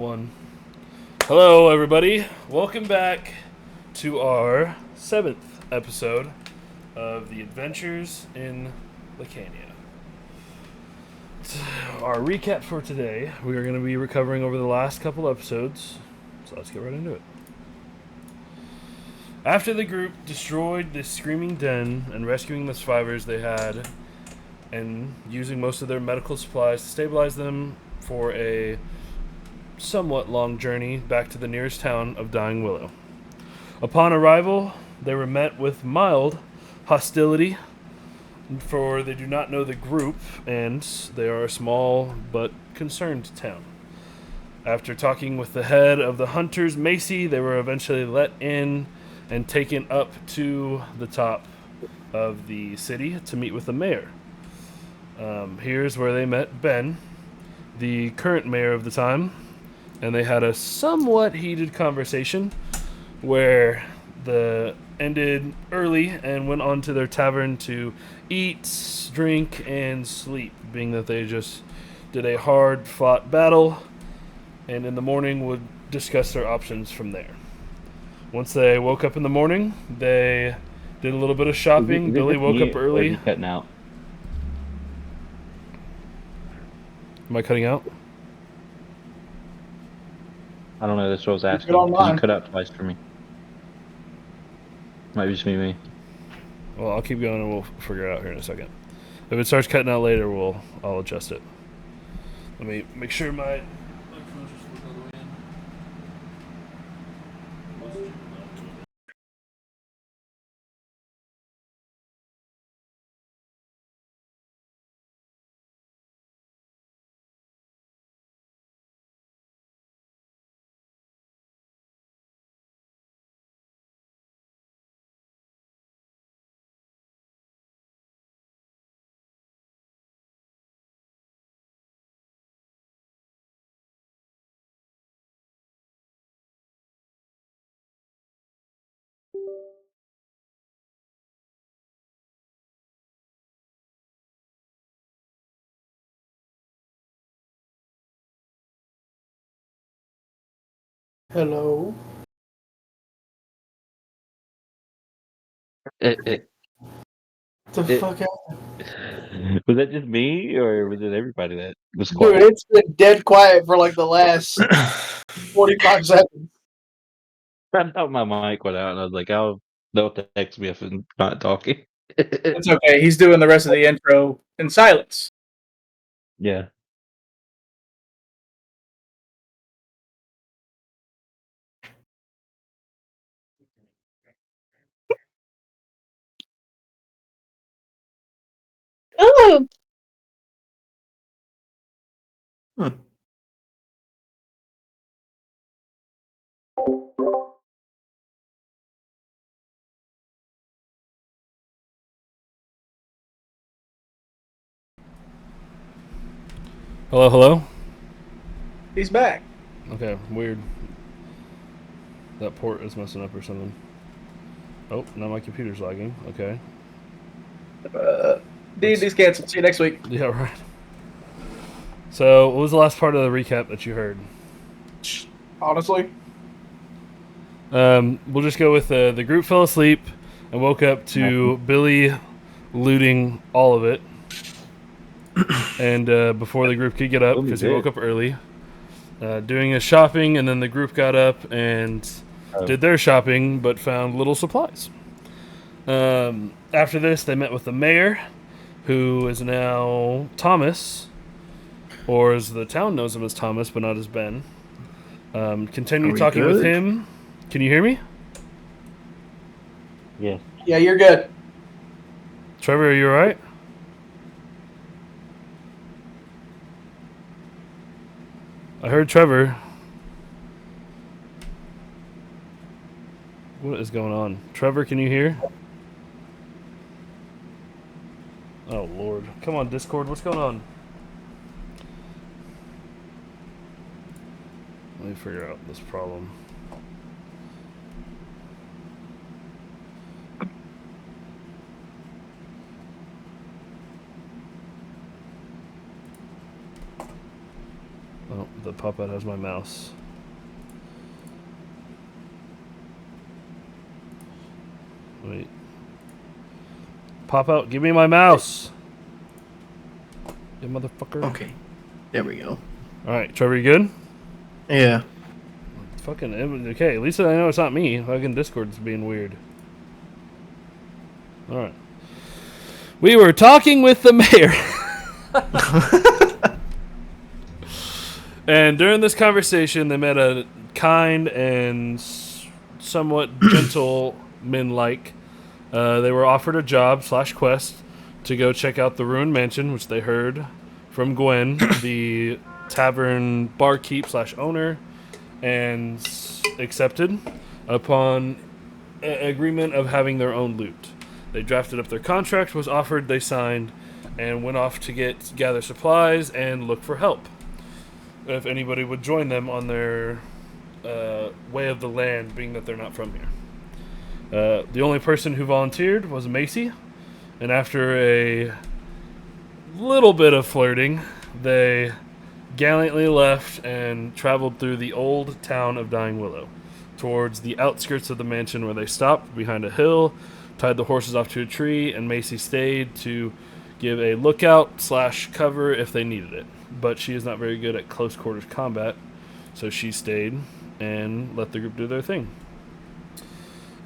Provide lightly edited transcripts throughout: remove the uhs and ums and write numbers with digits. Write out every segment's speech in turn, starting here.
One. Hello, everybody. Welcome back to our 7th episode of the Adventures in Lykania. Our recap for today, we are going to be recovering over the last couple episodes, so let's get right into it. After the group destroyed the Screaming Den and rescuing the survivors they had, and using most of their medical supplies to stabilize them for a somewhat long journey back to the nearest town of Dying Willow. Upon arrival, they were met with mild hostility, for they do not know the group, and they are a small but concerned town. After talking with the head of the hunters, Macy, they were eventually let in and taken up to the top of the city to meet with the mayor. Here's where they met Ben, the current mayor of the time, and they had a somewhat heated conversation where the ended early and went on to their tavern to eat, drink, and sleep, being that they just did a hard-fought battle, and in the morning would discuss their options from there. Once they woke up in the morning, they did a little bit of shopping. Billy woke up early. Or are you cutting out? Am I cutting out? I don't know. That's what I was asking. Good on Because you mine. cut out twice for me. Might be just me. Well, I'll keep going and we'll figure it out here in a second. If it starts cutting out later, I'll adjust it. Let me make sure my microphone's just all the way in. Hello. It, What the it, fuck happened? was that just me, or was it everybody that was Dude, quiet? it's been dead quiet for like the last 45 seconds. I thought my mic went out, and I was like, they'll text me if I'm not talking. It's okay. He's doing the rest of the intro in silence. Yeah. Oh. Hello? He's back. Okay, weird. That port is messing up or something. Oh, now my computer's lagging. Okay. D&D's canceled. See you next week. Yeah, right. So, what was the last part of the recap that you heard? Honestly, We'll just go with the group fell asleep and woke up to Billy looting all of it. And before the group could get up, because he woke up early, doing his shopping, and then the group got up and did their shopping, but found little supplies. After this, they met with the mayor, who is now Thomas, or as the town knows him as Thomas, but not as Ben. Continue talking with him. Can you hear me? Yes. yeah, you're good. Trevor, are you alright? I heard Trevor. What is going on? Trevor, can you hear? Oh, Lord. Come on, Discord. What's going on? Let me figure out this problem. Oh, the Pop Out has my mouse. Wait. Pop Out, give me my mouse! You motherfucker. Okay. There we go. Alright, Trevor, you good? Yeah. Fucking, okay, at least I know it's not me. Fucking Discord's being weird. Alright. We were talking with the mayor. And during this conversation, they met a kind and somewhat gentleman-like. They were offered a job / quest to go check out the ruined mansion, which they heard from Gwen, the tavern barkeep / owner, and accepted upon agreement of having their own loot. They drafted up their contract, was offered, they signed, and went off to gather supplies and look for help. If anybody would join them on their way of the land, being that they're not from here. The only person who volunteered was Macy, and after a little bit of flirting, they gallantly left and traveled through the old town of Dying Willow towards the outskirts of the mansion, where they stopped behind a hill, tied the horses off to a tree, and Macy stayed to give a lookout / cover if they needed it. But she is not very good at close quarters combat, so she stayed and let the group do their thing.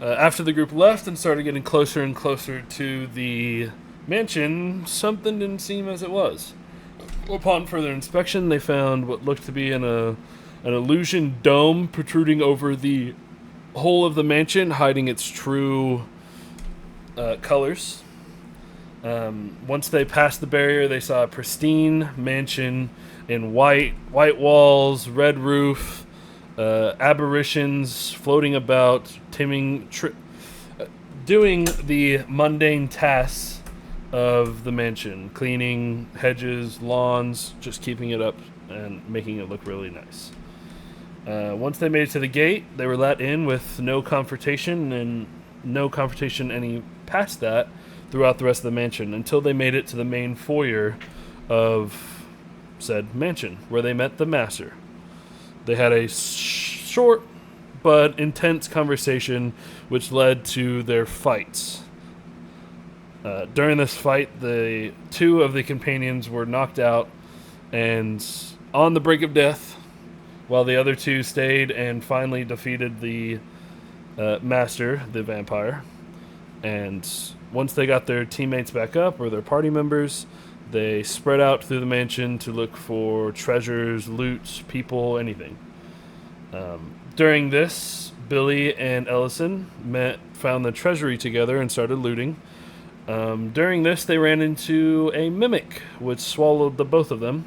After the group left and started getting closer and closer to the mansion, something didn't seem as it was. Upon further inspection, they found what looked to be an illusion dome protruding over the whole of the mansion, hiding its true colors. Once they passed the barrier, they saw a pristine mansion in white walls, red roof, aberrations floating about, doing the mundane tasks of the mansion, cleaning hedges, lawns, just keeping it up and making it look really nice. Once they made it to the gate, they were let in with no confrontation, and no confrontation any past that throughout the rest of the mansion, until they made it to the main foyer of said mansion, where they met the master. They had a short but intense conversation, which led to their fights. During this fight, the two of the companions were knocked out and on the brink of death, while the other two stayed and finally defeated the master, the vampire. And once they got their teammates back up, or their party members, they spread out through the mansion to look for treasures, loot, people, anything. During this, Billy and Eliysen found the treasury together and started looting. During this, they ran into a mimic, which swallowed the both of them.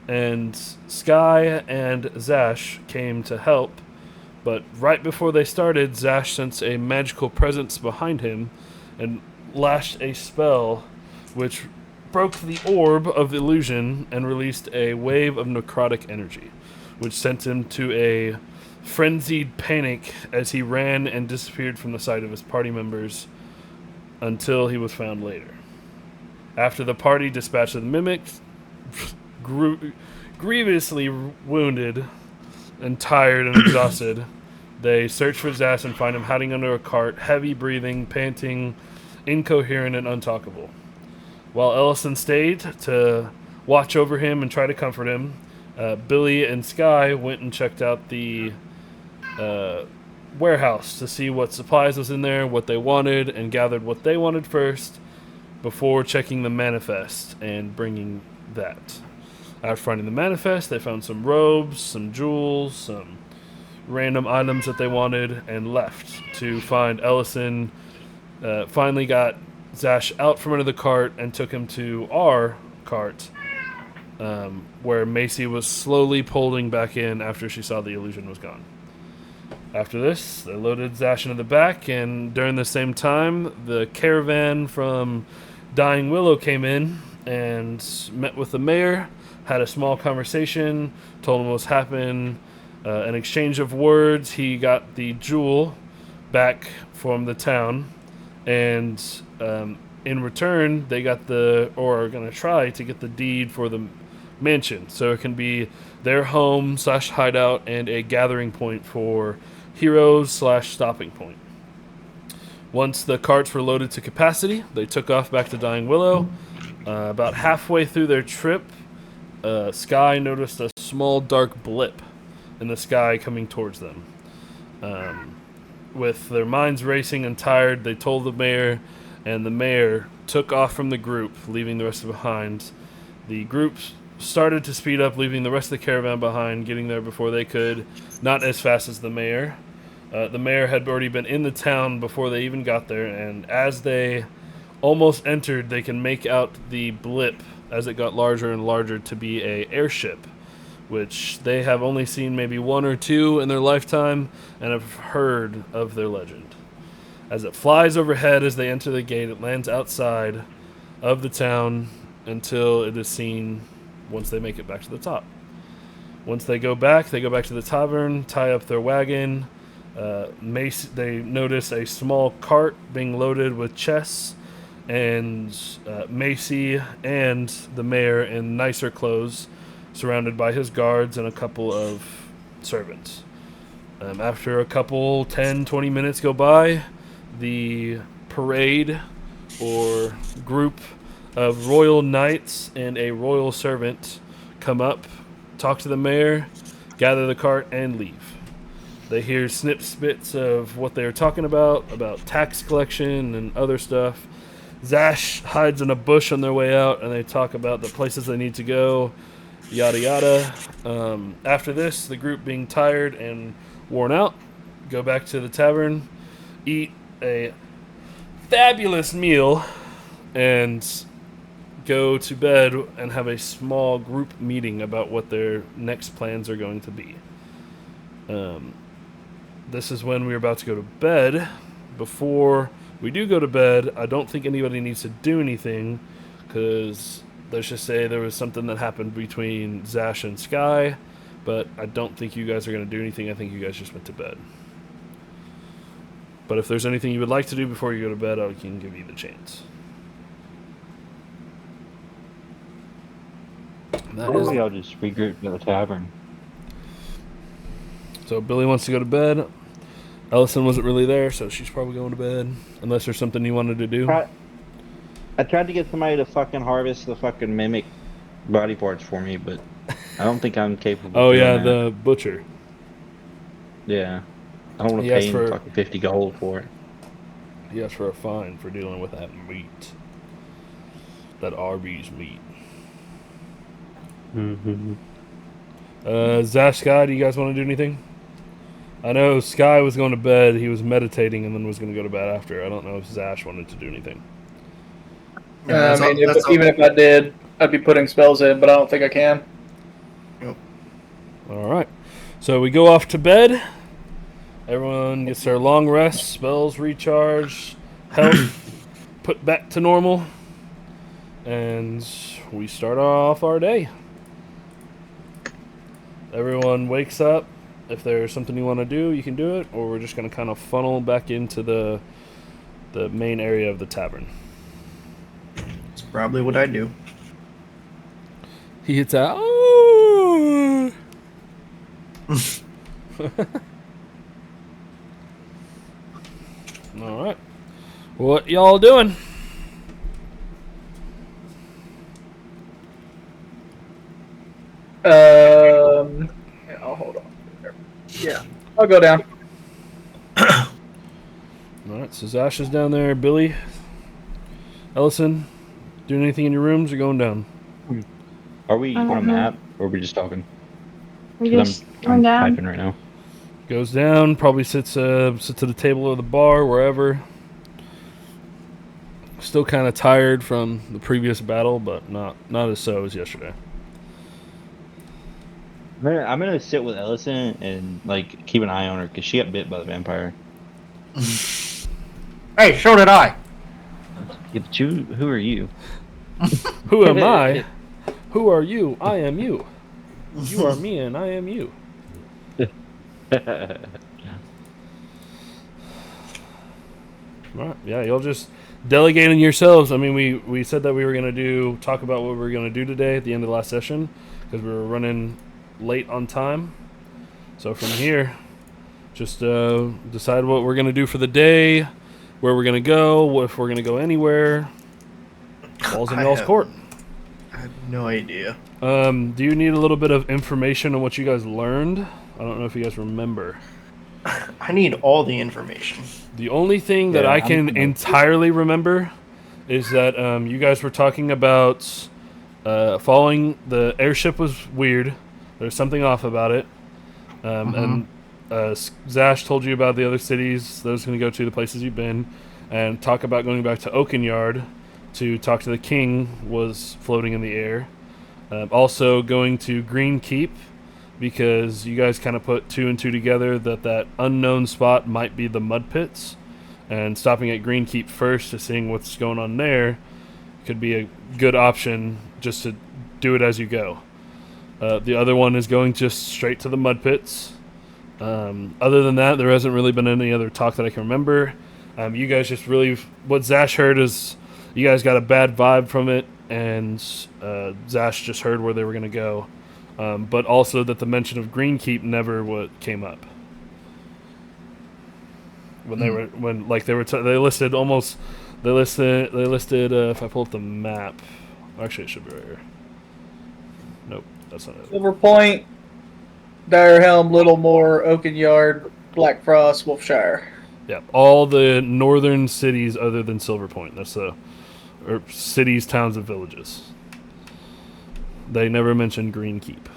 And Sky and Zash came to help. But right before they started, Zash sensed a magical presence behind him and lashed a spell which broke the orb of illusion and released a wave of necrotic energy, which sent him to a frenzied panic as he ran and disappeared from the sight of his party members until he was found later. After the party dispatched the mimic, grievously wounded and tired and exhausted, they search for Zash and find him hiding under a cart, heavy breathing, panting, incoherent, and untalkable. While Eliysen stayed to watch over him and try to comfort him, Billy and Sky went and checked out the warehouse to see what supplies was in there, what they wanted, and gathered what they wanted first before checking the manifest and bringing that. After finding the manifest, they found some robes, some jewels, some random items that they wanted, and left to find Eliysen. Finally got Zash out from under the cart and took him to our cart, where Macy was slowly pulling back in after she saw the illusion was gone. After this, they loaded Zash into the back, and during the same time, the caravan from Dying Willow came in and met with the mayor, had a small conversation, told him what was happening. An exchange of words, he got the jewel back from the town, and in return, they got are going to try to get the deed for the mansion. So it can be their home / hideout and a gathering point for heroes / stopping point. Once the carts were loaded to capacity, they took off back to Dying Willow. About halfway through their trip, Sky noticed a small dark blip in the sky coming towards them. With their minds racing and tired, they told the mayor, and the mayor took off from the group, leaving the rest behind. The group started to speed up, leaving the rest of the caravan behind, getting there before they could, not as fast as the mayor. The mayor had already been in the town before they even got there, and as they almost entered, they can make out the blip as it got larger and larger to be a airship, which they have only seen maybe one or two in their lifetime and have heard of their legend. As it flies overhead as they enter the gate, it lands outside of the town until it is seen once they make it back to the top. Once they go back to the tavern, tie up their wagon. They notice a small cart being loaded with chests, and Macy and the mayor in nicer clothes, surrounded by his guards and a couple of servants. After a couple 10-20 minutes go by, the parade or group of royal knights and a royal servant come up, talk to the mayor, gather the cart, and leave. They hear snippets of what they're talking about tax collection and other stuff. Zash hides in a bush on their way out, and they talk about the places they need to go, yada yada. After this, the group, being tired and worn out, go back to the tavern, eat a fabulous meal, and go to bed and have a small group meeting about what their next plans are going to be. This is when we're about to go to bed. Before we do go to bed, I don't think anybody needs to do anything, because let's just say there was something that happened between Zash and Sky, but I don't think you guys are going to do anything. I think you guys just went to bed. But if there's anything you would like to do before you go to bed, I can give you the chance. Maybe I'll just regroup in the tavern. So Billy wants to go to bed. Eliysen wasn't really there, so she's probably going to bed. Unless there's something you wanted to do. I tried to get somebody to fucking harvest the fucking mimic body parts for me, but I don't think I'm capable Oh of doing yeah, that. the butcher. Yeah. I don't want He to asked pay for- him fucking 50 gold for it. He asked for a fine for dealing with that meat. That Arby's meat. Mm-hmm. Zash, Sky, do you guys want to do anything? I know Sky was going to bed. He was meditating and then was going to go to bed after. I don't know if Zash wanted to do anything. I mean, even if I did, I'd be putting spells in, but I don't think I can. All right. So we go off to bed. Everyone gets their long rest, spells recharge, health put back to normal, and we start off our day. Everyone wakes up. If there's something you want to do, you can do it, or we're just going to kind of funnel back into the main area of the tavern. It's probably what I do. He hits out. Oh! All right. What y'all doing? Yeah, I'll hold on. Yeah, I'll go down. All right, so Zash is down there. Billy, Eliysen, doing anything in your rooms or going down? Are we on a map, or are we just talking? We 'Cause just I'm went down. typing right now. Goes down, probably sits at the table or the bar, wherever. Still kind of tired from the previous battle, but not as so as yesterday. I'm gonna sit with Eliysen and like keep an eye on her because she got bit by the vampire. Hey, so did I. Yeah, but who are you? Who am I? Who are you? I am you. You are me, and I am you. Right, yeah, you'll just delegating yourselves. I mean, we said that we were going to talk about what we were going to do today at the end of the last session. because we were running late on time. So from here, just decide what we're going to do for the day, where we're going to go, if we're going to go anywhere. Ball's in y'all's court. I have no idea. Do you need a little bit of information on what you guys learned? I don't know if you guys remember. I need all the information. The only thing that Yeah, I can entirely remember is that you guys were talking about following the airship was weird. There's something off about it. And Zash told you about the other cities those going to go to, the places you've been, and talk about going back to Oakenyard to talk to the king was floating in the air. Also going to Green Keep because you guys kind of put 2 and 2 together that unknown spot might be the mud pits, and stopping at Green Keep first to seeing what's going on there could be a good option just to do it as you go. The other one is going just straight to the mud pits. Other than that, there hasn't really been any other talk that I can remember. You guys just really, what Zash heard is you guys got a bad vibe from it, and Zash just heard where they were going to go. But also that the mention of Green Keep never came up. When they were, they listed if I pull up the map, actually it should be right here. Nope, that's not it. Silver Point, Direhelm, Littlemore, Oakenyard, Black Frost, Wolfshire. Yeah, all the northern cities other than Silver Point. That's or cities, towns, and villages. They never mentioned Green Keep.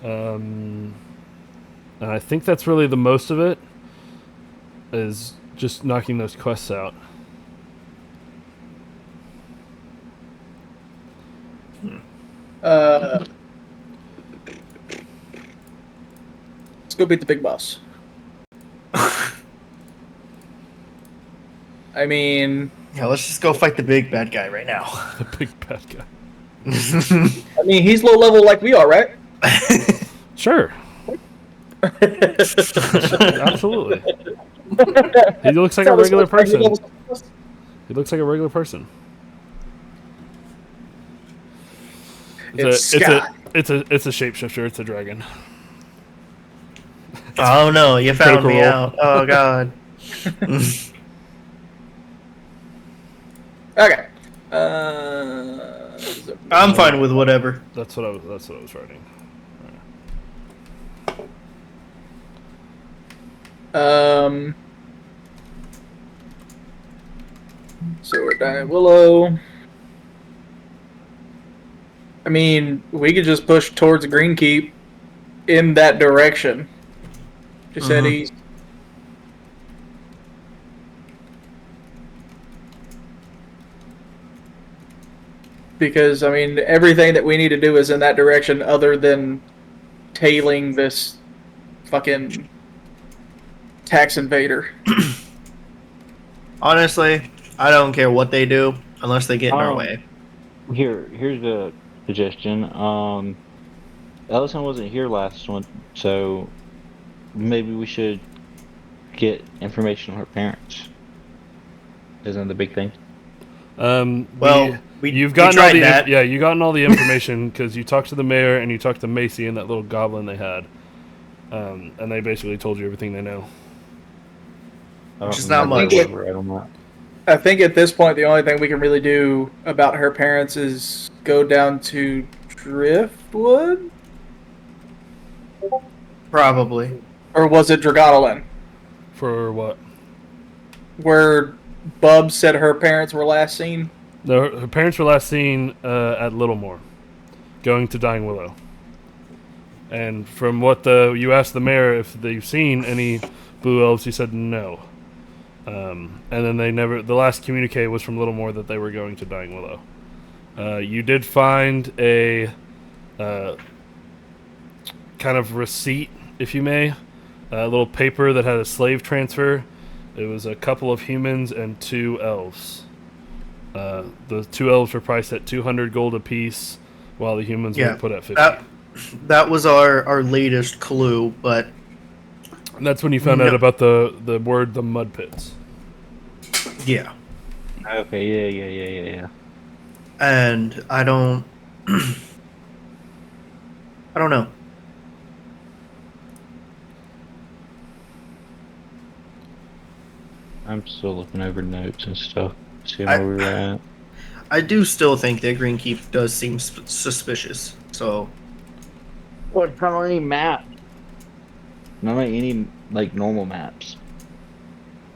And I think that's really the most of it, is just knocking those quests out. Let's go beat the big boss. I mean... Yeah, let's just go fight the big bad guy right now. The big bad guy. I mean, he's low level like we are, right? Sure. Absolutely. He looks like a regular person. He looks like a regular person. It's a shapeshifter. It's a dragon. Oh no, you found me roll. out. Oh god. Okay. I'm fine with whatever. That's what I was writing. So we're dying Willow. I mean, we could just push towards Green Keep in that direction. Just head east. Because, I mean, everything that we need to do is in that direction other than tailing this fucking tax invader. Honestly, I don't care what they do unless they get in our way. Here's a suggestion. Eliysen wasn't here last one, so maybe we should get information on her parents. Isn't that the big thing? You've gotten all tried that. you gotten all the information because you talked to the mayor and you talked to Macy and that little goblin they had, and they basically told you everything they know. Which is not much. I think at this point the only thing we can really do about her parents is go down to Driftwood? Probably. Or was it Dragonolin? For what? Where Bub said her parents were last seen? No, her parents were last seen at Littlemore, going to Dying Willow. And from what you asked the mayor if they've seen any blue elves, he said no. And then the last communique was from Littlemore that they were going to Dying Willow. You did find a kind of receipt, if you may, a little paper that had a slave transfer. It was a couple of humans and 2 elves. The 2 elves were priced at 200 gold apiece, while the humans were put at 50. That was our latest clue, but And that's when you found out about the mud pits. yeah. Okay, yeah. And I don't I don't know. I'm still looking over notes and stuff, seeing I- where we were at. I do still think that Green Keep does seem suspicious. So Well, it's not on any map. Not on any like normal maps.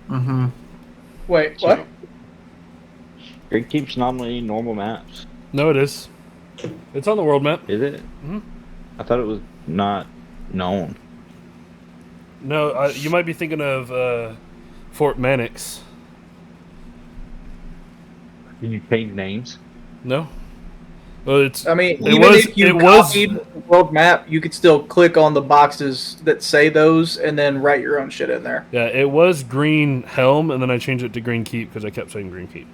mm-hmm. Wait, So, what? Great Keep's not on any normal maps. No, it is. It's on the world map. Is it? Mhm. I thought it was not known. No, you might be thinking of Fort Mannix. Did you change names? No. Well, it's. I mean, It even was- if you it was- copied the world map, you could still click on the boxes that say those and then write your own shit in there. Yeah, it was Green Helm, and then I changed it to Green Keep because I kept saying Green Keep.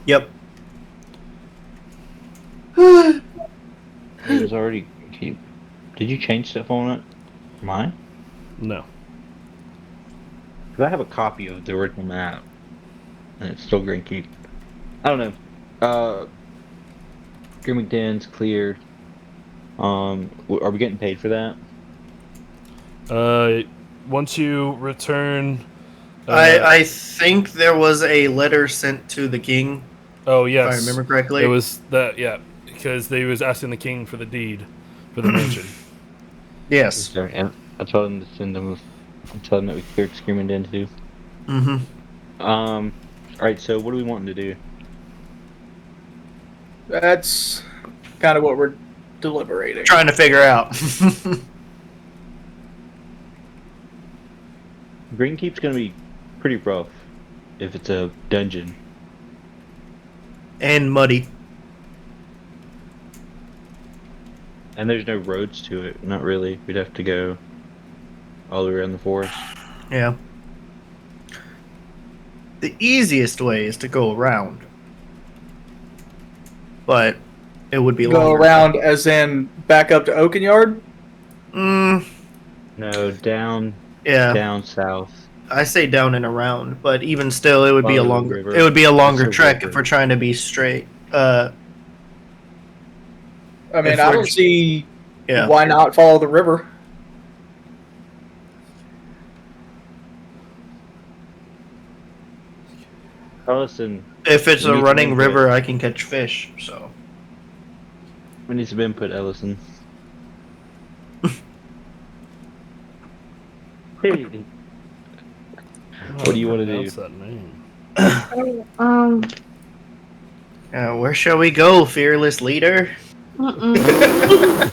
Yep. It was already Keep. Did you change stuff on it? Mine? No. Because I have a copy of the original map, and it's still Green Keep. I don't know. Green McDenn's cleared. Are we getting paid for that? Once you return. I think there was a letter sent to the king, Oh yes, if I remember correctly. it was that. Yeah, because they was asking the king for the deed for the mansion. Yes. Sorry, I told him to send them. I told him that we cleared Screaming Den too. Mm-hmm. All right. So what are we wanting to do? That's kind of what we're deliberating. Trying to figure out. Green Keep's gonna be pretty rough if it's a dungeon. And muddy. And there's no roads to it. Not really. We'd have to go all the way around the forest. Yeah. The easiest way is to go around. But it would be Go longer. around as in back up to Oaken Yard? Mm, No, down south. I say down and around, but even still, it would be a Follow the longer. river. It would be a longer It's a trek river. if we're trying to be straight. I mean, If I we're- don't see Yeah. why not follow the river. Listen, If it's We a need to running make river, I can catch fish. So we need some input, Ellison. Hey, what do you want to do? Pronounce that name. where shall we go, fearless leader? Mm-mm.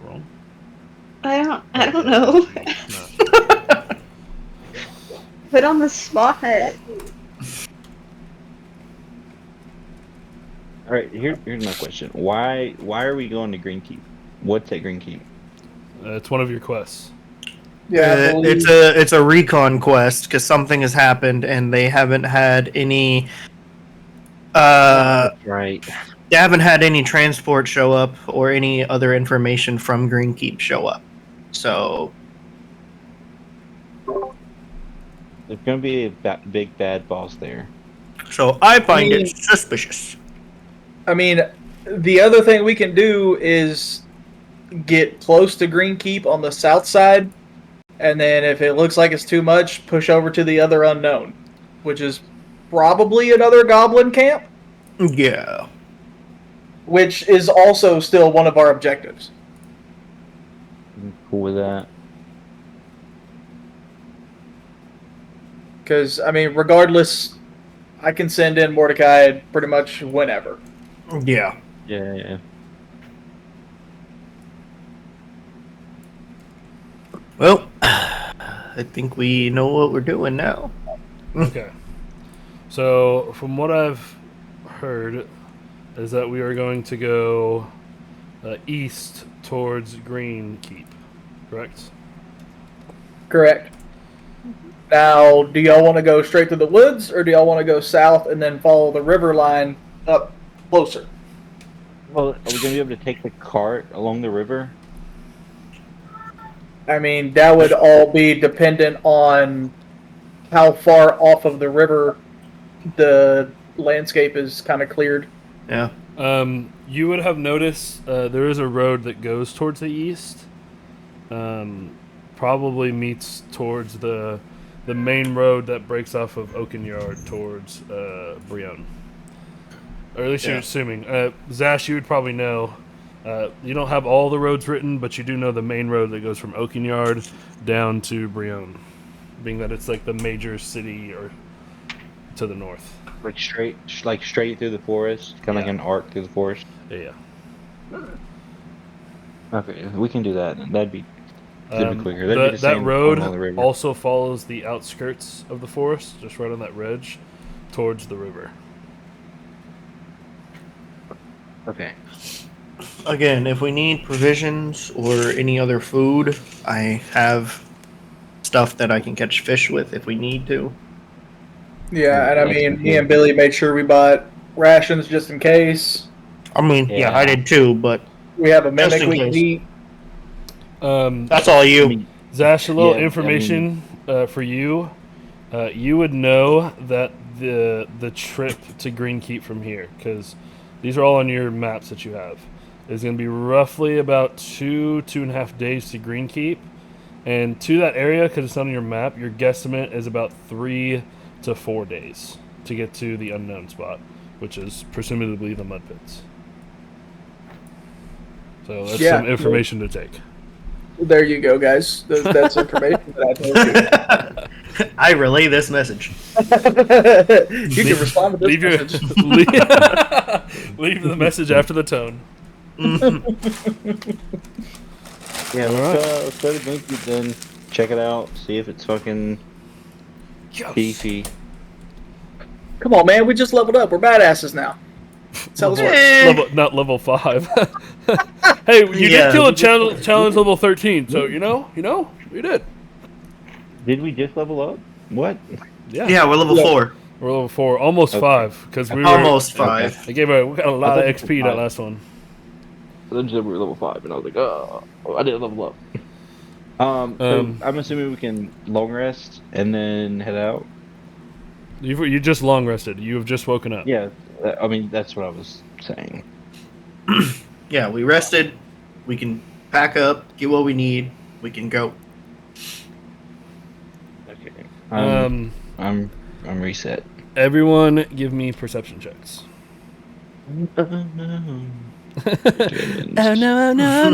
Wrong. I don't know. Put on the spot. All right, here's my question. Why are we going to Green Keep? What's at Green Keep? It's one of your quests. Yeah, I believe- it's a recon quest because something has happened and they haven't had any. Right. They haven't had any transport show up or any other information from Green Keep show up. So There's gonna be a big bad boss there. I find I mean- it suspicious. I mean, the other thing we can do is get close to Green Keep on the south side, and then if it looks like it's too much, push over to the other unknown, which is probably another goblin camp, Yeah. which is also still one of our objectives. I'm cool with that. Because, I mean, regardless, I can send in Mordecai pretty much whenever. Yeah. Yeah. Well, I think we know what we're doing now. Okay. So, from what I've heard, is that we are going to go east towards Green Keep, correct? Correct. Now, do y'all want to go straight to the woods, or do y'all want to go south and then follow the river line up closer? Well, are we gonna be able to take the cart along the river? I mean, that would all be dependent on how far off of the river the landscape is kind of cleared. Yeah. You would have noticed there is a road that goes towards the east. Probably meets towards the main road that breaks off of Oaken Yard towards Brion. Or at least you're assuming. Zash, you would probably know. You don't have all the roads written, but you do know the main road that goes from Oaken Yard down to Brion, being that it's like the major city or to the north. Like straight through the forest, kind of like an arc through the forest. Yeah. Okay, we can do that. That'd be quicker. That'd be the That same road along the river. also follows the outskirts of the forest, just right on that ridge, towards the river. Okay. Again, if we need provisions or any other food, I have stuff that I can catch fish with if we need to. Yeah, and I That's mean, good. me and Billy made sure we bought rations just in case. I mean, yeah, I Yeah. did too, but We have a Just mimic in we can case. eat. that's all you. I mean, Zash, a little Yeah, I information for you. You would know that the trip to Green Keep from here, because these are all on your maps that you have, is going to be roughly about 2.5 days to Green Keep. And to that area, because it's not on your map, your guesstimate is about 3 to 4 days to get to the unknown spot, which is presumably the mud pits. So that's Yeah. some information to take. There you go, guys. That's information that I told I relay this message. you. You can respond to this Leave your message. leave the message after the tone. yeah, Alright. let's go to Green Keep then. Check it out. See if it's fucking beefy. Come on, man. We just leveled up. We're badasses now. That's how this works. Not level 5. Hey, you Yeah. did kill a challenge level 13, so you know, you did. Did we just level up? What? Yeah, we're level Yeah. 4. We're level 4, almost Okay. 5, because we were Almost 5. I gave we got a lot of I thought XP you that were last one. Then we were level 5, and I was like, oh, I didn't level up. So I'm assuming we can long rest and then head out. You just long rested. You have just woken up. Yeah, I mean that's what I was saying. Yeah, we rested. We can pack up, get what we need. We can go. Okay. Um, I'm reset. everyone, give me perception checks. Oh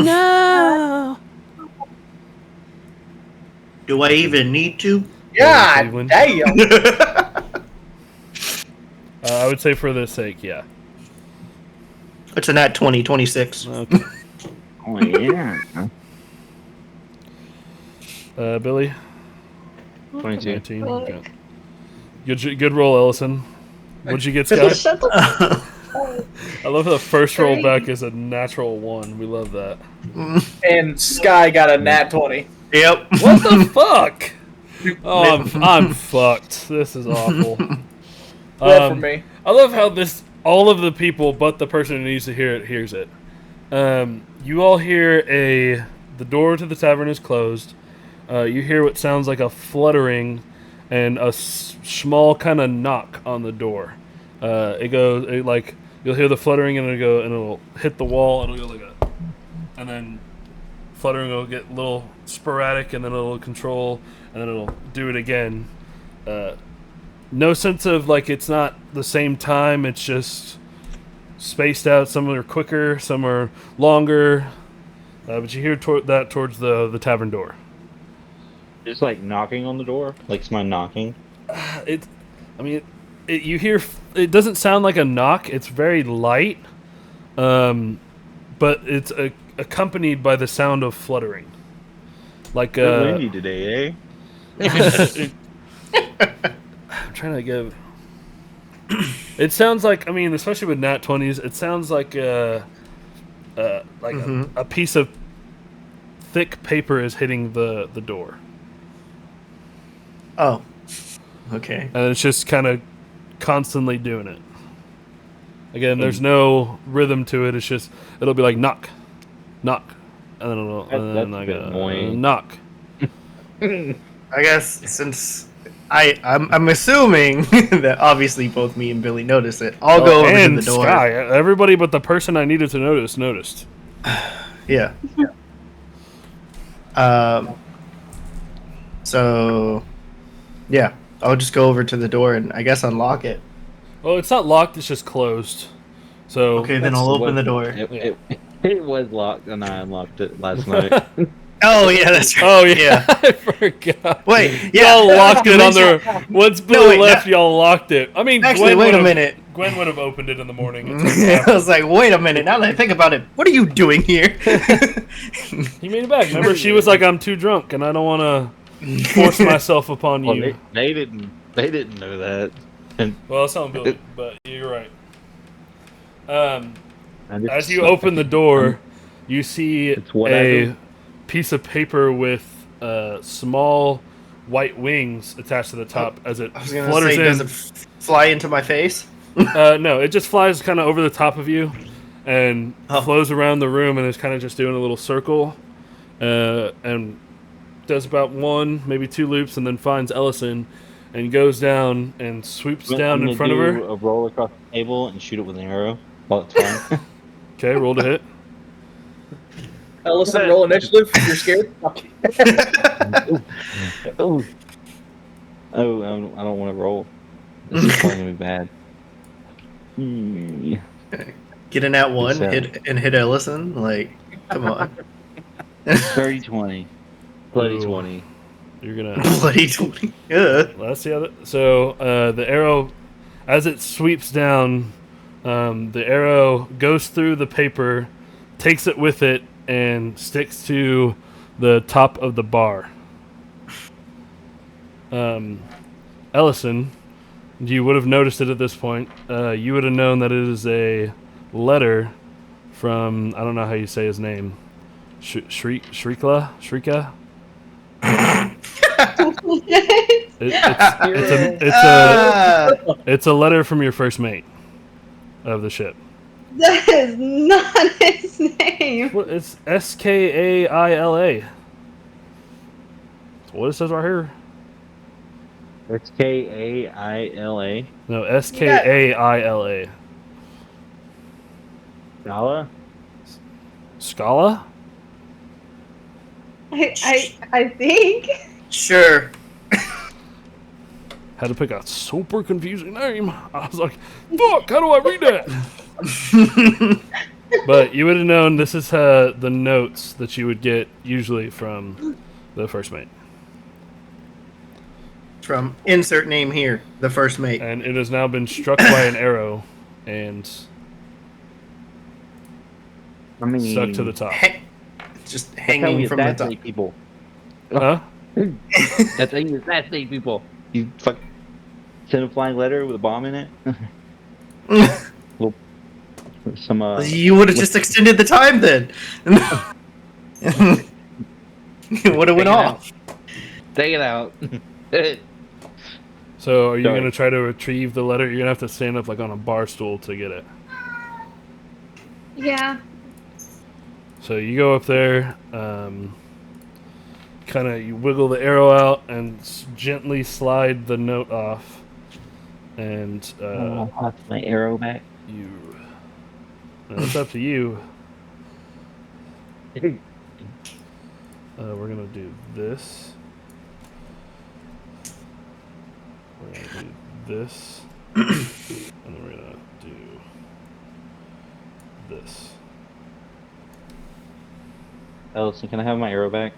no. Do I even need to? Yeah, God Cleveland. damn. I would say for the sake, yeah. It's a nat 20, 26. Okay. Oh yeah. Billy. 22. 19. Okay. Good roll, Ellison. What'd you get, Scott? Shut the I love how the first roll back is a natural 1. We love that. And Sky got a nat 20. Yep. What the fuck? Oh, I'm fucked. This is awful. Roll for me. I love how all of the people but the person who needs to hear it hears it. You all hear the door to the tavern is closed. You hear what sounds like a fluttering and a small kind of knock on the door. You'll hear the fluttering and it'll hit the wall and it'll go like a, and then fluttering will get a little sporadic and then it'll control and then it'll do it again. No sense of it's not the same time. It's just spaced out. Some are quicker, some are longer. But you hear that towards the tavern door. Just knocking on the door, like somebody knocking. You hear. It doesn't sound like a knock. It's very light, but it's accompanied by the sound of fluttering. Like Windy today, I'm trying to give. It sounds like especially with nat 20s, it sounds like a piece of thick paper is hitting the door, Oh. Okay. and it's just kind of constantly doing it. Again, there's no rhythm to it. It's just it'll be like knock, knock, and then it'll That's a bit annoying. knock. I guess since I'm assuming that obviously both me and Billy noticed it. I'll go over to and the door. Sky. Everybody but the person I needed to noticed. Yeah. So, yeah, I'll just go over to the door and I guess unlock it. Well, it's not locked. It's just closed. So Okay, then I'll open the door. It was locked, and I unlocked it last night. Oh yeah, that's right. Oh yeah, I forgot. Wait, yeah. Y'all locked it on there. Once Billy left, no. y'all locked it. I mean, Actually, wait a minute. Gwen would have opened it in the morning. I was like, wait a minute. Now that I think about it, what are you doing here? He made it back. Remember, she was like, "I'm too drunk, and I don't want to force myself upon Well, you." they didn't know that. And Well, it's not Billy, but you're right. I just As you slept. open the door, you see It's what I a do. piece of paper with small white wings attached to the top as it I was gonna flutters say, in. does it fly into my face? No, it just flies kind of over the top of you and Oh. flows around the room and is kind of just doing a little circle and does about 1, maybe 2 loops and then finds Eliysen and goes down and swoops down in front of her. A roll across the table and shoot it with an arrow while it's flying. Okay, roll to hit. Eliysen, roll initiative. You're scared. Oh, I don't want to roll. This is probably gonna be bad. Get in at one, It's, hit Eliysen. Like, come on. 30-20. Bloody Ooh. 20. You're gonna. Bloody 20. Ugh. Let's see how so the arrow, as it sweeps down, the arrow goes through the paper, takes it with it, and sticks to the top of the bar. Eliysen, you would have noticed it at this point. You would have known that it is a letter from, I don't know how you say his name, Shrika? It's a letter from your first mate of the ship. That is not his name. Well, it's Skaila. That's what it says right here. Skaila. No, Skaila. Scala? Scala? I think. Sure. Had to pick a super confusing name. I was like, fuck, how do I read that? But you would have known this is the notes that you would get usually from the first mate. From insert name here, the first mate. And it has now been struck by an arrow and I mean, stuck to the top. Just that's how hanging we from the top. assassinate people. Huh? That's how you assassinate people. You fuck send a flying letter with a bomb in it. Well, some You would have just extended the time then. It would have went off. Take it out. So are you Sorry. going to try to retrieve the letter? You're going to have to stand up like on a bar stool to get it. Yeah. So you go up there, kind of you wiggle the arrow out and gently slide the note off. And I'll have my arrow back. It's up to you. We're going to do this. We're going to do this. And then we're going to do this. Eliysen, can I have my arrow back?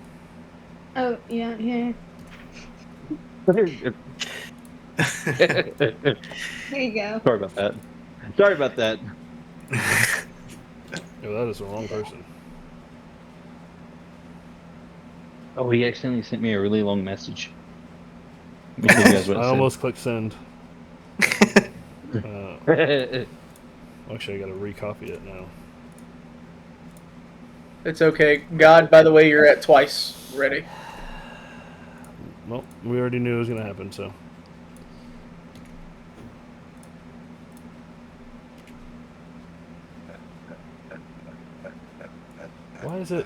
Oh, yeah. Here you go. Sorry about that. Sorry about that. Oh, that is the wrong person. Oh, he accidentally sent me a really long message. Let me tell you guys what it I said. almost clicked send. Actually, I gotta recopy it now. It's okay. God, by the way, you're at twice ready. Well, we already knew it was gonna happen, so. Why is it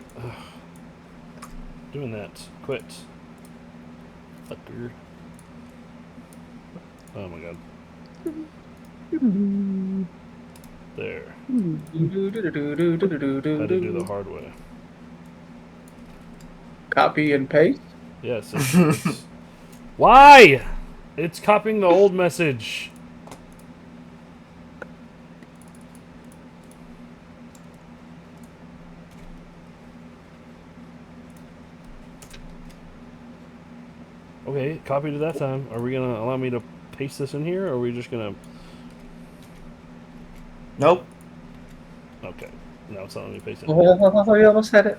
doing that? Quit. Fucker. Oh my god. There. Had to do the hard way. Copy and paste. Yes, it's why? It's copying the old message. Okay, copied it that time. Are we gonna allow me to paste this in here, or are we just gonna... Nope. Okay. No, it's not letting me paste it. Oh, you almost had it.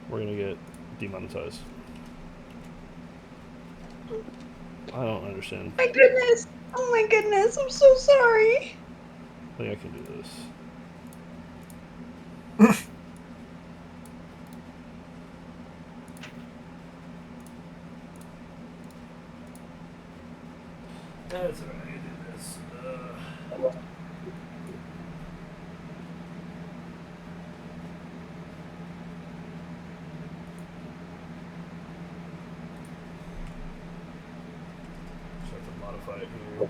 We're gonna get demonetized. I don't understand. My goodness. Oh my goodness. I'm so sorry. I think I can do this. That's alright, I can do this. Just have to modify it here.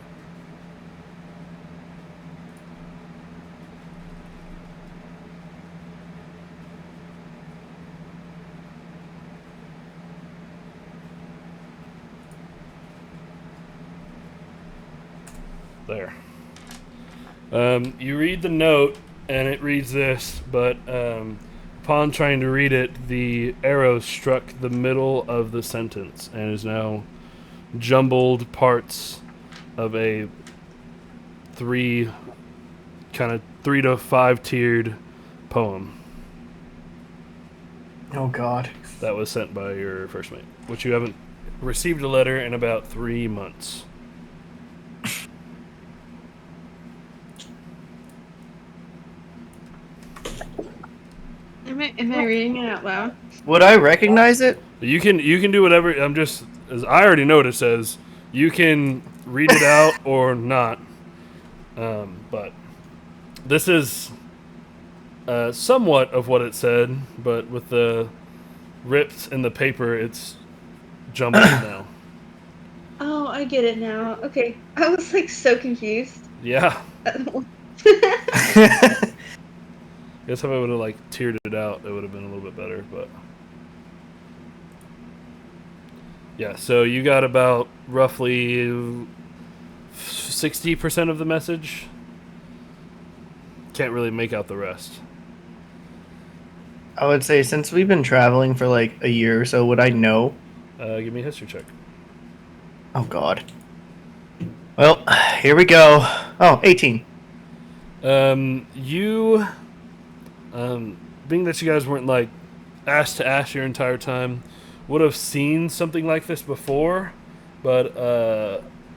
There. You read the note, and it reads this, but upon trying to read it, the arrow struck the middle of the sentence and is now jumbled parts of a three to five tiered poem Oh God. that was sent by your first mate, which you haven't received a letter in about 3 months. Am I reading it out loud? Would I recognize it? You can do whatever. I'm just, as I already know what it says. You can read it out or not. But this is somewhat of what it said, but with the rips in the paper, it's jumbled now. Oh, I get it now. Okay. I was like so confused. Yeah. I guess if I would have like tiered it out, it would have been a little bit better. But yeah, so you got about roughly 60% of the message. Can't really make out the rest. I would say since we've been traveling for like a year or so, would I know? Give me a history check. Oh God. Well, here we go. Oh, 18. Being that you guys weren't like ass to ass your entire time, would have seen something like this before, but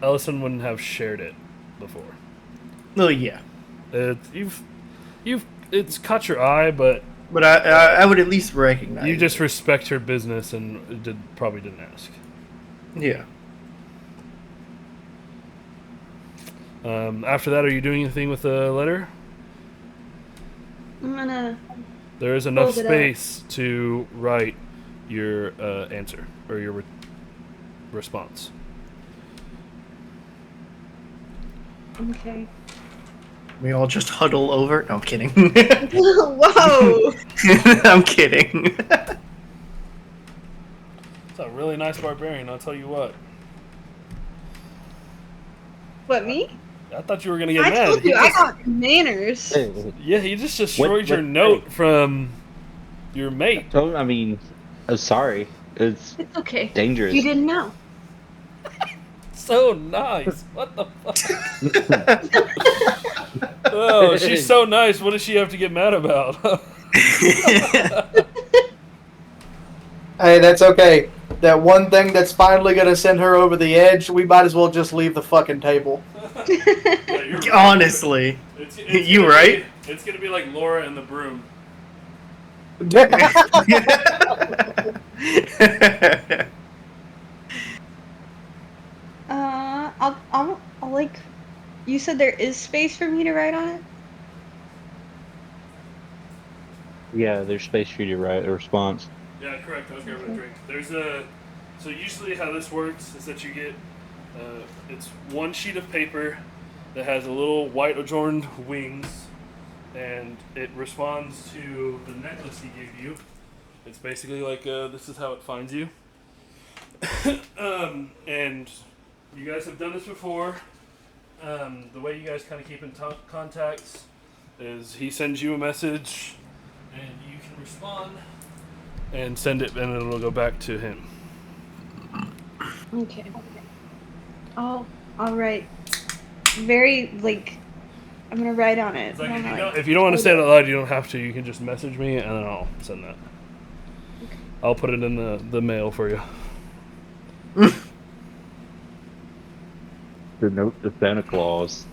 Eliysen wouldn't have shared it before. Well, yeah. It's caught your eye, but I would at least recognize you just it. respect her business and probably didn't ask. Yeah. After that, are you doing anything with the letter? I'm gonna. There is enough Fold it up. space to write your answer or your response. Okay. Oh. We all just huddle over. No, I'm kidding. Whoa! I'm kidding. It's a really nice barbarian, I'll tell you what. What, me? I thought you were gonna get I mad. told you I got manners. Yeah, he just destroyed your What- note from your mate. Oh, I mean, sorry. It's It's okay. dangerous. You didn't know. So nice. What the fuck? Oh, she's so nice. What does she have to get mad about? Hey, that's okay. That one thing that's finally gonna send her over the edge, we might as well just leave the fucking table. Yeah, you're right. Honestly. It's You gonna right? be- it's gonna be like Laura and the broom. I'll like. You said there is space for me to write on it. Yeah, there's space for you to write a response. Yeah, correct. I was grabbing a drink. So usually how this works is that you get it's one sheet of paper that has a little white adorned wings, and it responds to the necklace he gave you. It's basically like this is how it finds you. And you guys have done this before. The way you guys kind of keep in contact is he sends you a message, and you can respond and send it, and it'll go back to him. Okay. All right. Very I'm gonna write on it. It's like, I'm gonna, if you don't want to say it out loud, you don't have to. You can just message me, and then I'll send that. Okay. I'll put it in the mail for you. The note to Santa Claus.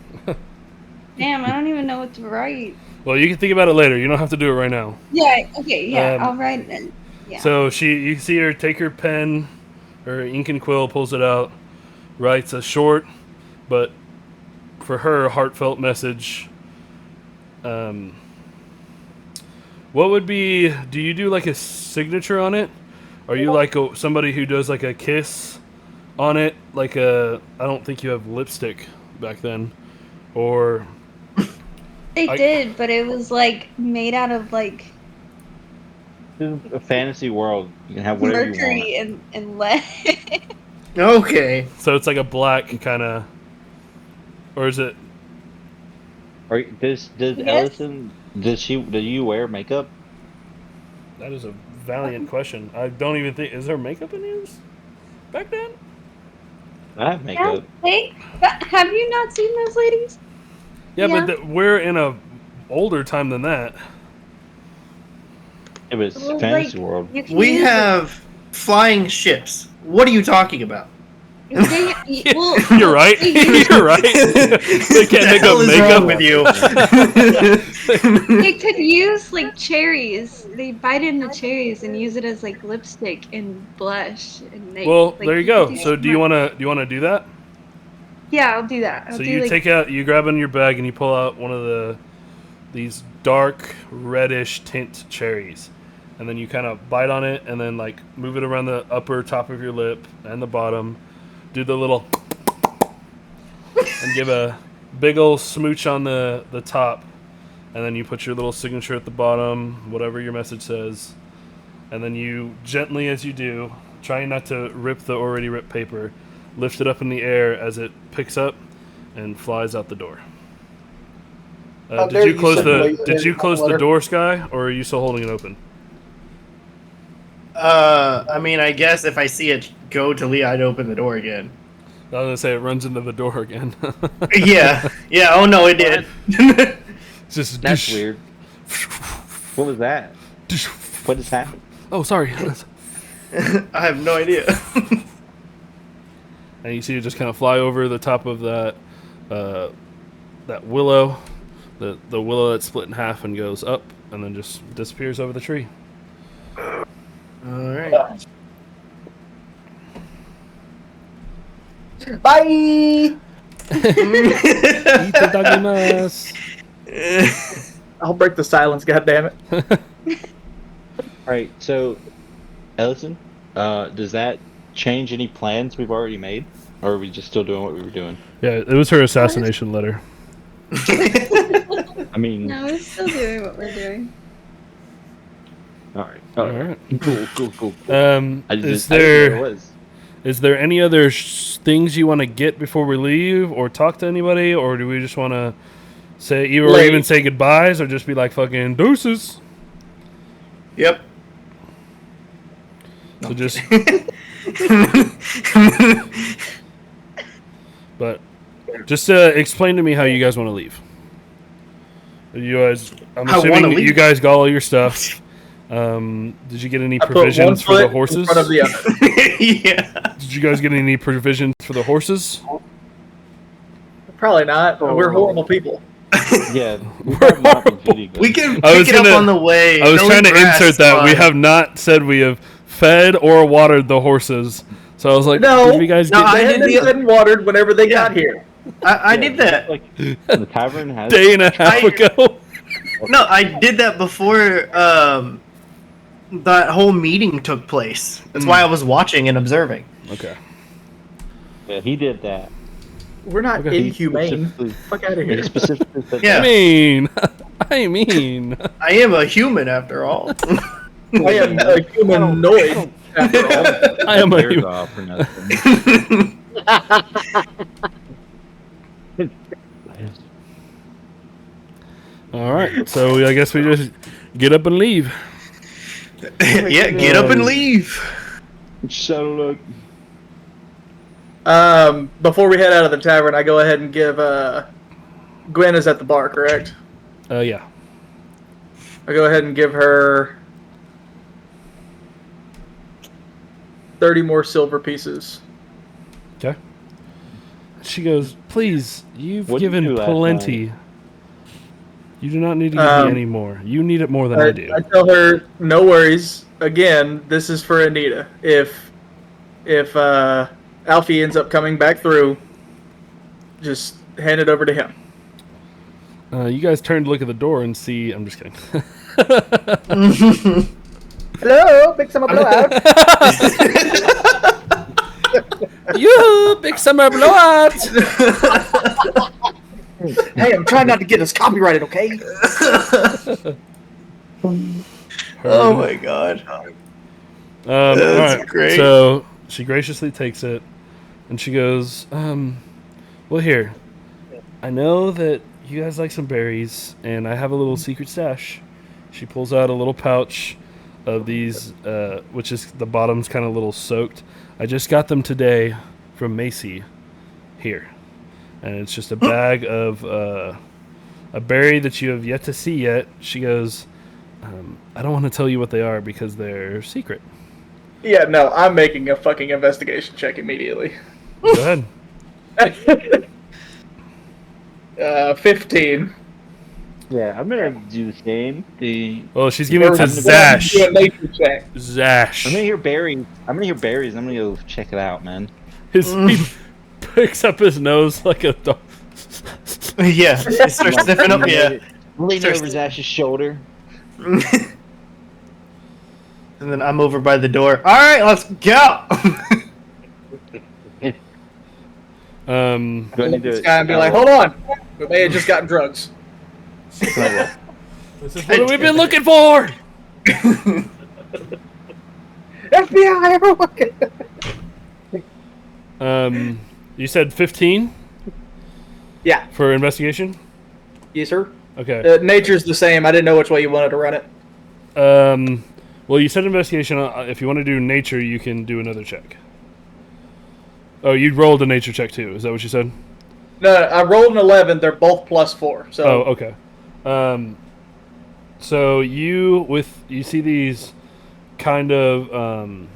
Damn, I don't even know what to write. Well, you can think about it later. You don't have to do it right now. Yeah. Okay. Yeah. Um, I'll write it. Yeah. So you see her take her pen, her ink and quill, pulls it out, writes a short, but for her, heartfelt message. What would be? Do you do like a signature on it? Are you like somebody who does like a kiss on it? Like I don't think you have lipstick back then, or They did, but it was made out of This is a fantasy world. You can have whatever you want. mercury and lead. Okay. so it's like a black kind of, or is it? Or does Yes. Eliysen, do you wear makeup? That is a valiant question. I don't even think. Is there makeup in yours back then? I have Yeah, makeup. but have you not seen those ladies? Yeah, Yeah. but we're in a older time than that. It was Well, fantasy world. You can We use have flying ships. What are you talking about? well, You're right. They use, You're right. They can't make hell up is makeup wrong with you? they could use cherries. They bite into cherries and use it as lipstick and blush. And they, Well, there you go. could So do you want to do that? Yeah, I'll do that. I'll So do you grab in your bag and you pull out one of these dark reddish tint cherries, and then you kind of bite on it and then move it around the upper top of your lip and the bottom. Do the little and give a big old smooch on the top, and then you put your little signature at the bottom, whatever your message says, and then you gently, as you do, trying not to rip the already ripped paper, lift it up in the air as it picks up and flies out the door. How Did dare you you close send the me Did you a close the letter? door, Sky, or are you still holding it open? I mean, I guess if I see it go to Lee, I'd open the door again. I was gonna say it runs into the door again. Yeah. Yeah. Oh no, it did. It's just That's weird. What was that? What just happened? Oh, sorry. I have no idea. And you see it just kind of fly over the top of that willow, the willow that's split in half and goes up, and then just disappears over the tree. All right. Bye. I'll break the silence. God damn it. Alright, so Eliysen, does that change any plans we've already made? Or are we just still doing what we were doing? Yeah, it was her assassination letter. I mean, No, we're still doing what we're doing. alright. All right. Cool. I Is didn't know there what it was. is there any other things you want to get before we leave, or talk to anybody, or do we just want to say even say goodbyes, or just be like fucking deuces? Yep. So just. But just explain to me how you guys want to leave. You guys, I'm I wanna assuming leave. you guys got all your stuff. Did you get any I put provisions one for the foot in horses? front of the other. Yeah. Did you guys get any provisions for the horses? Probably not. We're horrible people. Yeah, we have not been feeding them. We can I pick was it up gonna- on the way. I was No trying to grass, insert that. We fine. have not said we have fed or watered the horses. So I was like, No, did you guys no, get I They did had been fed and watered whenever they got here. I did that. Like, the tavern has... day and a half ago? No, I did that before that whole meeting took place. That's why I was watching and observing. Okay. Yeah, he did that. We're not Okay. inhumane. Specifically- Fuck out of He here. specifically said Yeah. I mean, I mean. I am a human after all. I am a humanoid. After all. I am a Bears human. off or nothing. All right. So I guess we just get up and leave. Yeah, get up and leave. So Before we head out of the tavern, I go ahead and give Gwen is at the bar, correct? Yeah. I go ahead and give her 30 more silver pieces. Okay. She goes, please, you've What'd you given do last plenty. You do not need to give me any more. You need it more than I do. I tell her, no worries. Again, this is for Anita. If Alfie ends up coming back through, just hand it over to him. You guys turn to look at the door and see. I'm just kidding. Hello, big summer blowout. You big summer blowout. Hey, I'm trying not to get us copyrighted, okay? Oh my god. All That's right. great. So she graciously takes it, and she goes, well, here. I know that you guys like some berries, and I have a little secret stash. She pulls out a little pouch of these, which is the bottom's kind of a little soaked. I just got them today from Macy here. And it's just a bag of a berry that you have yet to see yet. She goes, I don't want to tell you what they are because they're secret. Yeah, no, I'm making a fucking investigation check immediately. Go ahead. 15. yeah, I'm gonna do the same. Well, she's giving it to Or- Zash. Do a nature check. Zash. I'm gonna hear berries. I'm gonna go check it out, man. He picks up his nose like a dog. Yeah, it starts sniffing up. Yeah, Leaning Starts- over Zash's shoulder. and then I'm over by the door. All right, let's go. Do I need This to? guy and be like, hold on. We may have just gotten drugs. This is what we've been looking for. FBI, everyone. You said 15 Yeah. for investigation. Yes, sir. Okay. Nature's the same. I didn't know which way you wanted to run it. Well, you said investigation. If you want to do nature, you can do another check. Oh, you rolled a nature check too. Is that what you said? No, I rolled an 11. They're both +4. So Oh, okay. So you see these kind of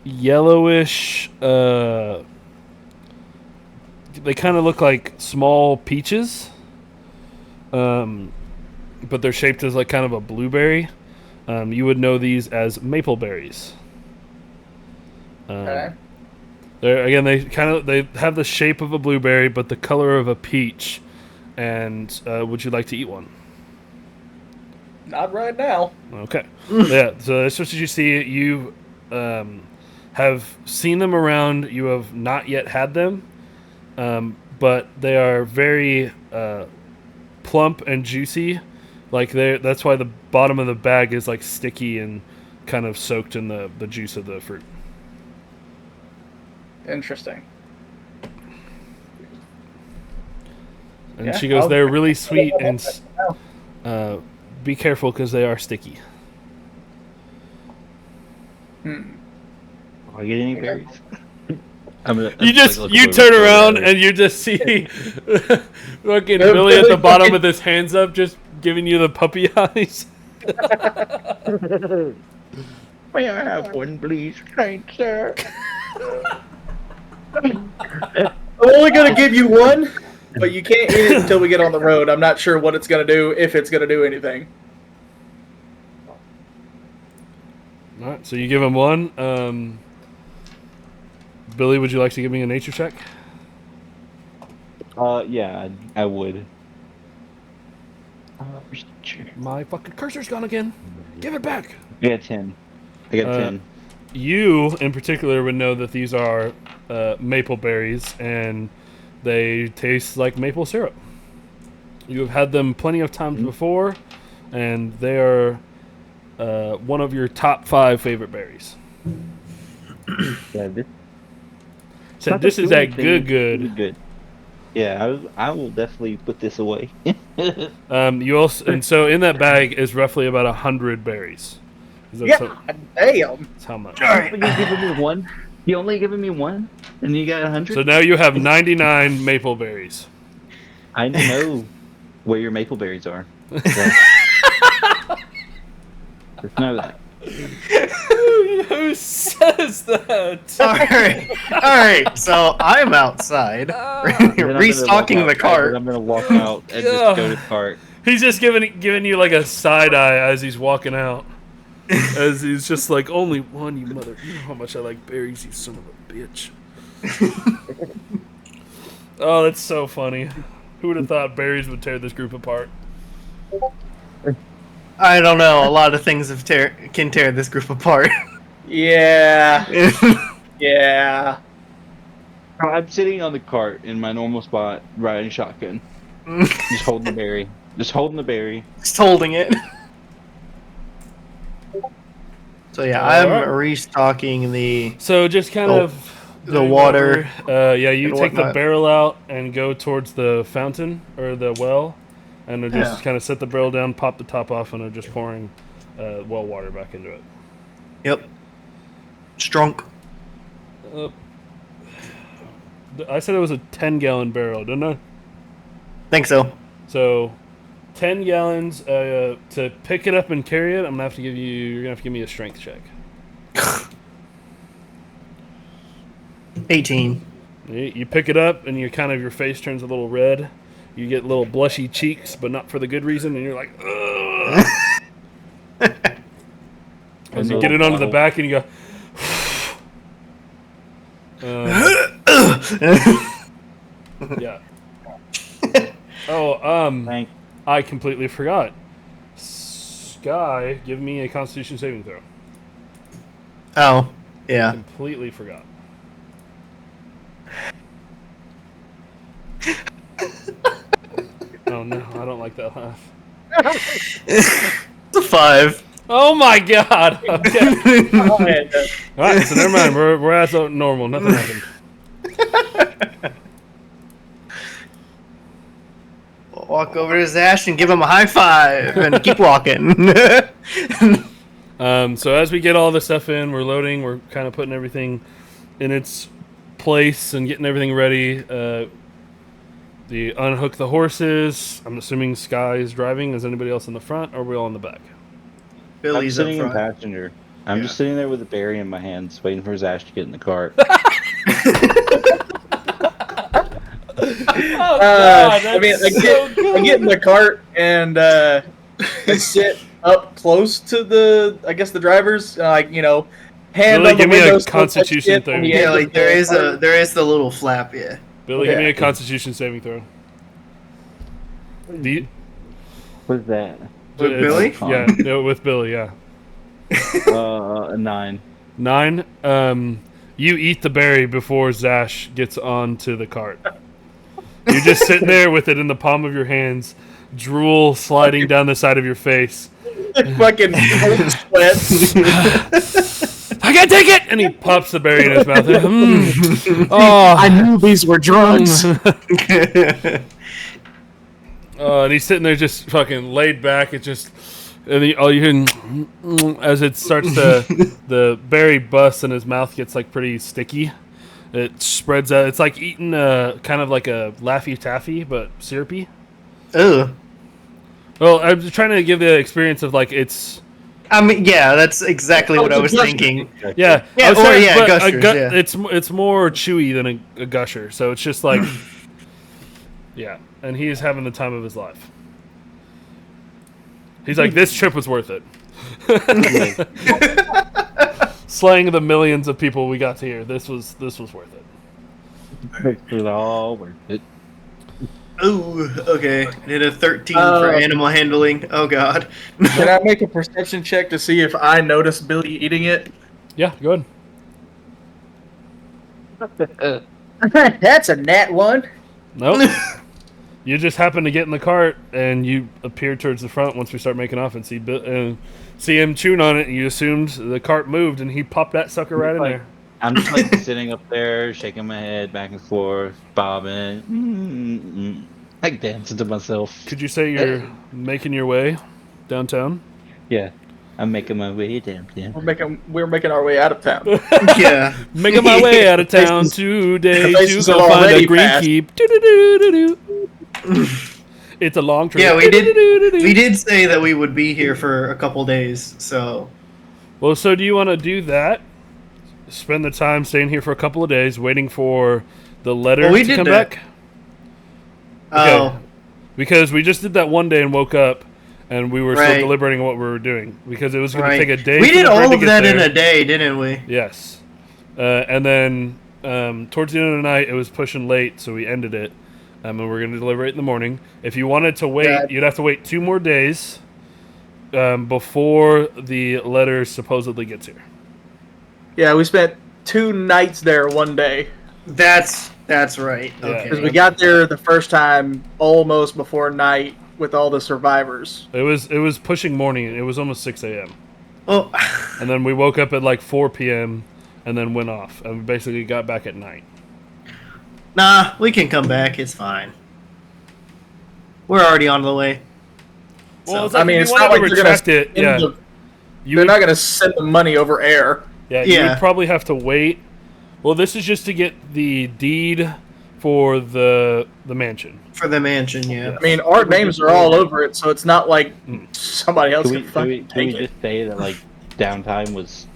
yellowish. They kind of look like small peaches. But they're shaped as like kind of a blueberry. You would know these as maple berries. Okay. They have the shape of a blueberry, but the color of a peach. And would you like to eat one? Not right now. Okay. Yeah. So that's what you see. You have seen them around. You have not yet had them, but they are very plump and juicy. Like that's why the bottom of the bag is like sticky and kind of soaked in the juice of the fruit. Interesting. And Yeah, she goes, I'll- "They're really sweet and be careful because they are sticky." Do I get any berries? You turn around and you just see fucking Billy at the bottom with his hands up, just giving you the puppy eyes. May I have one, please, kind sir? I'm only gonna give you one, but you can't eat it until we get on the road. I'm not sure what it's gonna do, if it's gonna do anything. All right, so you give him one. Billy, would you like to give me a nature check? Yeah, I would. My fucking cursor's gone again. Give it back. I got 10. I got 10. You, in particular, would know that these are maple berries, and they taste like maple syrup. You have had them plenty of times before, and they are one of your top 5 favorite berries. Yeah, So this is a good. Yeah, I will definitely put this away. You also, and so in that bag is roughly about 100 berries. Yeah, damn. That's how much. You only giving me one? You only giving me one? And you got 100? So now you have 99 maple berries. I know where your maple berries are. Just know that. Who says that? All right. So I'm outside, restocking the cart. I'm gonna walk out and just go to the cart. He's just giving you like a side eye as he's walking out. As he's just like, only one, you mother. You know how much I like berries, you son of a bitch. Oh, that's so funny. Who would have thought berries would tear this group apart? I don't know. A lot of things can tear this group apart. Yeah. Yeah. I'm sitting on the cart in my normal spot, riding shotgun, just holding the berry. Just holding the berry. Just holding it. So yeah, I'm restocking the. So just kind of the water. Yeah, you take whatnot. the barrel out and go towards the fountain or the well, and just kind of set the barrel down, pop the top off, and are just pouring well water back into it. Yep. Strunk. I said it was a 10-gallon barrel, didn't I? Think so. So 10 gallons. To pick it up and carry it, I'm gonna have to give you. You're gonna have to give me a strength check. 18. You pick it up, and your face turns a little red. You get little blushy cheeks, but not for the good reason, and you're like, ugh. As you get it onto the back, and you go, yeah. Thank. I completely forgot. Sky, give me a Constitution saving throw. Oh, yeah. Completely forgot. Oh no, I don't like that laugh. It's a 5. Oh my god! Okay. Alright, so never mind. We're at normal. Nothing happened. Walk over to Zash and give him a high five and keep walking. So as we get all this stuff in, we're loading. We're kind of putting everything in its place and getting everything ready. Unhook the horses. I'm assuming Sky is driving. Is anybody else in the front, or are we all in the back? Billy's I'm up sitting in front. passenger. I'm just sitting there with a berry in my hands, waiting for Zash to get in the cart. Oh god, I mean, good. I get in the cart and I sit up close to the drivers, hand Billy, on the give me a window, so Constitution touch it thing. on the Yeah, edge like of there is cart. the little flap, yeah. Billy, give me a Constitution saving throw. What's that? With Billy? Yeah, no, with Billy, yeah. A 9. 9. You eat the berry before Zash gets onto the cart. You're just sitting there with it in the palm of your hands, drool sliding down the side of your face. Fucking sweat. I can't take it! And he pops the berry in his mouth. I knew these were drugs. And he's sitting there just fucking laid back. It just, and all you hear as it starts to, the berry busts and his mouth gets like pretty sticky. It spreads out. It's like eating kind of like a Laffy Taffy, but syrupy. Ugh. Well, I'm just trying to give the experience of like it's. I mean, yeah, that's exactly what I was thinking. Yeah, Yeah, I was or saying, yeah, but gushers, yeah. It's more chewy than a gusher, so it's just like, yeah. And he's having the time of his life. He's like, this trip was worth it. Slaying the millions of people we got to hear. This was worth it. It was all worth it. Ooh, okay. I did a 13 Uh, for animal handling. Oh god. Can I make a perception check to see if I notice Billy eating it? Yeah, go ahead. That's a nat one. Nope. You just happen to get in the cart and you appear towards the front once we start making off and see him chewing on it, and you assumed the cart moved and he popped that sucker right in there. I'm just like sitting up there, shaking my head back and forth, bobbing, like dancing to myself. Could you say you're making your way downtown? Yeah, I'm making my way downtown. We're making our way out of town. Yeah. Making my way out of town today the to faces go have find a already green passed. keep. Do-do-do-do-do. It's a long trip. Yeah, we did. Do-do-do-do-do. We did say that we would be here for a couple days, so Well, so do you want to do that? Spend the time staying here for a couple of days, waiting for the letter Well, we to did come that. back? Oh, Because we just did that one day and woke up, and we were still Right. deliberating on what we were doing. Because it was going right. to take a day We for did the bird all to of get that in there. a day, didn't we? Yes. And then towards the end of the night, it was pushing late, so we ended it. And we're going to deliberate in the morning. If you wanted to wait, Yeah. you'd have to wait 2 more days before the letter supposedly gets here. Yeah, we spent 2 nights there one day. That's right. Yeah. Okay. Because we got there the first time almost before night with all the survivors. It was pushing morning. It was almost 6 a.m. Oh, And then we woke up at like 4 p.m. and then went off. And we basically got back at night. nah, we can come back. It's fine. We're already on the way. Well, it's I like mean, if it's you not wanted like to they're gonna retract it. send Yeah, the- you they're would, not going to send the money over air. yeah, you Yeah. would probably have to wait. Well, this is just to get the deed for the mansion. For the mansion, yeah. I mean, our names are all over it, so it's not like somebody else Can we, can can we, fucking can we take it. just say that like downtime was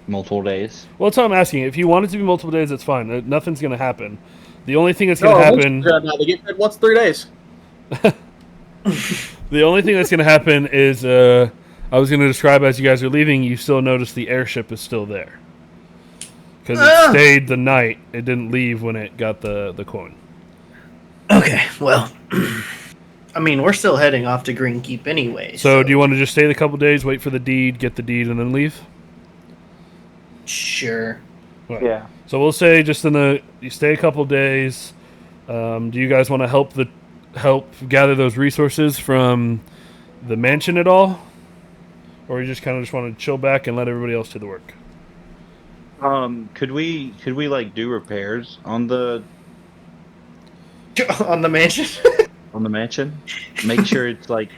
multiple days? Well, that's what I'm asking. If you want it to be multiple days, that's fine. Nothing's going to happen. The only thing that's No, going to most happen. people now, they get paid once 3 days. The only thing that's going to happen is I was going to describe as you guys are leaving, you still notice the airship is still there. Because it stayed the night. It didn't leave when it got the coin. Okay, well, I mean, we're still heading off to Green Keep anyway. So do you want to just stay the couple days, wait for the deed, get the deed, and then leave? Sure. Right. Yeah. So we'll say just you stay a couple days. Do you guys want to help gather those resources from the mansion at all? Or you just kind of just want to chill back and let everybody else do the work? Could we like do repairs on the On the mansion. mansion? Make sure it's like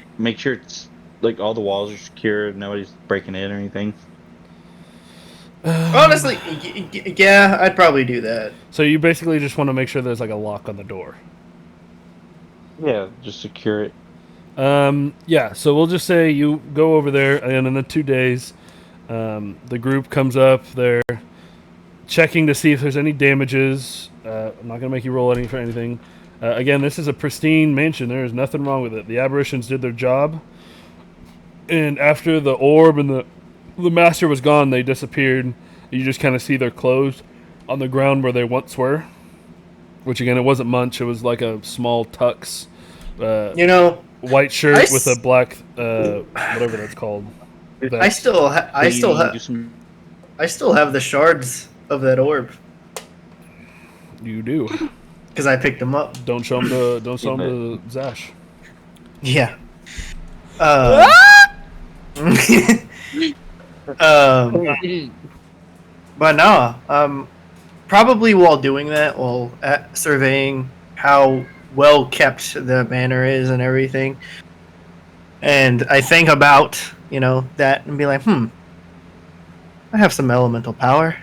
all the walls are secure, nobody's breaking in or anything. Honestly, yeah, I'd probably do that. So you basically just want to make sure there's like a lock on the door. Yeah, just secure it. Yeah, so we'll just say you go over there, and in the 2 days, the group comes up. They're checking to see if there's any damages. I'm not going to make you roll for anything. Again, this is a pristine mansion. There is nothing wrong with it. The aberrations did their job. And after the orb and the master was gone, they disappeared. You just kind of see their clothes on the ground where they once were. Which, again, it wasn't much. It was like a small tux. You know, White shirt I with a black, whatever that's called. I still have the shards of that orb You do. because I picked them up. Don't show him to Zash. Yeah. But no, probably while doing that, while surveying how well kept the manor is and everything, and I think about that and be like, I have some elemental power.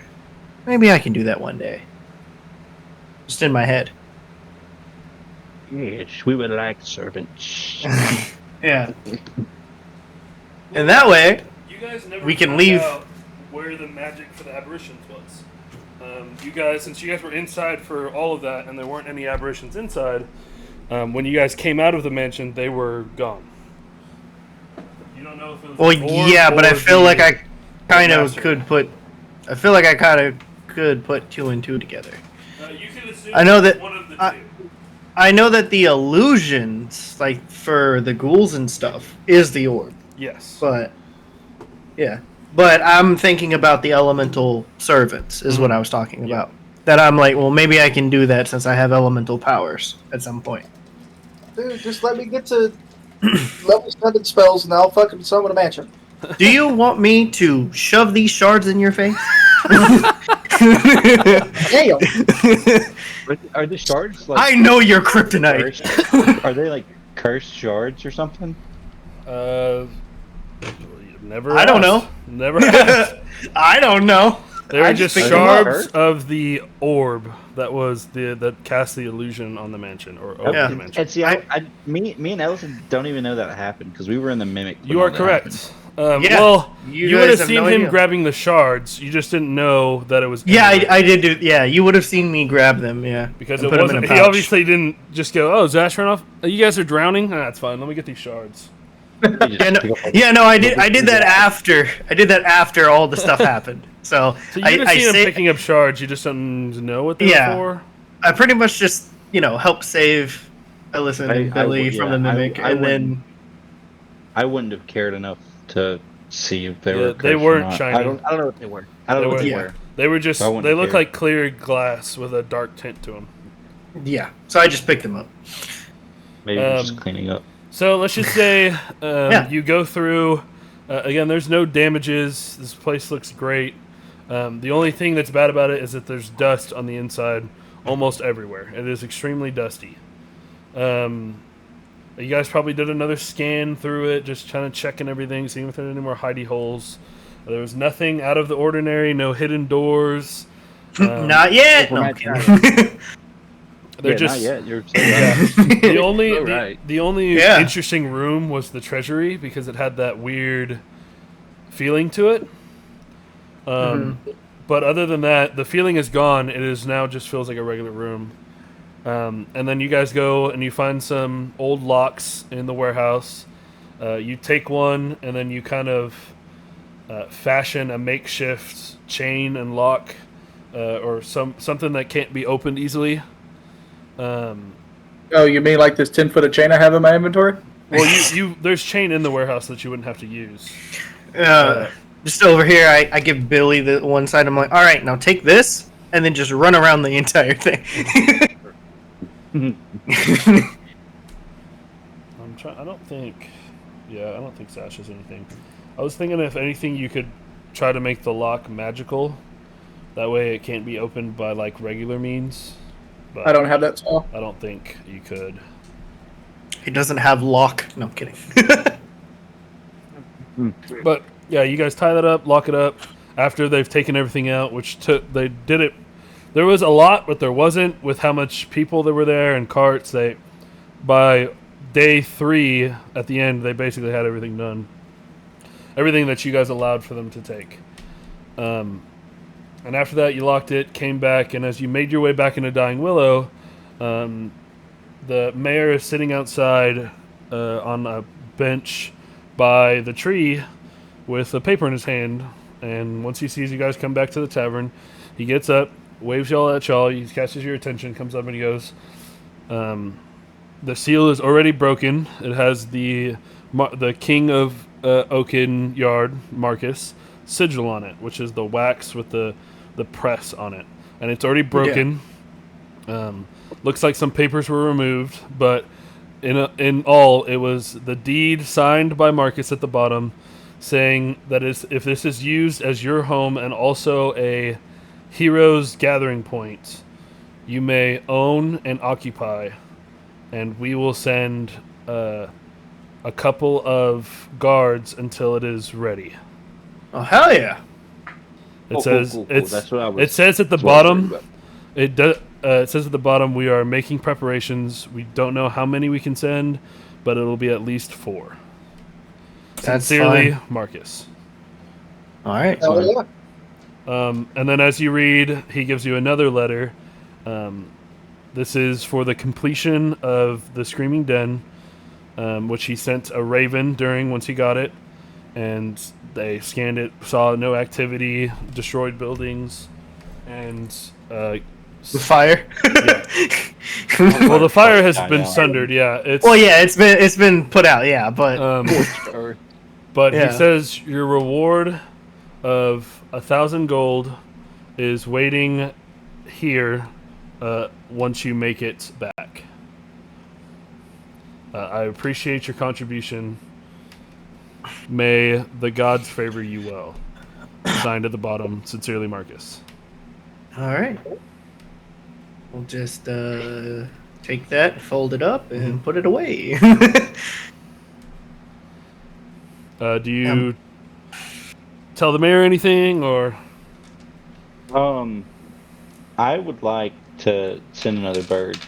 Maybe I can do that one day. Just in my head. Yes, we would like servants. Yeah. And that way, You guys never We can found leave. out where the magic for the aberrations was. You guys, since you guys were inside for all of that, and there weren't any aberrations inside, when you guys came out of the mansion, they were gone. You don't know if it was. well, the orb yeah, but I or feel the- like I kind of master. could put. I feel like I kind of could put 2 and 2 together. You could assume I know that- one of the I- two. I know that the illusions, like for the ghouls and stuff, is the orb. Yes. But yeah, but I'm thinking about the elemental servants is what I was talking about. That I'm like, well, maybe I can do that since I have elemental powers at some point. Dude, just let me get to level 7 spells and I'll fucking summon a mansion. Do you want me to shove these shards in your face? Damn. Are the shards like I know you're kryptonite. cursed? Are they like cursed shards or something? Never. I don't asked. know. Never. Asked. I don't know. They were I just picked them up. shards of the orb that cast the illusion on the mansion or over Yeah. the mansion. And see, me and Eliysen don't even know that happened because we were in the mimic. when You all are that correct. Yeah. Well, you would guys have seen no him idea. grabbing the shards. You just didn't know that it was. Yeah, in there. I did do. Yeah, you would have seen me grab them. Yeah, Because and it put 'em in wasn't. a He pouch. obviously didn't just go. Oh, Zash ran off. You guys are drowning. Ah, that's fine. Let me get these shards. happened. You just Yeah, no, pick up all- yeah, no, I did. I did that after. I did that after all the stuff happened. So, So you would have I seen him say, picking up shards. You just don't know what they're Yeah. for. I pretty much just help save Eliysen and Billy from the mimic, and then I wouldn't have cared enough to see if they Yeah, were. they cursed or weren't not. shiny. I don't know what they were. I don't They know what they weren't. were. They were just. I wouldn't They look care. like clear glass with a dark tint to them. yeah. So I just picked them up. Maybe just cleaning up. So let's just say Yeah. you go through. Again, there's no damages. This place looks great. The only thing that's bad about it is that there's dust on the inside almost everywhere. It is extremely dusty. You guys probably did another scan through it, just kind of checking everything, seeing if there are any more hidey holes. There was nothing out of the ordinary, no hidden doors. Not yet. No, I'm kidding. They're Yeah, just not yet. You're saying that. the only Right. the only Yeah. interesting room was the treasury because it had that weird feeling to it. But other than that, the feeling is gone. It is now just feels like a regular room. And then you guys go and you find some old locks in the warehouse. You take one and then you kind of fashion a makeshift chain and lock, or something that can't be opened easily. Oh, you mean like this 10-foot of chain I have in my inventory? Well, you there's chain in the warehouse that you wouldn't have to use. Just over here, I give Billy the one side. I'm like, all right, now take this, and then just run around the entire thing. I'm trying. I don't think Sash has anything. I was thinking if anything, you could try to make the lock magical. That way, it can't be opened by like regular means. But I don't have that spell. I don't think you could. He doesn't have lock. No, I'm kidding. But yeah, you guys tie that up, lock it up. After they've taken everything out, they did it. There was a lot, but there wasn't with how much people there were there and carts. By day 3 at the end, they basically had everything done. Everything that you guys allowed for them to take. And after that, you locked it, came back, and as you made your way back into Dying Willow, the mayor is sitting outside on a bench by the tree with a paper in his hand. And once he sees you guys come back to the tavern, he gets up, waves y'all at y'all, he catches your attention, comes up and he goes, the seal is already broken. It has the king of Oaken Yard, Marcus, sigil on it, which is the wax with the press on it. And it's already broken. Looks like some papers were removed, but in all, it was the deed signed by Marcus at the bottom, saying that if this is used as your home and also a hero's gathering point, you may own and occupy, and we will send a couple of guards until it is ready. Oh hell yeah! It says cool. it's. That's what I was. It says at the that's what I was worried bottom. about. It does. It says at the bottom, we are making preparations. We don't know how many we can send, but it'll be at least 4. That's Sincerely, fine. Marcus. All right. Oh, yeah. And then as you read, he gives you another letter. This is for the completion of the Screaming Den, which he sent a raven during once he got it. And they scanned it, saw no activity, destroyed buildings, and The fire. Well, the fire has I been know. sundered. Yeah, it's Well, yeah, it's been put out. Yeah, but But Yeah. he says your reward of 1,000 gold is waiting here once you make it back. I appreciate your contribution. May the gods favor you well. Signed at the bottom, sincerely, Marcus. all right. We'll just take that, fold it up, and put it away. Do you tell the mayor anything, or I would like to send another bird,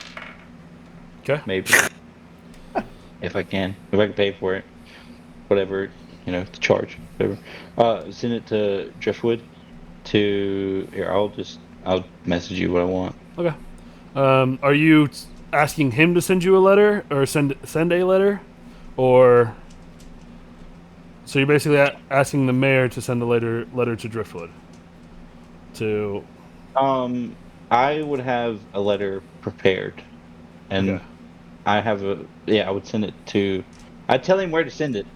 okay? maybe, if I can pay for it, whatever, to charge, whatever. Send it to Driftwood. Here, I'll message you what I want. Okay. Are you asking him to send you a letter, or send a letter, or so you're basically asking the mayor to send a letter to Driftwood? To I would have a letter prepared, and Okay. I would send it to. I'd tell him where to send it.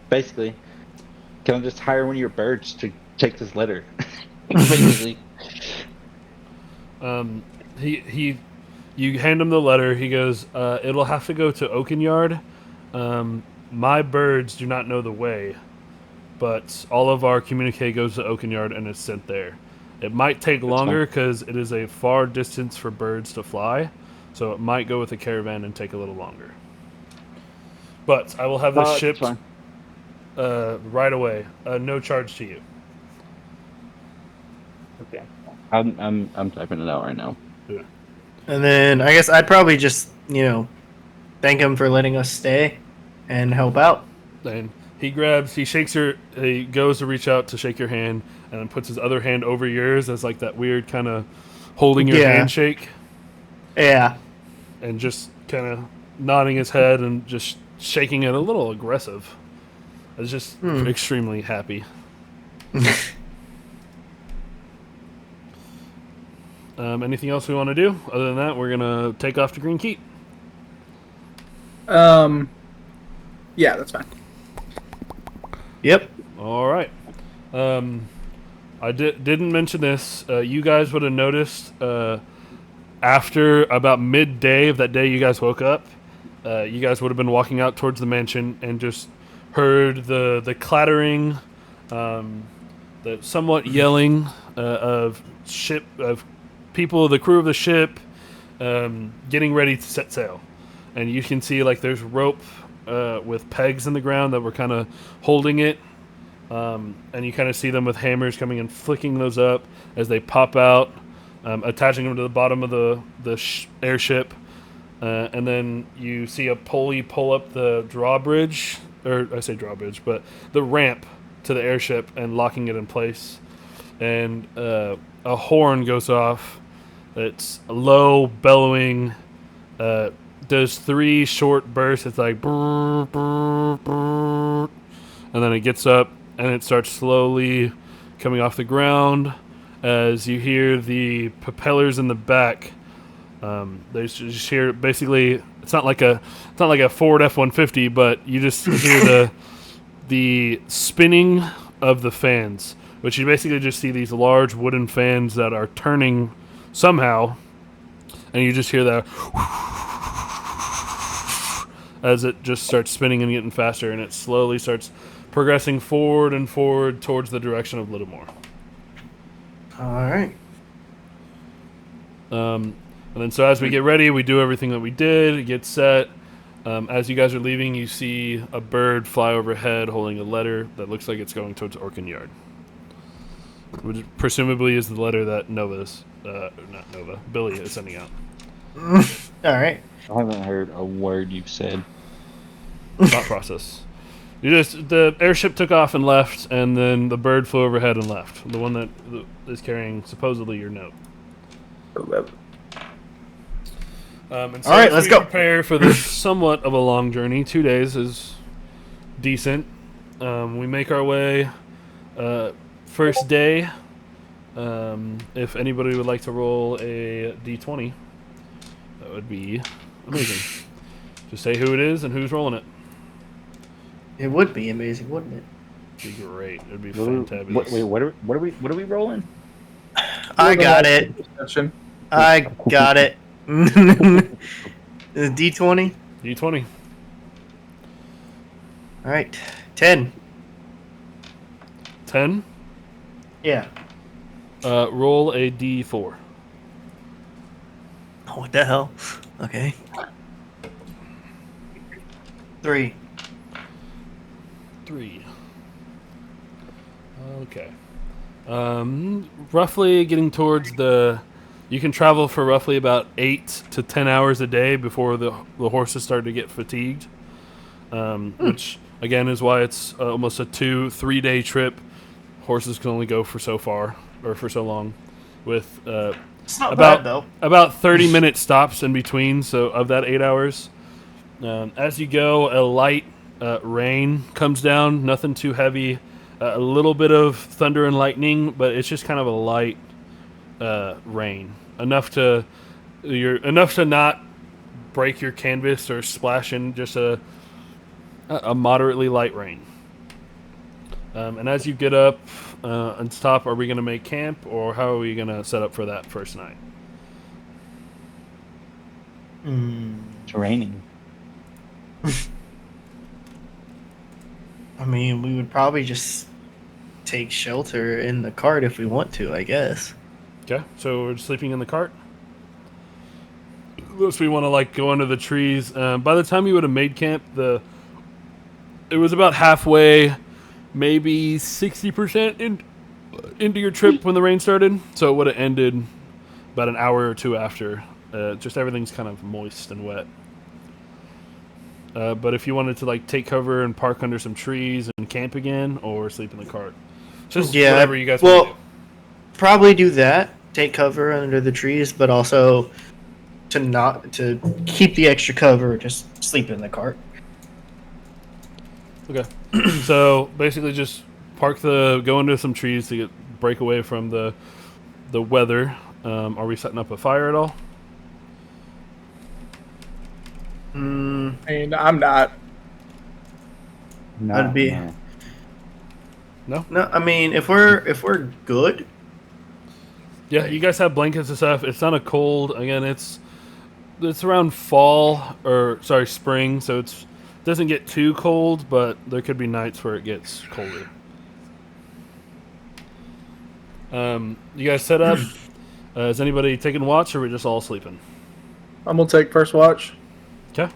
Basically, can I just hire one of your birds to take this letter? Basically. You hand him the letter. He goes, it'll have to go to Oakenyard. My birds do not know the way, but all of our communique goes to Oakenyard and is sent there. It might take longer because it is a far distance for birds to fly, so it might go with a caravan and take a little longer. But I will have this shipped right away. No charge to you. Okay. I'm typing it out right now. Yeah. And then I guess I'd probably just, thank him for letting us stay and help out. And he goes to reach out to shake your hand, and then puts his other hand over yours as like that weird kind of holding your handshake. Yeah. And just kind of nodding his head and just shaking it a little aggressive. I was just extremely happy. Anything else we want to do? Other than that, we're going to take off to Green Keep. Yeah, that's fine. Yep. All right. I didn't mention this. You guys would have noticed after about midday of that day you guys woke up, you guys would have been walking out towards the mansion and just heard the clattering, the somewhat yelling of people, the crew of the ship, getting ready to set sail. And you can see like there's rope with pegs in the ground that were kind of holding it. And you kind of see them with hammers coming and flicking those up as they pop out, attaching them to the bottom of the airship. And then you see a pulley pull up the drawbridge, or I say drawbridge, but the ramp to the airship and locking it in place. And a horn goes off. It's low, bellowing, does 3 short bursts. It's like brr, brr, brr, and then it gets up and it starts slowly coming off the ground as you hear the propellers in the back. They just hear basically it's not like a Ford F-150, but you just hear the spinning of the fans, which you basically just see these large wooden fans that are turning somehow, and you just hear that as it just starts spinning and getting faster, and it slowly starts progressing forward and forward towards the direction of Littlemore. All right. And then so as we get ready, we do everything that we did, get set. As you guys are leaving, you see a bird fly overhead holding a letter that looks like it's going towards Oakenyard, which presumably is the letter that Billy is sending out. All right. I haven't heard a word you've said. Thought process. The airship took off and left, and then the bird flew overhead and left. The one that is carrying supposedly your note. And so all right, as let's we go. prepare for this somewhat of a long journey. 2 days is decent. We make our way. First day, If anybody would like to roll a d20, that would be amazing. Just say who it is and who's rolling it. It would be amazing, wouldn't it? It'd be great. It'd be Wait, fantabulous. what are we rolling? I got it. Perception. I got it. D20. D20. All right. 10. 10. Yeah. Roll a d4. Oh, what the hell? Okay. 3. 3. Okay. Roughly getting towards the... You can travel for roughly about 8 to 10 hours a day before the horses start to get fatigued. Which, again, is why it's almost a 2-3 day trip. Horses can only go for so far, or for so long. With It's not bad, though. about 30-minute stops in between, so of that 8 hours. As you go, a light rain comes down, nothing too heavy. A little bit of thunder and lightning, but it's just kind of a light rain. Enough to not break your canvas or splash in, just a moderately light rain. And as you get up and stop, are we going to make camp, or how are we going to set up for that first night? It's raining. I mean, we would probably just take shelter in the cart if we want to, I guess. Okay, so we're sleeping in the cart. Unless we want to go under the trees. By the time you would have made camp, it was about halfway, maybe 60% into your trip when the rain started. So it would have ended about an hour or two after. Just everything's kind of moist and wet. But if you wanted to take cover and park under some trees and camp again, or sleep in the cart, just whatever you guys want to do. Probably do that. Take cover under the trees, but also to keep the extra cover, just sleep in the cart. Okay. So basically, just go into some trees to break away from the weather. Are we setting up a fire at all? I mean, I'm not. No, I'd be- no. No, I mean if we're good. Yeah, you guys have blankets and stuff. It's not a cold. Again, it's around spring, so it doesn't get too cold, but there could be nights where it gets colder. You guys set up. Is anybody taking watch, or are we just all sleeping? I'm gonna take first watch. Okay.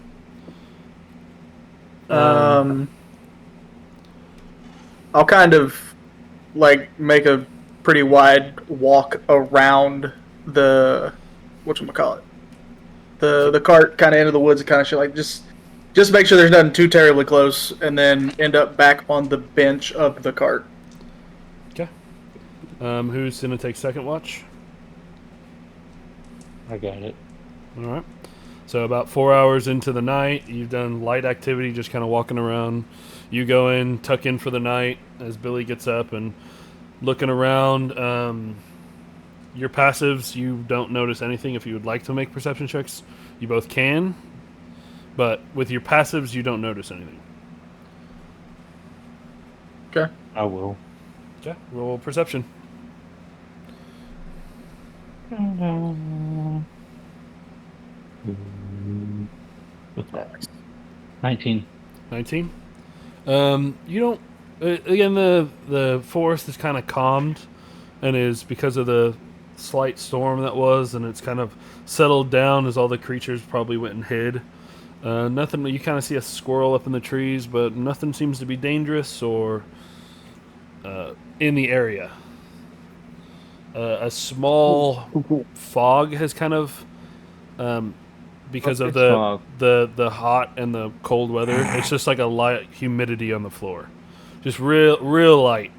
I'll kind of make a pretty wide walk around the whatchamacallit. The cart kind of into the woods and kind of shit, just make sure there's nothing too terribly close, and then end up back on the bench of the cart. Okay. Who's gonna take second watch? I got it. All right. So about 4 hours into the night, you've done light activity, just kind of walking around. You go in, tuck in for the night as Billy gets up and looking around. Your passives, you don't notice anything. If you would like to make perception checks, you both can. But with your passives, you don't notice anything. Okay. I will. Okay, roll perception. 19. 19. You don't. Again, the forest is kind of calmed, and is because of the slight storm that was, and it's kind of settled down as all the creatures probably went and hid. Nothing. You kind of see a squirrel up in the trees, but nothing seems to be dangerous or in the area. A small fog has kind of, because of the hot and the cold weather, it's just like a light humidity on the floor, just real light,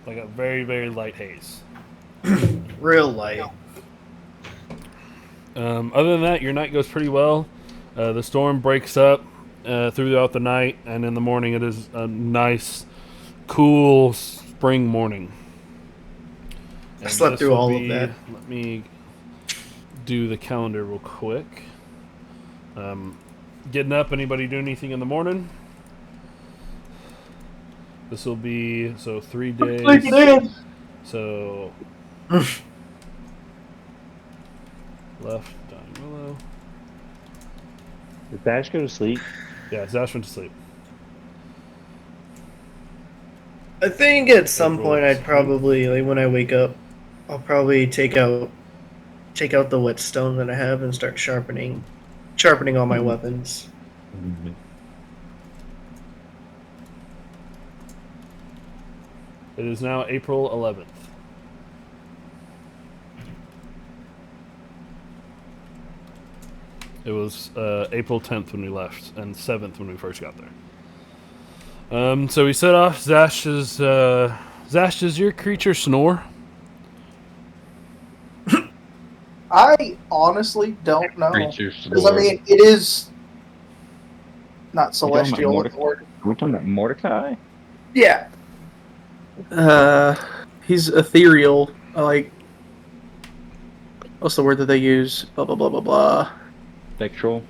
like a very, very light haze. Real light. Other than that, your night goes pretty well. The storm breaks up throughout the night, and in the morning it is a nice, cool, spring morning. I And slept this through will all of be- that. Let me do the calendar real quick. Getting up, anybody do anything in the morning? This will be, 3 days. So, left, dying willow. Did Dash go to sleep? Yeah, Zash went to sleep. I think at some April point I'd 8th. probably, like when I wake up, I'll probably take out the whetstone that I have and start sharpening all my weapons. It is now April 11th. It was April 10th when we left, and 7th when we first got there. So we set off. Zash, does your creature snore? I honestly don't know. Creatures. Because, I mean, it is not talking about celestial. Mordecai? Are we talking about Mordecai? Yeah. He's ethereal. Like, what's the word that they use? Blah blah blah blah blah. Spectral?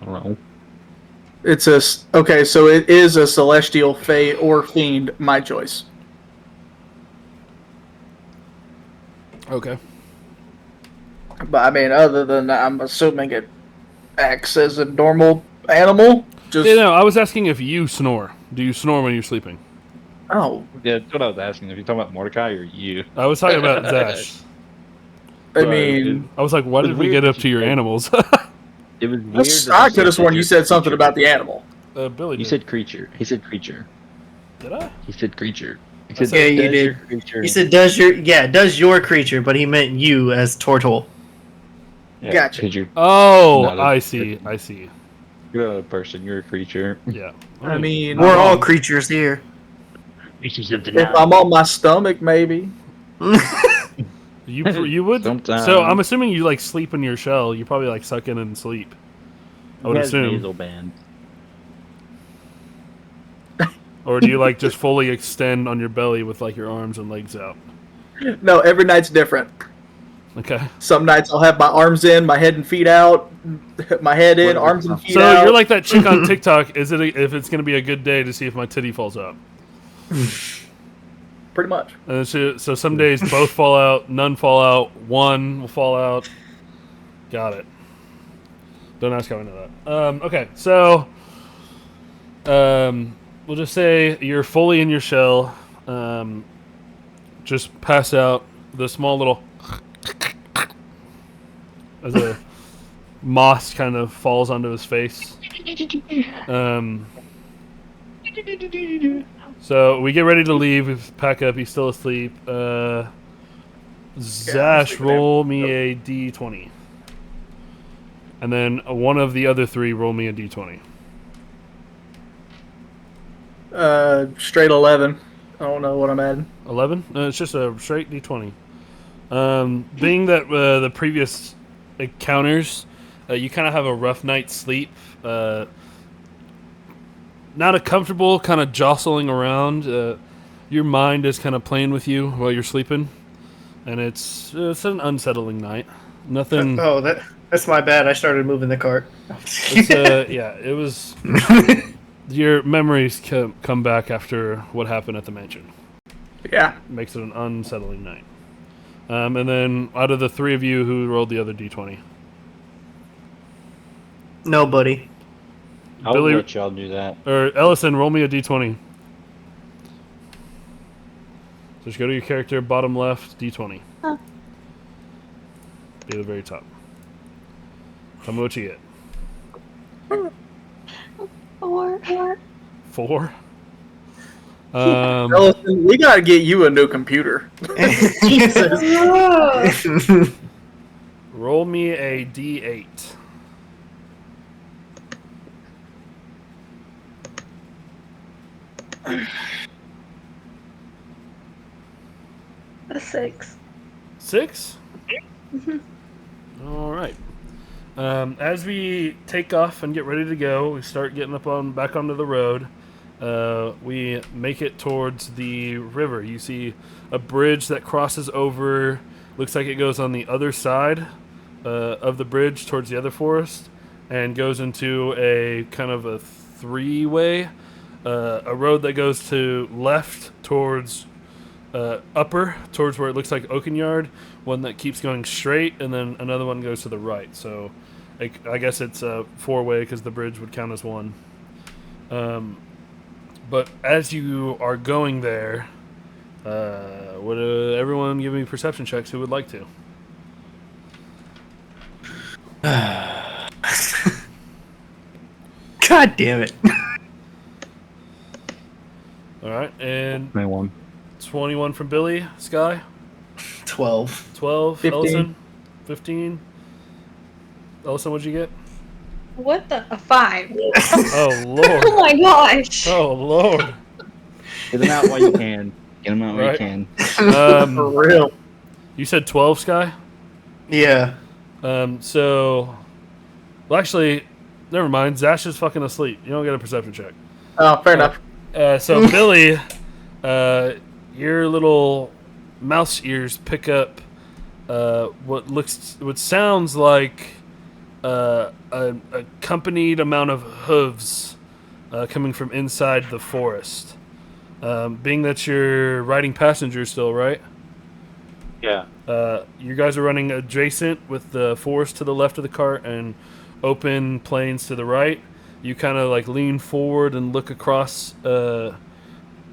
I don't know. Okay, so it is a celestial, fae, or fiend. My choice. Okay. But I mean, other than that, I'm assuming it acts as a normal animal. Just Yeah, no, I was asking if you snore. Do you snore when you're sleeping? oh, Yeah, that's what I was asking. If you're talking about Mordecai or you. I was talking about Zash. I Right, mean, I was like, why It's did we weird get that up you to your said- animals? It was weird. that I you could have said sworn you your said something creature. about the animal. Billy You did. said creature. He said creature. Did I? He said creature. He I said, said- Yeah, you "Does did. your creature-" He said, does your creature, but he meant you as Tortle. Yeah, Gotcha. 'cause you're Oh, Not a- I see. I see. you're not a person. You're a creature. Yeah. I mean, not We're all wrong. creatures here. if I'm on my stomach, maybe. You would. Sometimes. So I'm assuming you like sleep in your shell. You probably like suck in and sleep. I would He has assume. nasal band. Or do you like just fully extend on your belly with like your arms and legs out? No, every night's different. Okay. Some nights I'll have my arms in, my head and feet out, my head in, arms and feet So out. you're like that chick on TikTok. Is it if it's gonna be a good day to see if my titty falls out? Pretty much. And so some days both fall out, none fall out, one will fall out. Got it. Don't ask how I know that. Okay, so we'll just say you're fully in your shell. Just pass out. The small little as a moss kind of falls onto his face. So we get ready to leave. We pack up. He's still asleep. Zash, sleeping roll me a d20. And then one of the other three, roll me a d20. Straight 11. I don't know what I'm adding. 11? It's just a straight d20. Being that the previous encounters, you kind of have a rough night's sleep. Not a comfortable kind of jostling around. Your mind is kind of playing with you while you're sleeping. And it's an unsettling night. Nothing... Oh, that's my bad. I started moving the cart. It's, yeah, it was... Your memories come back after what happened at the mansion. Yeah. Makes it an unsettling night. And then, out of the three of you, who rolled the other d20? Nobody. I'll Billy- let y'all do that. Or Eliysen, roll me a d20. So just go to your character, bottom left, d20. Huh. Be at the very top. Tell me what you get. 4. 4? Ellison, we gotta get you a new computer. Jesus. Roll me a d8. A 6. 6? All right. As we take off and get ready to go, we start getting back onto the road. we make it towards the river. You see a bridge that crosses over. Looks like it goes on the other side of the bridge towards the other forest, and goes into a kind of a three-way. A road that goes to left towards upper, towards where it looks like Oaken Yard. One that keeps going straight, and then another one goes to the right. So I guess it's a four-way because the bridge would count as one. But as you are going there, would everyone give me perception checks who would like to? God damn it. All right, and 21. 21 from Billy. Sky? 12. 12. 15. Ellison? 15. Ellison, what'd you get? What the? A 5. Oh, Lord. Oh my gosh. Oh, Lord. Get them out while you can. Get them out while Right. you can. For real. You said 12, Sky? Yeah. So... Well, actually, never mind. Zash is fucking asleep. You don't get a perception check. Oh, fair enough. So Billy, your little mouse ears pick up what sounds like an accompanied amount of hooves coming from inside the forest. Being that you're riding passengers still, right? Yeah. You guys are running adjacent with the forest to the left of the cart and open plains to the right. You kind of like lean forward and look across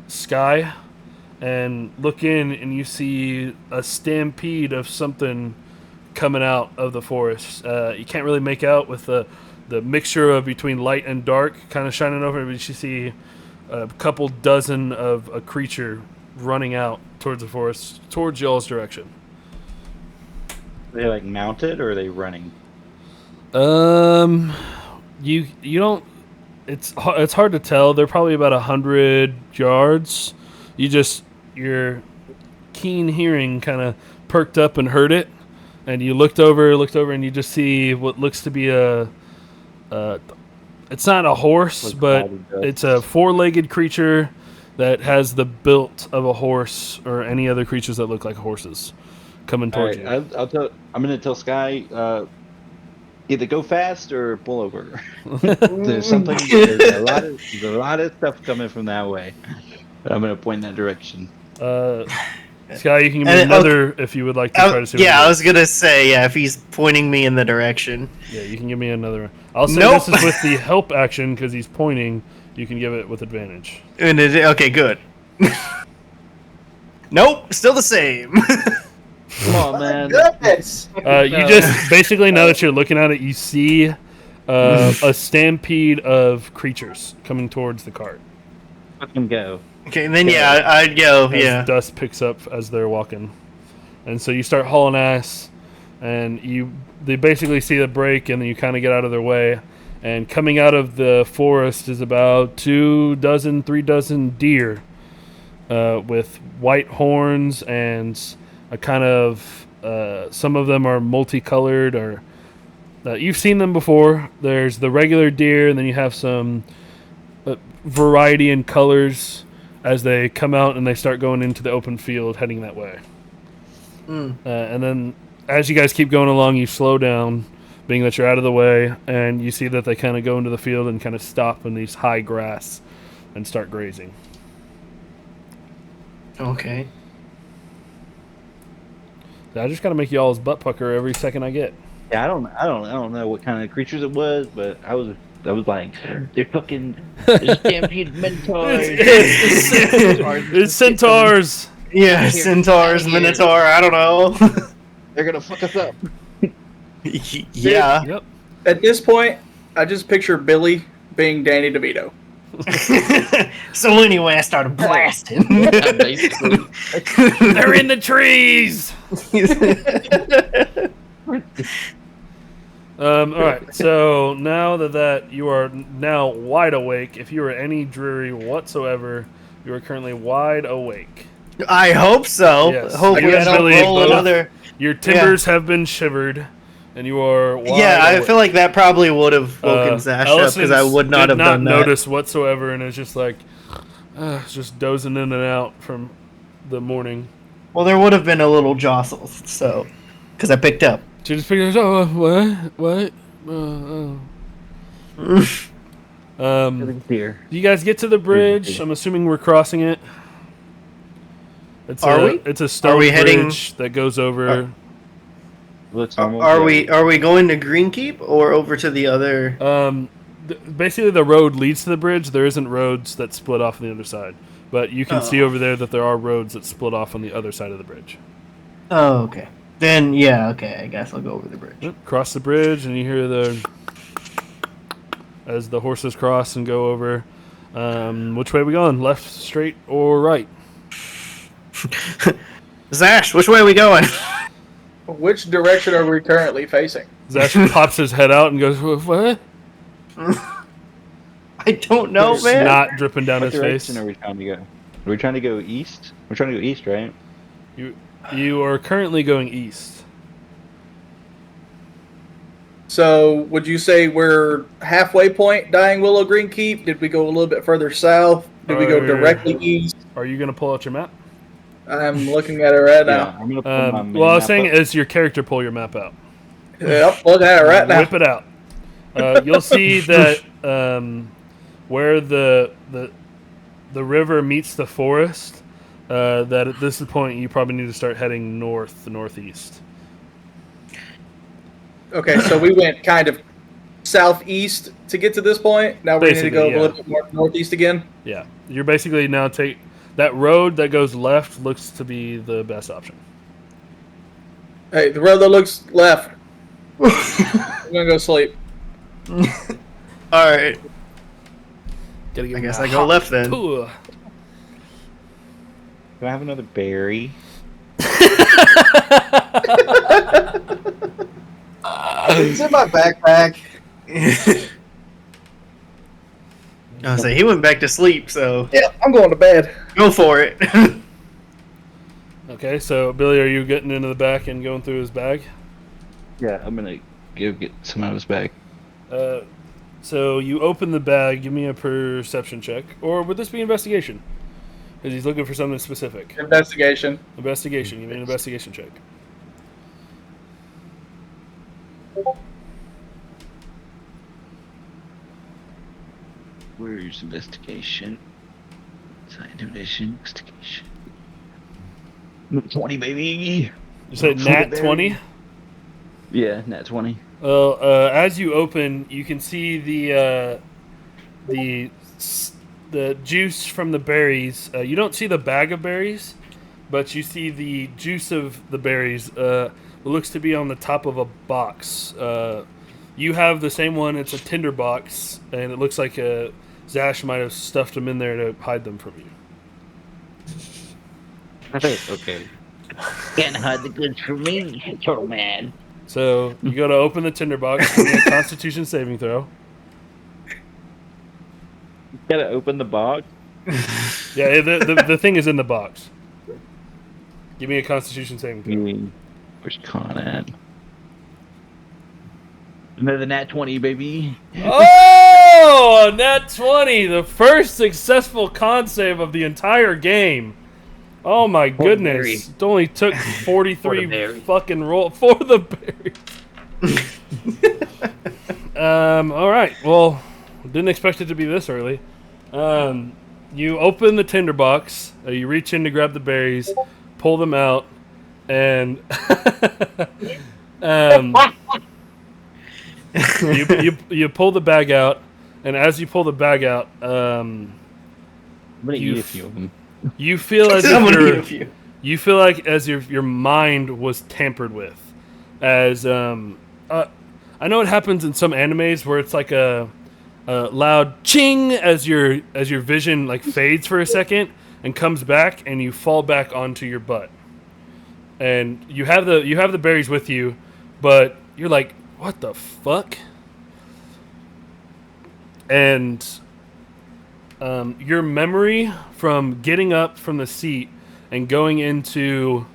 sky and look in, and you see a stampede of something coming out of the forest. You can't really make out with the mixture of between light and dark kind of shining over, but you see a couple dozen of a creature running out towards the forest, towards y'all's direction. Are they like mounted or are they running? You don't. It's hard to tell. They're probably about 100 yards. Your keen hearing kind of perked up and heard it, and you looked over, and you just see what looks to be a. It's not a horse, Like but body it's a four-legged creature that has the built of a horse or any other creatures that look like horses coming All towards right, you. I'll tell. I'm gonna tell Sky. Either go fast or pull over. There's something. There's a lot of stuff coming from that way. But I'm gonna point in that direction. Sky, you can give me And, another if you would like to try to see. Yeah, what I was gonna say, yeah, if he's pointing me in the direction. Yeah, you can give me another. I'll say Nope. this is with the help action because he's pointing. You can give it with advantage. Okay, good. Nope, still the same. Come on, man. Goodness. You just basically, now that you're looking at it, you see a stampede of creatures coming towards the cart. Let them go. Okay, and then yeah, I'd go, As yeah. dust picks up as they're walking, and so you start hauling ass, and they basically see the break, and then you kind of get out of their way. And coming out of the forest is about 3 dozen deer with white horns and a kind of some of them are multicolored, or you've seen them before. There's the regular deer, and then you have some variety in colors as they come out and they start going into the open field heading that way. And then as you guys keep going along, you slow down, being that you're out of the way, and you see that they kind of go into the field and kind of stop in these high grass and start grazing. Okay. I just gotta make y'all's butt pucker every second I get. Yeah, I don't know what kind of creatures it was, but I was like, they're fucking stampede minotaurs. It's centaurs. Yeah, centaurs, minotaur, I don't know. They're gonna fuck us up. Yeah. Yep. At this point, I just picture Billy being Danny DeVito. So anyway, I started blasting. Basically. They're in the trees. All right. So now that you are now wide awake, if you are any dreary whatsoever, you are currently wide awake. I hope so. Yes. Hopefully I I guess don't really roll both. another. Your timbers have been shivered. and you are wide Yeah, I awake. feel like that probably would have woken Zash up because I would not have done that. notice whatsoever, and it's just like just dozing in and out from the morning. Well, there would have been a little jostle, so because I picked up. She just figures, oh, what? Here. You guys get to the bridge. I'm assuming we're crossing it. Are we? It's a stone we heading- bridge that goes over. Looks normal. Are we going to Greenkeep or over to the other? Basically, the road leads to the bridge. There isn't roads that split off on the other side, but you can see over there that there are roads that split off on the other side of the bridge. Oh, okay. Then yeah, okay. I guess I'll go over the bridge. Yep, cross the bridge, and you hear as the horses cross and go over. Which way are we going? Left, straight, or right? Zash, which way are we going? Which direction are we currently facing? Zash pops his head out and goes, "What?" I don't know, man. Snot dripping down What his face. direction are we trying to go? Are we trying to go east? We're trying to go east, right? You are currently going east. So, would you say we're halfway point, Dying Willow Green Keep? Did we go a little bit further south? Did we go directly east? Are you going to pull out your map? I'm looking at it right Yeah, now. I'm gonna pull my main Well, I was map saying up. as your character pull your map out. Yep, looking at it right now. Whip it out. You'll see that where the river meets the forest, that at this point you probably need to start heading northeast. Okay, so we went kind of southeast to get to this point. Now we need to go Basically, a little bit more northeast again. Yeah, you're basically now that road that goes left looks to be the best option. Hey, the road that looks left. I'm gonna go sleep. All right. Gotta get I guess I go left then. Ooh. Do I have another berry? It's in my backpack. I was say he went back to sleep, so Yeah, I'm going to bed. go for it. Okay, so Billy, are you getting into the back and going through his bag? Yeah, I'm gonna go get some out of his bag. So you open the bag. Give me a perception check, or would this be investigation? Because he's looking for something specific. Investigation. Investigation. Give me an investigation check. Where's investigation? Intimidation, investigation. 20, baby. You said nat 20. Yeah, nat 20. Well, as you open, you can see the juice from the berries. You don't see the bag of berries, but you see the juice of the berries. It looks to be on the top of a box. You have the same one. It's a tinder box, and it looks like Zash might have stuffed them in there to hide them from you. Okay. Can't hide the goods from me, turtle man. So you go to open the tinder box. Give me a Constitution saving throw. Gotta open the box. Yeah, the thing is in the box. Give me a Constitution saving throw. Where's Con at? Another nat 20, baby. Oh, nat 20, the first successful con save of the entire game. Oh my goodness! It only took 43 fucking roll for the berry. All right. Well, didn't expect it to be this early. You open the tinder box. You reach in to grab the berries, pull them out, and you pull the bag out. And as you pull the bag out, I'm gonna eat a few of them. You feel as if your mind was tampered with, as I know it happens in some animes where it's like a loud ching as your vision like fades for a second and comes back and you fall back onto your butt, and you have the berries with you, but you're like, what the fuck? And your memory from getting up from the seat and going into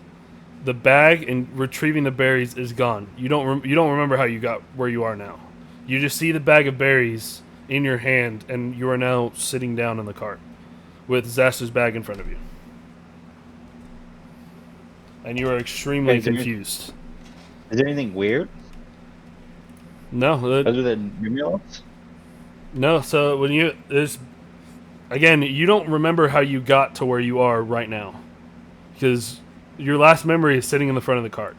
the bag and retrieving the berries is gone. You don't remember how you got where you are now. You just see the bag of berries in your hand, and you are now sitting down in the cart with Zash's bag in front of you. And you are extremely confused. Is there anything weird No, other than Mimulus? no. So when you again, you don't remember how you got to where you are right now, because your last memory is sitting in the front of the cart.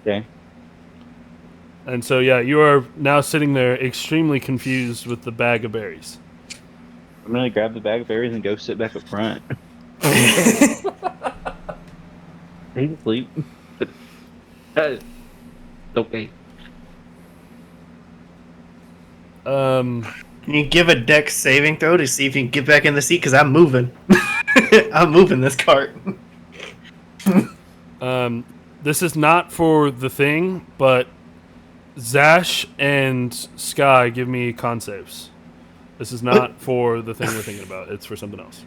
Okay. And so yeah, you are now sitting there extremely confused with the bag of berries. I'm gonna grab the bag of berries and go sit back up front. He's asleep. Okay. Can you give a dex saving throw to see if you can get back in the seat? Because I'm moving. I'm moving this cart. This is not for the thing, but Zash and Sky give me con saves. This is not for the thing we're thinking about. It's for something else.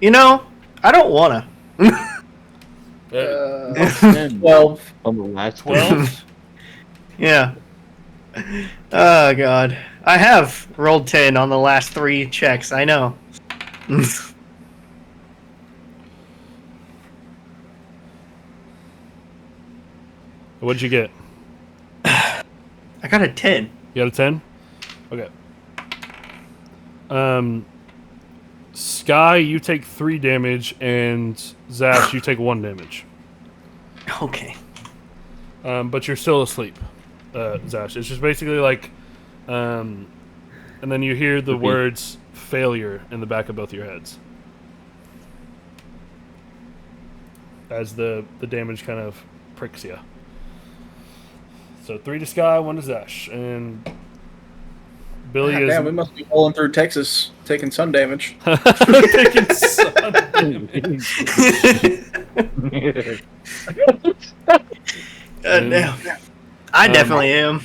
You know, I don't wanna. 12. On the last 12? Yeah. Oh god. I have rolled 10 on the last 3 checks, I know. What'd you get? I got a 10. You got a 10? Okay. Sky, you take 3 damage, and Zash, you take 1 damage. Okay. But you're still asleep, Zash. It's just basically like, and then you hear the words "failure" in the back of both your heads as the damage kind of pricks you. So 3 to Sky, 1 to Zash, and Billy is. Damn, we must be rolling through Texas, taking sun damage. taking sun damage. Damn. I definitely am.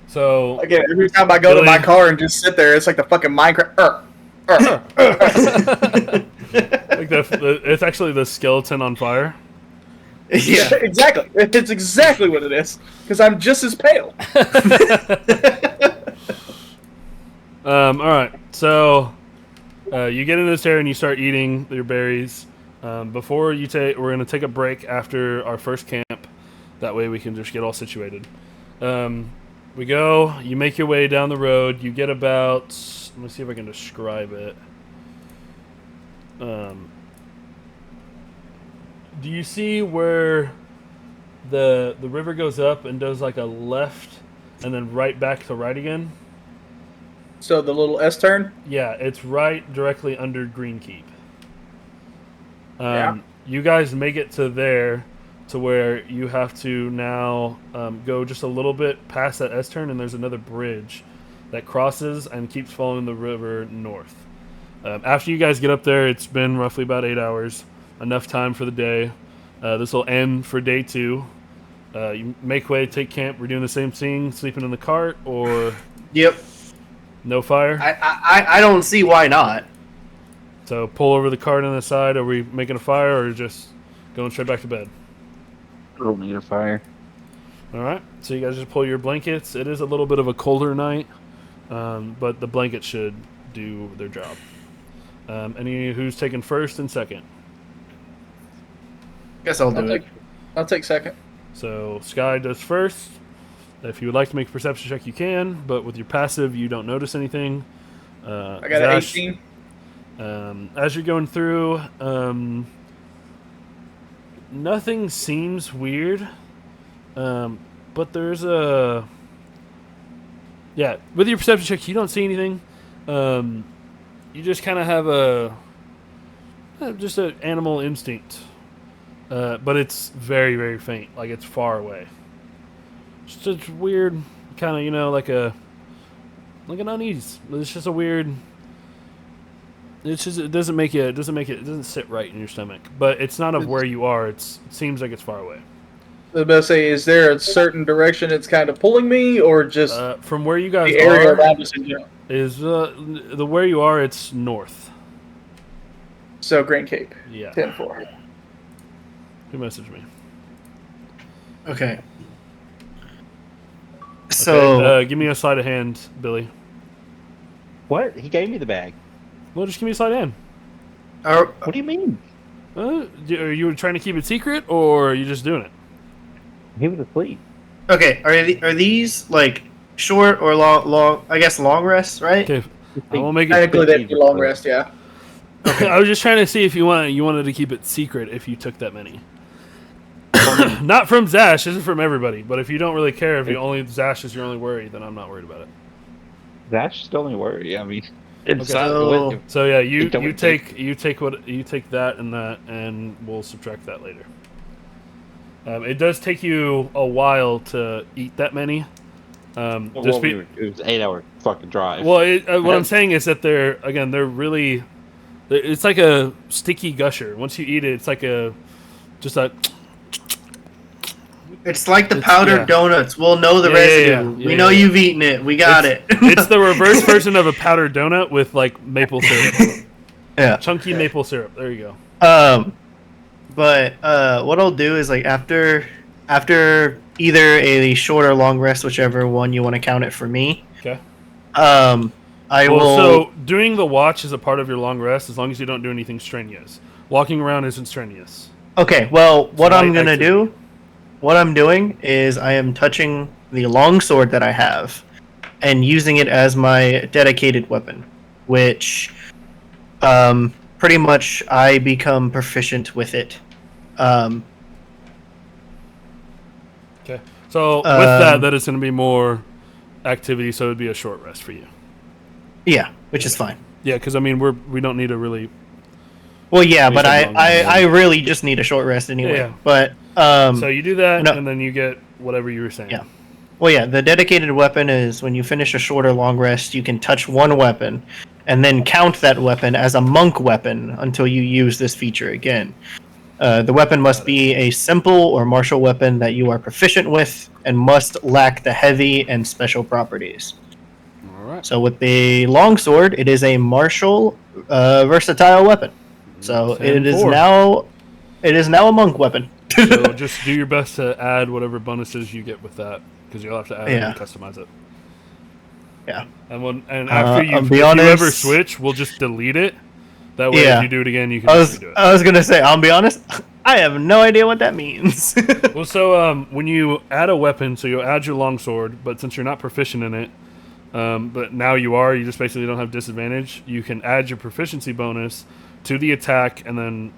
So Again, every time I go to my car and just sit there, it's like the fucking Minecraft. like it's actually the skeleton on fire. Yeah. Exactly. It's exactly what it is. Because I'm just as pale. All right. So you get into this area and you start eating your berries. Before you take, we're gonna take a break after our first camp. That way we can just get all situated. We go. You make your way down the road. You get about. Let me see if I can describe it. Do you see where the river goes up and does like a left and then right back to right again? So the little S turn? Yeah, it's right directly under Green Keep. Yeah. You guys make it to there to where you have to now go just a little bit past that S turn, and there's another bridge that crosses and keeps following the river north. After you guys get up there, it's been roughly about 8 hours. Enough time for the day. This will end for day 2. You make way, take camp. We're doing the same thing, sleeping in the cart, or Yep. no fire. I don't see why not. So pull over the cart on the side. Are we making a fire, or just going straight back to bed? Don't need a fire. All right. So you guys just pull your blankets. It is a little bit of a colder night, but the blankets should do their job. Any who's taking first and second? Guess I'll do it. I'll take second. So Sky does first. If you would like to make a perception check, you can, but with your passive, you don't notice anything. I got an Zash, 18. As you're going through, nothing seems weird, but there's a... Yeah, with your perception check, you don't see anything. You just kind of have just an animal instinct. But it's very, very faint. Like, it's far away. It's just weird, kind of, like an unease. It's just a weird... It's just, it doesn't sit right in your stomach. But it's not of where you are. It seems like it's far away. I was about to say, is there a certain direction it's kind of pulling me, or just From where you guys the area are around us in general? is the where you are. It's north. So Green Cape, Yeah. 10-4. Who messaged me? Okay. So Okay, give me a sleight of hand, Billy. What? He gave me the bag. Well, just give me a sleight of hand. What do you mean? Are you trying to keep it secret, or are you just doing it? He was asleep. okay, are these like short or long? I guess long rests, right? Okay, I will make it. Technically, that'd be long rest, yeah. I was just trying to see if you wanted to keep it secret if you took that many. Not from Zash. This is from everybody. But if you don't really care, if you only Zash is your only worry, then I'm not worried about it. That's the only worry. I mean, it's Okay. not. So yeah, you Don't take that and that, and we'll subtract that later. It does take you a while to eat that many. It was an 8-hour fucking drive. Well, what I'm saying is that they're really. It's like a sticky gusher. Once you eat it, it's like just a. It's like the powdered yeah. donuts. We'll know the residue. We know you've eaten it. We got it. It's the reverse version of a powdered donut with like maple syrup. Yeah. Chunky maple syrup. There you go. But what I'll do is like after either a short or long rest, whichever one you want to count it for me. Okay. I will. So doing the watch is a part of your long rest as long as you don't do anything strenuous. Walking around isn't strenuous. Okay. Well, what I'm gonna activity. do, what I'm doing is I am touching the long sword that I have, and using it as my dedicated weapon, which, pretty much I become proficient with it. Okay. So with that is going to be more activity, so it would be a short rest for you. Yeah, which is fine. Yeah, because I mean we don't need to really. Well, yeah, but Waste a long I really just need a short rest anyway. Yeah. But So you do that, no. and then you get whatever you were saying. Yeah. Well, yeah, the dedicated weapon is when you finish a short or long rest, you can touch one weapon, and then count that weapon as a monk weapon until you use this feature again. The weapon must be a simple or martial weapon that you are proficient with, and must lack the heavy and special properties. All right. So with the longsword, it is a martial, versatile weapon. So it is 10-4. now a monk weapon. So just do your best to add whatever bonuses you get with that, because you'll have to add it and customize it. Yeah. And after if you ever switch, we'll just delete it. That way, if you do it again, you can just redo it. I was gonna say, I'll be honest, I have no idea what that means. Well, so when you add a weapon, so you'll add your longsword, but since you're not proficient in it, but now you just basically don't have disadvantage. You can add your proficiency bonus to the attack, and then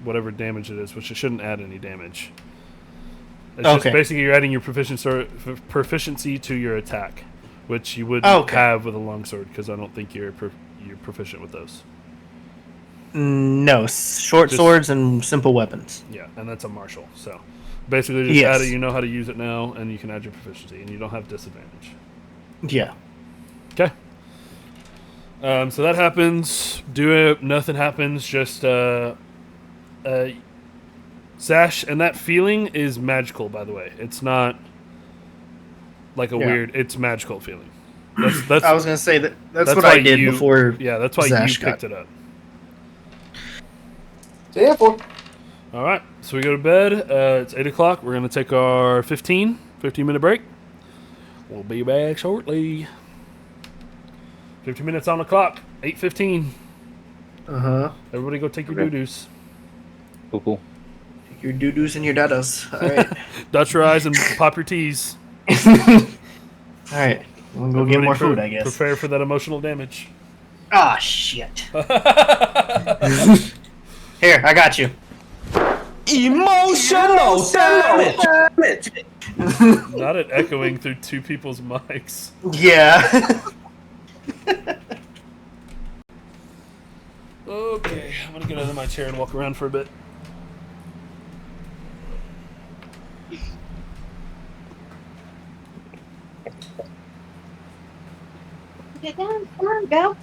whatever damage it is, which it shouldn't add any damage. It's just basically you're adding your proficiency to your attack, which you wouldn't have with a longsword, because I don't think you're proficient with those. No, swords and simple weapons. Yeah, and that's a martial. So basically, just add it. You know how to use it now, and you can add your proficiency, and you don't have disadvantage. Yeah. Okay. So that happens. Do it. Nothing happens. Just Sash, and that feeling is magical. By the way, it's not like a weird. It's magical feeling. That's I was gonna say that's what I did before. Yeah, that's why Zash you picked it up. So yeah, 4. All right, so we go to bed. It's 8 o'clock. We're going to take our 15-minute break. We'll be back shortly. 15 minutes on the clock. 8:15. Uh-huh. Everybody go take your doo-doos. Cool. Take your doo-doos and your dadas. All right. Dot your eyes and pop your teas. All right. We'll go get more food, I guess. Prepare for that emotional damage. Ah, shit. Here, I got you. Emotional damage. Not it echoing through two people's mics. Yeah. Okay, I'm gonna get out of my chair and walk around for a bit. Get down, come on, go.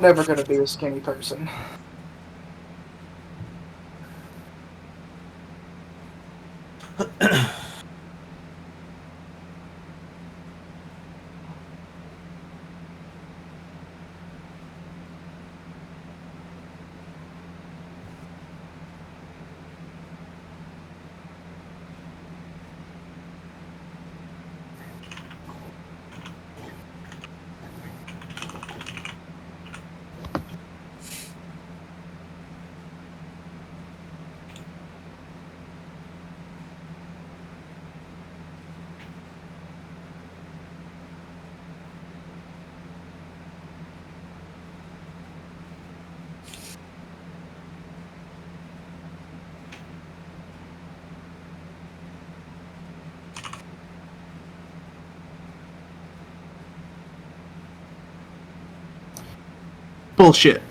never gonna be a skinny person. Bullshit.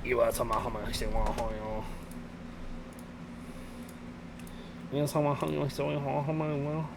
이와 사마하마 시와 호요. 이와 사마하마 시와 호요.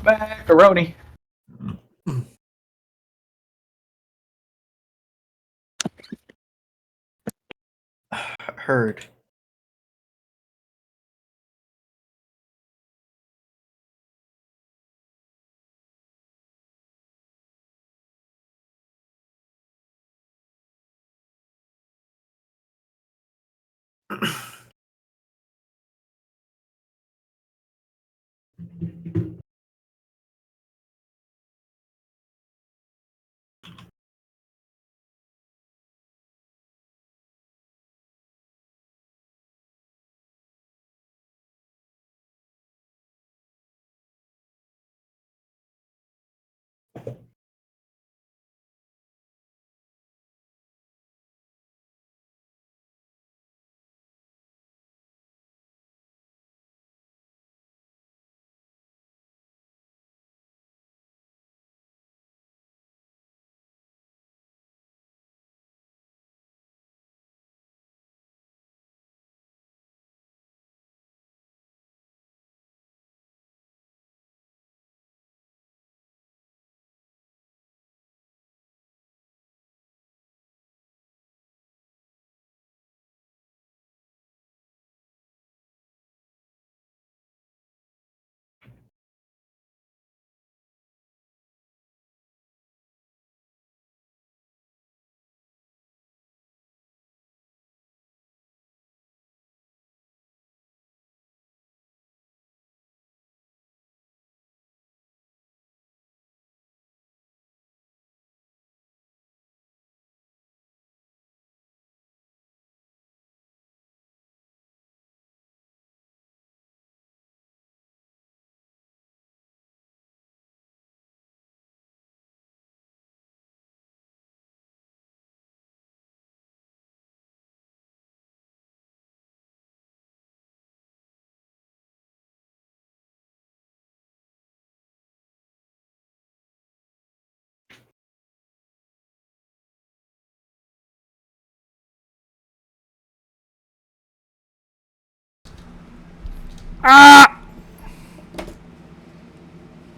Macaroni. Heard.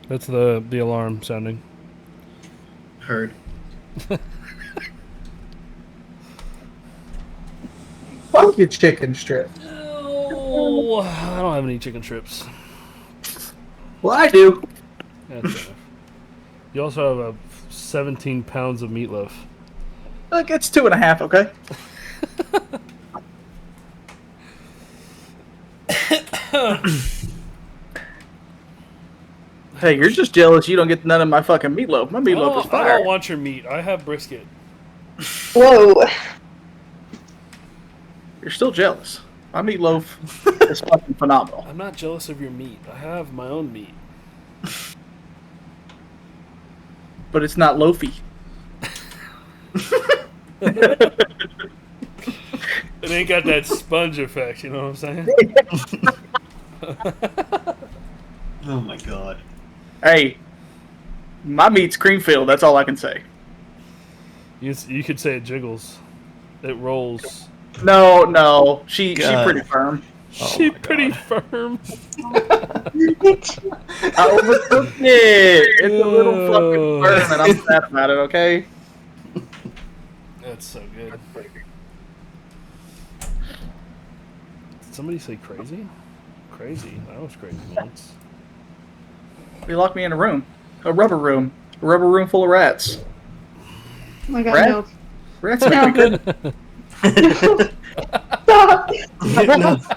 That's the alarm sounding. Heard. Fuck your chicken strip. Oh, I don't have any chicken strips. Well, I do. That's enough. You also have 17 pounds of meatloaf. Look, it's 2.5, okay? Hey, you're just jealous you don't get none of my fucking meatloaf. My meatloaf is I fire. don't want your meat. I have brisket. Whoa. You're still jealous. My meatloaf is fucking phenomenal. I'm not jealous of your meat. I have my own meat. But it's not loafy. It ain't got that sponge effect, you know what I'm saying? Oh my god. Hey, my meat's cream filled. That's all I can say. You could say it jiggles. It rolls. No. She God. pretty firm. She pretty firm. I overcooked it. It's a little fucking firm, and I'm sad about it. Okay. That's so good. Did somebody say crazy? Crazy. I was crazy once. They locked me in a room, a rubber room full of rats. Oh my god, Rat? no. Rats make me good. Stop.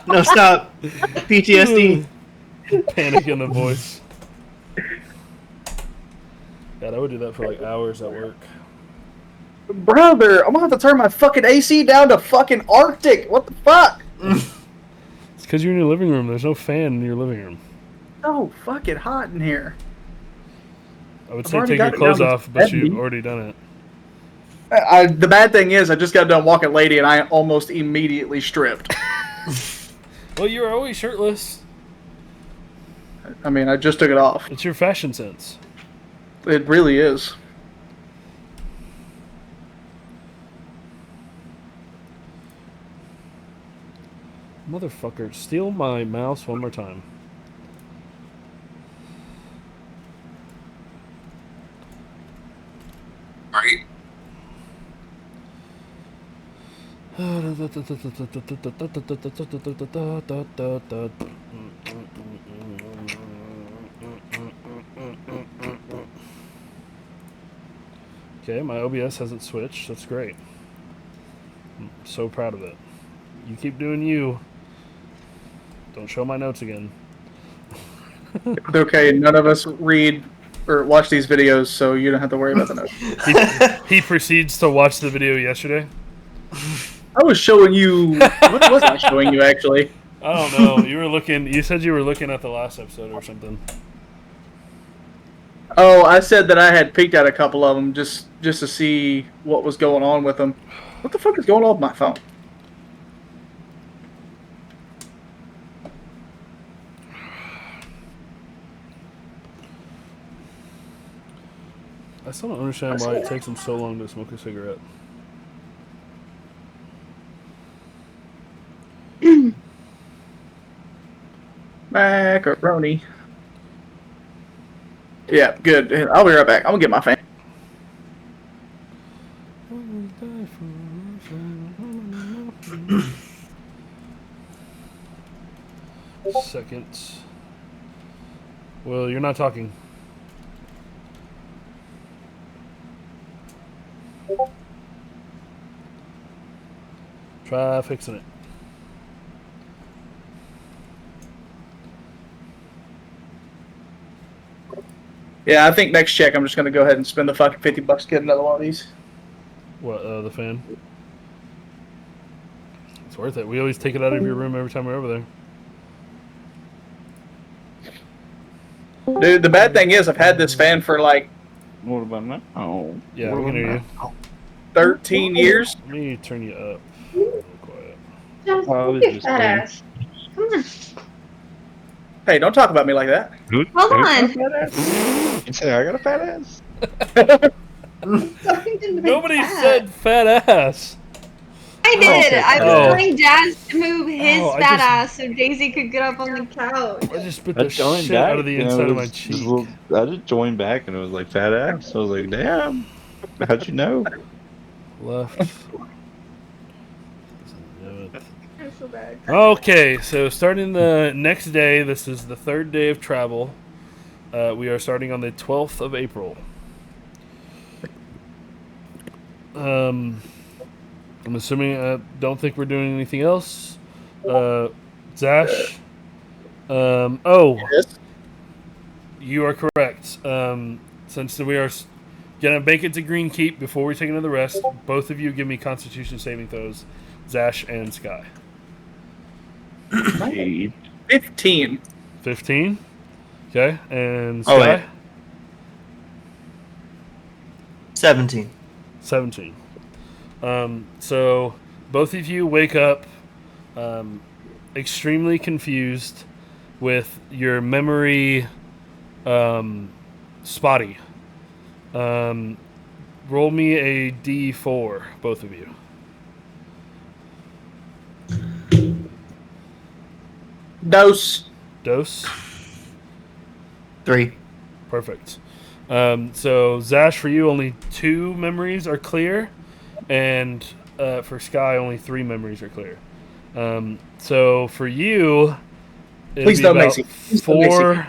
No, stop. PTSD. Panic in the voice. God, I would do that for like hours at work. Brother, I'm gonna have to turn my fucking AC down to fucking Arctic. What the fuck? It's because you're in your living room. There's no fan in your living room. So fucking hot in here. I would I've say already take your got it clothes down to off, but 70. you've already done it. The bad thing is, I just got done walking lady, and I almost immediately stripped. Well, you're always shirtless. I mean, I just took it off. It's your fashion sense. It really is. Motherfucker, steal my mouse one more time. Okay, my OBS hasn't switched. That's great. I'm so proud of it. You keep doing you. Don't show my notes again. It's okay. None of us read or watch these videos, so you don't have to worry about the notes. He proceeds to watch the video yesterday. I was showing you. What was I showing you actually? I don't know. You were looking. You said you were looking at the last episode or something. Oh, I said that I had peeked at a couple of them just to see what was going on with them. What the fuck is going on with my phone? I still don't understand why it takes him so long to smoke a cigarette. Macaroni. Yeah, good. I'll be right back. I'm gonna get my fan. Seconds. Well, you're not talking. Try fixing it. Yeah, I think next check I'm just gonna go ahead and spend the fucking $50 to get another one of these. What, the fan? It's worth it. We always take it out of your room every time we're over there. Dude, the bad thing is I've had this fan for like What about now? Oh, Yeah, we can hear you. 13 years. Let me turn you up. Real quiet. Just I was you just fat saying. ass. Come on. Hey, don't talk about me like that. Hold on. You say I got a fat ass? Nobody said fat ass. I did. okay. I was Oh. telling Jazz to move his Oh, I fat just- ass so Daisy could get up on the couch. I just spit I the joined shit back. out of the and it inside of my was- cheek. well, I just joined back and it was like fat ass. I was like, damn. How'd you know? Left. I'm so bad. Okay, so starting the next day, this is the third day of travel. We are starting on the 12th of April. I'm assuming I don't think we're doing anything else. Zash. Yes. You are correct. Since we are gonna make it to Green Keep before we take another rest, both of you give me Constitution saving throws, Zash and Sky. 15. 15. Okay, and Oh, Sky. wait. 17. 17. So both of you wake up extremely confused with your memory spotty. Roll me a D4, both of you. Dose. Dose. 3. Perfect. So Zash, for you, only 2 memories are clear, and for Sky, only 3 memories are clear. So for you, it'll Please be don't, about Macy. Please don't, Macy. 4.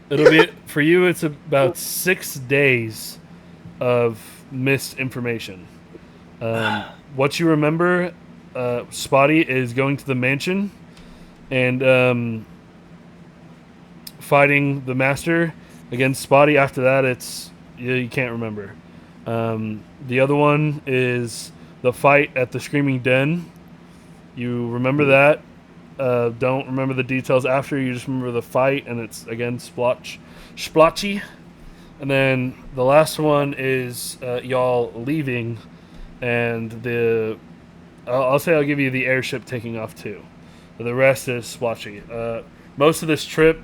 It'll be for you. It's about 6 days of missed information. What you remember, Spotty, is going to the mansion and fighting the master against Spotty. After that, it's you can't remember. The other one is the fight at the Screaming Den. You remember that. Don't remember the details after. You just remember the fight, and it's again splotchy. And then the last one is y'all leaving, and I'll say I'll give you the airship taking off too. The rest is splotchy. Most of this trip,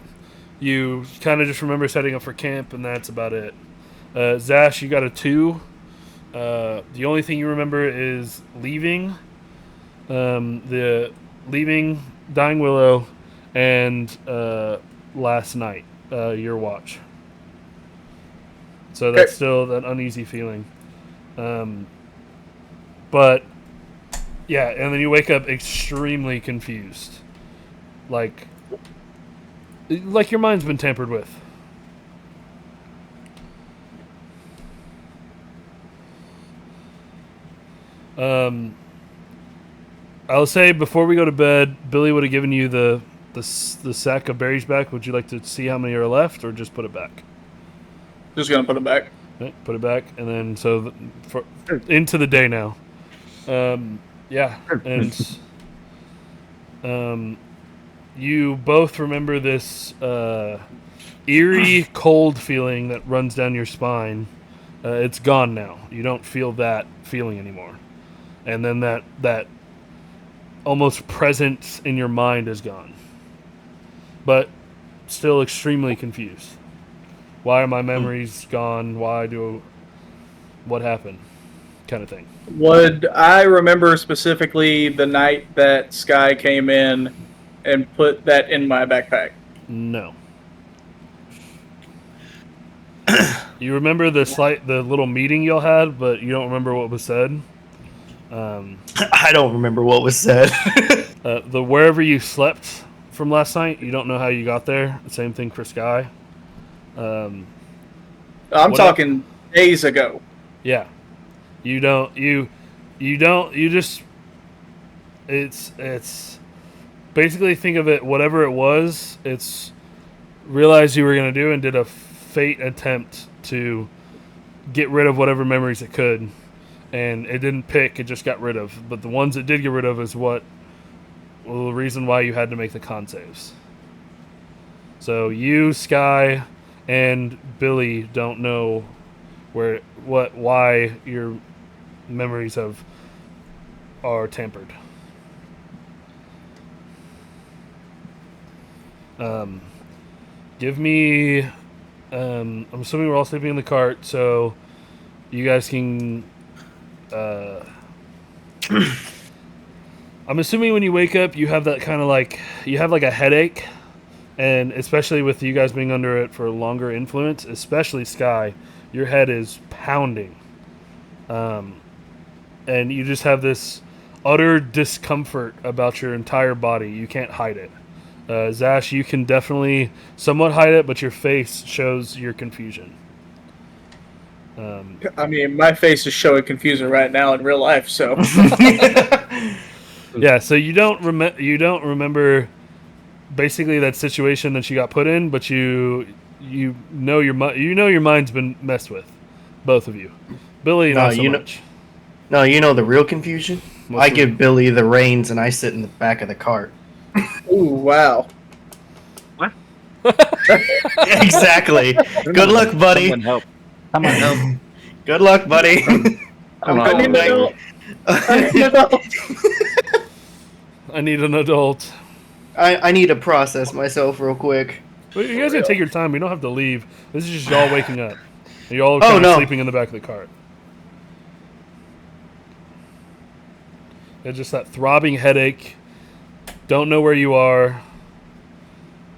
you kind of just remember setting up for camp, and that's about it. Zash, you got a 2. The only thing you remember is leaving. Leaving Dying Willow, and last night, your watch. So that's still that uneasy feeling. But Yeah, and then you wake up extremely confused. Like your mind's been tampered with. I'll say before we go to bed, Billy would have given you the sack of berries back. Would you like to see how many are left, or just put it back? Just gonna put it back. Okay, put it back, and then into the day now. Yeah, and you both remember this eerie cold feeling that runs down your spine. It's gone now. You don't feel that feeling anymore. And then that almost presence in your mind is gone. But still extremely confused. Why are my memories gone? What happened? Kind of thing. Would I remember specifically the night that Sky came in and put that in my backpack? No. You remember the little meeting y'all had, but you don't remember what was said. I don't remember what was said. The wherever you slept from last night, you don't know how you got there. Same thing for Sky. I'm talking days ago. Yeah. It's basically, think of it, whatever it was, it's realized you were going to do and did a fate attempt to get rid of whatever memories it could. And it didn't pick, it just got rid of. But the ones it did get rid of is the reason why you had to make the con saves. So you, Sky, and Billy don't know why your memories are tampered. Give me. I'm assuming we're all sleeping in the cart, so you guys can. I'm assuming when you wake up, you have that kind of you have like a headache, and especially with you guys being under it for longer influence, especially Sky, your head is pounding. And you just have this utter discomfort about your entire body. You can't hide it. Zash, you can definitely somewhat hide it, but your face shows your confusion. I mean, my face is showing confusion right now in real life, so. Yeah, so you don't remember basically that situation that you got put in, but you know your mind's been messed with, both of you. Billy, not so much. No, you know the real confusion? I give Billy the reins and I sit in the back of the cart. Ooh, wow. What? Exactly. Good luck, buddy. Someone help. Someone help. Good luck, buddy. I need to know. I need an adult. I need to process myself real quick. Well, you guys gotta take your time. We don't have to leave. This is just y'all waking up. You're all kind of sleeping in the back of the cart. It's just that throbbing headache. Don't know where you are.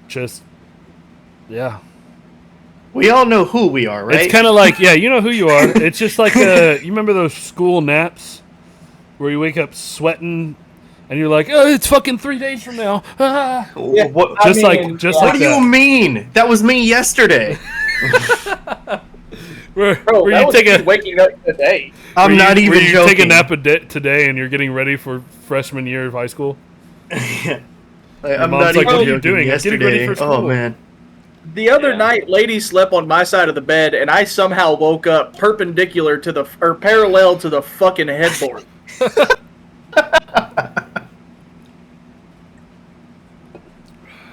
Just, yeah. We all know who we are, right? It's kind of like, yeah, you know who you are. It's just like, you remember those school naps where you wake up sweating and you're like, oh, it's fucking 3 days from now. Ah. Yeah, What do that. you mean? That was me yesterday. where Bro, you take a waking up today. I'm not even joking. You take a nap today and you're getting ready for freshman year of high school. I'm not even what are you joking. doing? I'm getting ready for school. Oh man. The other night, lady slept on my side of the bed, and I somehow woke up parallel to the fucking headboard.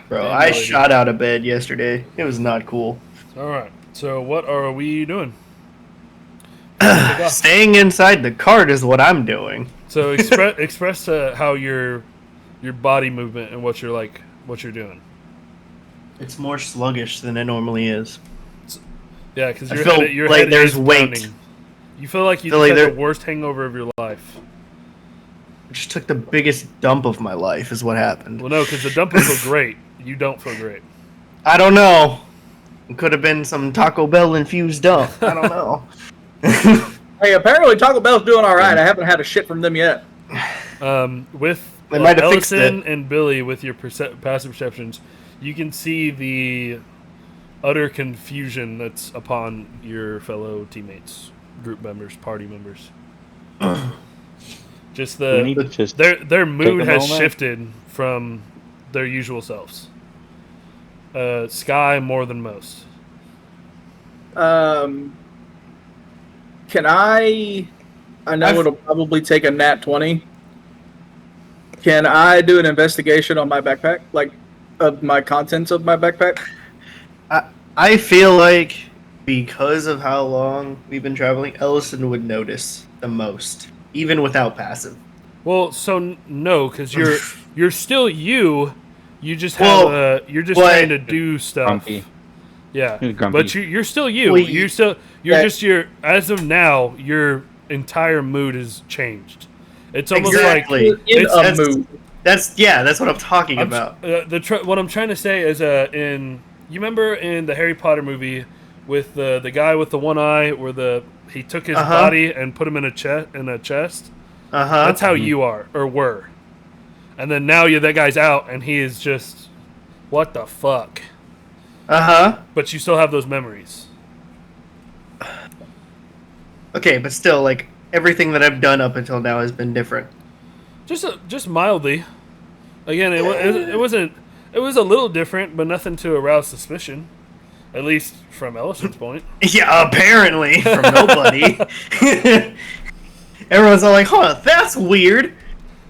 Bro, I shot out of bed yesterday. It was not cool. All right. So what are we doing? Staying inside the cart is what I'm doing. So express how your body movement and what you're doing. It's more sluggish than it normally is. Yeah, because I your feel head like there's is weight. pounding. You feel like you Feel just like had there- the worst hangover of your life. I just took the biggest dump of my life is what happened. Well, no, because the dump will feel great. You don't feel great. I don't know. It could have been some Taco Bell infused dump. I don't know. Hey, apparently Taco Bell's doing all right. I haven't had a shit from them yet. With They might have fixed Ellison it. and Billy, with your passive perceptions, you can see the utter confusion that's upon your fellow teammates, group members, party members. Just We need to just their mood a has moment. shifted from their usual selves. Sky more than most. Can I know it'll probably take a nat 20. Can I do an investigation on my backpack? Like, of my contents of my backpack? I feel like because of how long we've been traveling, Ellison would notice the most, even without passive. Well, so no, because you're still you. You just Well, have you're just but- trying to do stuff. Grumpy. Yeah, You're grumpy. but you're still you. Well, You're Yeah. just your. As of now, your entire mood has changed. It's almost Exactly. like In it's, a mood. That's what I'm talking about. what I'm trying to say is in you remember in the Harry Potter movie with the guy with the one eye where he took his body and put him in a chest. That's how you are or were, and then now that guy's out and he is just what the fuck. But you still have those memories. Okay, but still, like everything that I've done up until now has been different. Just mildly. Again, it wasn't. It was a little different, but nothing to arouse suspicion. At least from Ellison's point. Yeah, apparently from nobody. Everyone's all like, "Huh, that's weird,"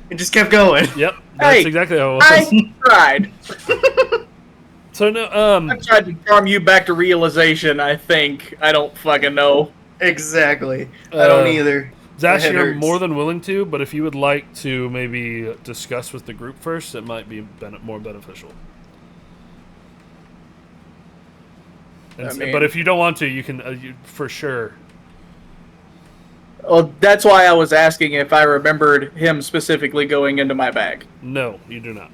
and just kept going. Yep, that's Hey, exactly how it was. I tried. So no, I tried to charm you back to realization, I think. I don't fucking know. Exactly. I don't either. Zash, My head you're hurts. more than willing to, but if you would like to maybe discuss with the group first, it might be more beneficial. But if you don't want to, you can for sure. Well, that's why I was asking if I remembered him specifically going into my bag. No, you do not.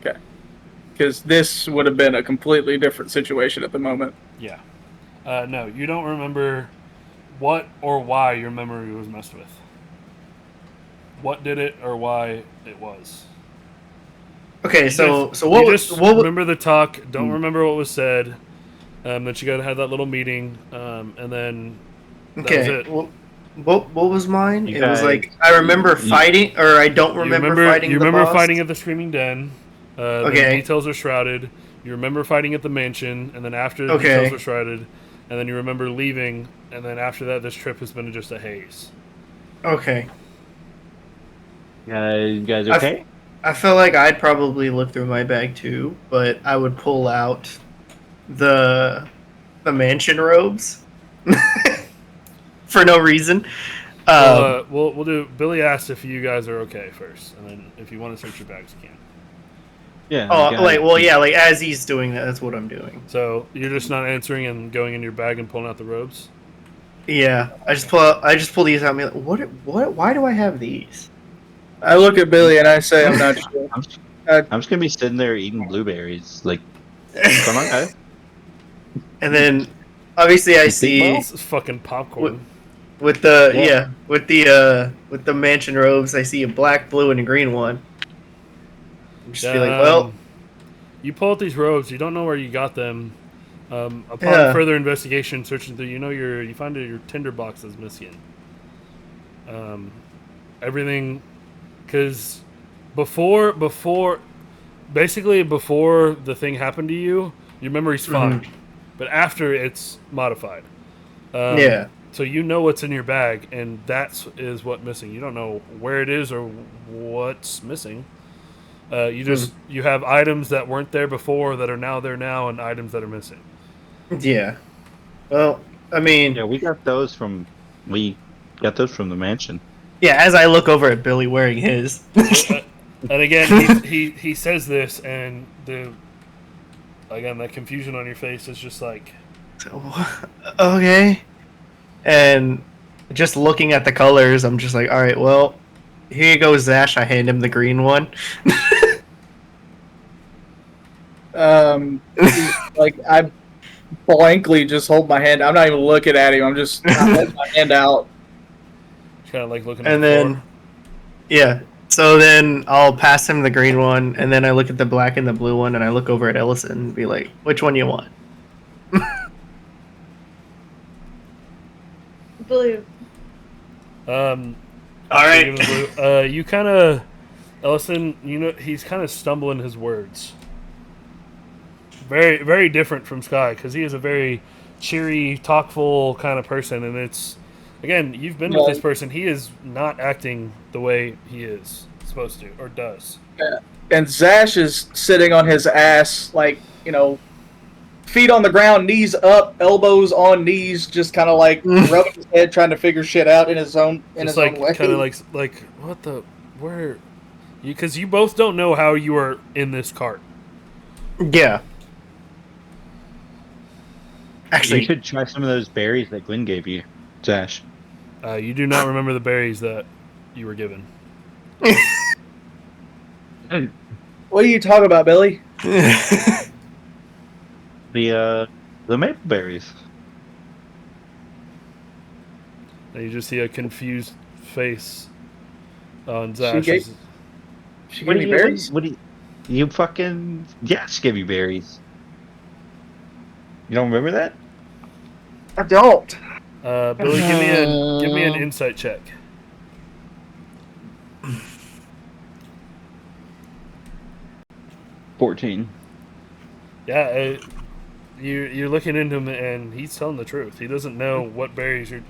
Okay. Because this would have been a completely different situation at the moment. Yeah. No, you don't remember what or why your memory was messed with. What did it or why it was. Okay, so You what just was remember the talk, don't remember what was said, that you guys had that little meeting, and then that was okay? it. What was mine? You It was guys- like I remember fighting, or I don't remember fighting. You the remember boss. fighting at the Screaming Den. The Okay. details are shrouded. You remember fighting at the mansion, and then after the Okay. details were shrouded, and then you remember leaving, and then after that, this trip has been just a haze. Okay, You guys okay? I feel like I'd probably look through my bag too, but I would pull out the mansion robes for no reason. We'll do. Billy asked if you guys are okay first, and then if you want to search your bags, you can. Yeah. Oh, you guys- like, well, yeah, like as he's doing that, that's what I'm doing. So you're just not answering and going in your bag and pulling out the robes. Yeah, I just pull these out. And be like, what? Why do I have these? I look at Billy and I say, I'm not sure. I'm just gonna be sitting there eating blueberries. Like, come on, guys. And then, obviously, I see This is fucking popcorn. with the mansion robes, I see a black, blue, and a green one. I'm just be like, well, you pull out these robes. You don't know where you got them. Upon Yeah. further investigation, searching through, you find that your tinderbox is missing. Everything, because before the thing happened to you, your memory's fine, but after it's modified. yeah, So you know what's in your bag, and is what missing. You don't know where it is or what's missing. You have items that weren't there before that are now there now, and items that are missing. yeah. Well, I mean, Yeah, we got those from the mansion. yeah. As I look over at Billy wearing his, And again, he says this, and that confusion on your face is just like, okay. And just looking at the colors, I'm just like, all right, well, here you go, Zash. I hand him the green one. Like, I blankly just hold my hand. I'm not even looking at him. I hold my hand out. kind of like looking. And at the then, floor. yeah, So then I'll pass him the green one, and then I look at the black and the blue one, and I look over at Eliysen and be like, "Which one you want?" Blue. All right. Speaking of blue, you kind of, Eliysen, he's kind of stumbling his words. Very, very different from Sky, because he is a very cheery, talkful kind of person, and it's, again, you've been with this person. He is not acting the way he is supposed to, or does. And Zash is sitting on his ass, like, feet on the ground, knees up, elbows on knees, just kind of like rubbing his head, trying to figure shit out in his own way. Kind of like what the where, because you both don't know how you are in this cart. Yeah. Actually, you should try some of those berries that Gwen gave you, Zash. You do not remember the berries that you were given. What are you talking about, Billy? The maple berries. And you just see a confused face on She Zash's. gave me berries? What do you fucking she gave you berries. You don't remember that? I don't. Billy, give me an insight check. $14. Yeah, you're looking into him, and he's telling the truth. He doesn't know what berries you're.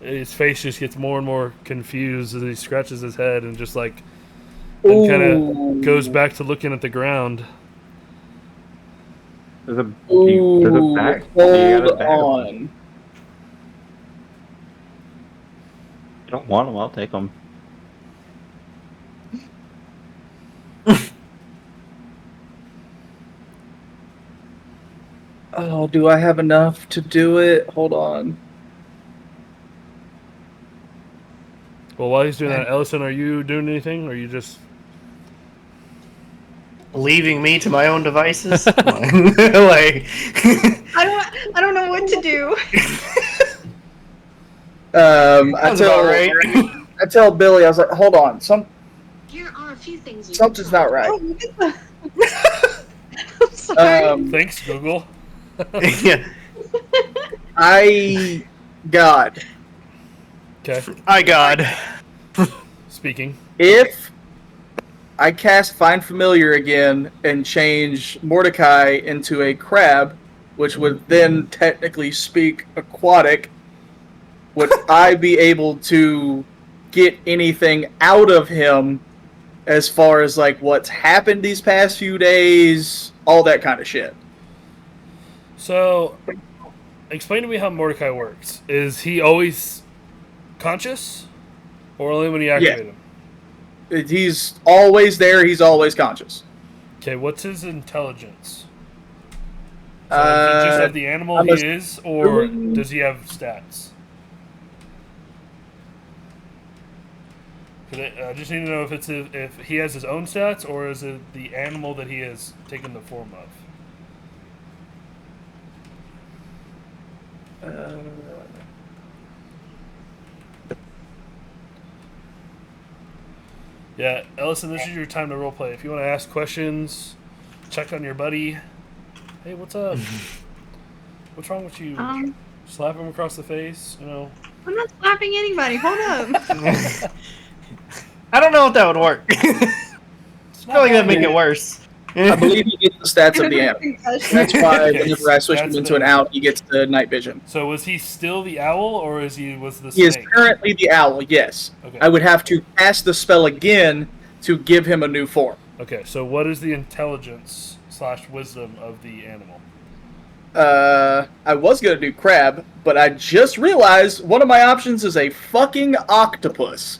His face just gets more and more confused as he scratches his head and just like, and kind of goes back to looking at the ground. There's a bag. Hold on. You don't want them, I'll take them. Oh, do I have enough to do it? Hold on. Well, while he's doing that, Eliysen, are you doing anything, or are you just leaving me to my own devices? Like, I don't know what to do. I tell Billy, I was like, hold on, Here are a few things you something's not right. I'm sorry. thanks, Google? yeah. God. Okay, I God. speaking. If I cast Find Familiar again and change Mordecai into a crab, which would then technically speak aquatic, would I be able to get anything out of him as far as like what's happened these past few days, all that kind of shit? So, explain to me how Mordecai works. Is he always conscious, or only when you activate him? He's always there. He's always conscious. Okay, what's his intelligence? So does he just have the animal he is, or does he have stats? I just need to know if he has his own stats, or is it the animal that he has taken the form of? Yeah, Eliysen, this is your time to roleplay. If you want to ask questions, check on your buddy. Hey, what's up? What's wrong with you? Slap him across the face, I'm not slapping anybody. Hold up. I don't know if that would work. I feel like that'd make it worse. I believe he gets the stats of the animal. That's why Okay, whenever I switch him into an owl, he gets the night vision. So was he still the owl, or was the snake? He is currently the owl, yes. Okay. I would have to cast the spell again to give him a new form. Okay, so what is the intelligence / wisdom of the animal? I was going to do crab, but I just realized one of my options is a fucking octopus.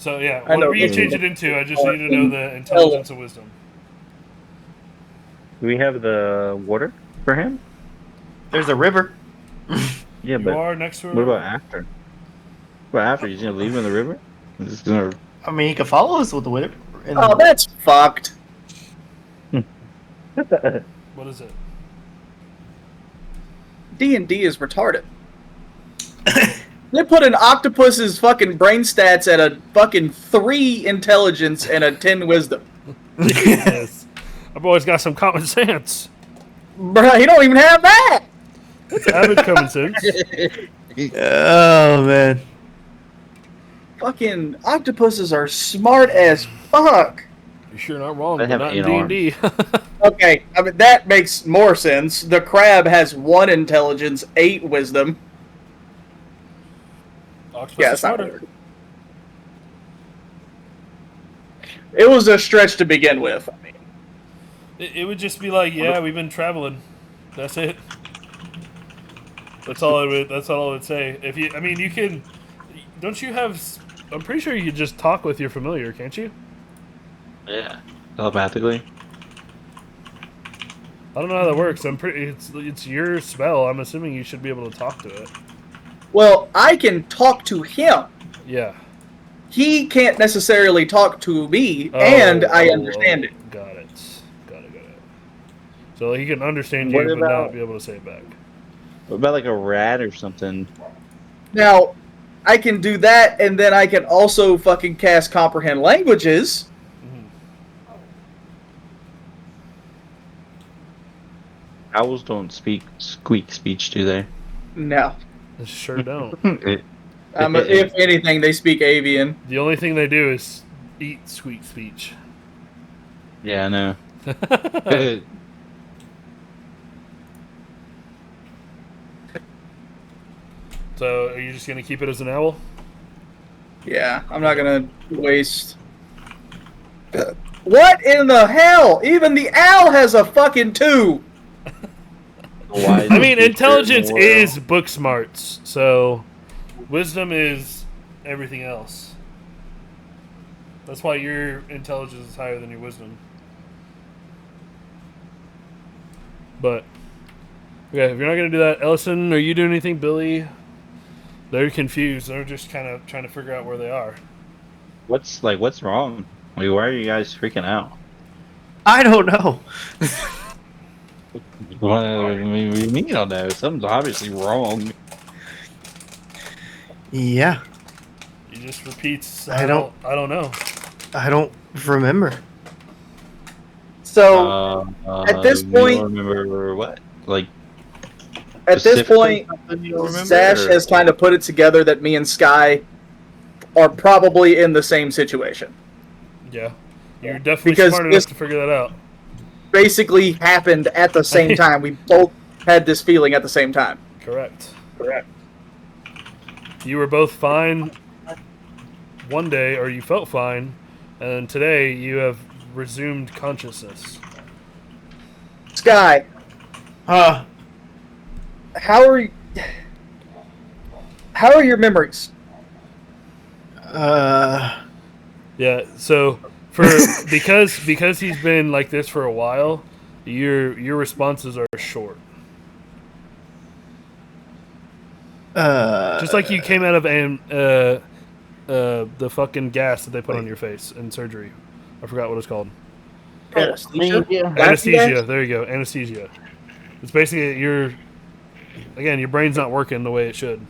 So yeah, whatever you change it into, I just need to know the intelligence and wisdom. Do we have the water for him? There's a river. Yeah, You but are next to a what river. about after? What after? He's gonna leave him in the river? He's just gonna... I mean, he could follow us with the river. Oh, that's fucked. What is it? D&D is retarded. They put an octopus's fucking brain stats at a fucking 3 intelligence and a 10 wisdom. Jesus. Our boy's got some common sense. Bruh, he don't even have that! That's average common sense. Oh man. Fucking octopuses are smart as fuck. You're sure not wrong, They but have not 8 in D&D. Okay, I mean, that makes more sense. The crab has 1 intelligence, 8 wisdom. Octopus Yeah, is it's not smarter. weird. It was a stretch to begin with. I mean, It would just be like, yeah, we've been traveling. That's it. That's all I would say. If you, I mean, you can. Don't you have? I'm pretty sure you could just talk with your familiar, can't you? Yeah. Telepathically. I don't know how that works. I'm pretty. It's your spell. I'm assuming you should be able to talk to it. well, I can talk to him. Yeah. He can't necessarily talk to me, and I understand it. Got it. Got it. So he can understand What you, but not about- be able to say it back. What about like a rat or something? Now, I can do that, and then I can also fucking cast Comprehend Languages. Owls don't squeak speech, do they? No. They sure don't. If anything, they speak avian. The only thing they do is eat sweet speech. Yeah, I know. So are you just gonna keep it as an owl? Yeah, I'm not gonna waste. What in the hell? Even the owl has a fucking 2. I mean, intelligence is book smarts, so wisdom is everything else. That's why your intelligence is higher than your wisdom. But okay, if you're not gonna do that, Ellison, are you doing anything? Billy? They're confused. They're just kind of trying to figure out where they are. What's wrong? Like, why are you guys freaking out? I don't know. What do you mean you don't know? Something's obviously wrong. Yeah, He just repeats. I don't- I don't know. I don't remember. So at this You point- don't remember what? Like, at this specifically point, something you don't remember, Sash or- has kind of put it together that me and Sky are probably in the same situation. Yeah, you're definitely Because smart this- enough to figure that out. Basically happened at the same time. We both had this feeling at the same time. Correct. Correct. You were both fine one day, or you felt fine, and today you have resumed consciousness. Sky, Huh. how are your memories? Yeah, so for because he's been like this for a while, your responses are short. Just like you came out of the fucking gas that they put on your face in surgery. I forgot what it's called. Anesthesia? Anesthesia. There you go. Anesthesia. It's basically your brain's not working the way it should.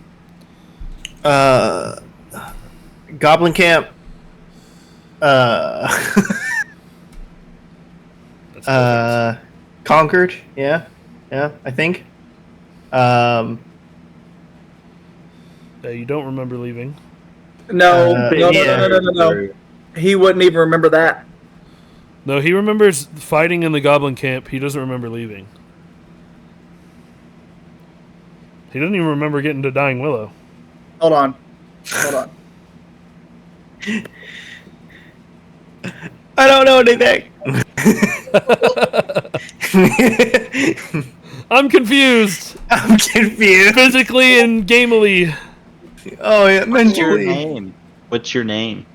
Goblin Camp. That's perfect. Conquered. Yeah, I think. Yeah, you don't remember leaving. No, Uh, no. He wouldn't even remember that. No, he remembers fighting in the goblin camp. He doesn't remember leaving. He doesn't even remember getting to Dying Willow. Hold on. I don't know anything. I'm confused. I'm confused. Physically and gamely. Oh yeah, What's your mentally. name? What's your name?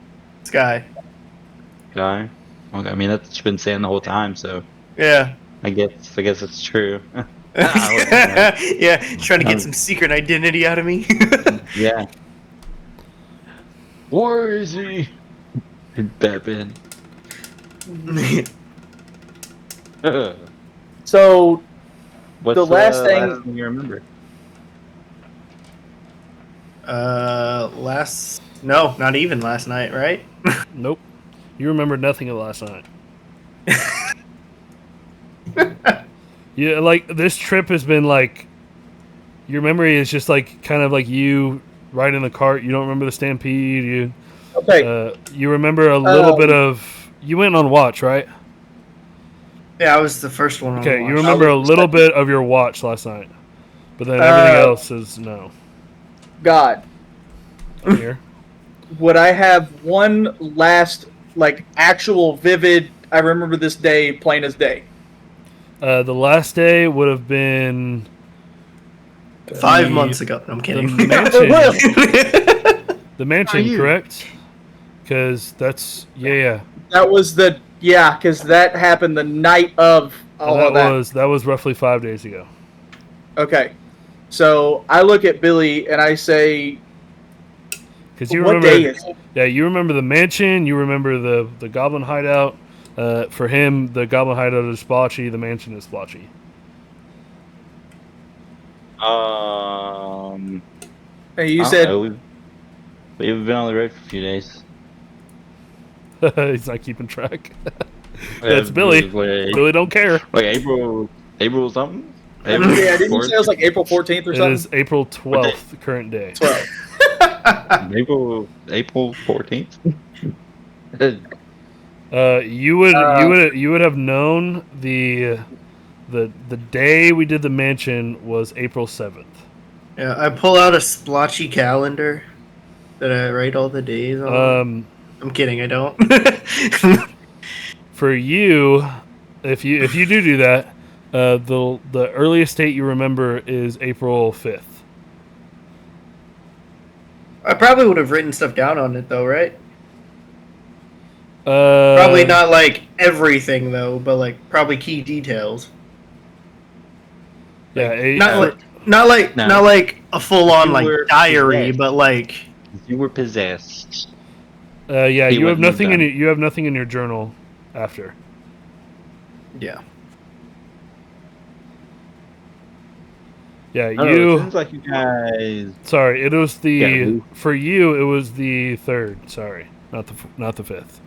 Sky. Guy. Okay, I mean that's what you've been saying the whole time, so Yeah. I guess it's true. Yeah, trying to get some secret identity out of me. Yeah. Where is he? Batman. So What's The last thing- you remember? No, not even last night, right? Nope. You remember nothing of last night. Yeah, like this trip has been like your memory is just like kind of like you riding the cart. You don't remember the stampede. Okay. You remember a little bit of. You went on watch, right? Yeah, I was the first one on Okay, watch. you remember a little bit of your watch last night, but then everything else is no. God, I'm here. would I have one last like actual vivid? I remember this day plain as day. The last day would have been 5 months ago. I'm kidding. the mansion. The mansion, you? correct? Because that's yeah. That was because that happened the night of all And of that. that was roughly 5 days ago. Okay, so I look at Billy and I say, Because you "What remember, day is it?" yeah, you remember the mansion. You remember the goblin hideout. For him, the goblin hideout is splotchy. The mansion is splotchy. And you I don't said, know, we've been on the road for a few days. He's not keeping track. That's Billy. Like, Billy don't care. like April something. "Yeah, didn't you say it was like April 14th or It something?" is April 12th, current day. 12. April 14th. You would have known the day we did the mansion was April 7th. Yeah, I pull out a splotchy calendar that I write all the days on. I'm kidding, I don't. For you, if you do that, the earliest date you remember is April 5th. I probably would have written stuff down on it though, right? Uh, Probably not like everything though, but like probably key details. Yeah, Not like a full on You like were diary, possessed. but like You were possessed. yeah. He You have wouldn't nothing have in done. you have nothing in your journal after. yeah. Yeah, I don't know, you. it seems like you guys. Sorry, it was Yeah, for you. It was the 3rd. Sorry, not the 5th.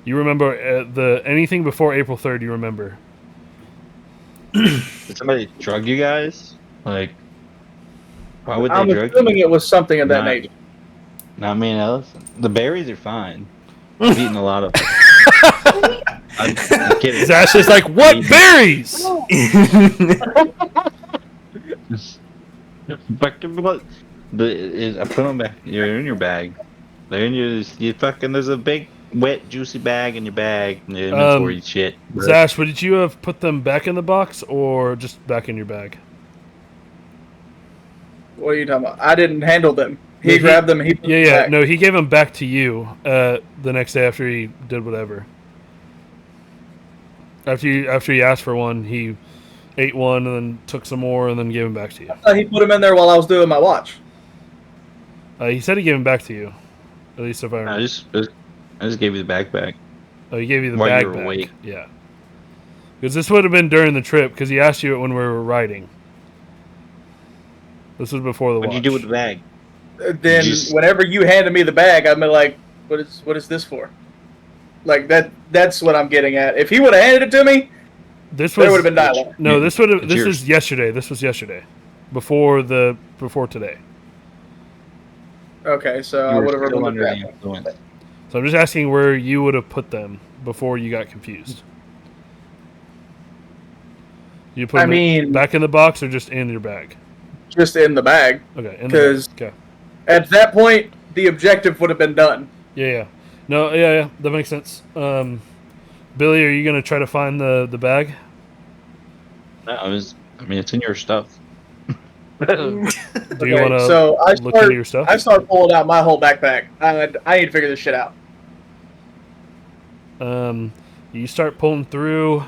You remember the anything before April 3rd? You remember? Did somebody drug you guys? Like, why would they I'm drug assuming you? it was something of that Not, nature. not me and Ellison. The berries are fine. I've eaten a lot of them. I'm kidding. Zash is like, what berries? I put them back. You're in your bag. They're in your. You fucking. There's a big, wet, juicy bag in your bag. In your inventory shit. Bro. Zash, would you have put them back in the box or just back in your bag? What are you talking about? I didn't handle them. He No, grabbed them. And he put them Yeah. back. No, he gave them back to you the next day after he did whatever. After he asked for one, he ate one and then took some more and then gave them back to you. I thought he put them in there while I was doing my watch. He said he gave them back to you. At least if I remember. I just gave you the bag back. Oh, he gave you the While you bag were back. awake. Yeah. Because this would have been during the trip because he asked you it when we were riding. This was before the watch. What'd you do with the bag? Then whenever you handed me the bag, I'd be like, what is this for? Like that's what I'm getting at. If he would have handed it to me, This there was would have been dialogue. No, this would have. It's This yours. was yesterday. This was yesterday, before today. Okay, so I You were would have still remembered under the that. influence. So I'm just asking where you would have put them before you got confused. You put I them mean- back in the box or just in your bag? Just in the bag. Okay, in the bag. 'Cause- Okay. At that point, the objective would have been done. Yeah. No, yeah, that makes sense. Billy, are you gonna try to find the bag? No, I mean, it's in your stuff. Do you want to so look into your stuff? I start pulling out my whole backpack. I need to figure this shit out. You start pulling through.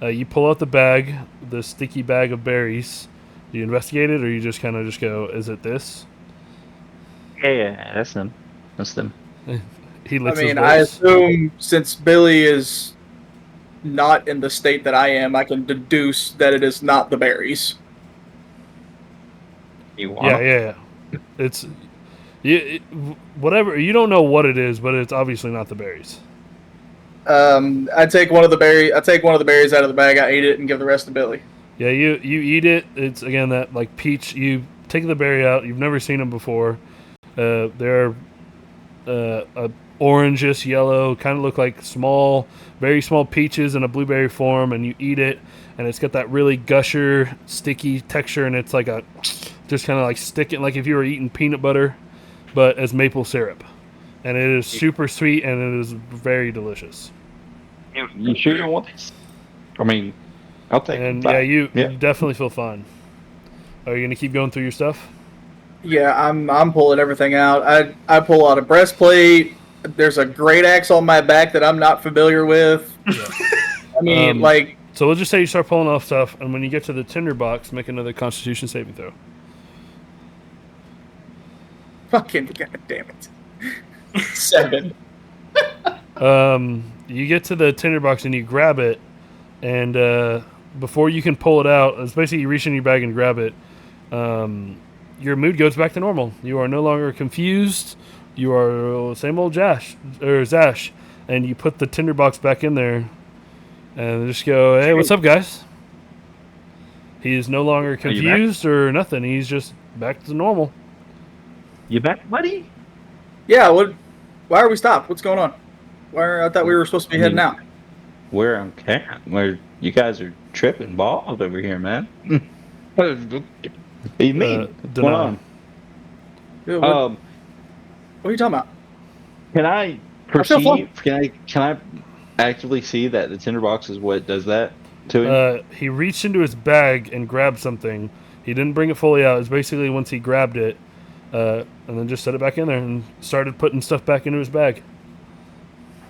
You pull out the bag, the sticky bag of berries. Do you investigate it, or you just kind of just go, "Is it this?" Yeah, that's them. That's them. He I licks his mean, I lips. assume since Billy is not in the state that I am, I can deduce that it is not the berries. You want Yeah, 'em? yeah. It's Whatever, you don't know what it is, but it's obviously not the berries. I take one of the berries out of the bag. I eat it and give the rest to Billy. Yeah, you eat it. It's again that like peach. You take the berry out. You've never seen them before. They're orangish yellow, kind of look like very small peaches in a blueberry form, and you eat it, and it's got that really gusher, sticky texture, and it's like just kind of like sticking, like if you were eating peanut butter, but as maple syrup, and it is super sweet and it is very delicious. You sure you don't want this? I mean, I'll take it. And you definitely feel fine. Are you gonna keep going through your stuff? Yeah, I'm pulling everything out. I pull out a breastplate. There's a great axe on my back that I'm not familiar with. Yeah. I mean, So we'll just say you start pulling off stuff, and when you get to the tinderbox, make another Constitution saving throw. fucking goddamn it. 7. You get to the tinderbox and you grab it, and before you can pull it out, it's basically you reach in your bag and grab it. Your mood goes back to normal. You are no longer confused. You are same old Zash, and you put the tinderbox back in there, and just go, "Hey, what's up, guys?" He's no longer confused or nothing. He's just back to normal. You back, buddy? Yeah. What? Why are we stopped? What's going on? I thought we were supposed to be heading out. We're on camp. You guys are tripping balls over here, man. What do you mean? What's going on? Dude, what are you talking about? Can I perceive? Can I actively see that the tinderbox is what does that to him? He reached into his bag and grabbed something. He didn't bring it fully out. It's basically once he grabbed it, and then just set it back in there and started putting stuff back into his bag.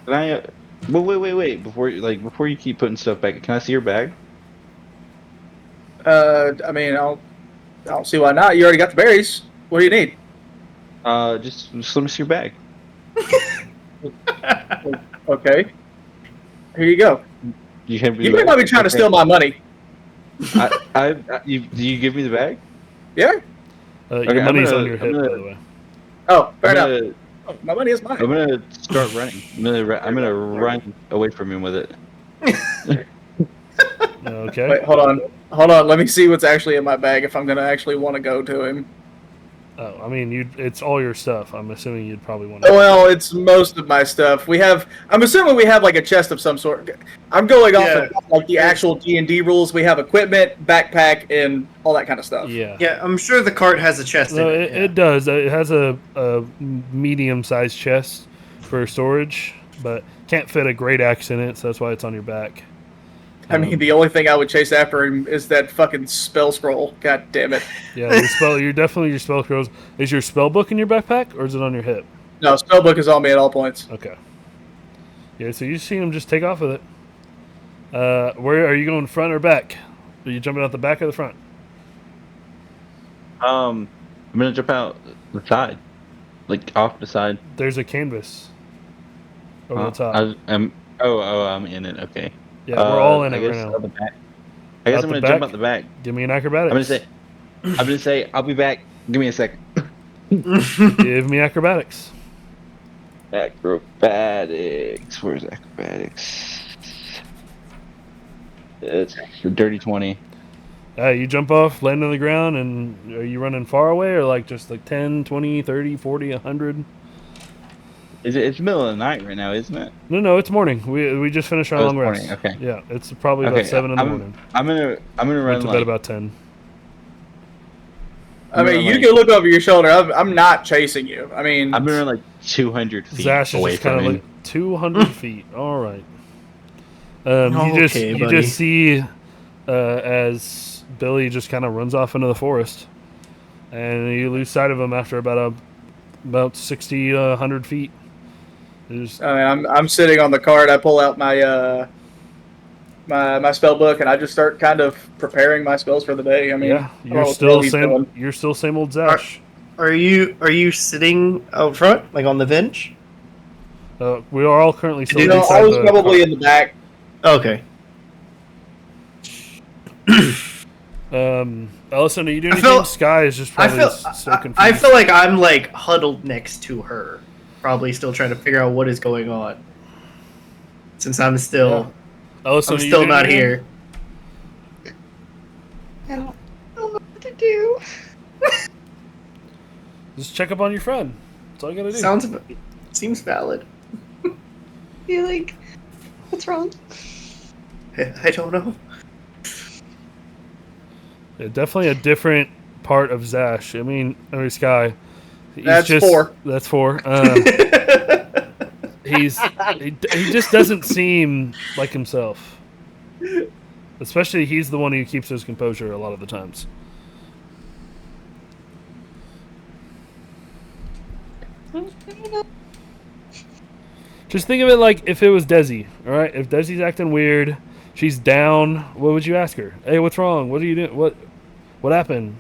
Can I? Wait! Before you keep putting stuff back, can I see your bag? I mean, I don't see why not. You already got the berries. What do you need? Just let me see your bag. Okay. Here you go. You might be trying to steal my money. Do you give me the bag? Yeah. Your money's on your hip, by the way. Oh, fair enough. Oh, my money is mine. I'm gonna start running. I'm gonna run away from him with it. Okay. Wait, hold on. Let me see what's actually in my bag if I'm gonna actually want to go to him. Oh, I mean, it's all your stuff. I'm assuming you'd probably want to. Well, it's most of my stuff. I'm assuming we have like a chest of some sort. I'm going off of like the actual D&D rules. We have equipment, backpack, and all that kind of stuff. Yeah. Yeah, I'm sure the cart has a chest in it. It does. It has a medium-sized chest for storage, but can't fit a great axe in it, so that's why it's on your back. I mean, the only thing I would chase after him is that fucking spell scroll. God damn it. Yeah, your spell scrolls. Is your spell book in your backpack, or is it on your hip? No, spell book is on me at all points. Okay. Yeah, so you see him just take off with it. Where are you going, front or back? Are you jumping out the back or the front? I'm gonna jump out the side, like off the side. There's a canvas over the top. I'm in it. Okay. Yeah, we're all in it right now. I guess I'm gonna jump out the back. Give me an acrobatics. I'm gonna say, I'll be back. Give me a second. Give me acrobatics. Acrobatics. Where's acrobatics? It's a dirty 20. You jump off, land on the ground, and are you running far away or like just like 10, 20, 30, 40, 100? It's the middle of the night right now, isn't it? No, it's morning. We just finished our long rest. Okay. Yeah, it's probably about 7 in the morning. I'm gonna run Went to bed about 10. I mean, you can look over your shoulder. I'm not chasing you. I mean, I'm gonna run like 200 feet Zash away is just kind from of him. like 200 feet. All right. You just see as Billy just kind of runs off into the forest, and you lose sight of him after about 60, 100 feet. I'm sitting on the cart. I pull out my my spell book and I just start kind of preparing my spells for the day. I mean, yeah, you're still same old Zash. Are you sitting out front, like on the bench? We are all currently still. I was probably in the back. Okay. Eliysen, are you doing I anything? feel- Sky is just I probably feel so confused. I feel like I'm like huddled next to her, probably still trying to figure out what is going on. Since I'm still Eliysen, I'm are you still doing not anything? here. I don't know what to do. Just check up on your friend. That's all you gotta do. Seems valid. You're like, what's wrong? I don't know. Yeah, definitely a different part of Zash. I mean Sky. That's 4. That's 4. He just doesn't seem like himself. Especially he's the one who keeps his composure a lot of the times. Just think of it like if it was Desi, all right? If Desi's acting weird, she's down, what would you ask her? Hey, what's wrong? What are you doing? What happened?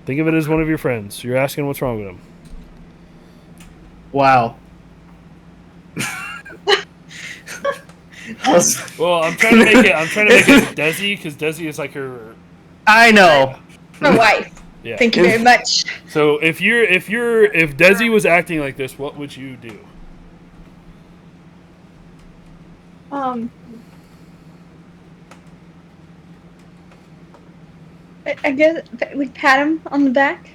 Think of it as one of your friends. You're asking what's wrong with him. Wow. Well, I'm trying to make it Desi because Desi is like her. I know. My wife. Yeah. Thank you very much. So if Desi was acting like this, what would you do? I guess like pat him on the back,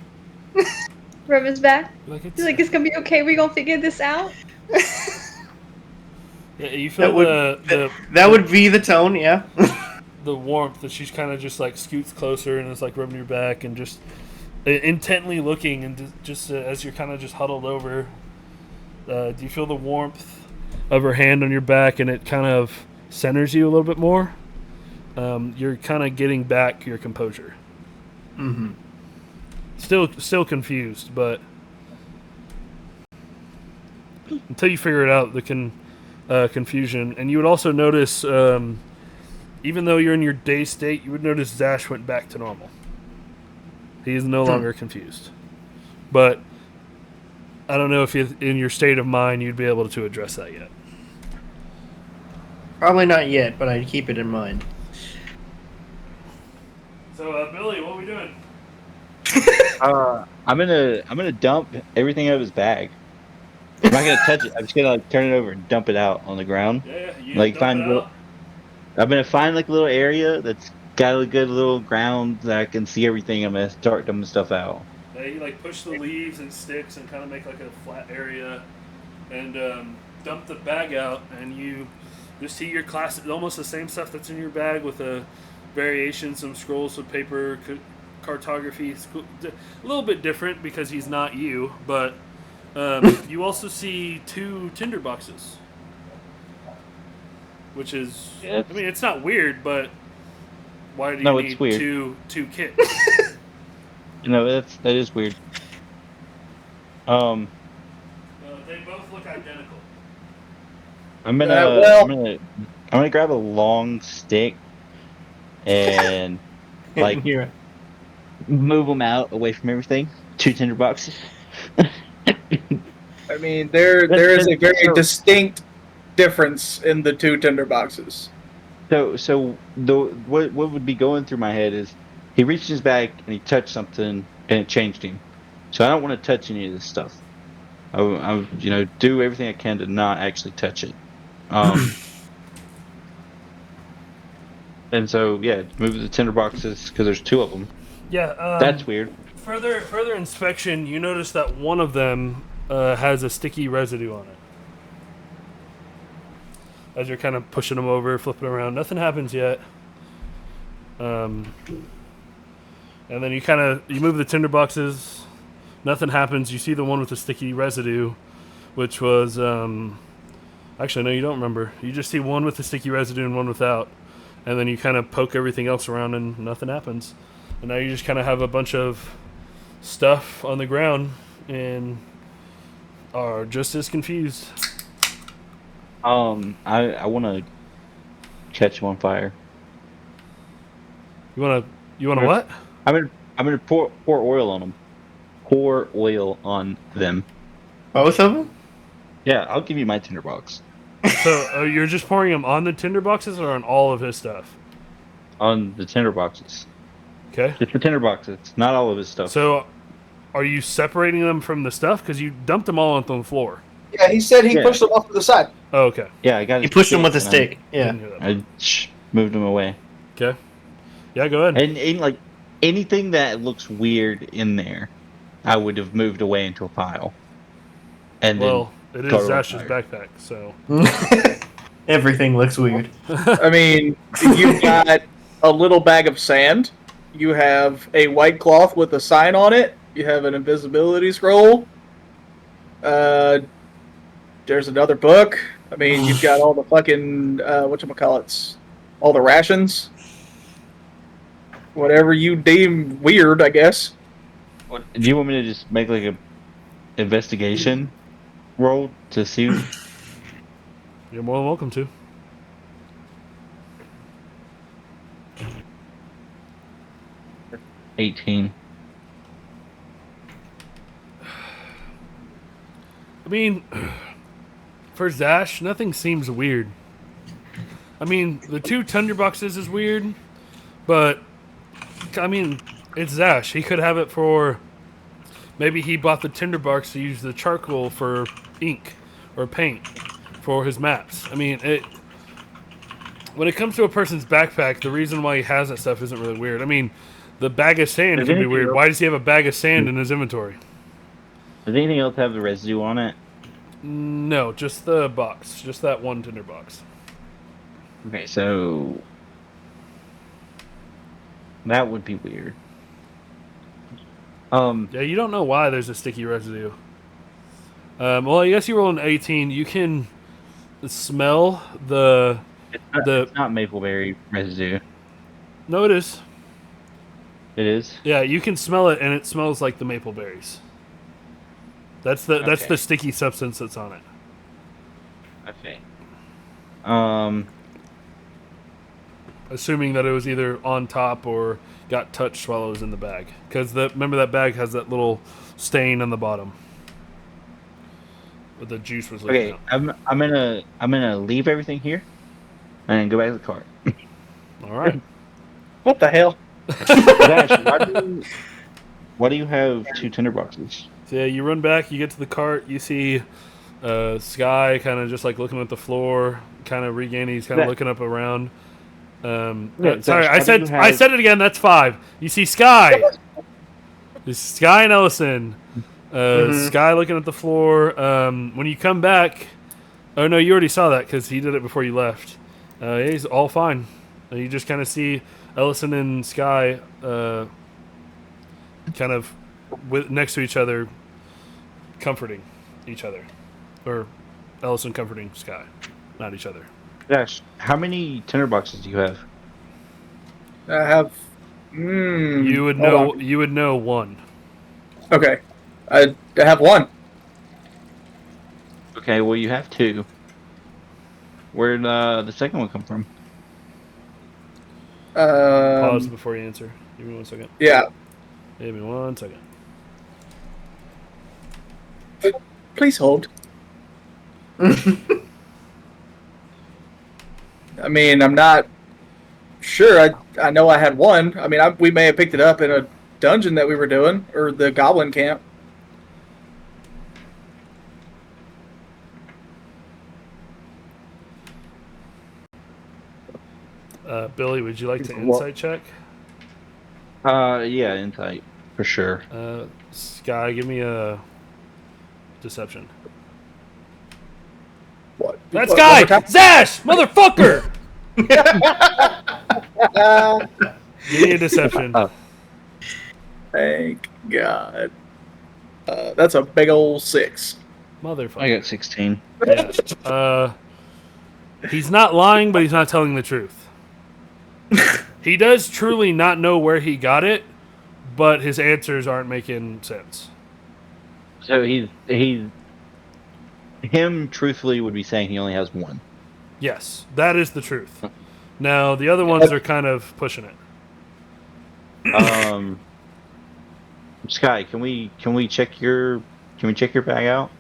rub his back. Like Be like, it's gonna be okay. We gonna figure this out. Yeah, you feel That would be the tone, yeah. the warmth that she's kind of just like scoots closer and is like rubbing your back and just intently looking and just as you're kind of just huddled over. Do you feel the warmth of her hand on your back and it kind of centers you a little bit more? You're kind of getting back your composure. Mm-hmm. Still confused, but until you figure it out, the confusion. And you would also notice, even though you're in your day state, you would notice Zash went back to normal. He is no longer confused. But I don't know if in your state of mind you'd be able to address that yet. Probably not yet, but I'd keep it in mind. So, Billy, what are we doing? I'm gonna dump everything out of his bag. I'm not gonna touch it. I'm just gonna like turn it over and dump it out on the ground. Yeah, you Like dump find it little, out. I'm gonna find like a little area that's got a good little ground that I can see everything. I'm gonna start dumping stuff out. Yeah, you like push the leaves and sticks and kind of make like a flat area, and dump the bag out, and you see your class, almost the same stuff that's in your bag with a variation, some scrolls of paper, cartography, a little bit different because he's not you, but you also see 2 tinder boxes, which is, Yeah, I mean, it's not weird, but why do you No, it's need weird. two kits? That is weird. They both look identical. I'm gonna well- I'm gonna grab a long stick and like Here. move them out away from everything. 2 tinder boxes. I mean, there is a very distinct difference in the 2 tinder boxes. So what would be going through my head is he reached his bag and he touched something and it changed him. So I don't want to touch any of this stuff. I do everything I can to not actually touch it. And so yeah, move the tinder boxes because there's 2 of them. Yeah, That's weird. Further inspection, you notice that one of them has a sticky residue on it. As you're kind of pushing them over, flipping around, nothing happens yet. And then you move the tinder boxes, nothing happens. You see the one with the sticky residue, which was actually no, you don't remember. You just see one with the sticky residue and one without, and then you kind of poke everything else around and nothing happens. And now you just kind of have a bunch of stuff on the ground and are just as confused. I want to catch him on fire. You wanna what? I'm gonna pour oil on them. Pour oil on them. Both of them? Yeah, I'll give you my tinderbox. So you're just pouring them on the tinderboxes or on all of his stuff? On the tinderboxes. Okay. Just the tinderboxes, not all of his stuff. So are you separating them from the stuff? Because you dumped them all onto the floor. Yeah, he said he Yeah. pushed them off to the side. Oh, okay. Yeah, I got. You his pushed him with a and stick. Yeah. Didn't hear that. I moved him away. Okay. Yeah, go ahead. And like anything that looks weird in there, I would have moved away into a pile. And Well, it is got it on Zash's fire. backpack, so. Everything looks weird. I mean, you've got a little bag of sand. You have a white cloth with a sign on it. You have an invisibility scroll. There's another book. I mean, you've got all the fucking whatchamacallits, all the rations. Whatever you deem weird, I guess. What, do you want me to just make like a investigation roll to see? You're more than welcome to. $18. I mean, for Zash, nothing seems weird. I mean, the 2 tinderboxes is weird, but, I mean, it's Zash. He could have it for... Maybe he bought the tinderbox to use the charcoal for ink or paint for his maps. I mean, when it comes to a person's backpack, the reason why he has that stuff isn't really weird. I mean, the bag of sand Does could be anything weird. else- Why does he have a bag of sand in his inventory? Does anything else have the residue on it? No, just the box. Just that one tinderbox. Okay, so that would be weird. Yeah, you don't know why there's a sticky residue. Well, I guess you roll an 18. You can smell the... It's not mapleberry residue. No, it is. It is. Yeah, you can smell it, and it smells like the maple berries. That's the Okay. sticky substance that's on it. Okay. Assuming that it was either on top or got touched while it was in the bag. Because remember that bag has that little stain on the bottom. Where the juice was leaking Okay, out. I'm gonna leave everything here and go back to the car. All right. What the hell? Dash, why do you have 2 tinderboxes? So yeah, you run back, you get to the cart, you see Sky kind of just like looking at the floor, kind of regaining, he's kind of That- looking up around. Yeah, Sorry, Dash, I how do said you I have- said it again. That's 5. You see Sky. There's Sky and Eliysen. Sky looking at the floor. When you come back, oh no, you already saw that because he did it before you left. Yeah, he's all fine. You just kind of see Eliysen and Sky kind of next to each other, comforting each other, or Eliysen comforting Sky, not each other. Dash, how many tinderboxes do you have? I have. You would hold know. on. You would know 1. Okay, I have 1. Okay, well you have 2. Where'd the second one come from? Pause before you answer. Give me 1 second. Yeah. Give me 1 second. Please hold. I mean, I'm not sure. I know I had 1. I mean, we may have picked it up in a dungeon that we were doing, or the goblin camp. Billy, would you like to insight check? Yeah, insight for sure. Sky, give me a deception. What? That's What- Guy! one more time? Zash! Motherfucker! Give me a deception. Thank God. That's a big old 6. Motherfucker. I got 16. Yeah. He's not lying, but he's not telling the truth. He does truly not know where he got it, but his answers aren't making sense. So him truthfully would be saying he only has 1. Yes, that is the truth. Now, the other ones are kind of pushing it. Sky, can we check your bag out?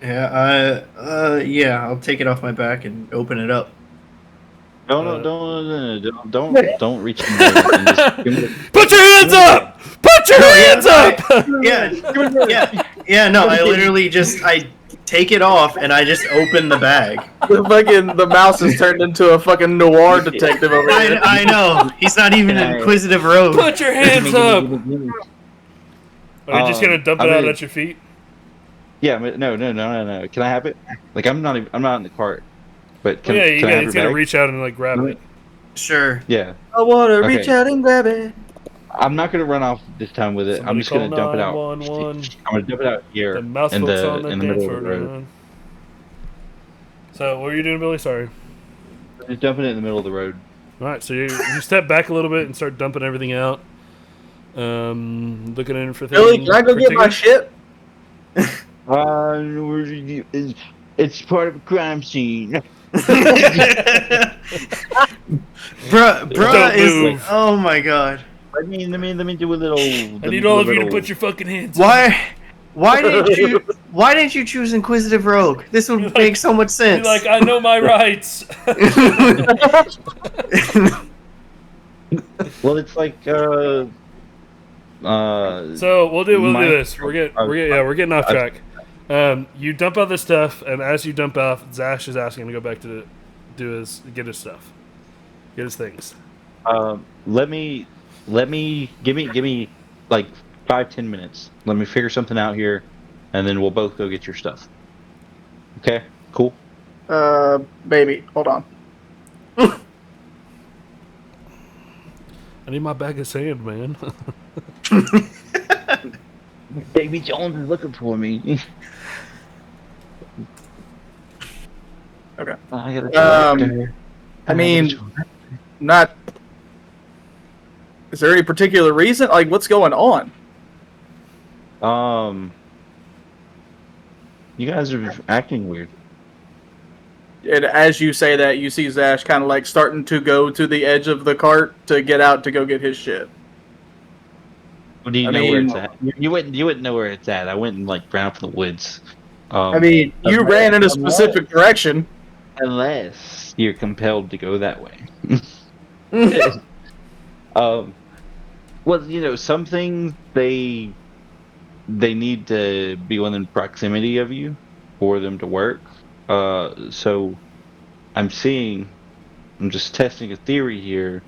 Yeah, I'll take it off my back and open it up. Don't reach in there and just give me Put your hands up! Put your hands up! Yeah, no, I literally I take it off and I just open the bag. The mouse has turned into a fucking noir detective over here. I know. He's not even an inquisitive rogue. Put your hands up! Give me. Are you just gonna dump it out at your feet? Yeah, no. Can I have it? Like I'm not in the cart. But can, yeah, can I have he's your gonna bag? reach out and like grab it. Sure. Yeah. I want to Okay. reach out and grab it. I'm not gonna run off this time with it. I'm Somebody just gonna call dump it out. 911. I'm gonna dump it out here The mouse in folks the on the in the dance middle of the floor. road. So what were you doing, Billy? Sorry. Just dumping it in the middle of the road. All right, so you step back a little bit and start dumping everything out. Looking in for things. Billy, can I go get my shit? It's part of a crime scene. Bruh is move. oh my god. Let me do a little. I need all of you to put your fucking hands. Why didn't you choose Inquisitive Rogue? This would make so much sense. You're like, I know my rights. Well, it's like So we'll do this. We're getting off track. You dump out the stuff, and as you dump out, Zash is asking to go back to get his stuff, get his things. give me like 5-10 minutes. Let me figure something out here, and then we'll both go get your stuff. Okay, cool. Baby, hold on. I need my bag of sand, man. Baby Jones is looking for me. Okay. I gotta I mean, not. Is there any particular reason? Like, what's going on? You guys are acting weird. And as you say that, you see Zash kind of like starting to go to the edge of the cart to get out to go get his shit. What do you I know where mean- it's at? You wouldn't know where it's at. I went and like ran out in the woods. I mean, you ran in a specific direction. Unless you're compelled to go that way. Well, you know, some things they need to be within proximity of you for them to work. So I'm just testing a theory here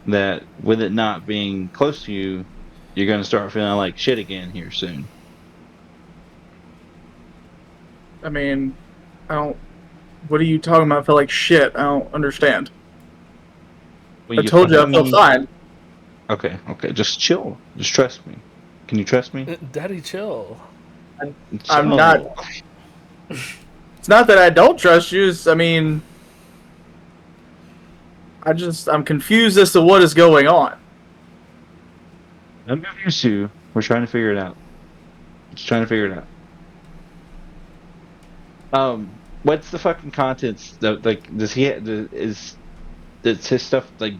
that with it not being close to you, you're going to start feeling like shit again here soon. I mean, I don't. What are you talking about? I feel like shit. I don't understand. Well, I told you I feel fine. Okay, just chill. Just trust me. Can you trust me? Daddy, chill. I'm not. It's not that I don't trust you. I mean, I'm confused as to what is going on. I'm confused too. We're trying to figure it out. Just trying to figure it out. What's the fucking contents? Like, is his stuff like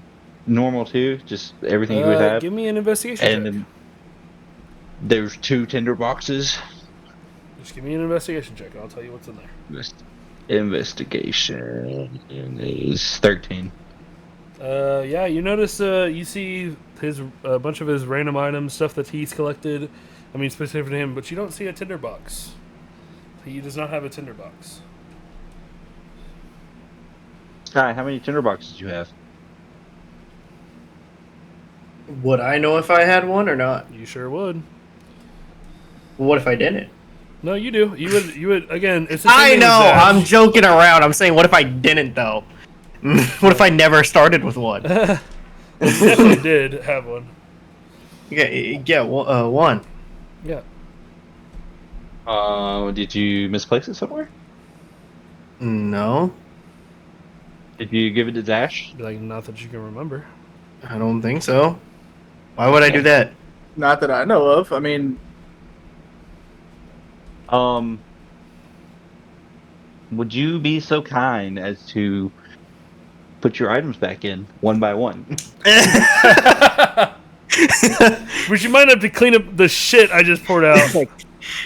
normal too? Just everything you would have. Give me an investigation And check. then there's 2 tinder boxes. Just give me an investigation check, and I'll tell you what's in there. Investigation is 13. Yeah, you notice, you see a bunch of his random items, stuff that he's collected. I mean, specific to him, but you don't see a tinderbox. He does not have a tinderbox. Sky, how many tinder boxes do you have? Would I know if I had one or not? You sure would. What if I didn't? No, you do. You would again. It's the same I thing with know. Zash. I'm joking around. I'm saying, what if I didn't though? What if I never started with one? You definitely did have one. One. Yeah. Did you misplace it somewhere? No, Did you give it to Dash? Like, not that you can remember. I don't think so. Why would I do that? Not that I know of. I mean, Would you be so kind as to put your items back in one by one? Which you might have to clean up the shit I just poured out.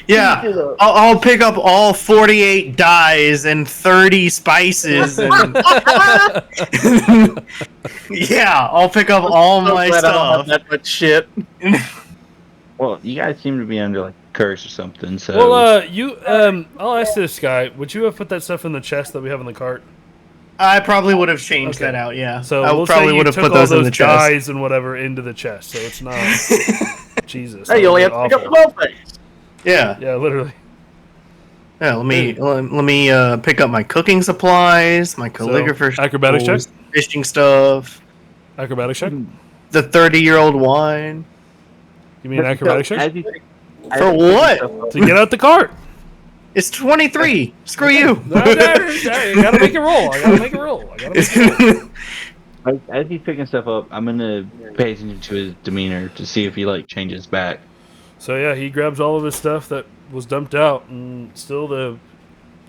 Yeah, I'll pick up all 48 dyes and 30 spices, and yeah, I'll pick up all So my glad I don't have stuff. that much shit. Well, you guys seem to be under like a curse or something. So Well, I'll ask this guy. Would you have put that stuff in the chest that we have in the cart? I probably would have changed Okay. that out. Yeah, So I we'll probably say you would have took put all those in the chest. dyes and whatever into the chest, so it's not. Jesus. Hey, that you only would have be to pick up awful. 12 things. Yeah, Yeah, literally. yeah. Let me pick up my cooking supplies, my calligrapher's acrobatics check? tools, fishing stuff, Acrobatics check. the 30-year-old wine. You mean acrobatics check? For what? To get out the cart. It's 23. Screw you. I gotta make it roll. I gotta make it roll. As he's picking stuff up, I'm gonna pay attention to his demeanor to see if he like changes back. So yeah, he grabs all of his stuff that was dumped out, and still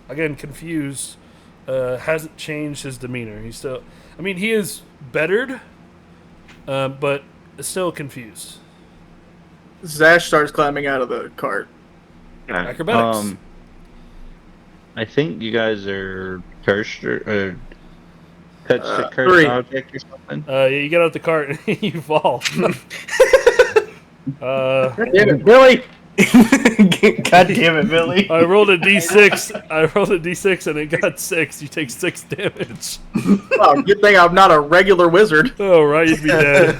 confused. Hasn't changed his demeanor. He's still, I mean, he is bettered, but still confused. Zash starts climbing out of the cart. Acrobatics. I think you guys are cursed or touched a cursed 3. object or something. You get out the cart and you fall. Damn it, Billy! God damn it, Billy. I rolled a d6 and it got 6. You take 6 damage. Oh, good thing I'm not a regular wizard. Oh, right, you'd be dead.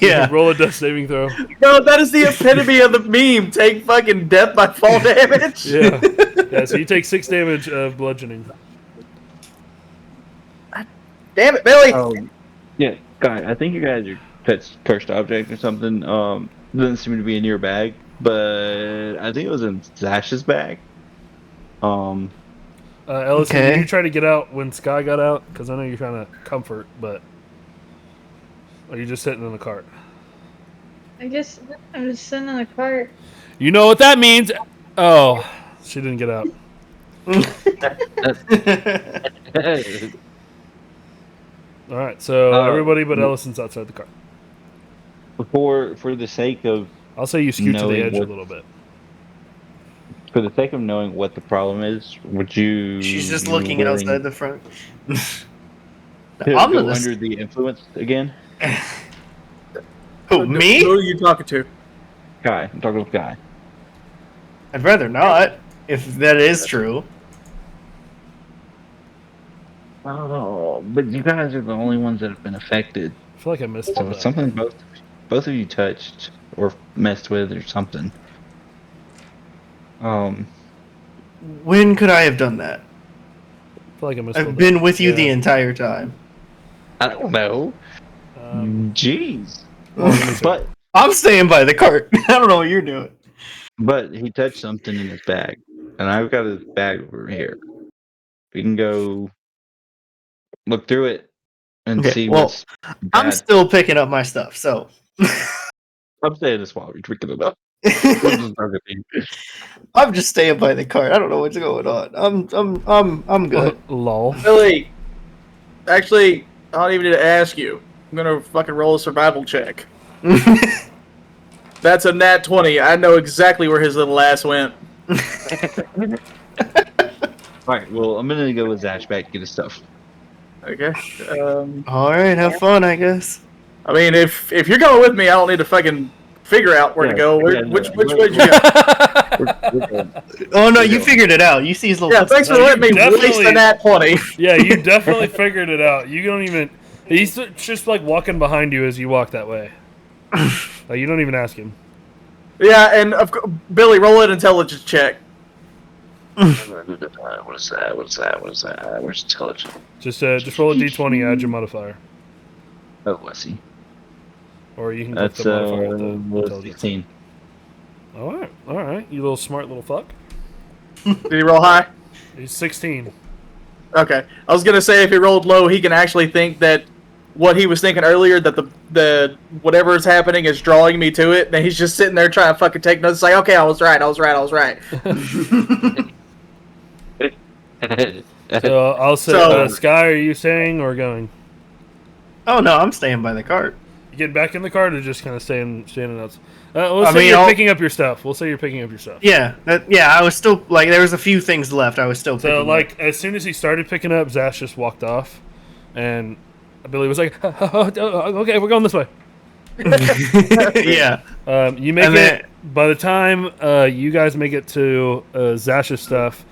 Yeah. Roll a death saving throw. No, that is the epitome of the meme. Take fucking death by fall damage. Yeah. Yeah, so you take 6 damage of bludgeoning. Damn it, Billy! Yeah, guy. I think you guys are touched cursed object or something. Doesn't seem to be in your bag, but I think it was in Zash's bag. Ellison, Okay. did you try to get out when Sky got out? Because I know you're trying to comfort, but... Or are you just sitting in the cart? I guess I'm just sitting in the cart. You know what that means! Oh, she didn't get out. Alright, so everybody but Ellison's outside the cart. For the sake of I'll say you scoot to the knowing edge a what- little bit. for the sake of knowing what the problem is, would you? She's just be looking willing outside the front. to I'm go gonna under the influence again. Who, me? Who are you talking to? Guy, I'm talking with Guy. I'd rather not, if that is true. Oh, but you guys are the only ones that have been affected. I feel like I missed So it's something both of you touched or messed with or something. When could I have done that? I feel like I missed I've been with you the Yeah. entire time. I don't know. Jeez. But I'm staying by the cart. I don't know what you're doing. but he touched something in his bag, and I've got his bag over here. We can go look through it and Okay, see well, what's I'm bad. still picking up my stuff, so. I'm saying this while we're drinking it up. I'm just staying by the cart. I don't know what's going on. I'm good. Lol. Billy, actually, I don't even need to ask you. I'm gonna fucking roll a survival check. That's a nat 20. I know exactly where his little ass went. Alright, well, I'm gonna go with Zash back to get his stuff. Okay. All right, have fun, I guess. I mean, if you're going with me, I don't need to fucking figure out where to go. Which way did you go? Oh no, you figured it out. You see his little. Yeah, thanks for letting me waste the nat 20. Yeah, you definitely figured it out. You don't even... He's just like walking behind you as you walk that way. Like, you don't even ask him. Yeah, and Billy, roll an intelligence check. What is that? Where's intelligence? Just roll a d20, add your modifier. Oh, I see. Or you can click That's the modifier with the intelligence. 16. Alright. You little smart little fuck. Did he roll high? He's 16. Okay. I was gonna say if he rolled low, he can actually think that what he was thinking earlier, that the whatever is happening is drawing me to it, and he's just sitting there trying to fucking take notes. It's like, okay, I was right. So I'll say, Sky, are you staying or going? Oh no, I'm staying by the cart. You get back in the cart or just kind of staying outside? Let's say you're picking up your stuff. We'll say you're picking up your stuff. Yeah, I was still like there was a few things left. I was still So picking like as soon as he started picking up, Zash just walked off, and Billy was like, "Okay, we're going this way." Yeah. You make it. By the time you guys make it to Zash's stuff,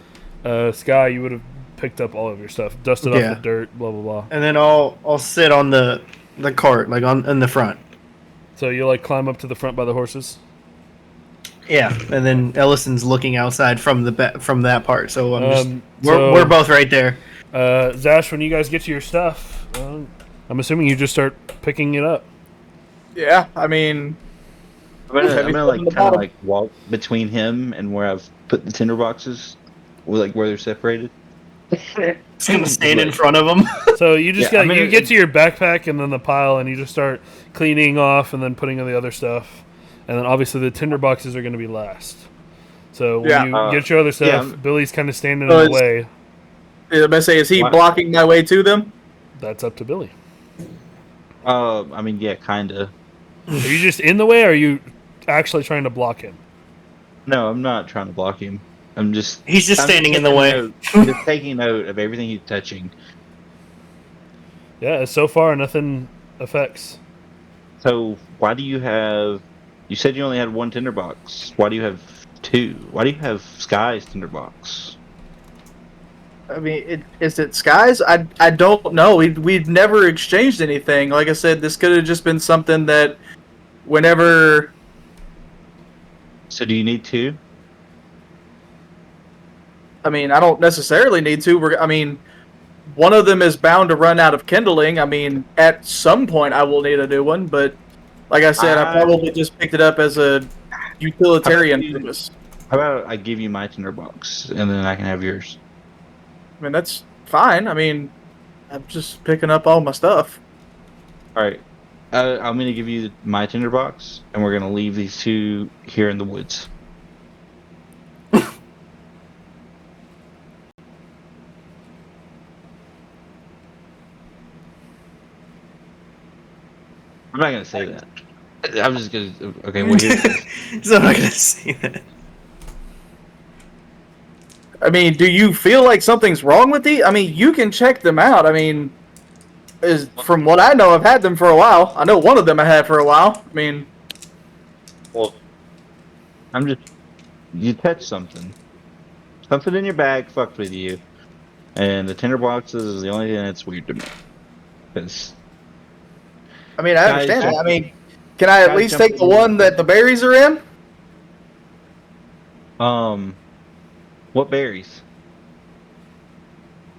Sky, you would have picked up all of your stuff, dusted off the dirt, blah blah blah. And then I'll sit on the cart, like in the front. So you like climb up to the front by the horses. Yeah, and then Ellison's looking outside from that part. So we're both right there. Zash, when you guys get to your stuff, I'm assuming you just start picking it up. Yeah, I mean, I'm gonna like kind of like walk between him and where I've put the tinder boxes, where they're separated. Just gonna stand in front of him. So you just you get to your backpack and then the pile, and you just start cleaning off and then putting in the other stuff, and then obviously the tinder boxes are going to be last. So when you get your other stuff, Billy's kind of standing in the way. I'm gonna say, is he blocking my way to them? That's up to Billy. I mean, yeah, kinda. Are you just in the way, or are you actually trying to block him? No, I'm not trying to block him. He's just standing in the way. Just taking note of everything he's touching. Yeah, so far nothing affects. So why do you have? You said you only had one tinderbox. Why do you have two? Why do you have Sky's tinderbox? I mean, is it Sky's? I don't know. We'd never exchanged anything. Like I said, this could have just been something that whenever. So do you need two? I mean, I don't necessarily need to. One of them is bound to run out of kindling. I mean, at some point I will need a new one, but like I said, I probably just picked it up as a utilitarian purpose. How about I give you my tinderbox and then I can have yours? I mean, that's fine. I mean, I'm just picking up all my stuff. All right. I'm going to give you my tinderbox, and we're going to leave these two here in the woods. I'm not going to say that. I'm just going to... Okay, well, So I'm not going to say that. I mean, do you feel like something's wrong with these? I mean, you can check them out. I mean, from what I know, I've had them for a while. I know one of them I had for a while. I mean... Well, I'm just... You touched something. Something in your bag fucked with you. And the tinderboxes is the only thing that's weird to me. Because... I mean, I understand that. I mean, can I at least take the one that the berries are in? What berries?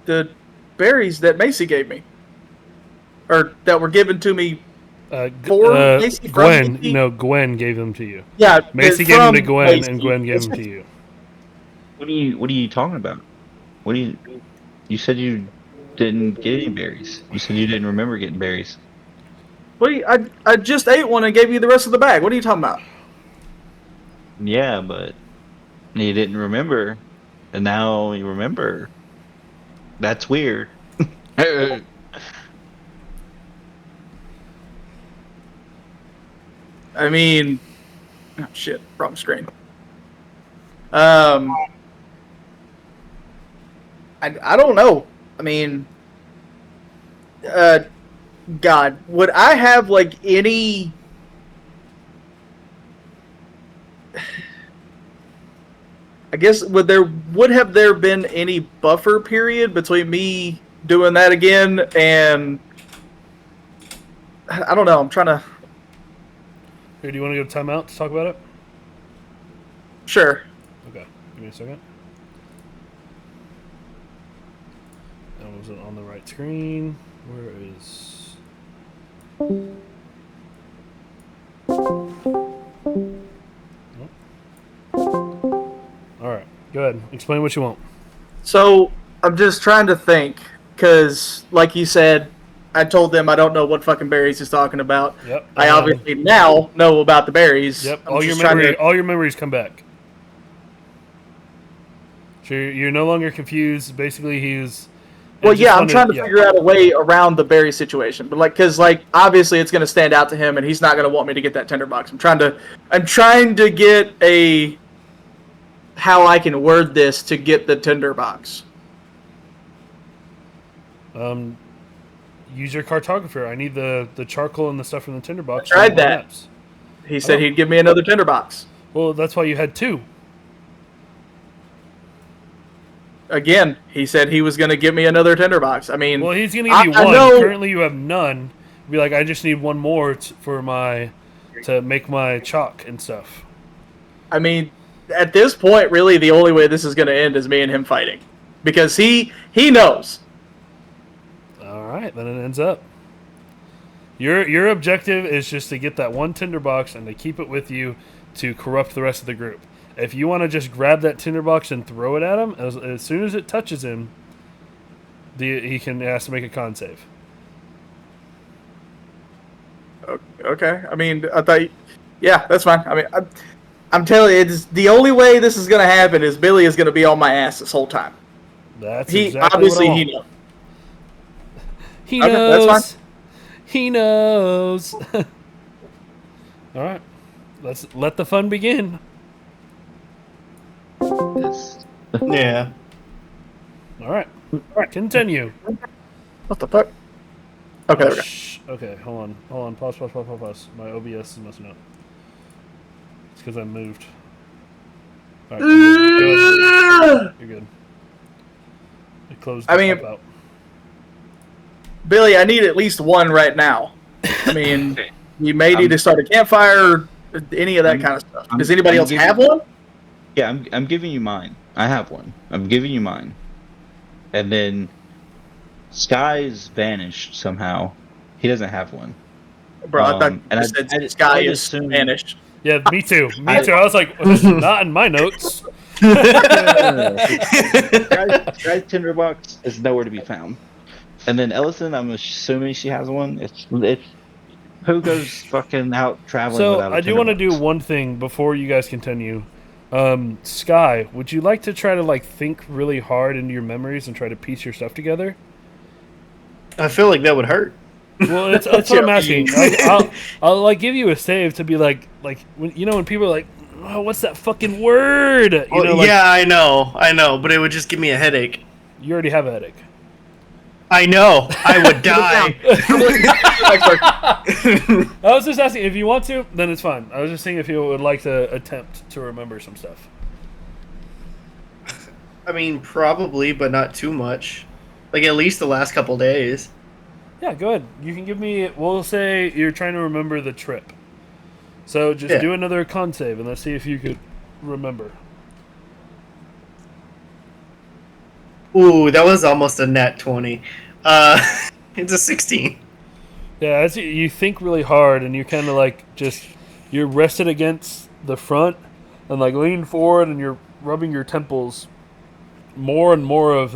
The berries that Macy gave me. Or that were given to me Macy from Gwen. Macy? No, Gwen gave them to you. Yeah, Macy gave them to Gwen, Macy. and Gwen gave them to you. What are you talking about? You said you didn't get any berries. You said you didn't remember getting berries. I just ate one and gave you the rest of the bag. What are you talking about? Yeah, but you didn't remember, and now you remember. That's weird. I mean, oh shit, wrong screen. I don't know. I mean, God, would I have like any? I guess would have there been any buffer period between me doing that again and I don't know. I'm trying to. Here, do you want to go to timeout to talk about it? Sure. Okay, give me a second. And was it on the right screen? Where is? All right, go ahead. Explain what you want. So I'm just trying to think, because like you said, I told them I don't know what fucking berries he's talking about. Yep. I obviously now know about the berries. Yep. I'm All just your memories come back. So you're no longer confused. Basically, he's Well, just yeah, I'm wanted- trying to yeah. figure out a way around the berry situation, but because obviously it's going to stand out to him, and he's not going to want me to get that tinderbox. I'm trying to get how I can word this to get the tinderbox. Use your cartographer. I need the charcoal and the stuff from the tinderbox. I tried to make that. maps. He said he'd give me another tinderbox. Well, that's why you had 2. Again, he said he was going to give me another tinderbox. I mean, Well, he's gonna give you I one. know- Currently, you have none. Be like, I just need one more to make my chalk and stuff. I mean, at this point, really, the only way this is going to end is me and him fighting, because he knows. All right, then it ends up. Your objective is just to get that one tinderbox and to keep it with you to corrupt the rest of the group. If you want to just grab that tinderbox and throw it at him, as soon as it touches him, he has to make a con save. Okay, I mean, I thought, yeah, that's fine. I mean, I'm telling you, it's the only way this is going to happen is Billy is going to be on my ass this whole time. That's He exactly obviously what I he want. knows. He Okay, knows. that's fine. He knows. All right, let's let the fun begin. Yeah. All right, continue. What the fuck? Okay, okay. Okay, hold on. Pause. My OBS is messing up. It's because I moved. All right, you're good. It closed. I mean- out. Billy, I need at least one right now. I mean, you may need to start a campfire, any of that kind of stuff. Does anybody else have one? Yeah, I'm giving you mine. I have one. I'm giving you mine. And then Sky's vanished somehow. He doesn't have one. Bro, I thought and you said Sky is assume- vanished. Yeah, me too. Me too. I was like, not in my notes. Sky's tinderbox is nowhere to be found. And then Eliysen, I'm assuming she has one. It's who goes fucking out traveling So without a I do want to do tinderbox? one thing before you guys continue. Sky, would you like to try to think really hard into your memories and try to piece your stuff together? I feel like that would hurt. Well, that's what I'm asking. I'll give you a save to be like when when people are like, oh, what's that fucking word? Yeah, I know, but it would just give me a headache. You already have a headache. I know, I would die. I was just asking if you want to, then it's fine. I was just seeing if you would like to attempt to remember some stuff. I mean, probably, but not too much. Like at least the last couple days. Yeah, go ahead. You can give me. We'll say you're trying to remember the trip. So just do another con save and let's see if you could remember. Ooh, that was almost a net 20. It's a 16. Yeah, as you think really hard and you're kind of you're rested against the front and lean forward and you're rubbing your temples. More and more of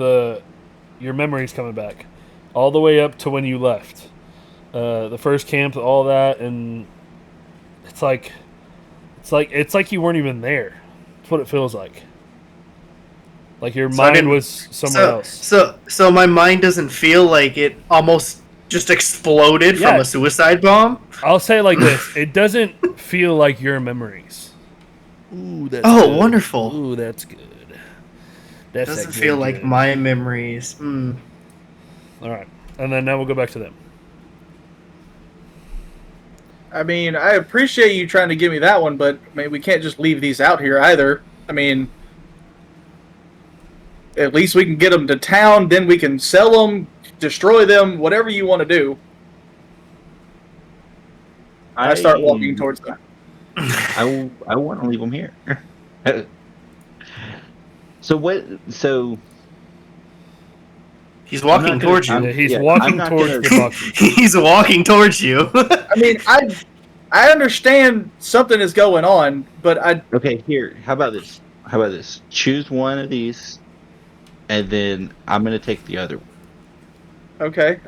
your memories coming back, all the way up to when you left, the first camp, all that, and it's like you weren't even there. That's what it feels like. Like your mind was somewhere else. So my mind doesn't feel like it almost just exploded from a suicide bomb? I'll say it like this. It doesn't feel like your memories. Ooh, that's good. Wonderful. Ooh, that's good. It doesn't feel like my memories. Mm. All right. And then now we'll go back to them. I mean, I appreciate you trying to give me that one, but we can't just leave these out here either. I mean, at least we can get them to town, then we can sell them, destroy them, whatever you want to do. I start walking towards them. I want to leave them here. So what? So he's walking towards you. He's walking towards the boxes. He's walking towards you. I mean, I understand something is going on, but okay, here. How about this? Choose one of these, and then I'm gonna take the other one. Okay,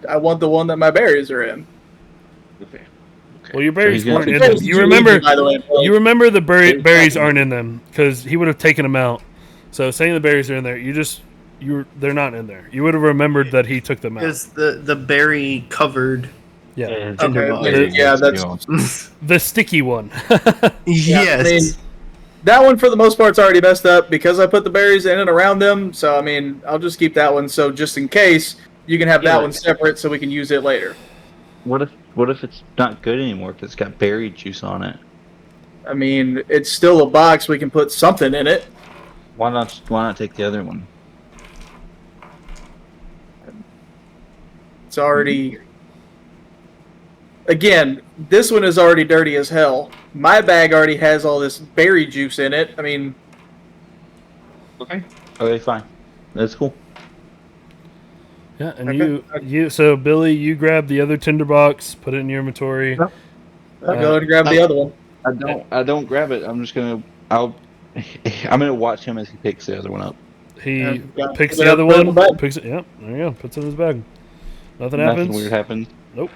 I want the one that my berries are in. Okay. Well, your berries So weren't in gonna- them. You remember? By the way, Bill. You remember the berries aren't in them because he would have taken them out. So saying the berries are in there, you just they're not in there. You would have remembered that he took them out. It's the berry covered. Yeah, Tinderbox. Yeah, that's the sticky one. Yes. I mean, that one for the most part's already messed up because I put the berries in and around them. So I mean, I'll just keep that one. So just in case, you can have that one separate so we can use it later. What if it's not good anymore because it's got berry juice on it? I mean, it's still a box. We can put something in it. Why not take the other one? It's already. Again, this one is already dirty as hell. My bag already has all this berry juice in it. I mean, Okay, fine. That's cool. Yeah, and Okay. so Billy, you grab the other tinderbox, put it in your inventory. I'll go ahead and grab the other one. I don't grab it. I'm gonna watch him as he picks the other one up. He Got- picks put the it other up, put it in one, the bag. picks it. Yep, there you go. Puts it in his bag. Nothing Nothing happens. weird happens. Nope.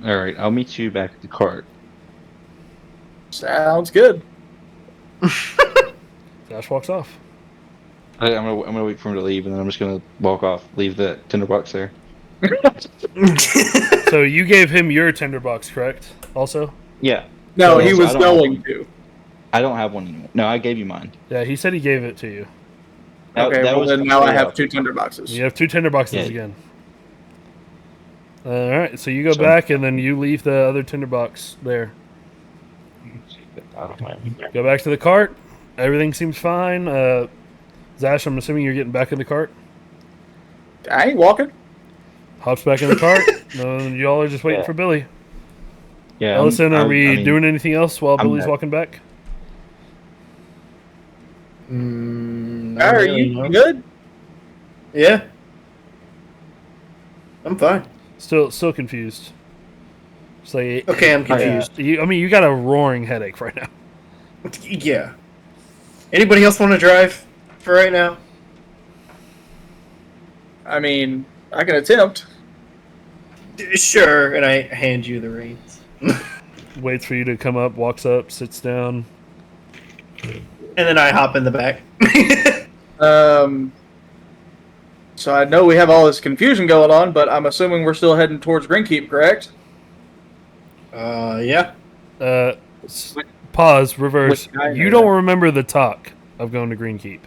All right, I'll meet you back at the cart. Sounds good. Dash walks off. I'm gonna wait for him to leave, and then I'm just gonna walk off. Leave the tinderbox there. So you gave him your tinderbox, correct? Also. Yeah. No, So he was I don't have going one. to. I don't have one anymore. No, I gave you mine. Yeah, he said he gave it to you. Okay, That well was then now I completely have off. 2 tinderboxes. You have 2 tinderboxes Yeah. again. All right, so you go So- back and then you leave the other tinderbox there. Go back to the cart. Everything seems fine. Zash, I'm assuming you're getting back in the cart. I ain't walking. Hops back in the cart. And y'all are just waiting Yeah. for Billy. Yeah. Ellison, are I we mean, doing anything else while I'm Billy's back. walking back? Not Are really, you no. good? Yeah. I'm fine. Still confused. It's like, Okay, I'm confused. you got a roaring headache right now. Yeah. Anybody else want to drive for right now? I mean, I can attempt. Sure, and I hand you the reins. Waits for you to come up, walks up, sits down. And then I hop in the back. So I know we have all this confusion going on, but I'm assuming we're still heading towards Greenkeep, correct? Yeah. Pause, reverse. Which guy You know don't that? remember the talk of going to Greenkeep.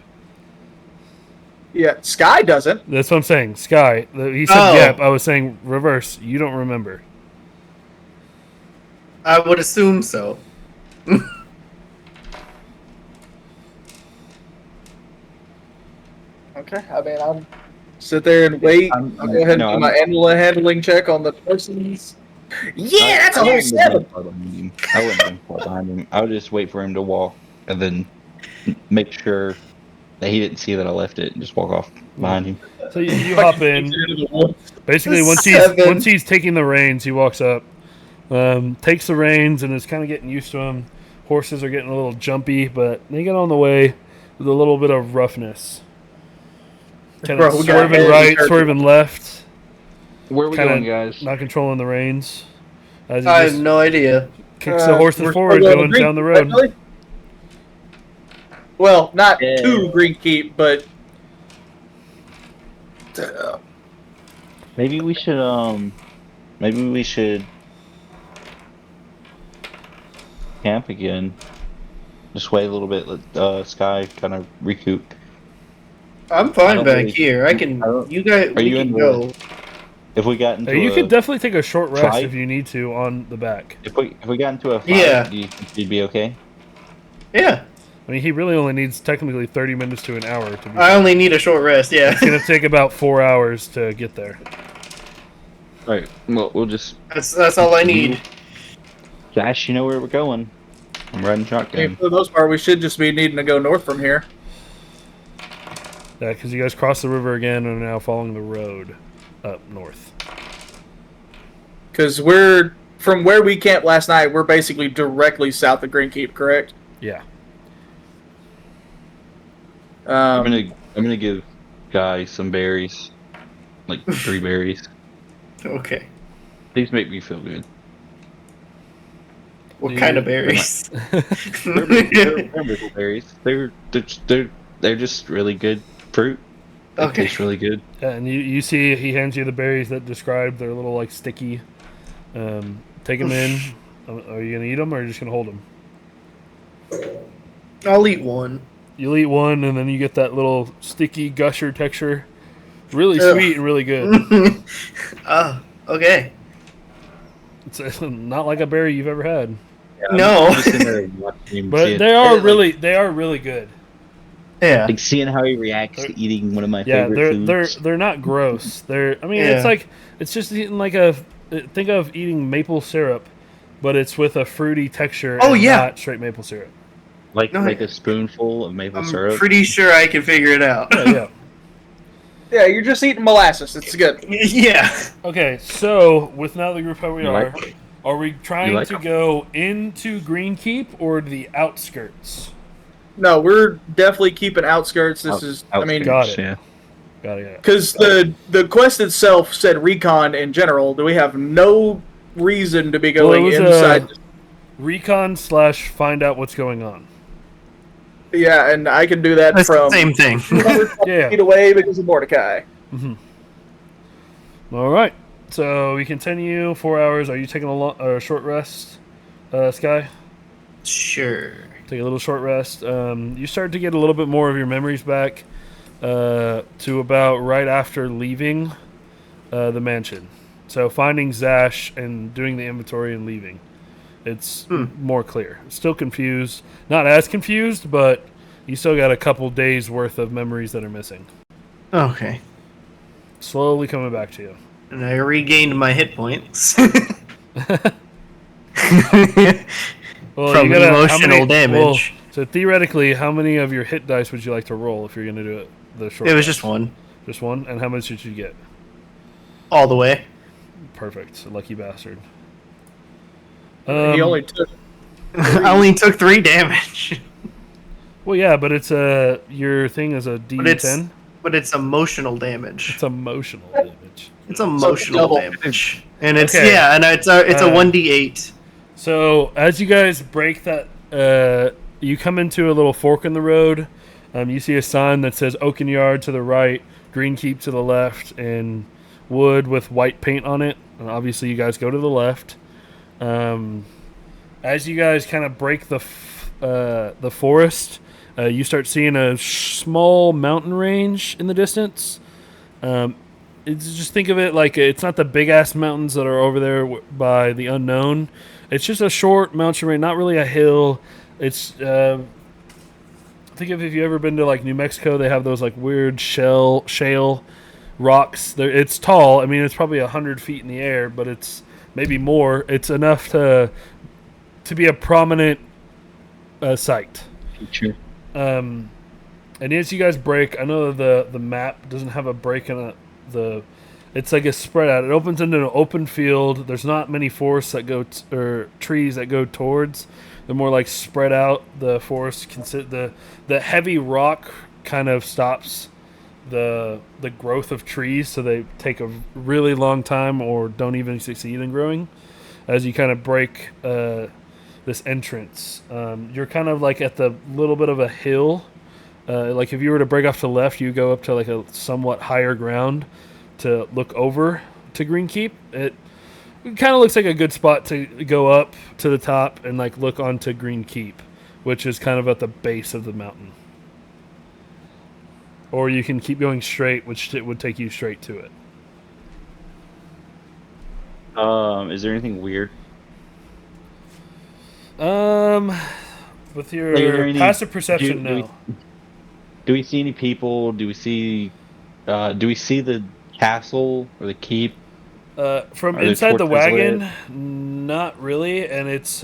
Yeah, Sky doesn't. That's what I'm saying. Sky. He said, Oh. yep. I was saying reverse. You don't remember. I would assume so. Okay, I mean, I'll sit there and wait. I'll go ahead and do my animal handling check on the persons. Yeah, that's a whole 7. I wouldn't be far behind him. I would just wait for him to walk and then make sure that he didn't see that I left it and just walk off behind him. So you hop in. Basically, once Seven. he's taking the reins, he walks up, takes the reins, and is kind of getting used to them. Horses are getting a little jumpy, but they get on the way with a little bit of roughness. Kind of Bro, we got swerving heavy right, turkey. swerving left, Where are we Kinda going, guys? not controlling the reins. As he I have just no idea. kicks the horses We're forward, still going to down the Greenkeep, road. right, Billy? Well, not Yeah. to Greenkeep, but Maybe we should camp again. Just wait a little bit, let Sky kind of recoup. I'm I fine don't back really- here. I can. I don't- You guys. Are We you can in the- go. If we got into You a, could definitely take a short rest fight? if you need to on the back. if we got into a fight, Yeah. do you think you'd be okay? Yeah. I mean, he really only needs technically 30 minutes to an hour to be. I only need a short rest. Yeah. It's gonna take about 4 hours to get there. Right. Well, we'll just That's all I need. Dash. You know where we're going. I'm riding I mean, shotgun. for the most part, we should just be needing to go north from here. Yeah, because you guys crossed the river again and are now following the road up north. Because we're, from where we camped last night, we're basically directly south of Greenkeep, correct? Yeah. I'm gonna give Guy some berries, like 3 berries. Okay. These make me feel good. What kind of berries? They're myrtle berries. They're just really good fruit. It Okay. tastes really good. Yeah, and you see he hands you the berries that describe they're a little like sticky. Take them in. Are you gonna eat them or are you just gonna hold them? I'll eat one. You'll eat one and then you get that little sticky gusher texture. Really Ugh. sweet and really good. Okay. It's not like a berry you've ever had. Yeah, No. I'm just sitting there watching, But seeing- they are really good. Yeah. like seeing how he reacts to eating one of my Yeah, favorite they're foods. they're not gross. Yeah. It's just eating like think of eating maple syrup, but it's with a fruity texture Oh, and yeah. not straight maple syrup. Like No, a spoonful of maple I'm syrup. pretty sure I can figure it out. Yeah. Yeah, you're just eating molasses. It's good. Yeah. Okay, so with now the group how we You are, like- are we trying like to them? go into Green Keep or the outskirts? No, we're definitely keeping outskirts. This is, I mean, Got it. Yeah. Got it. because the quest itself said recon in general. Do we have no reason to be Well, it going was, inside? Recon / find out what's going on. Yeah, and I can do that That's from the same thing. 200 Yeah. feet away because of Mordecai. All right. So we continue 4 hours. Are you taking a short rest, Sky? Sure. Take a little short rest. You start to get a little bit more of your memories back to about right after leaving the mansion. So finding Zash and doing the inventory and leaving. It's more clear. Still confused. Not as confused, but you still got a couple days worth of memories that are missing. Okay. Slowly coming back to you. And I regained my hit points. Well, From you gotta- how emotional many- damage. well, so theoretically, how many of your hit dice would you like to roll if you're going to do it the short It was rest? just one. Just one? And how much did you get? All the way. Perfect. Lucky bastard. he Um, only took. I only took 3 damage. Well, yeah, but it's your thing is a But it's D10. but it's emotional damage. It's emotional damage. It's emotional double. damage. And it's Okay. and it's a 1d8. So as you guys break that, you come into a little fork in the road. You see a sign that says Oaken Yard to the right, Green Keep to the left, and wood with white paint on it. And obviously, you guys go to the left. As you guys kind of break the forest, you start seeing a small mountain range in the distance. Just think of it like it's not the big ass mountains that are over there by the unknown. It's just a short mountain range, not really a hill. It's think of if you ever been to like New Mexico, they have those like weird shale rocks. It's tall. I mean, it's probably 100 feet in the air, but it's maybe more. It's enough to be a prominent site. Sure. And as you guys break, I know the map doesn't have a break in it. It's like a spread out. It opens into an open field. There's not many forests that go or trees that go towards. They're more like spread out. The forest the heavy rock kind of stops the growth of trees, so they take a really long time or don't even succeed in growing. As you kind of break this entrance, you're kind of like at the little bit of a hill. Like if you were to break off to the left, you go up to like a somewhat higher ground to look over to Green Keep. It kind of looks like a good spot to go up to the top and like look onto Green Keep, which is kind of at the base of the mountain. Or you can keep going straight, which it would take you straight to it. Is there anything weird? With your passive perception, no. Do we see any people? Do we see the castle or the keep? From Are there inside the torches wagon, lit? not really, and it's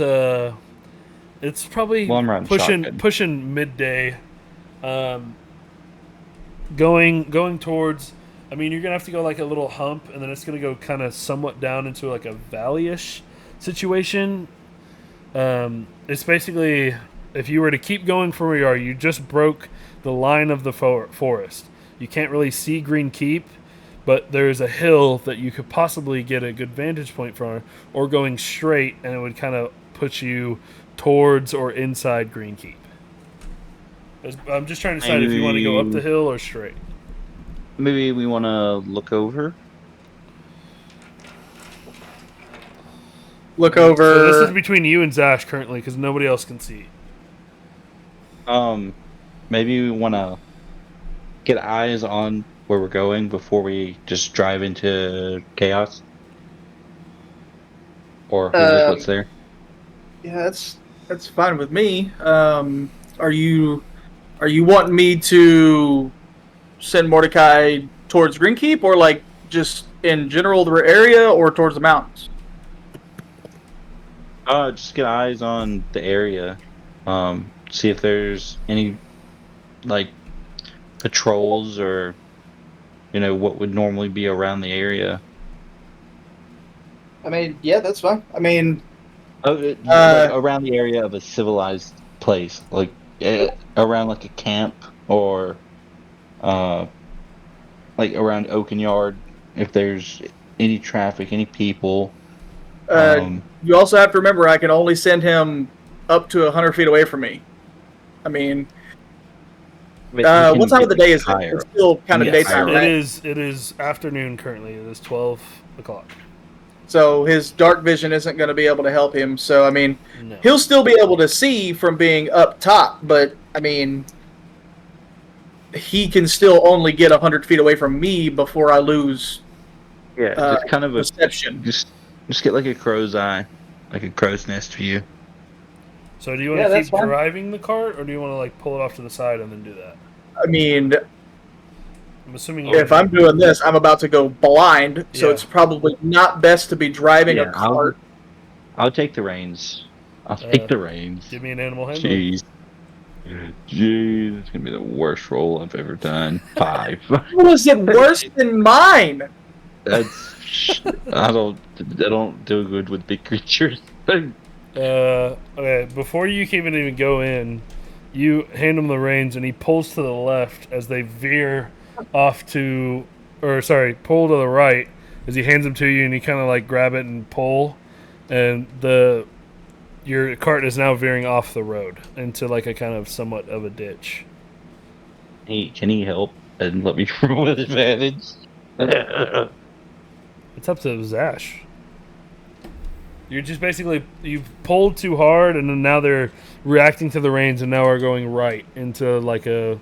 probably Well, I'm riding shotgun. pushing midday. Going towards. I mean, you're gonna have to go like a little hump, and then it's gonna go kind of somewhat down into like a valley-ish situation. It's basically if you were to keep going from where you are, you just broke the line of the forest. You can't really see Green Keep, but there's a hill that you could possibly get a good vantage point from, or going straight, and it would kind of put you towards or inside Green Keep. I'm just trying to decide if you want to go up the hill or straight. Maybe we want to look over. Look over. So this is between you and Zash currently, because nobody else can see. Maybe we want to get eyes on where we're going before we just drive into chaos. Or look what's there. Yeah, that's fine with me. Are you wanting me to send Mordecai towards Greenkeep, or like just in general the area, or towards the mountains? Just get eyes on the area. See if there's any like patrols or what would normally be around the area. I mean, yeah, that's fine. I mean, Like around the area of a civilized place, like around like a camp or like around Oaken Yard. If there's any traffic, any people. You also have to remember, I can only send him up to 100 feet away from me. I mean, what time of the day is it? It's still kind of daytime, right? It is afternoon currently. It is 12 o'clock. So his dark vision isn't going to be able to help him. So, I mean, No. he'll still be able to see from being up top, but, I mean, he can still only get 100 feet away from me before I lose just kind of perception. Just get like a crow's eye, like a crow's nest view. So do you want to keep driving the cart, or do you want to like pull it off to the side and then do that? I mean, I'm assuming if I'm doing this, I'm about to go blind, so it's probably not best to be driving a cart. I'll take the reins. Take the reins. Give me an animal handling. Jeez, it's gonna be the worst roll I've ever done. 5. What is it worse than mine? I don't do good with big creatures. Okay, before you can even go in, you hand him the reins and he pulls to the left as they veer off to, pull to the right as he hands them to you, and you kind of like grab it and pull, and your cart is now veering off the road into like a kind of somewhat of a ditch. Hey, can he help and let me roll with advantage? It's up to Zash. You're just basically, you've pulled too hard, and then now they're reacting to the reins and now are going right into like a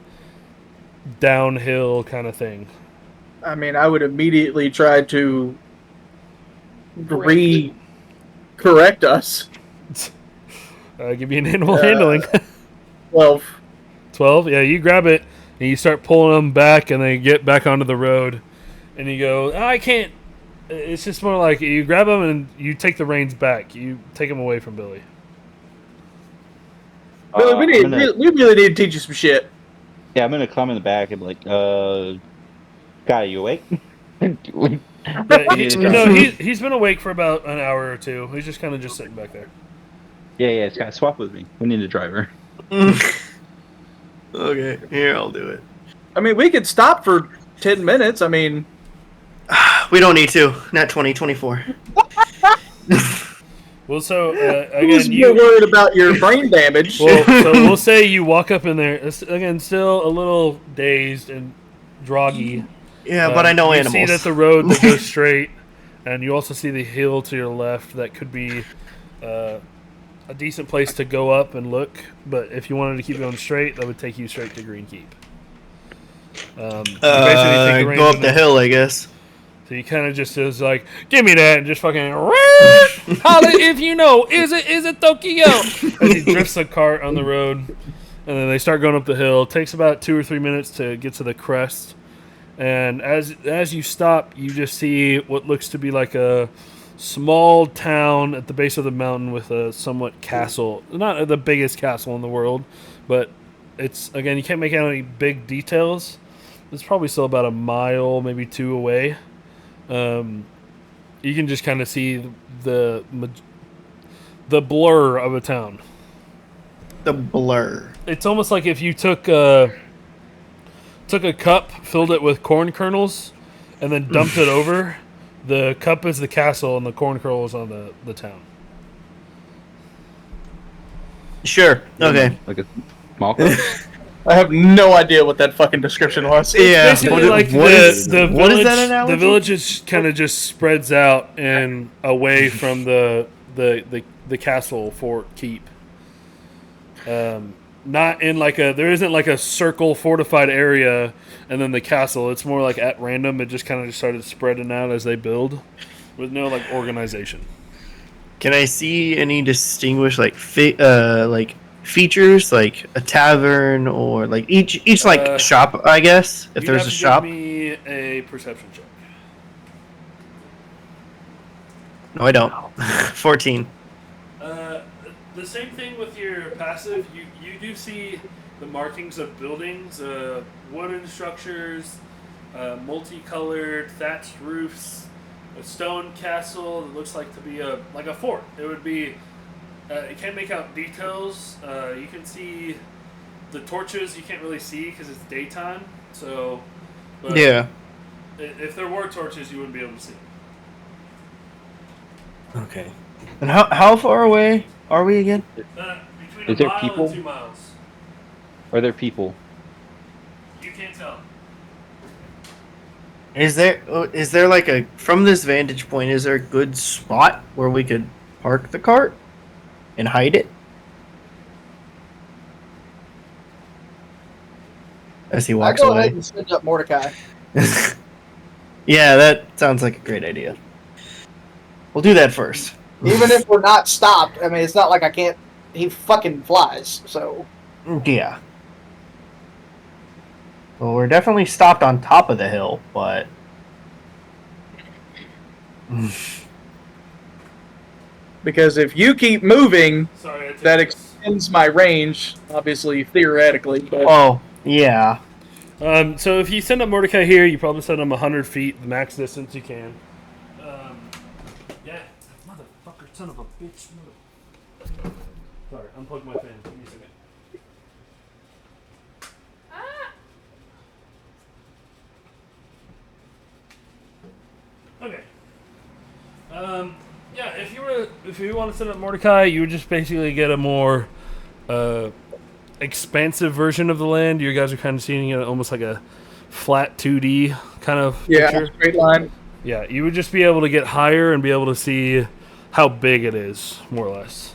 downhill kind of thing. I mean, I would immediately try to correct us. Give me an animal handling. 12. 12? Yeah, you grab it and you start pulling them back, and they get back onto the road. And you go, I can't. It's just more like you grab them and you take the reins back. You take them away from Billy. Billy, we really need to teach you some shit. Yeah, I'm gonna climb in the back and be like, guy, you awake? He's been awake for about an hour or two. He's just kind of just sitting back there. Yeah, Scott, swap with me. We need a driver. Okay, here, I'll do it. I mean, we could stop for 10 minutes. I mean, we don't need to. Not 2024. Well, so again, you're worried about your brain damage. Well, so we'll say you walk up in there again, still a little dazed and groggy. Yeah, but I know animals. You see that the road that goes straight, and you also see the hill to your left that could be a decent place to go up and look. But if you wanted to keep going straight, that would take you straight to Greenkeep. Go up the hill, I guess. So he kind of just is like, give me that, and just fucking, holla if you know, is it Tokyo? As he drifts the cart on the road, and then they start going up the hill. It takes about 2 or 3 minutes to get to the crest, and as you stop, you just see what looks to be like a small town at the base of the mountain with a somewhat castle. Not the biggest castle in the world, but it's, again, you can't make out any big details. It's probably still about a mile, maybe 2 away. You can just kind of see the blur of a town. The blur. It's almost like if you took a cup, filled it with corn kernels, and then dumped it over. The cup is the castle, and the corn kernels on the town. Sure. Okay. Like a small cup. I have no idea what that fucking description was. Yeah. Basically, like what is the what is village, that analogy? the village is kind of just spreads out and away from the castle fort keep. Not in like there isn't like a circle fortified area and then the castle. It's more like at random. It just kind of just started spreading out as they build, with no like organization. Can I see any distinguished like features, like a tavern or like each like shop? I guess if You'd there's have a to shop. give me a perception check. No, I don't. 14. The same thing with your passive. You do see the markings of buildings, wooden structures, multicolored thatched roofs, a stone castle that looks like to be like a fort. It would be. You can't make out details. You can see the torches. You can't really see because it's daytime. So, but Yeah. If there were torches, you wouldn't be able to see. Okay. And how far away are we again? Between Is a there mile people? and 2 miles. Are there people? You can't tell. Is there like a from this vantage point? Is there a good spot where we could park the cart and hide it? As he I walks go ahead away. and send up Mordecai. Yeah, that sounds like a great idea. We'll do that first. Even if we're not stopped, I mean, it's not like I can't. He fucking flies, so. Yeah. Well, we're definitely stopped on top of the hill, but Because if you keep moving, Sorry, I took that this. extends my range, obviously, theoretically. But oh yeah. So if you send up Mordecai here, you probably send him 100 feet, the max distance you can. Yeah, motherfucker, son of a bitch. Sorry, unplug my fan. Give me a second. Okay. Yeah, if you want to send up Mordecai, you would just basically get a more expansive version of the land. You guys are kind of seeing it almost like a flat 2D kind of picture. straight line. Yeah, you would just be able to get higher and be able to see how big it is, more or less.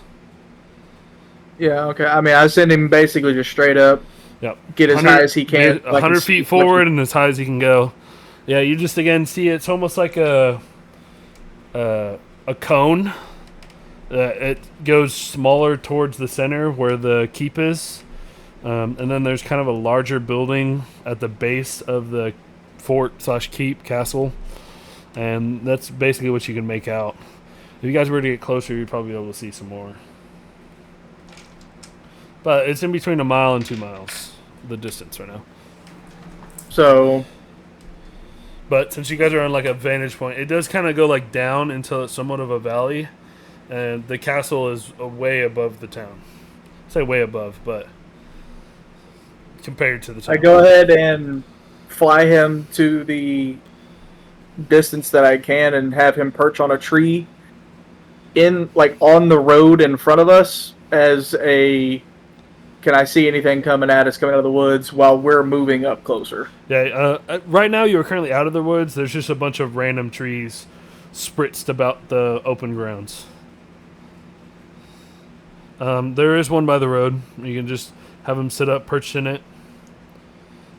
Yeah, okay. I mean, I send him basically just straight up, Yep. get as high as he can. 100 feet forward and as high as he can go. Yeah, you just again see it's almost like a cone. It goes smaller towards the center where the keep is. And then there's kind of a larger building at the base of the fort/keep castle. And that's basically what you can make out. If you guys were to get closer, you'd probably be able to see some more. But it's in between 1 mile and 2 miles, the distance right now. So, But since you guys are on like a vantage point, it does kind of go like down into somewhat of a valley. And the castle is way above the town. I say way above, but compared to the town. I go ahead and fly him to the distance that I can and have him perch on a tree on the road in front of us as a can I see anything coming at us coming out of the woods while we're moving up closer. Yeah, right now you are currently out of the woods. There's just a bunch of random trees spritzed about the open grounds. There is one by the road. You can just have him sit up, perched in it.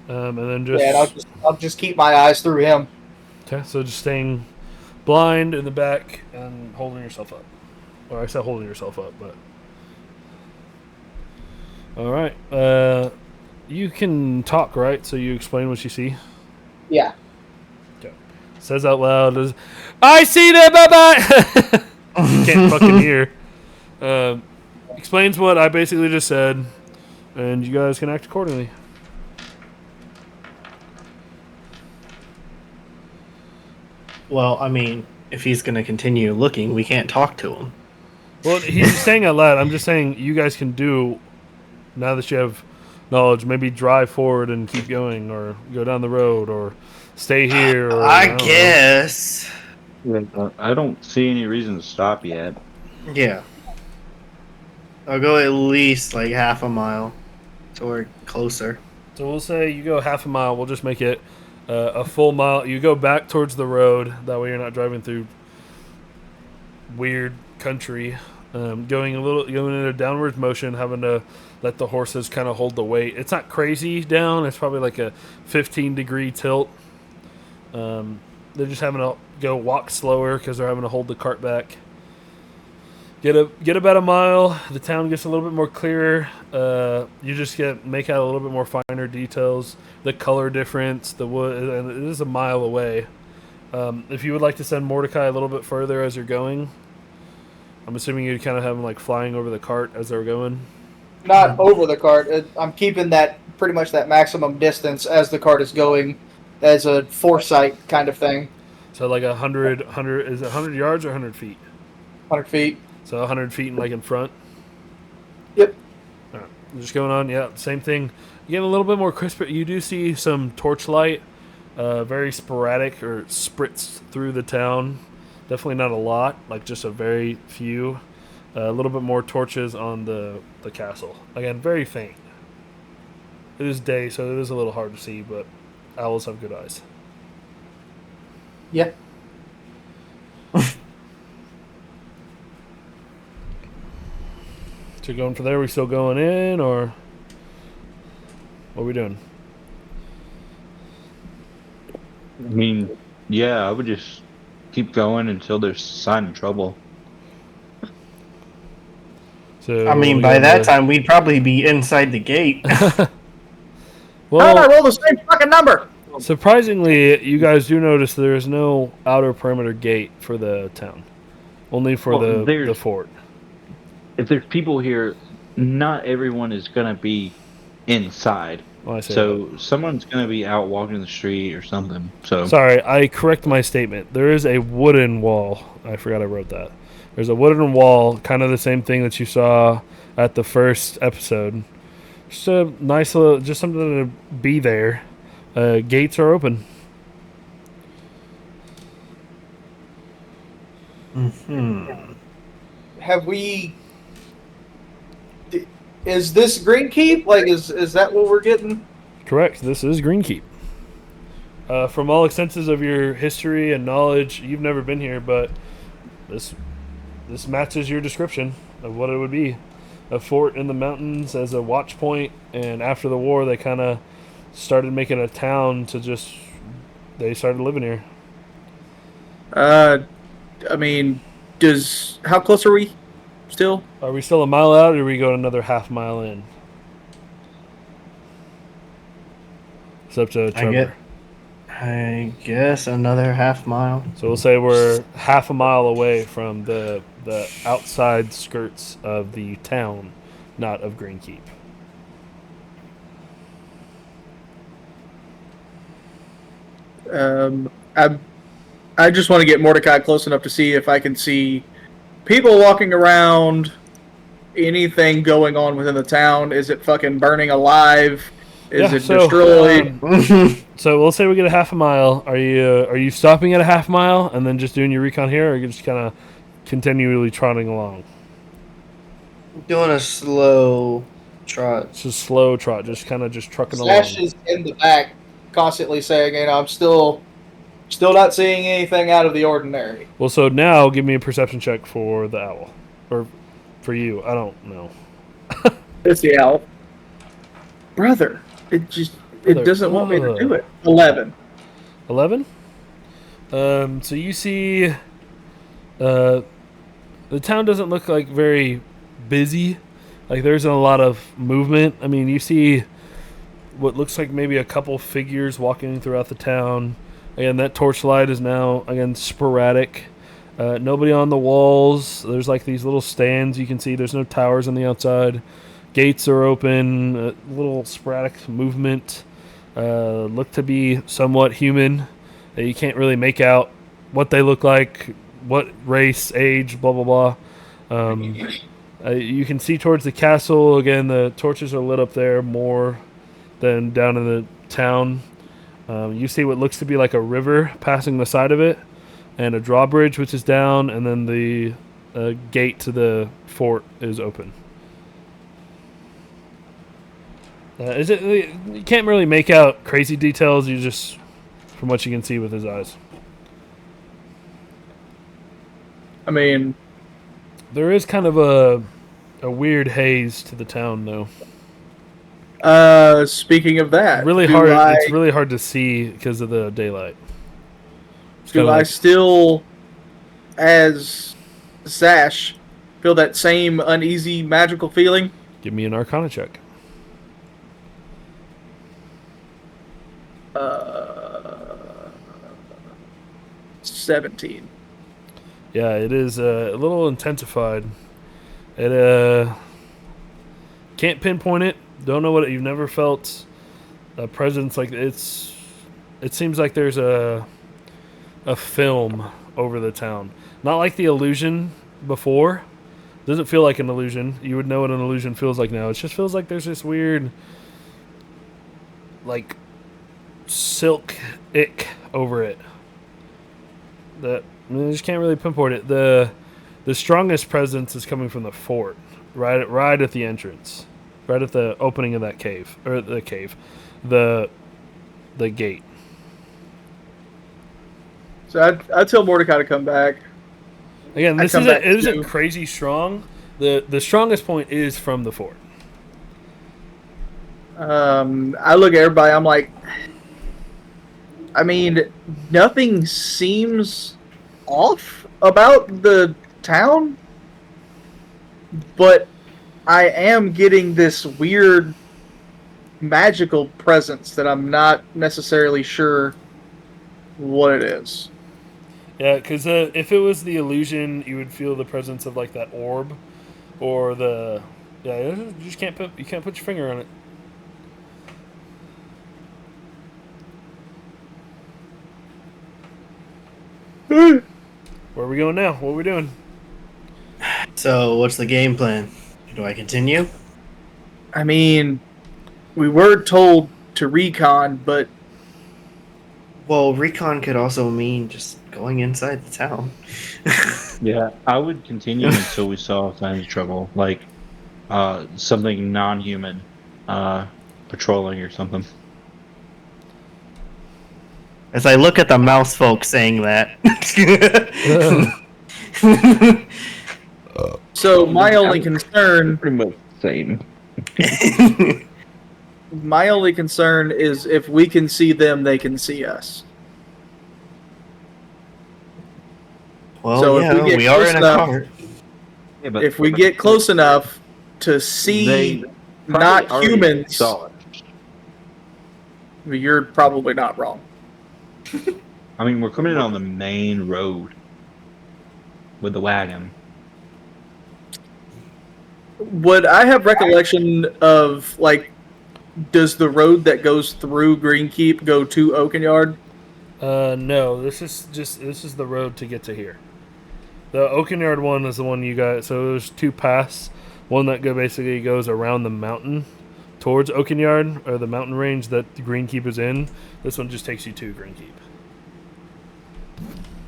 And then just... Yeah, and I'll just keep my eyes through him. Okay, so just staying blind in the back and holding yourself up. Or I said holding yourself up, but... Alright. You can talk, right? So you explain what you see? Yeah. Okay. Says out loud, I see them, bye-bye! Can't fucking hear. Explains what I basically just said, and you guys can act accordingly. Well, I mean, if he's gonna continue looking, we can't talk to him. Well, he's just saying out loud. I'm just saying you guys can do, now that you have knowledge, maybe drive forward and keep going, or go down the road, or stay here. Or, I don't know. guess. I don't see any reason to stop yet. Yeah. I'll go at least like half a mile. So we're closer. So we'll say you go half a mile. We'll just make it a full mile. You go back towards the road. That way you're not driving through weird country. Going in a downward motion, having to let the horses kind of hold the weight. It's not crazy down. It's probably like a 15-degree tilt. They're just having to walk slower because they're having to hold the cart back. Get about a mile. The town gets a little bit more clearer. You just make out a little bit more finer details. The color difference, the wood, and it is a mile away. If you would like to send Mordecai a little bit further as you're going, I'm assuming you'd kind of have him like flying over the cart as they're going. Not over the cart. I'm keeping that pretty much that maximum distance as the cart is going, as a foresight kind of thing. So like 100 is it 100 yards or 100 feet? 100 feet. So 100 feet and like in front. Yep. All right. Just going on. Yeah, same thing. You get a little bit more crisper. You do see some torchlight, very sporadic or spritz through the town. Definitely not a lot, like just a very few. A little bit more torches on the castle. Again, very faint. It is day, so it is a little hard to see, but owls have good eyes. Yeah. So going from there, we still going in, or what are we doing? I mean, yeah, I would just keep going until there's a sign of trouble. So I mean, by that time, we'd probably be inside the gate. How did I roll the same fucking number? Surprisingly, you guys do notice there is no outer perimeter gate for the town, only for the fort. If there's people here, not everyone is going to be inside. Well, I say So that. someone's going to be out walking the street or something. So Sorry, I correct my statement. There is a wooden wall. I forgot I wrote that. There's a wooden wall, kind of the same thing that you saw at the first episode. Just a nice little, just something to be there. Gates are open. Have we? Is this Green Keep? Like, is that what we're getting? Correct. This is Greenkeep. From all extenses of your history and knowledge, you've never been here, but this matches your description of what it would be. A fort in the mountains as a watch point, and after the war, they kind of started making a town they started living here. I mean, how close are we still? Are we still a mile out, or are we going another half mile in? It's up to Trevor. I guess another half mile. So we'll say we're half a mile away from the outside skirts of the town, not of Greenkeep. I just want to get Mordecai close enough to see if I can see people walking around, anything going on within the town. Is it fucking burning alive? Is it destroyed? So we'll say we get a half a mile. Are you stopping at a half mile and then just doing your recon here, or are you just kind of continually trotting along? Doing a slow trot. It's a slow trot, just kind of trucking Slash along. is in the back, constantly saying, I'm still not seeing anything out of the ordinary. Well, so now give me a perception check for the owl, or for you. I don't know. It's the owl, brother. It doesn't want me to do it. 11. 11? So you see the town doesn't look like very busy. Like there isn't a lot of movement. I mean, you see what looks like maybe a couple figures walking throughout the town. Again, that torchlight is now, again, sporadic. Nobody on the walls. There's like these little stands you can see. There's no towers on the outside. Gates are open. A little sporadic movement. Look to be somewhat human. You can't really make out what they look like, what race, age, blah, blah, blah. You can see towards the castle. Again, the torches are lit up there more than down in the town. You see what looks to be like a river passing the side of it, and a drawbridge which is down, and then the gate to the fort is open. Is it? You can't really make out crazy details. You just from what you can see with his eyes. I mean, There is kind of a weird haze to the town, though. speaking of that, Really hard. It's really hard to see because of the daylight. Do I still, as Zash, feel that same uneasy magical feeling? Give me an Arcana check. 17. Yeah, it is a little intensified. It can't pinpoint it. Don't know what you've never felt a presence like it's. It seems like there's a film over the town, not like the illusion before. Doesn't feel like an illusion. You would know what an illusion feels like now. It just feels like there's this weird, like, silk ick over it. That I just can't really pinpoint it. The strongest presence is coming from the fort, right at the entrance, right at the opening of that cave, or the gate. So I'd tell Mordecai to come back. Again, it isn't crazy strong. The strongest point is from the fort. I look at everybody. I'm like, I mean, nothing seems off about the town, but I am getting this weird magical presence that I'm not necessarily sure what it is. Yeah, because if it was the illusion, you would feel the presence of like that orb, or you just can't put your finger on it. Where are we going now? What are we doing? So, what's the game plan? Do I continue? I mean, we were told to recon, but Well, recon could also mean just going inside the town. Yeah, I would continue until we saw signs of trouble, like something non-human patrolling or something. As I look at the mouse folk saying that. so my only concern, Pretty much the same. my only concern is if we can see them, they can see us. Well, So if yeah, we get we are close in a enough- cart. Yeah, but If we get close enough to see they not probably already humans, saw it. you're probably not wrong. I mean, we're coming in on the main road with the wagon. Would I have recollection of, like, does the road that goes through Greenkeep go to Oakenyard? No, this is the road to get to here. The Oakenyard one is the one you got. So there's two paths. One that basically goes around the mountain towards Oakenyard, or the mountain range that Greenkeep is in. This one just takes you to Greenkeep.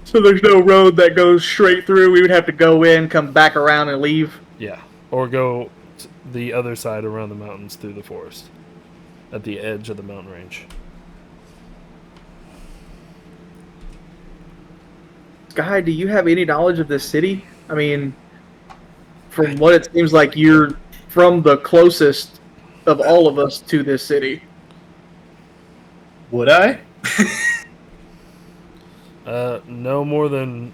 So there's no road that goes straight through. We would have to go in, come back around, and leave. Yeah, or go the other side around the mountains through the forest, at the edge of the mountain range. Sky, do you have any knowledge of this city? I mean, from what it seems like, you're from the closest of all of us to this city. Would I? No more than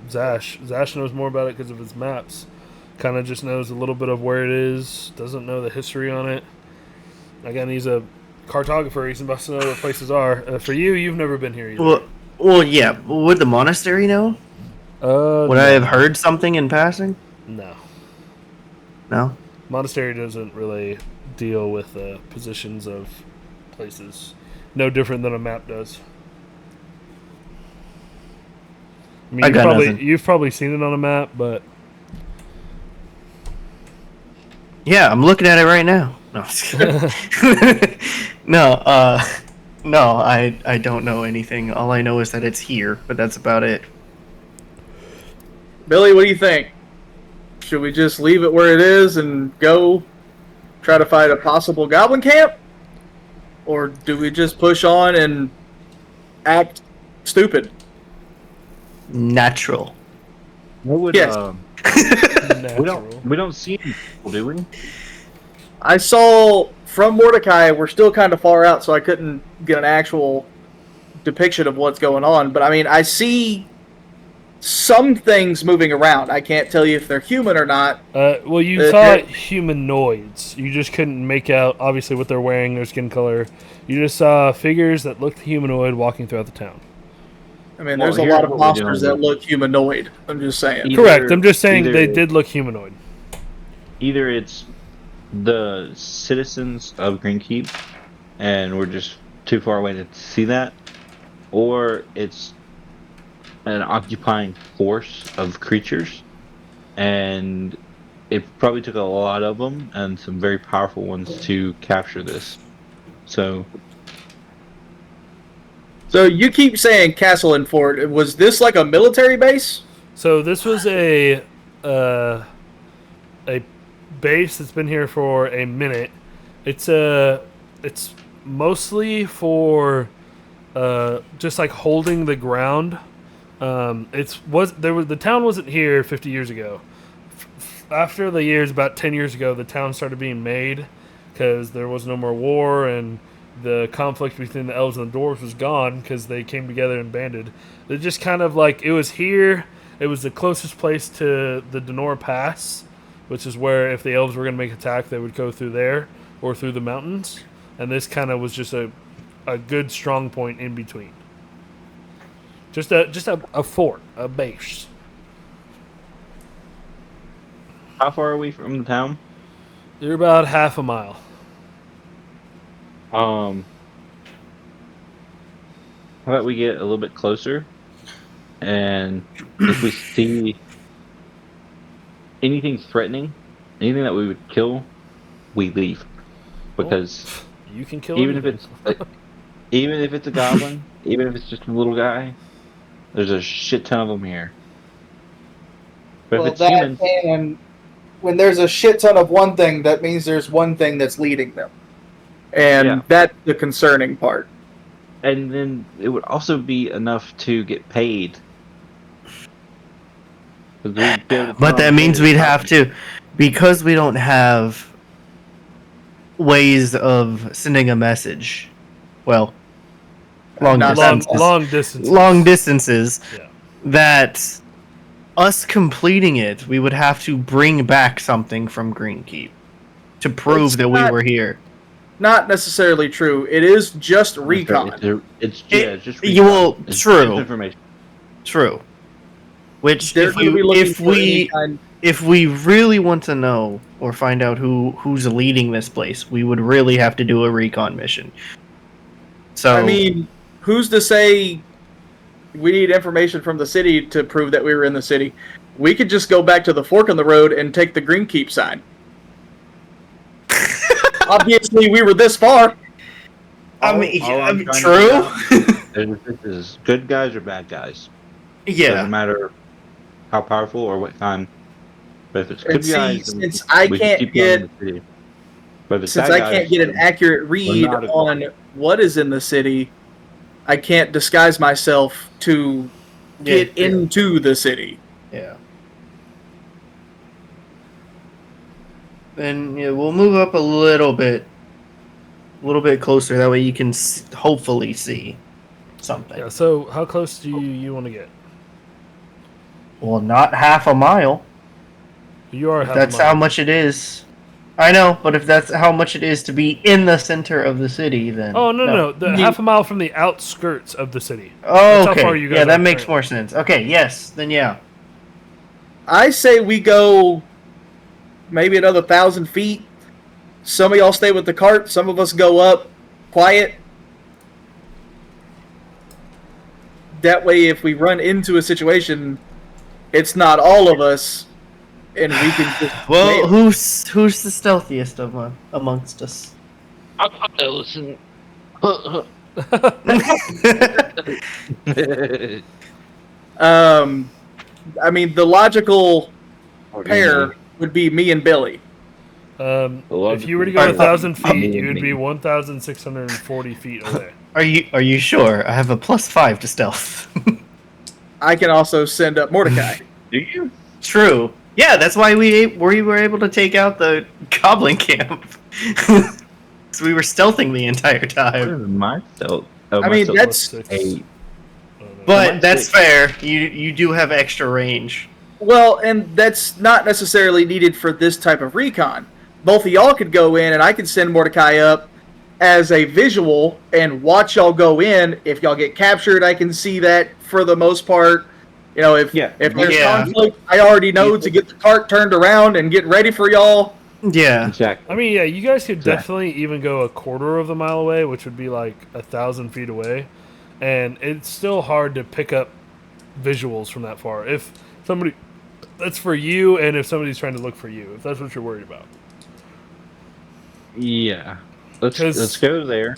Zash. Zash knows more about it because of his maps. Kind of just knows a little bit of where it is. Doesn't know the history on it. Again, he's a cartographer. He's supposed to know where places are. For you, you've never been here either. Well, yeah. Would the monastery know? Would I have heard something in passing? No. No? Monastery doesn't really deal with positions of places. No different than a map does. I mean, I got nothing. you've probably seen it on a map, but Yeah, I'm looking at it right now. No, no, I don't know anything. All I know is that it's here, but that's about it. Billy, what do you think? Should we just leave it where it is and go try to find a possible goblin camp? Or do we just push on and act stupid? Natural. What would, Yes. Natural. we don't see any people, do we? I saw from Mordecai, we're still kind of far out, so I couldn't get an actual depiction of what's going on. But I mean, I see some things moving around. I can't tell you if they're human or not. Well, you saw humanoids. You just couldn't make out, obviously, what they're wearing, their skin color. You just saw figures that looked humanoid walking throughout the town. I mean, Well, there's a here's lot of what we're monsters doing. that look humanoid. I'm just saying. Correct. I'm just saying either- they did look humanoid. Either it's the citizens of Greenkeep, and we're just too far away to see that, or it's an occupying force of creatures, and it probably took a lot of them and some very powerful ones to capture this. So you keep saying castle and fort. Was this like a military base? So this was a base that's been here for a minute. It's mostly for just like holding the ground. The town wasn't here 50 years ago. After the years, about 10 years ago, the town started being made because there was no more war and the conflict between the elves and the dwarves was gone because they came together and banded. They just kind of like, it was here. It was the closest place to the Denora Pass, which is where if the elves were going to make an attack, they would go through there or through the mountains. And this kind of was just a good strong point in between. Just a fort, a base. how far are we from the town? You're about half a mile. How about we get a little bit closer, and if we see anything threatening, anything that we would kill, we leave. Because You can kill even if anything. it's even if it's a goblin, even if it's just a little guy, there's a shit ton of them here. But if it's human, and when there's a shit ton of one thing, that means there's one thing that's leading them. And Yeah. that's the concerning part. and then it would also be enough to get paid. 'Cause we'd be able to But tell that them, means "Hey, we'd have to, because we don't have ways of sending a message. Well, long Not distances. Long distances. Yeah. That us completing it, we would have to bring back something from Greenkeep to prove It's that we not- were here. Not necessarily true. It is just recon. It's It- just you will- recon. It's true. just information. True. Which, They're if going to be looking for any we kind. if we really want to know or find out who's leading this place, we would really have to do a recon mission. So I mean, who's to say we need information from the city to prove that we were in the city? We could just go back to the fork in the road and take the Greenkeep sign. Obviously, we were this far. I All- mean, all I'm trying to true. figure out is this is good guys or bad guys. Yeah. Doesn't matter how powerful or what kind. But if it's And good see, guys, then since I we can can't keep going in get- the city. But if it's Since bad I guys, can't get an accurate read not a- on what is in the city, I can't disguise myself to get Yeah. into the city. Yeah. Then yeah, we'll move up a little bit closer. That way you can hopefully see something. Yeah. So how close do you want to get? Well, not half a mile. You are. If half a that's mile. how much it is. I know, but if that's how much it is to be in the center of the city, then Oh no. The You- half a mile from the outskirts of the city. Oh, That's how okay. far you guys Yeah, that are makes currently. more sense. Okay, yes, then yeah. I say we go maybe another 1,000 feet. Some of y'all stay with the cart. Some of us go up quiet. That way, if we run into a situation, it's not all of us, and we can just. Well, bail. who's the stealthiest amongst us? Eliysen. I mean, the logical pair would be me and Billy. If you were to go Alright, 1,000 feet, me. you would be 1,640 feet away. Are you sure? I have a +5 to stealth. I can also send up Mordecai. Do you? True. Yeah, that's why we were able to take out the goblin camp. So we were stealthing the entire What time. is my stealth? Oh, I my mean, stealth that's- was 8. But Mine's that's 6. fair. You do have extra range. Well, and that's not necessarily needed for this type of recon. Both of y'all could go in, and I could send Mordecai up as a visual and watch y'all go in. If y'all get captured, I can see that for the most part. You know, if there's Yeah. conflict, I already know to get the cart turned around and get ready for y'all. Yeah. Exactly. I mean, yeah, you guys could Exactly. definitely even go a quarter of the mile away, which would be like 1,000 feet away, and it's still hard to pick up visuals from that far. If somebody, that's for you, and if somebody's trying to look for you, if that's what you're worried about. Yeah. Let's 'Cause go there.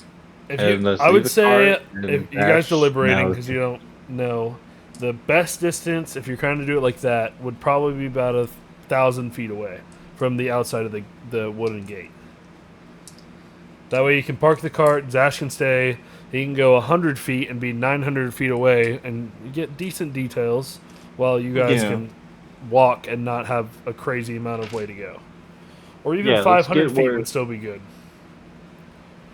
If And you, let's I leave would the say cart and if you dash guys deliberating now. because you don't know, the best distance if you're trying to do it like that would probably be about 1,000 feet away from the outside of the wooden gate. That way you can park the cart, Zash can stay, he can go 100 feet and be 900 feet away and get decent details while you guys Yeah. can walk and not have a crazy amount of way to go. Or even Yeah, let's 500 get feet where- would still be good.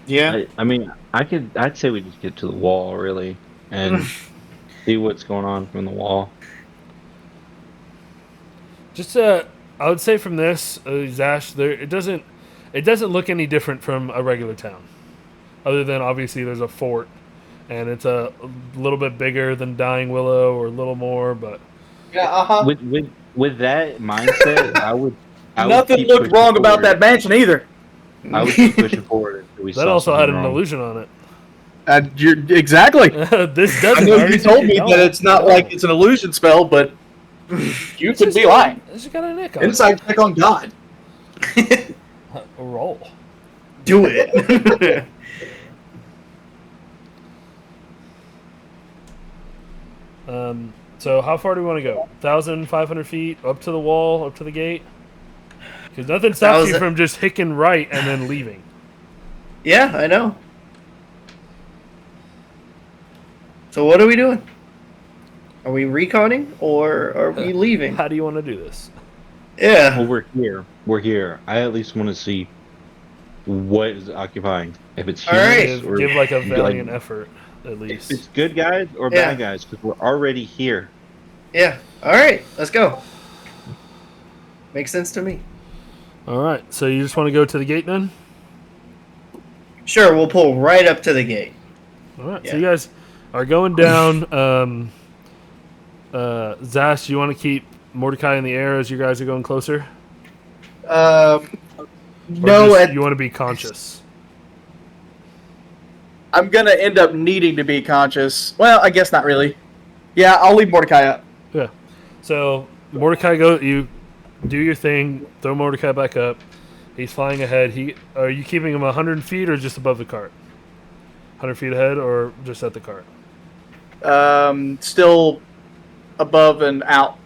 Yeah. I mean, I'd say we just get to the wall, really, and see what's going on from the wall. Just I would say from this, Zash, it doesn't look any different from a regular town, other than obviously there's a fort, and it's a little bit bigger than Dying Willow or a little more, but Yeah, With that mindset, I would Nothing keep looked pushing wrong about forward. that mansion either. I would keep pushing forward until we that saw also had something an wrong. illusion on it. Exactly. This I doesn't. know already you told said me no. that it's not No. like it's an illusion spell, but you It's could just be got- lying. It's just got a nick on it. Inside check on God. A roll. Do it. So how far do we want to go? 1,500 feet up to the wall, up to the gate. Because nothing stops you 1,000 from just hicking right and then leaving. Yeah, I know. So what are we doing? Are we reconning or are we leaving? How do you want to do this? Yeah. Well, we're here. We're here. I at least want to see what is occupying. If it's All right. humans or Give like a like, valiant effort, at if least. it's good guys or Yeah. bad guys, because we're already here. Yeah. All right. Let's go. Makes sense to me. All right. So you just want to go to the gate then? Sure, we'll pull right up to the gate. All right. So Yeah. you guys are going down. Zash, you want to keep Mordecai in the air as you guys are going closer? Or No, just you want to be conscious? I'm gonna end up needing to be conscious. Well, I guess not really. Yeah, I'll leave Mordecai up. Yeah. So Mordecai, you do your thing. Throw Mordecai back up. He's flying ahead. Are you keeping him 100 feet or just above the cart? 100 feet ahead or just at the cart? Still above and out.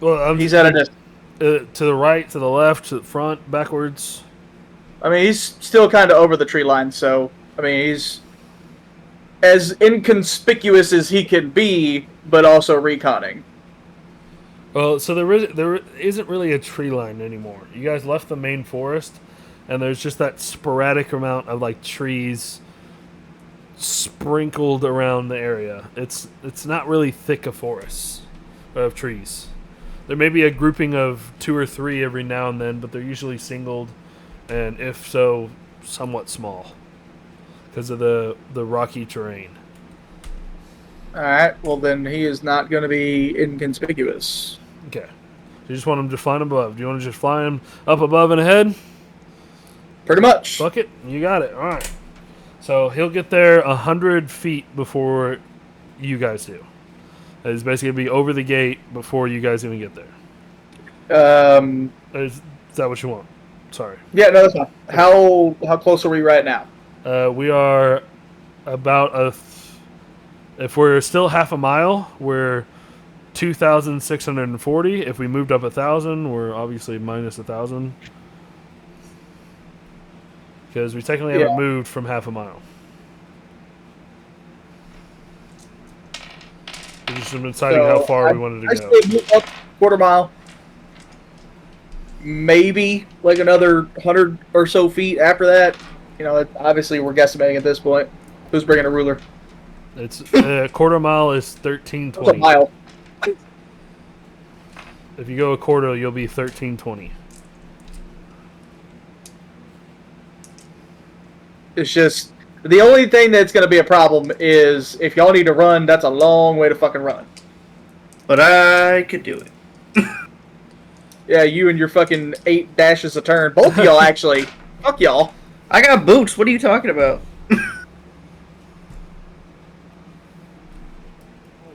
Well, He's at a distance. to the right, to the left, to the front, backwards. I mean, he's still kind of over the tree line, so I mean, he's as inconspicuous as he can be, but also reconning. Well, so there isn't really a tree line anymore. You guys left the main forest, and there's just that sporadic amount of like trees sprinkled around the area. It's not really thick a forest of trees. There may be a grouping of 2 or 3 every now and then, but they're usually singled, and if so, somewhat small because of the rocky terrain. All right. Well, then he is not going to be inconspicuous. Okay. So you just want him to fly above. Do you want to just fly him up above and ahead? Pretty much. Fuck it. You got it. All right. So he'll get there 100 feet before you guys do. It's basically going to be over the gate before you guys even get there. Is that what you want? Sorry. Yeah, no, that's fine. How close are we right now? We are about if we're still half a mile, we're 2,640. If we moved up 1,000, we're obviously minus 1,000 because we technically haven't moved from half a mile. We're just deciding how far we wanted to go. I say move up quarter mile, maybe like another 100 or so feet after that. You know, obviously we're guesstimating at this point. Who's bringing a ruler? It's a quarter mile is It's 1320. a mile. If you go a quarter, you'll be 1320. It's just the only thing that's going to be a problem is if y'all need to run. That's a long way to fucking run. But I could do it. Yeah, you and your fucking 8 dashes a turn. Both of y'all actually. Fuck y'all. I got boots. What are you talking about?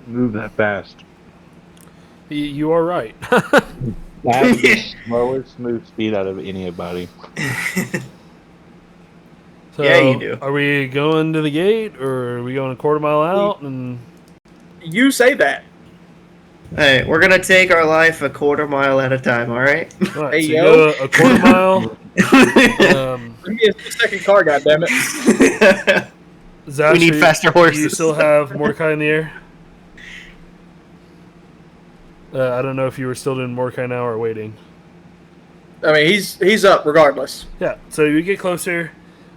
Move that fast. You are right. That's the slowest move speed out of anybody. So, Yeah, you do. Are we going to the gate, or are we going a quarter mile out? And You say that. Hey, we're gonna take our life a quarter mile at a time, all right? all right, Hey, so you yo. go a quarter mile. Give me a 2-second car, goddammit. Zash, We need faster horses. Do you still have Mordecai in the air? I don't know if you were still doing Mordecai now or waiting. I mean, he's up regardless. Yeah, so you get closer.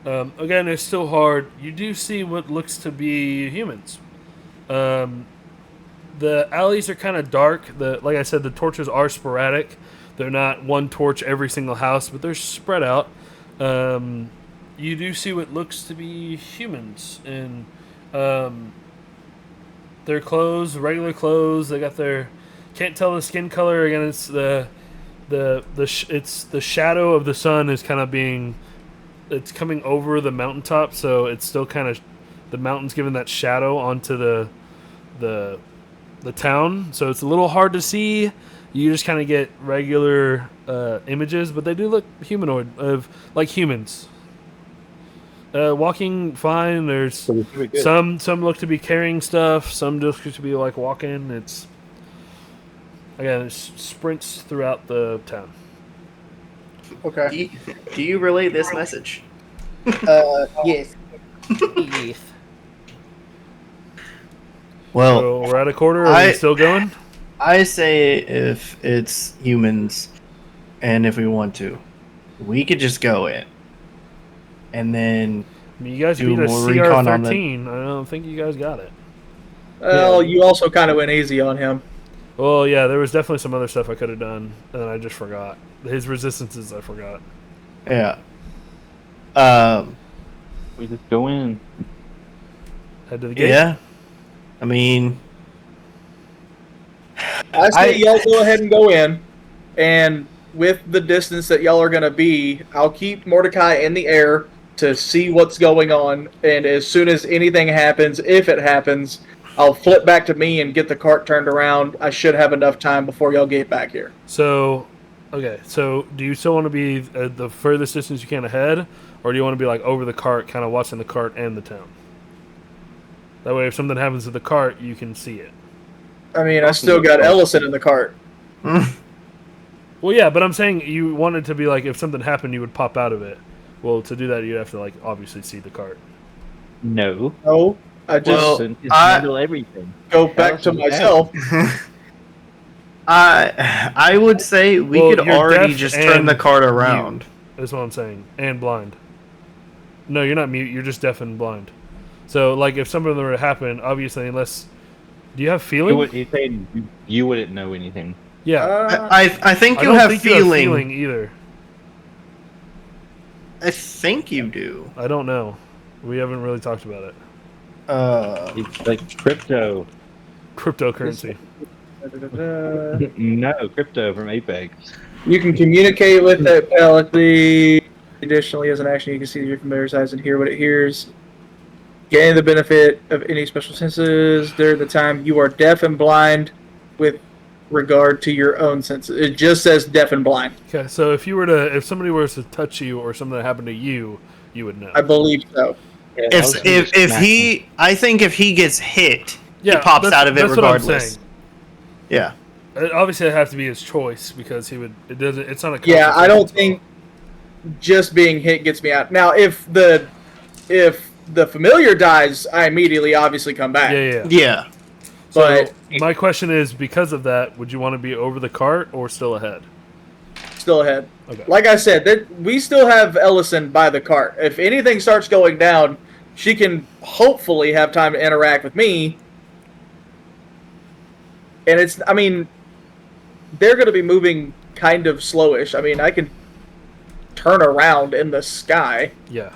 Again, it's still hard. You do see what looks to be humans. The alleys are kind of dark. Like I said, the torches are sporadic. They're not one torch every single house, but they're spread out. You do see what looks to be humans, and their clothes, regular clothes. They got their can't tell the skin color. Again, it's it's the shadow of the sun is kind of it's coming over the mountaintop, so it's still kind of the mountain's giving that shadow onto the town, so it's a little hard to see. You just kind of get regular images, but they do look humanoid, of like humans. Walking fine. There's some look to be carrying stuff. Some just look to be like walking. It's sprints throughout the town. Okay. Do you relay this message? Yes. Well, So we're at a quarter. Are we still going? I say if it's humans, and if we want to, we could just go in, and then I mean, you guys do beat a more recon on CR-13. I don't think you guys got it. Well, you also kind of went easy on him. Well, yeah, there was definitely some other stuff I could have done, and I just forgot. His resistances, I forgot. yeah. We just go in. Head to the gate. Yeah. I mean, I say y'all go ahead and go in, and with the distance that y'all are going to be, I'll keep Mordecai in the air to see what's going on, and as soon as anything happens, if it happens, I'll flip back to me and get the cart turned around. I should have enough time before y'all get back here. So, okay, so do you still want to be the furthest distance you can ahead, or do you want to be like over the cart, kind of watching the cart and the town? That way, if something happens to the cart, you can see it. I mean, I still got Eliysen in the cart. Well, yeah, but I'm saying you wanted to be like, if something happened, you would pop out of it. Well, to do that, you'd have to like obviously see the cart. No. No, I just Just handle everything. go back to myself. I would say we Well, could you're already deaf just turn and the cart around. That's what I'm saying. And blind. No, you're not mute. You're just deaf and blind. So, like, if something were to happen, obviously, unless... Do you have feeling? He's saying you wouldn't know anything. Yeah. I think I you don't have think feeling. you have feeling either. I think you do. I don't know. We haven't really talked about it. It's like crypto. Cryptocurrency. No, crypto from Apex. You can communicate with that telepathy. Additionally, as an action, you can see your familiar eyes and hear what it hears. Gain the benefit of any special senses during the time you are deaf and blind with regard to your own senses. It just says deaf and blind. Okay, so if somebody were to touch you or something that happened to you, you would know. I believe so. If he, I think if he gets hit, Yeah, he pops out of it that's what I'm regardless. saying. Yeah. Obviously, it have to be his choice because he would. It doesn't. It's not a. Yeah, I don't confrontation think just being hit gets me out. Now, if the familiar dies, I immediately obviously come back. spell. Yeah. Yeah. So But my question is, because of that, would you want to be over the cart or still ahead? still ahead. Okay. Like I said, we still have Eliysen by the cart. If anything starts going down, she can hopefully have time to interact with me. And I mean, they're going to be moving kind of slowish. I mean, I can turn around in the sky. Yeah.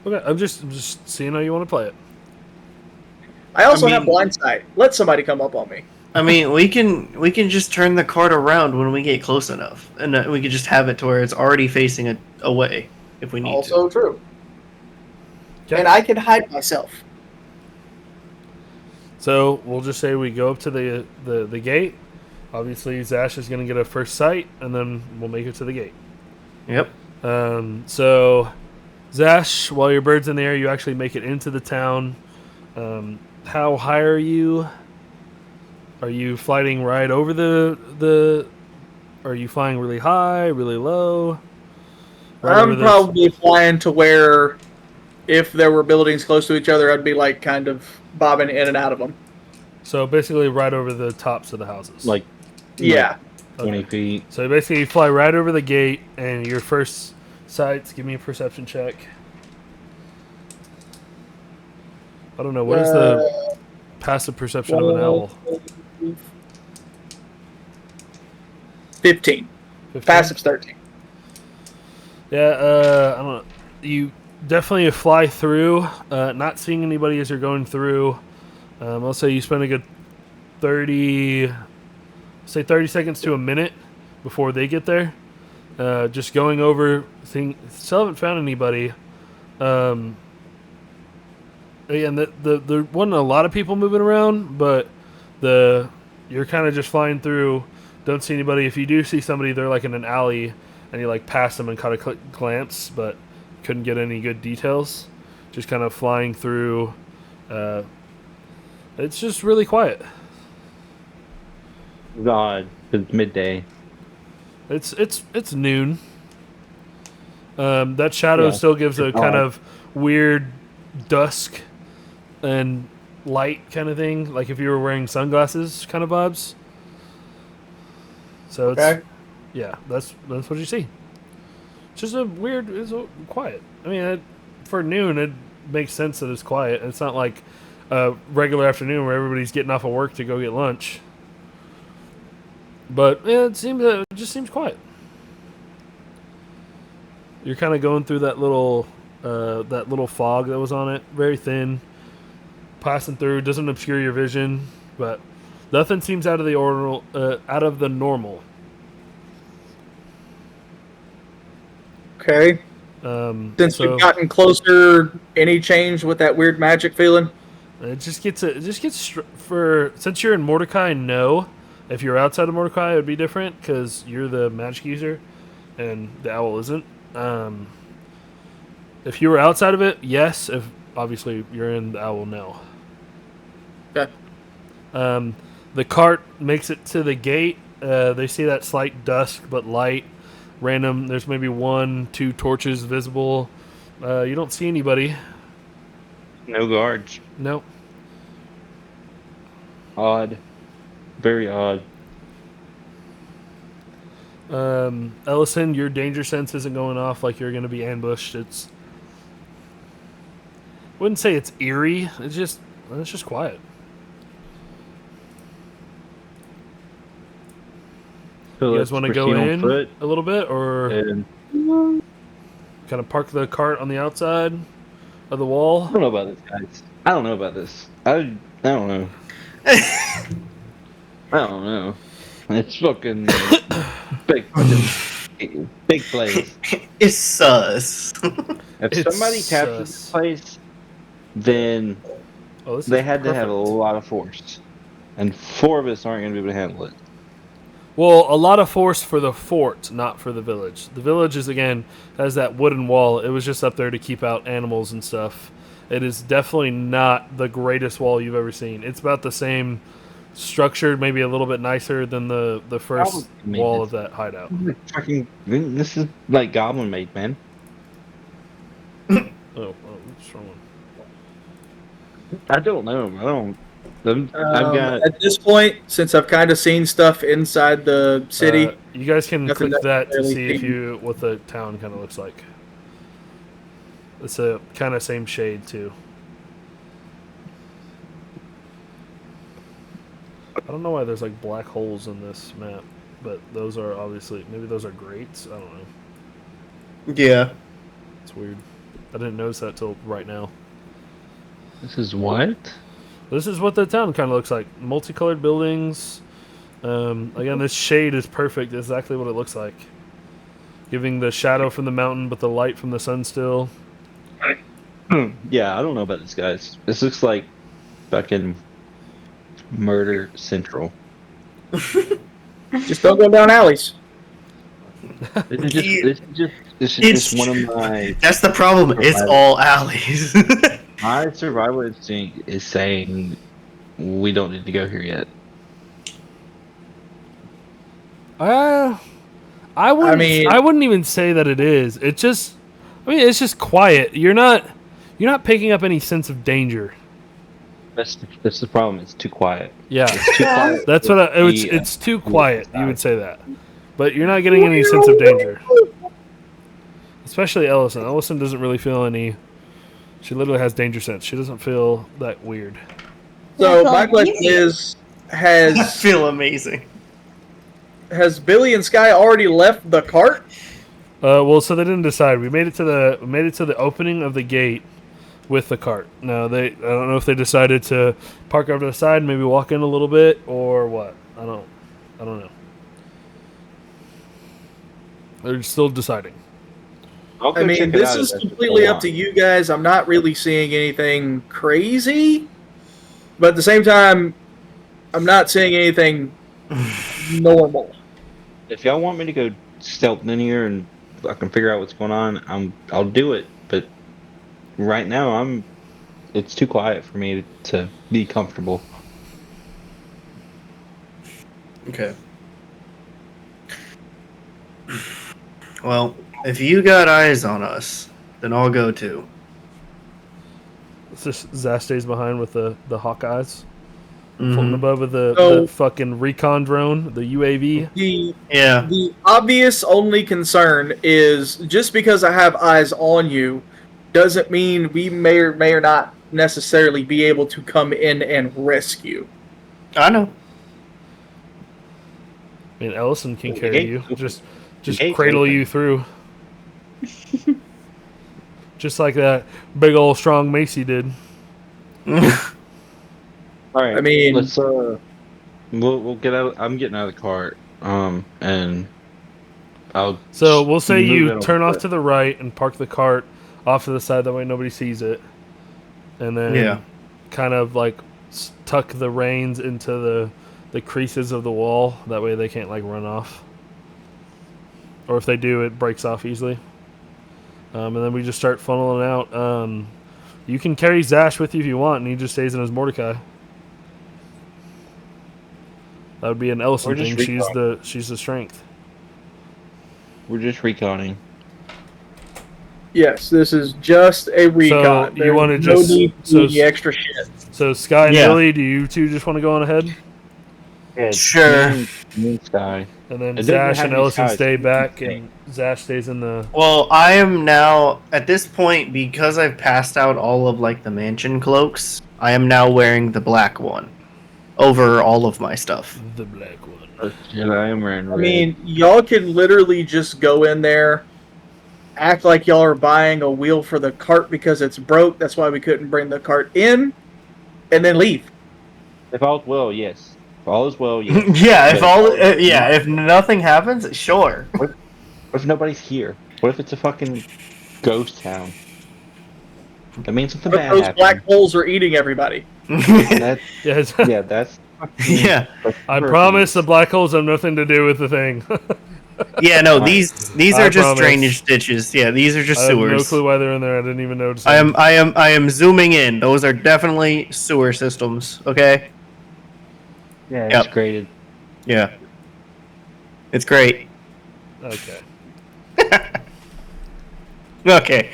Okay. I'm just seeing how you want to play it. I also I mean- have blind sight. Let somebody come up on me. I mean, we can just turn the cart around when we get close enough, and we could just have it to where it's already facing away if we need Also to. true. Okay. And I can hide myself. So we'll just say we go up to the gate. Obviously, Zash is going to get a first sight, and then we'll make it to the gate. Yep. So, Zash, while your bird's in the air, you actually make it into the town. How high are you? Are you flying right over the? Are you flying really high, really low? Right over I'm the- probably flying to where, if there were buildings close to each other, I'd be like kind of bobbing in and out of them. So basically, right over the tops of the houses. Like Yeah. 20 feet. So basically, you fly right over the gate, and your first sights. Give me a perception check. I don't know what is the passive perception of an owl. 15. 15? Passive's 13. Yeah, I don't know. You definitely fly through, not seeing anybody as you're going through. I'll say you spend a good 30 seconds to a minute before they get there. Just going over, still haven't found anybody. And there wasn't a lot of people moving around, but you're kind of just flying through. Don't see anybody. If you do see somebody, they're like in an alley, and you like pass them and kind of glance, but couldn't get any good details. Just kind of flying through. It's just really quiet. God, it's midday. It's noon. That shadow Yeah, still gives a it's kind odd. of weird dusk and light kind of thing, like if you were wearing sunglasses kind of vibes. So it's Okay. yeah, that's what you see. It's just it's quiet. I mean, for noon, it makes sense that it's quiet. It's not like a regular afternoon where everybody's getting off of work to go get lunch. But yeah, it just seems quiet. You're kind of going through that little fog that was on it, very thin, passing through. Doesn't obscure your vision, but nothing seems out of the normal. Okay. Since So we've gotten closer, any change with that weird magic feeling? since you're in Mordecai, no. If you're outside of Mordecai, it would be different because you're the magic user, and the owl isn't. If you were outside of it, yes. If obviously you're in the owl, no. Okay. The cart makes it to the gate. They see that slight dusk but light. Random. There's maybe 1-2 torches visible. You don't see anybody. No guards. No. Odd. Very odd. Eliysen, your danger sense isn't going off like you're going to be ambushed. I wouldn't say it's eerie. It's just quiet. So You guys want to go proceed on in foot a little bit, or and kind of park the cart on the outside of the wall? I don't know about this, guys. I don't know about this. I don't know. I don't know. It's fucking big place. It's sus. If It's somebody captures sus. this place, then Oh, this they is had to have a perfect. lot of force, and 4 of us aren't going to be able to handle it. Well, a lot of force for the fort, not for the village. The village has that wooden wall. It was just up there to keep out animals and stuff. It is definitely not the greatest wall you've ever seen. It's about the same structured maybe a little bit nicer than the first Probably wall made of that hideout. Fucking, this is like goblin made, man. Oh, what's wrong? I don't know. I've got. At this point, since I've kind of seen stuff inside the city, You guys can Nothing click that to necessarily see if changed. what the town kind of looks like. It's a kind of same shade too. I don't know why there's like black holes in this map, but those are obviously maybe those are grates. I don't know. Yeah. It's weird. I didn't notice that till right now. This is what? This is what the town kind of looks like. Multicolored buildings. Again, this shade is perfect. Exactly what it looks like. Giving the shadow from the mountain, but the light from the sun still. Yeah, I don't know about this, guys. This looks like fucking Murder Central. just don't go down alleys. This is just one of my. That's the problem. It's all alleys. My survival instinct is saying we don't need to go here yet. I wouldn't even say that it is. It's just quiet. You're not picking up any sense of danger. That's the problem. It's too quiet. Yeah, It's too quiet. that's what it's too quiet. You would say that, but you're not getting any sense of danger. Especially Eliysen. Eliysen doesn't really feel any. She literally has danger sense. She doesn't feel that weird. So my question is, I feel amazing. has Billy and Sky already left the cart? Well, so they didn't decide. We made it to the opening of the gate with the cart. Now I don't know if they decided to park over to the side, maybe walk in a little bit, or what. I don't know. They're still deciding. I'll go I mean, check it this out is if that's completely still up to on. you guys. I'm not really seeing anything crazy, but at the same time, I'm not seeing anything normal. If y'all want me to go stealth linear and I can figure out what's going on, I'll do it. But right now, it's too quiet for me to be comfortable. Okay. Well, if you got eyes on us, then I'll go too. It's just Zash stays behind with the Hawkeyes. Mhm. Floating above with the So- fucking recon drone, the UAV. Yeah. The obvious only concern is just because I have eyes on you doesn't mean we may or not necessarily be able to come in and rescue. I know. I mean, Eliysen can The carry gate's you. open. Just gate's cradle open. you through. Just like that big old strong Macy did. All right. I mean- let's we'll get out. I'm getting out of the cart. And I'll. So we'll say move it you on turn off foot. to the right and park the cart off to the side. That way nobody sees it. And then kind of like tuck the reins into the creases of the wall. That way they can't like run off. Or if they do, it breaks off easily. And then we just start funneling out. You can carry Zash with you if you want, and he just stays in his Mordecai. That would be an Or Eliysen just thing. She's the strength. We're just reconning. Yes, this is just a recon. you wanna There's no just- need to so- do any extra shit. So Sky and Yeah. Billy, do you two just want to go on ahead? Sure. Me and Sky. And then It doesn't Zash have and any Eliysen sides. stay back, and Zash stays in the. Well, I am now at this point because I've passed out all of like the mansion cloaks. I am now wearing the black one over all of my stuff. The black one. Oh, shit, I am wearing red. I mean, y'all can literally just go in there, act like y'all are buying a wheel for the cart because it's broke. That's why we couldn't bring the cart in, and then leave. if all is well, yes. If all is well, yes. Yeah, if nothing happens, sure. What if nobody's here? What if it's a fucking ghost town? That means something But bad those happened. black holes are eating everybody. That, Yes. yeah, that's. Yeah. I promise the black holes have nothing to do with the thing. Yeah, no, these I are just promise. drainage ditches. Yeah, these are just I have no sewers. clue why they're in there. I didn't even notice. I them. am zooming in. Those are definitely sewer systems, okay? Yeah, Yep. it's graded. Yeah. It's great. Okay. Okay.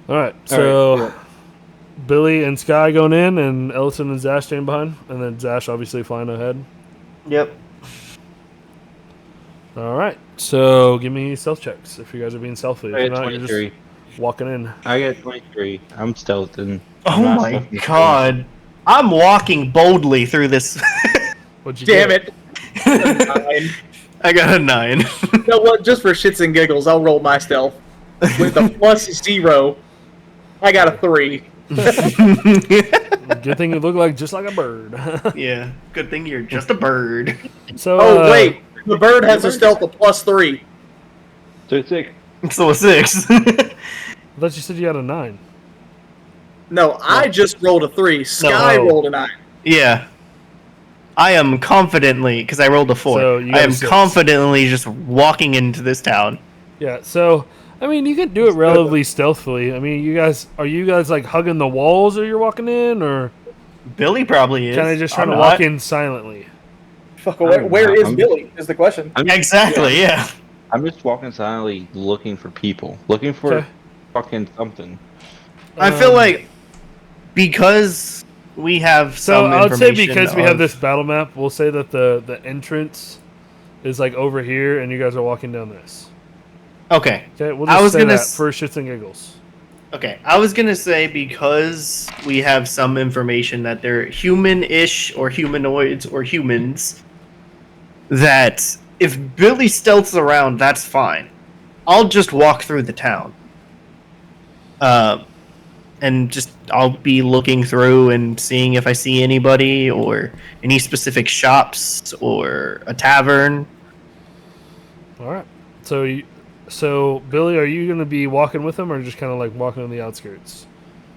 All right. All So right, Billy and Sky going in, and Ellison and Zash staying behind, and then Zash obviously flying ahead. Yep. All right. So give me stealth checks if you guys are being stealthy. If I you're got not, you're 23. just walking in. I got 23. I'm stealthing. Oh my god. I'm walking boldly through this. What'd you Damn get? it! 9. I got a 9. You know what? Just for shits and giggles, I'll roll my stealth with a +0. I got a 3. Good thing you look like just like a bird. Yeah. Good thing you're just a bird. So Oh wait, the bird has a stealth of +3. So it's 6. So a 6. I thought you said you had a 9. No, I just rolled a 3. Sky No. rolled a 9. Yeah. I am confidently, because I rolled a 4. So you I got a am 6. confidently just walking into this town. Yeah. So I mean, you can do it relatively stealthily. I mean, are you guys like hugging the walls as you're walking in, or Billy probably is. kind of just trying I'm to not. walk in silently? Fuck, where is I'm- Billy? Is the question. Exactly, yeah. I'm just walking silently looking for people. Looking for Okay. fucking something. I feel like because we have So some I would say information because we have of- this battle map, we'll say that the entrance is like over here, and you guys are walking down this. Okay. Okay, we'll I just was say gonna that s- for shits and giggles. Okay, I was gonna say because we have some information that they're human-ish or humanoids or humans, that if Billy stealths around, that's fine. I'll just walk through the town. And just I'll be looking through and seeing if I see anybody or any specific shops or a tavern. All right. So Billy, are you gonna be walking with him, or just kind of like walking on the outskirts?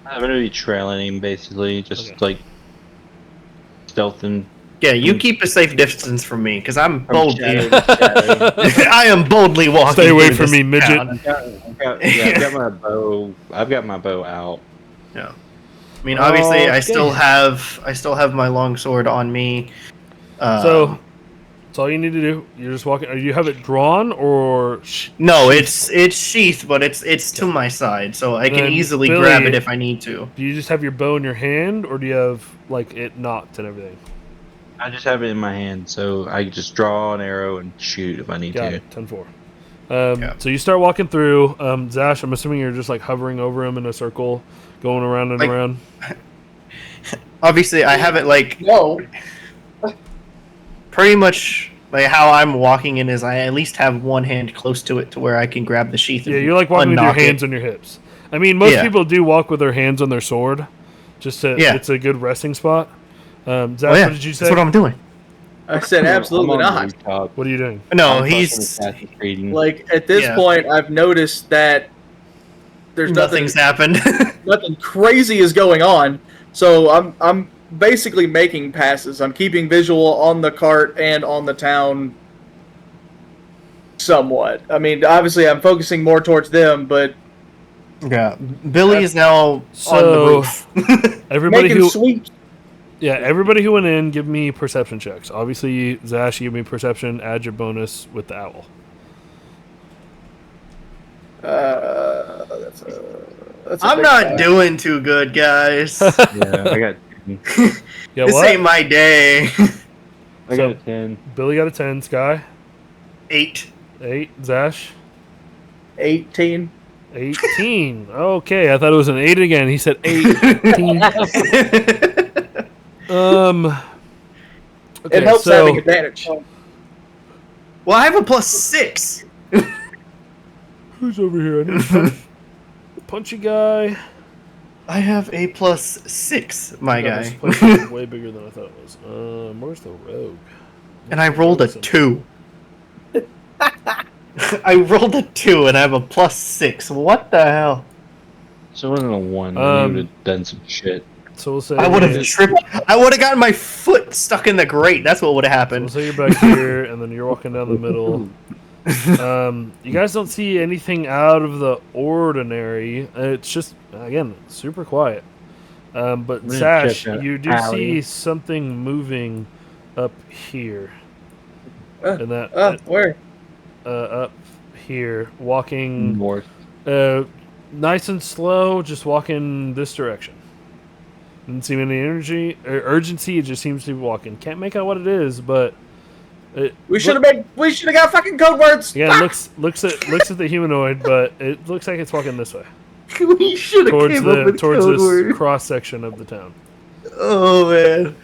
I'm gonna be trailing him basically, just Okay. like stealthing. Yeah, you keep a safe distance from me because I'm from boldly. shadow to shadow. I am boldly walking. Stay away through from this me, midget. town. I've got my bow. I've got my bow out. Yeah. I mean, obviously, I Okay. still have my long sword on me. So that's all you need to do. You're just walking. Or you have it drawn, or no, it's sheathed, but it's to my side, so I can Then, easily Billy- grab it if I need to. do you just have your bow in your hand, or do you have like it knocked and everything? I just have it in my hand, so I just draw an arrow and shoot if I need Got to. it. 10-4. Yeah. So you start walking through. Zash, I'm assuming you're just like hovering over him in a circle, going around and Like- around. Obviously, I have it like No. pretty much like how I'm walking in is I at least have one hand close to it to where I can grab the sheath. Yeah, and you're like walking with your unlock it. hands on your hips. I mean, most Yeah. people do walk with their hands on their sword. Yeah. It's a good resting spot. Zash, Oh, yeah. what did you say? That's what I'm doing. I said absolutely I'm on the not. rooftop. What are you doing? No, I'm he's fucking reading. Like at this Yeah. point, I've noticed that there's nothing's happened. nothing crazy is going on. So I'm basically making passes. I'm keeping visual on the cart and on the town somewhat. I mean, obviously I'm focusing more towards them, but Yeah, Billy is now on the So- roof. Everybody making who sweeps. everybody who went in, give me perception checks. Obviously, Zash, you give me perception. Add your bonus with the owl. That's a I'm big not fact. doing too good, guys. Yeah, I got. Yeah, This what? ain't my day. I got a 10. Billy got a 10. Sky 8. 8. Zash 18. 18. Okay, I thought it was an 8 again. He said 18. Okay, It helps so having advantage. Well, I have a +6. who's over here? I need to punch- punchy guy. I have a +6, my No, guy. this place is way bigger than I thought it was. Where's the rogue? And I rolled a 2. I rolled a 2 and I have a +6. What the hell? So it wasn't a 1. Um, I would have done some shit. So we'll say I would have tripped. I would have gotten my foot stuck in the grate. That's what would have We'll happened. say you're back here, and then you're walking down the middle. You guys don't see anything out of the ordinary. It's just, again, super quiet. But gonna Sash, check that you do alley. see something moving up here. And Where? Up here, walking North. nice and slow, just walking this direction. Didn't seem any energy or urgency. It just seems to be walking. Can't make out what it is, but We should have got fucking code words. Yeah, looks at the humanoid, but it looks like it's walking this way We should have towards came up with towards code this word. cross section of the town. Oh man,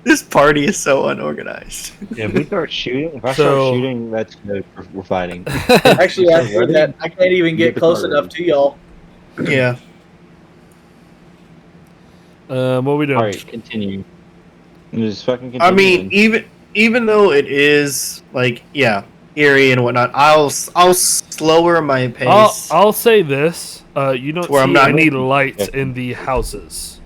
this party is so unorganized. Yeah, if we start shooting, if I So- start shooting, that's good. We're fighting. Actually, I heard that. I can't even get close enough to y'all. Yeah. What are we doing? All right, continue. Just fucking continue. I mean, even though it is like eerie and whatnot, I'll slower my pace. I'll say this: you don't Where I'm see not- any lights in the houses,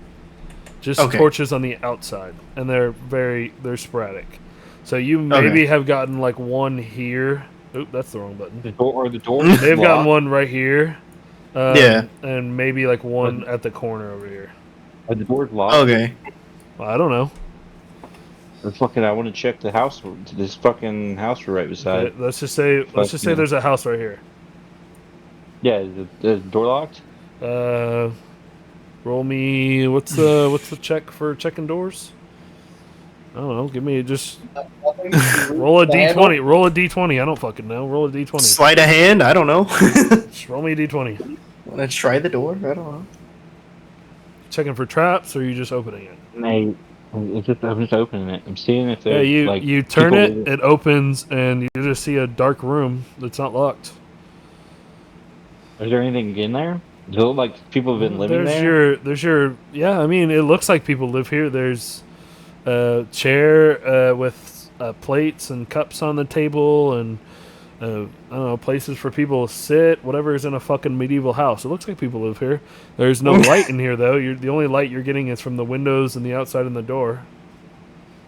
just Okay. torches on the outside, and they're sporadic. So you maybe have gotten like one here. Oop, that's the wrong button. the door They've gotten one right here. Yeah. And maybe like one at the corner over here. Are the doors locked? Okay. Well, I don't know. I want to check the house. This fucking house we're right beside. Okay, let's just say there's a house right here. Yeah, is the door locked? Roll me. What's the check for checking doors? I don't know. Give me just roll a d20. Roll a d20. I don't fucking know. Roll a d20. Sleight of hand. I don't know. Just roll me a d20. Let's try the door. I don't know. Checking for traps, or are you just opening it? No, I'm just opening it. I'm seeing if Yeah, there's you turn people- it opens, and you just see a dark room that's not locked. Is there anything in there? Does it look like people have been living there? Yeah, I mean, it looks like people live here. There's a chair with plates and cups on the table, and I don't know, places for people to sit, whatever is in a fucking medieval house. It looks like people live here. There's no light in here, though. The only light you're getting is from the windows and the outside and the door.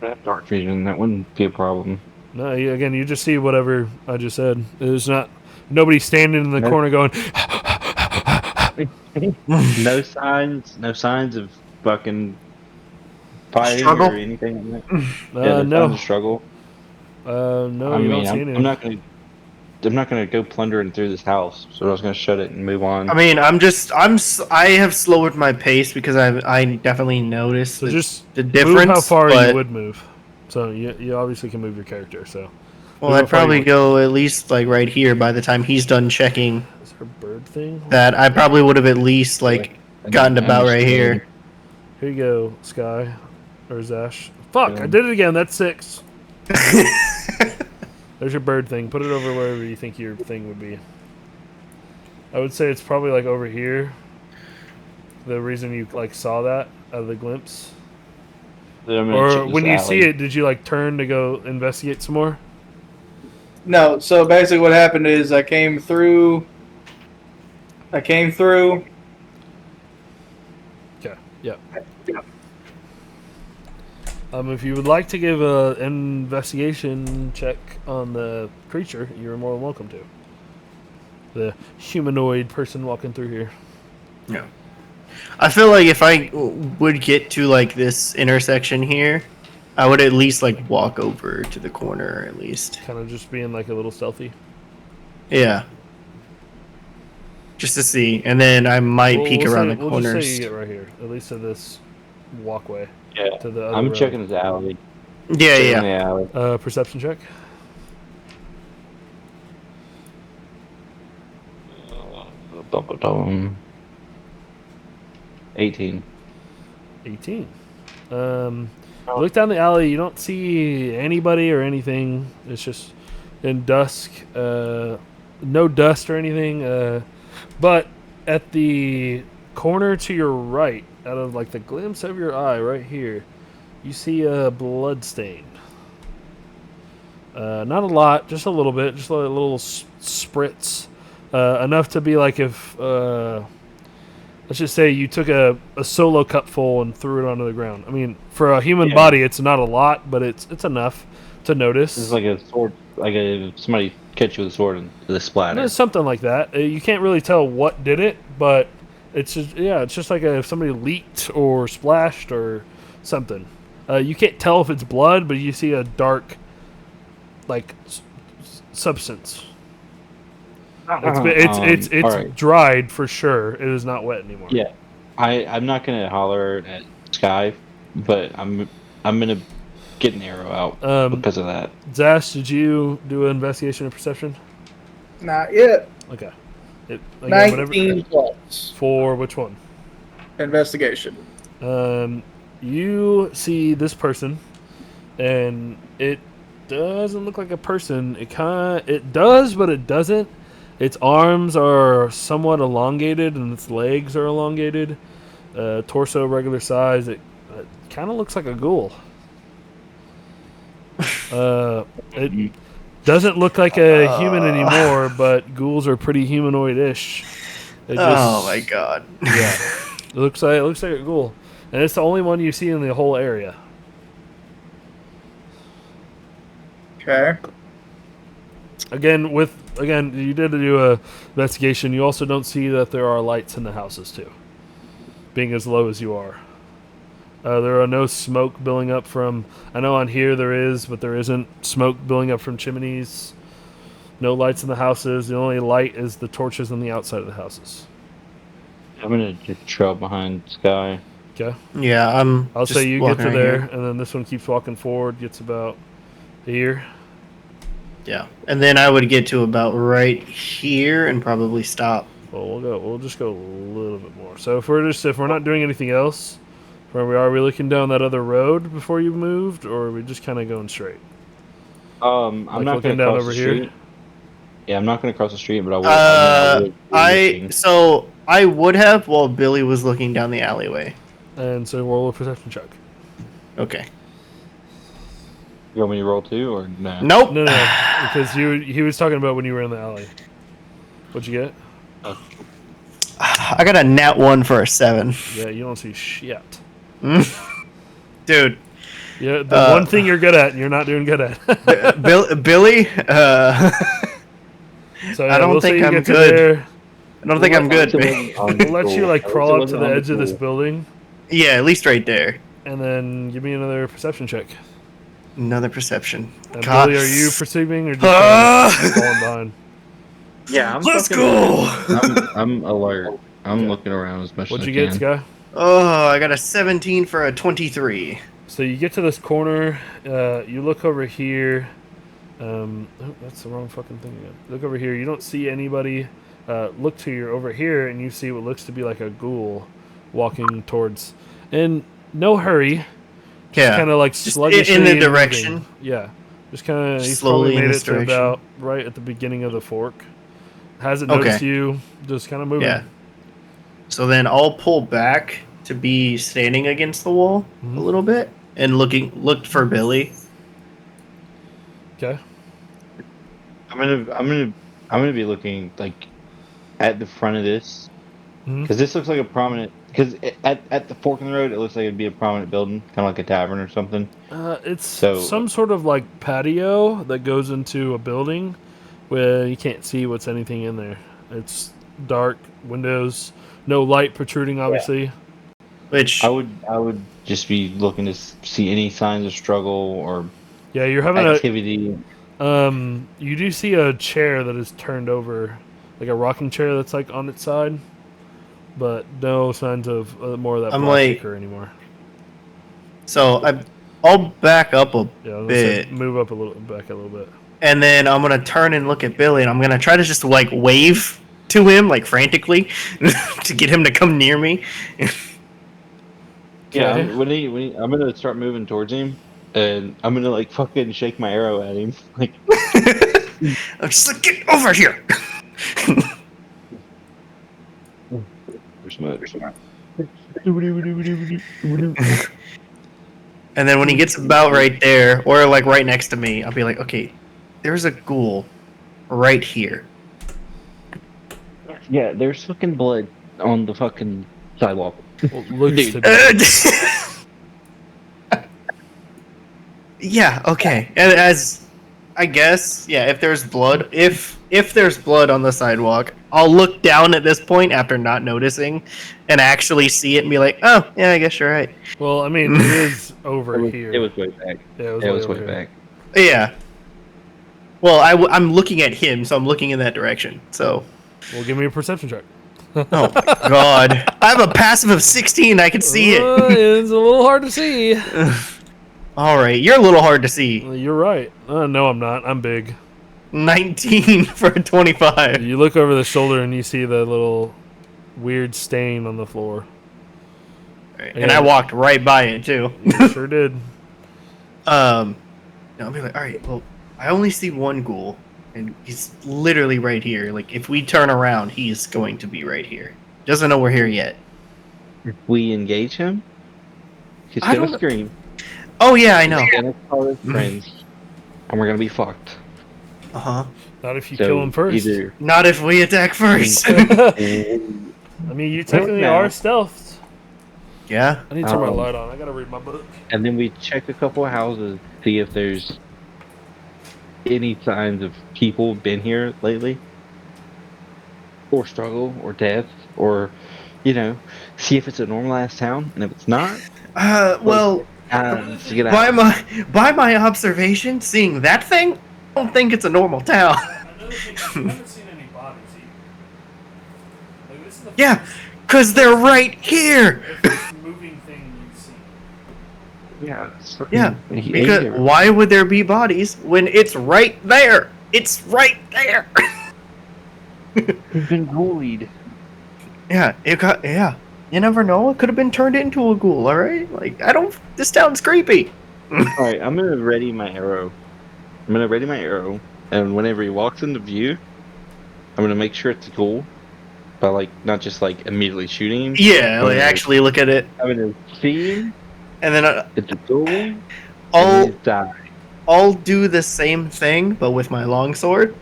I have dark vision. That wouldn't be a problem. No, again, you just see whatever I just said. There's nobody standing in the corner going, No signs of fucking fighting Struggle? or anything like that. no. Signs of struggle. No, I you mean, don't see any. I'm not gonna go plundering through this house. So I was gonna shut it and move on. I mean, I have slowed my pace because I definitely noticed So just the move difference. how far but, you would move. So you obviously can move your character. So Well, move I'd how far you probably would. go at least like right here by the time he's done checking. Is there a bird thing? That I probably would have at least like gotten And about just right here. Here you go, Sky or Zash. Fuck! I did it again. That's 6. There's your bird thing. Put it over wherever you think your thing would be. I would say it's probably like over here. The reason you like saw that out of the glimpse, or when you see it, did you like turn to go investigate some more? No, so basically what happened is I came through. Okay. Yeah. If you would like to give an investigation check on the creature, you're more than welcome to. The humanoid person walking through here. Yeah. I feel like if I would get to like this intersection here, I would at least like walk over to the corner at least. Kind of just being like a little stealthy. Yeah. Just to see, and then I might peek We'll around say- the we'll just corners. say you get right here, at least to this walkway. Yeah, To the other I'm road. checking this alley. Yeah, Checking yeah. the alley. Perception check. Dum-dum-dum. 18. 18. Look down the alley. You don't see anybody or anything. It's just in dusk. No dust or anything. But at the corner to your right, out of like the glimpse of your eye right here, you see a blood stain. Not a lot, just a little bit, just a little spritz. Enough to be like if, let's just say you took a solo cupful and threw it onto the ground. I mean, for a human body, it's not a lot, but it's enough to notice. This is like a sword, like somebody catch you with a sword and the splatter. It's something like that. You can't really tell what did it, but it's just like if somebody leaked or splashed or something. You can't tell if it's blood, but you see a dark, like, substance. It's alright. dried for sure. It is not wet anymore. Yeah. I'm not gonna holler at Sky, but I'm gonna get an arrow out because of that. Zash, did you do an investigation or perception? Not yet. Okay. 19 plus For which one? investigation. You see this person, and it doesn't look like a person. It does, but it doesn't. Its arms are somewhat elongated, and its legs are elongated. Torso regular size. It kind of looks like a ghoul. It doesn't look like a human anymore, but ghouls are pretty humanoid-ish. Oh my god. Yeah, it looks like a ghoul, and it's the only one you see in the whole area. Okay. Again, you did do a investigation. You also don't see that there are lights in the houses too, being as low as you are. There are no smoke billowing up from. I know on here there is, but there isn't smoke billowing up from chimneys. No lights in the houses. The only light is the torches on the outside of the houses. I'm gonna just trail behind Sky. Okay. Yeah, I'll just say you get walking to right there, here. and then this one keeps walking forward. Gets about here. Yeah, and then I would get to about right here and probably stop. Well, we'll just go a little bit more. So if we're not doing anything else, where we are we looking down that other road before you moved, or are we just kind of going straight? I'm Like not looking gonna down cross over the here? street. Yeah, I'm not gonna cross the street, but I will. I will be looking. I would have while Billy was looking down the alleyway. And so roll a perception check. Okay. You want me to roll too, or no? Nope. No, because he was talking about when you were in the alley. What'd you get? I got a nat 1 for a 7. Yeah, you don't see shit. Dude. Yeah, the one thing you're good at, you're not doing good at. Billy. So yeah, I don't think I'm good. I don't think I'm good. We'll let you like crawl up to the edge of this building. Yeah, at least right there. And then give me another perception check. Another perception. And God. Billy, are you perceiving or just falling behind? Yeah, Let's go. I'm alert. I'm looking around as much What'd as I you can. get, Sky? Oh, I got a 17 for a 23. So you get to this corner. You look over here. Oh, that's the wrong fucking thing again. Look over here. You don't see anybody. Look to your over here, and you see what looks to be like a ghoul walking towards. And no hurry. Yeah. Kind of like Just sluggishly in the moving. direction. Yeah. Just kind of. He's Slowly probably in made it this to direction. about right at the beginning of the fork. Hasn't noticed you. Just kind of moving. Yeah. So then I'll pull back to be standing against the wall a little bit and looked for Billy. Okay. I'm gonna be looking like at the front of this because this looks like a prominent. Because at the fork in the road, it looks like it'd be a prominent building, kind of like a tavern or something. It's some sort of like patio that goes into a building where you can't see what's anything in there. It's dark, windows, no light protruding, obviously. Which I would just be looking to see any signs of struggle or you're having activity. You do see a chair that is turned over, like a rocking chair that's like on its side, but no signs of more of that liquor anymore. So I'll back up a bit. Move up back a little bit. And then I'm gonna turn and look at Billy, and I'm gonna try to just like wave to him like frantically to get him to come near me. Yeah, I'm gonna start moving towards him, and I'm gonna like fucking shake my arrow at him. Like I'm just like, get over here. And then when he gets about right there, or like right next to me, I'll be like, okay, there's a ghoul right here. Yeah, there's fucking blood on the fucking sidewalk. Well, looks to be. Yeah, okay. As I guess, yeah, if there's blood on the sidewalk, I'll look down at this point after not noticing, and actually see it and be like, "Oh, yeah, I guess you're right." Well, I mean, it is over here. It was way back. Yeah, It was over way here. back. Yeah. Well, I'm looking at him, so I'm looking in that direction. So, Well, give me a perception check. oh my god, I have a passive of 16. I can see it. It's a little hard to see. All right, you're a little hard to see. You're right. No, I'm not. I'm big. 19 for a 25. You look over the shoulder and you see the little weird stain on the floor. And I walked right by it too. You sure did. I'll be like, all right, well, I only see one ghoul, and he's literally right here. Like, if we turn around, he's going to be right here. Doesn't know we're here yet. If we engage him, he's I gonna don't- scream. Oh yeah, I know. He's gonna call his friends, and we're gonna be fucked. Uh huh. Not if you So kill him first. either Not if we attack first. I mean, you technically now. are stealthed. Yeah. I need to turn my Um, light on. I gotta read my book. and then we check a couple of houses, see if there's any signs of people been here lately, or struggle, or death, or see if it's a normalized town. And if it's not, Well, let's get out. by my observation, seeing that thing, I don't think it's a normal town. Another thing, you haven't seen any bodies either. Like, this is the Yeah, cause they're right here. first moving thing you've seen. Yeah, Yeah, he because ate her. why would there be bodies when it's right there? It's right there. He's been bullied. Yeah, yeah. You never know. It could have been turned into a ghoul. All right, like This town's creepy. All right, I'm gonna ready my arrow. And whenever he walks into view, I'm gonna make sure it's a ghoul, by not just immediately shooting him. Yeah, like Okay. actually look at it, I'm gonna see him. and then It's a ghoul. and I'll he's die. I'll do the same thing, but with my longsword.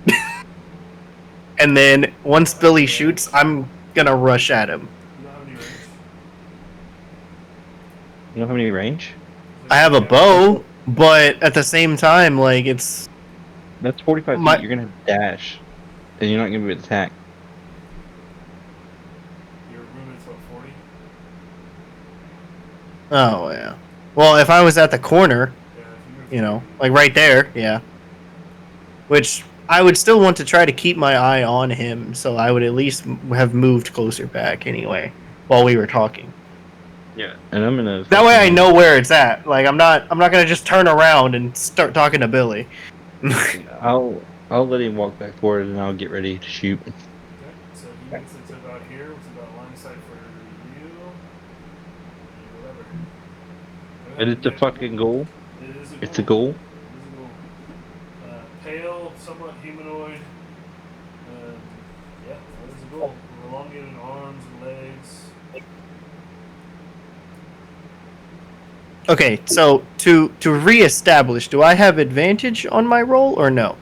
And then once Billy shoots, I'm gonna rush at him. You don't have any range? You don't have any range? I have a bow, but at the same time, it's That's 45 My- feet. You're gonna dash, and you're not gonna be able to attack. Your movement's about 40. oh yeah. Well, if I was at the corner, Yeah, if you move right there, yeah. Which I would still want to try to keep my eye on him, so I would at least have moved closer back anyway while we were talking. Yeah. And I'm gonna. That way I know where it's at. Like I'm not gonna just turn around and start talking to Billy. I'll let him walk back forward, and I'll get ready to shoot. Okay, so he gets it to about here, which is about line of sight for you. And whatever. And it's a fucking ghoul. It is a It's a ghoul. ghoul. It is a ghoul. Pale, somewhat humanoid. Yeah, that is a ghoul. With elongated arms and legs. Okay, so to reestablish, do I have advantage on my roll or no?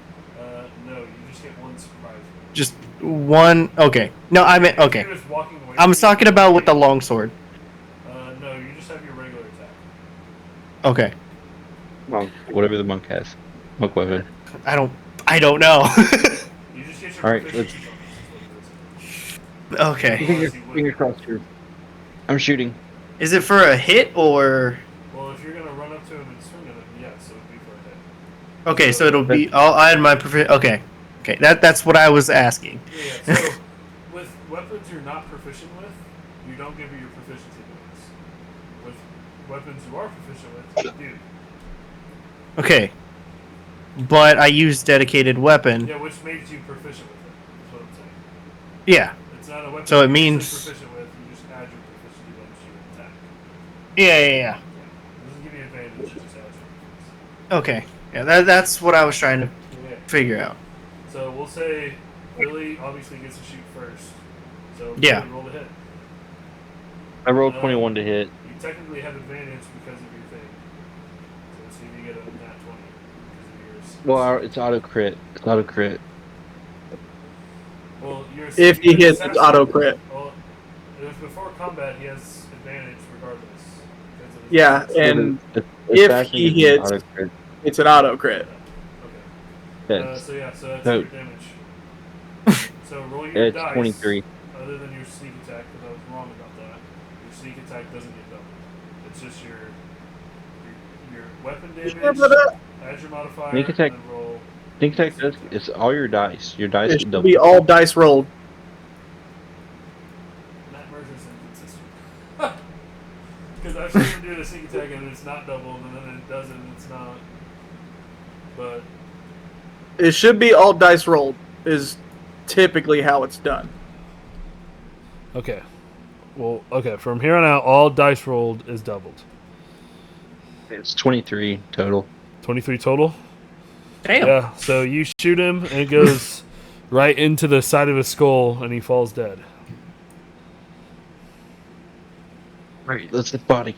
No, you just get one surprise. Just one. Okay. No, I meant okay. You're just walking away I'm from talking you. about with the longsword. No, you just have your regular attack. Okay. Monk, whatever the monk has. Monk weapon. I don't know. You just get your All right, proficiency bonus, is what it is. Okay. Fingers crossed here. I'm shooting. Is it for a hit or? Well, if you're gonna run up to him and swing at him, yes, so it'd be for a hit. Okay, so it'll be. I'll add my Okay. Okay. That's what I was asking. Yeah, so with weapons you're not proficient with, you don't give you your proficiency bonus. With weapons you are proficient with, you do. Okay. But I use dedicated weapon. Yeah, which makes you proficient with it, is what I'm saying. Yeah. It's not a weapon So it you're means- proficient with, you just add your proficiency bonus to your attack. Yeah. It doesn't give you advantage, it just adds your proficiency. Okay. Yeah. That's what I was trying to Yeah. figure out. So we'll say Billy obviously gets to shoot first. So Yeah. Billy, roll the hit. I rolled 21 to hit. You technically have advantage because of your thing. So let's see if you get a nat 20 because of yours. Well, it's auto crit. It's auto crit. Well, you're If he you're hits, assassin. it's auto crit. Well, if before combat, he has advantage regardless. Because of his Yeah, defense. and It's if assassin he is an hits- auto crit. it's an auto crit. Okay. Yes. So yeah, so that's No. your damage. So roll your It's dice. 23. Other than your sneak attack, because I was wrong about that. Your sneak attack doesn't get doubled. It's just your weapon You damage. sure about that? Add your modifier Sneak attack. and then roll. Sneak attack does. It's all your dice. Your dice It get should doubled. be all dice rolled. That merger's inconsistent. Because I've seen him do the sneak attack and it's not doubled, and then it doesn't, and it's not. But It should be all dice rolled. Is typically how it's done. okay. Well, okay. From here on out, all dice rolled is doubled. It's 23 total. 23 total. Damn. Yeah. So you shoot him, and it goes right into the side of his skull, and he falls dead. Right. Let's hit body.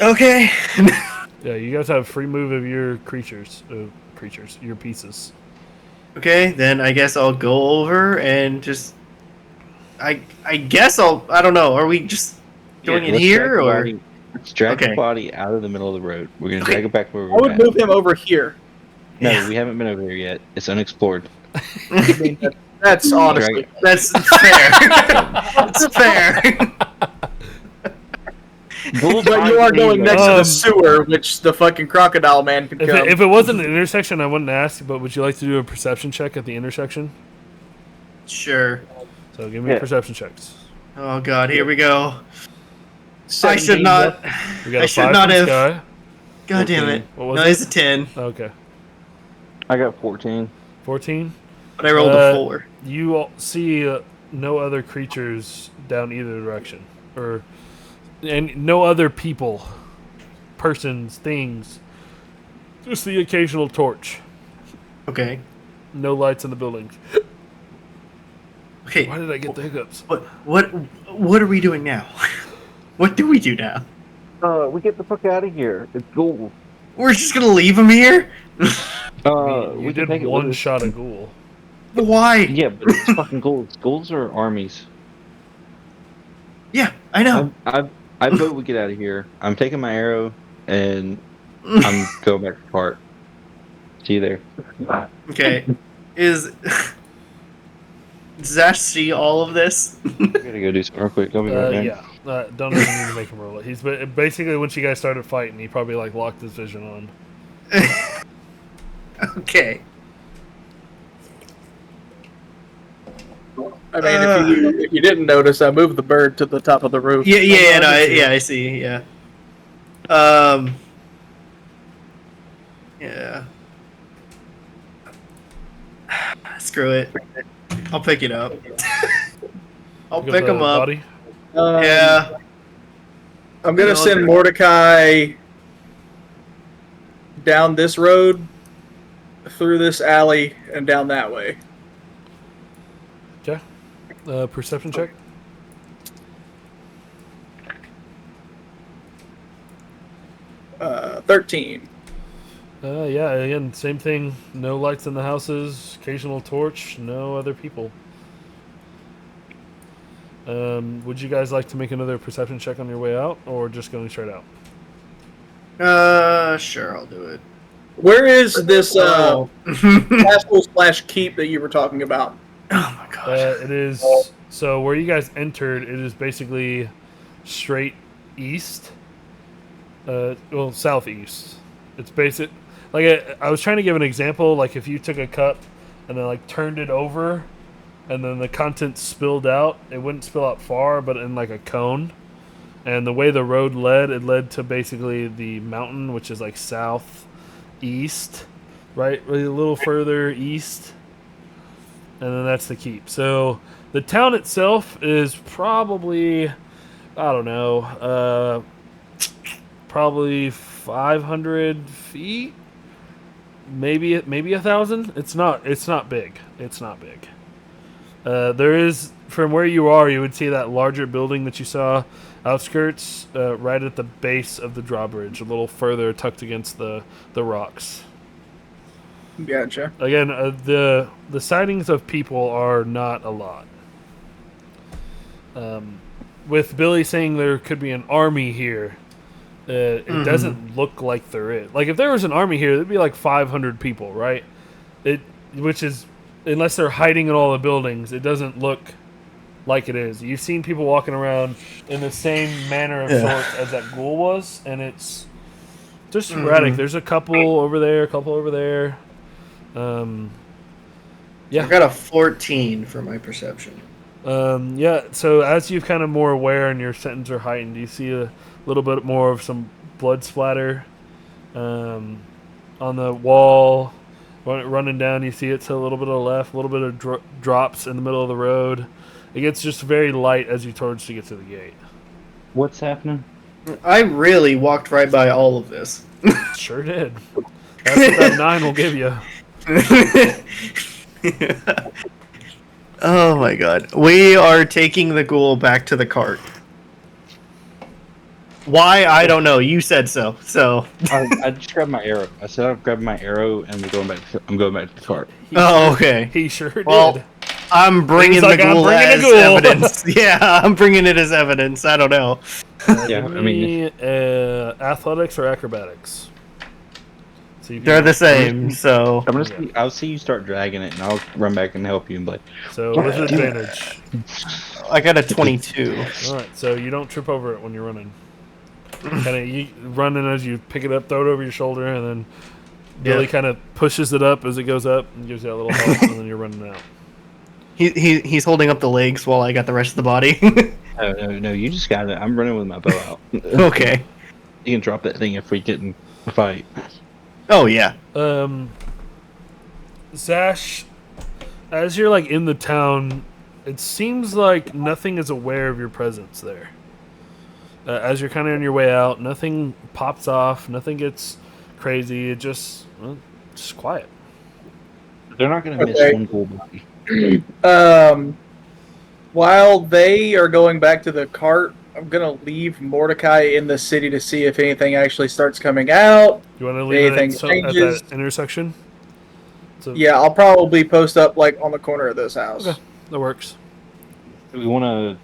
Okay. Yeah, you guys have free move of your your pieces. Okay, then I guess I'll go over and just. I guess I don't know. Are we just going in let's here drag the or? body- Let's drag Okay. the body out of the middle of the road. We're gonna Okay. drag it back where I we're would at. move him over here. No, Yeah. we haven't been over there yet. It's unexplored. I mean, that's honestly. That's fair. That's fair. But you are going next to the sewer, which the fucking crocodile man could come. If it wasn't an intersection, I wouldn't ask. But would you like to do a perception check at the intersection? Sure. So give me perception checks. Oh god, here we go. I 17 should not. We got I a should 5 not from have. Sky. God damn it. What was No, it? it's a 10, Okay. I got 14. 14. but I rolled a 4. You all see no other creatures down either direction, and no other people, persons, things. Just the occasional torch. Okay. No lights in the buildings. Okay. Why did I get the hiccups? What are we doing now? What do we do now? We get the fuck out of here. It's gold. We're just gonna leave him here? You We can did take it one with us. shot at ghoul. Why? Yeah, but it's fucking gold. Golds are armies. Yeah, I know. I vote we get out of here. I'm taking my arrow and I'm going back to the park. See you there. Okay. Does Ash see all of this? I gotta go do something real quick. I'll be right back. Yeah. Don't even need to make him roll it. He's basically when you guys started fighting, he probably like locked his vision on. Okay. I mean, if you didn't notice, I moved the bird to the top of the roof. I see. Yeah. Yeah. Screw it. I'll pick it up. I'll Pick pick him the up. body. Yeah. I'm gonna send Mordecai down this road, through this alley, and down that way. Okay. Perception check. Uh, 13. Yeah, again, same thing. No lights in the houses, occasional torch, no other people. Would you guys like to make another perception check on your way out, or just going straight out? Sure, I'll do it. Where is this Oh. castle / keep that you were talking about? Oh my god. It is so where you guys entered. It is basically straight east. Well, southeast. It's basic. Like I was trying to give an example. Like if you took a cup and then like turned it over, and then the contents spilled out. It wouldn't spill out far, but in like a cone. And the way the road led, it led to basically the mountain, which is like southeast, right? A little further east. And then that's the keep. So the town itself is probably, I don't know, probably 500 feet, maybe 1,000. It's not big. It's not big. There is, from where you are, you would see that larger building that you saw outskirts, right at the base of the drawbridge, a little further tucked against the rocks. Gotcha. Again, the sightings of people are not a lot. With Billy saying there could be an army here, It doesn't look like there is. Like if there was an army here, there'd be like 500 people, right? Which is, unless they're hiding in all the buildings, it doesn't look like it is. You've seen people walking around in the same manner of sorts as that ghoul was, and it's just sporadic. There's a couple over there, a couple over there. Yeah. I got a 14 for my perception. Yeah, so as you've kind of more aware and your senses are heightened, you see a little bit more of some blood splatter on the wall. Running down, you see it to a little bit of the left, a little bit of drops in the middle of the road. It gets just very light as you turn to get to the gate. What's happening? I really walked right by all of this. Sure did. That's what that 9 will give you. Oh my god. We are taking the ghoul back to the cart. Why? I don't know. You said so. So. I just grabbed my arrow. I said I've grabbed my arrow and I'm going back to the cart. Okay. He sure did. I'm bringing the ghoul as evidence. Yeah, I'm bringing it as evidence. I don't know. Yeah, I mean, athletics or acrobatics? So they're the same. So I'm gonna see. I'll see you start dragging it, and I'll run back and help you. And like, so with advantage. I got a 22. All right, so you don't trip over it when you're running. Kind of you running as you pick it up, throw it over your shoulder, and then Billy kind of pushes it up as it goes up and gives you a little help, and then you're running out. He's holding up the legs while I got the rest of the body. no, you just got it. I'm running with my bow out. Okay. You can drop that thing if we get in a fight. Oh yeah. Zash, as you're like in the town, it seems like nothing is aware of your presence there. As you're kind of on your way out, nothing pops off, nothing gets crazy. It just quiet. They're not gonna miss one cool body. While they are going back to the cart, I'm gonna leave Mordecai in the city to see if anything actually starts coming out. You want to leave anything it at that intersection? So, yeah, I'll probably post up like on the corner of this house. Okay, that works. Do we want to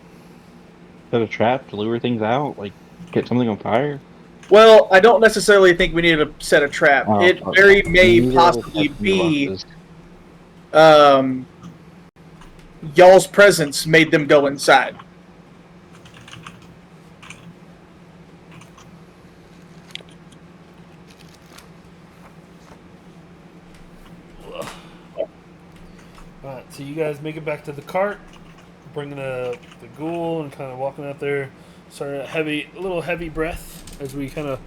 set a trap to lure things out? Like get something on fire? Well, I don't necessarily think we need to set a trap. It very may possibly be y'all's presence made them go inside. Alright, so you guys make it back to the cart, bringing the ghoul and kind of walking out there. Sorry, a little heavy breath as we kind of.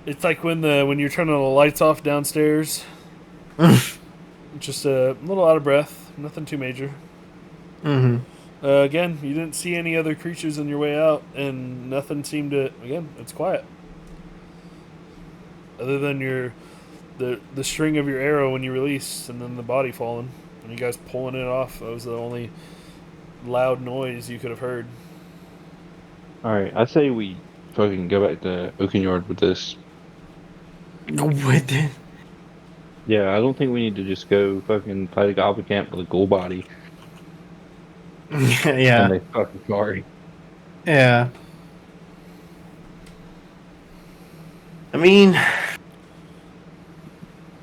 It's like when you're turning the lights off downstairs. Just a little out of breath, nothing too major. Again, you didn't see any other creatures on your way out, and nothing seemed to. Again, it's quiet. Other than the string of your arrow when you release, and then the body falling, and you guys pulling it off. That was the only loud noise you could have heard. All right, I say we fucking go back to Oakenyard with this. With it? Yeah, I don't think we need to just go fucking play the goblin camp with a ghoul body. Yeah. And they fucking sorry. Yeah. I mean,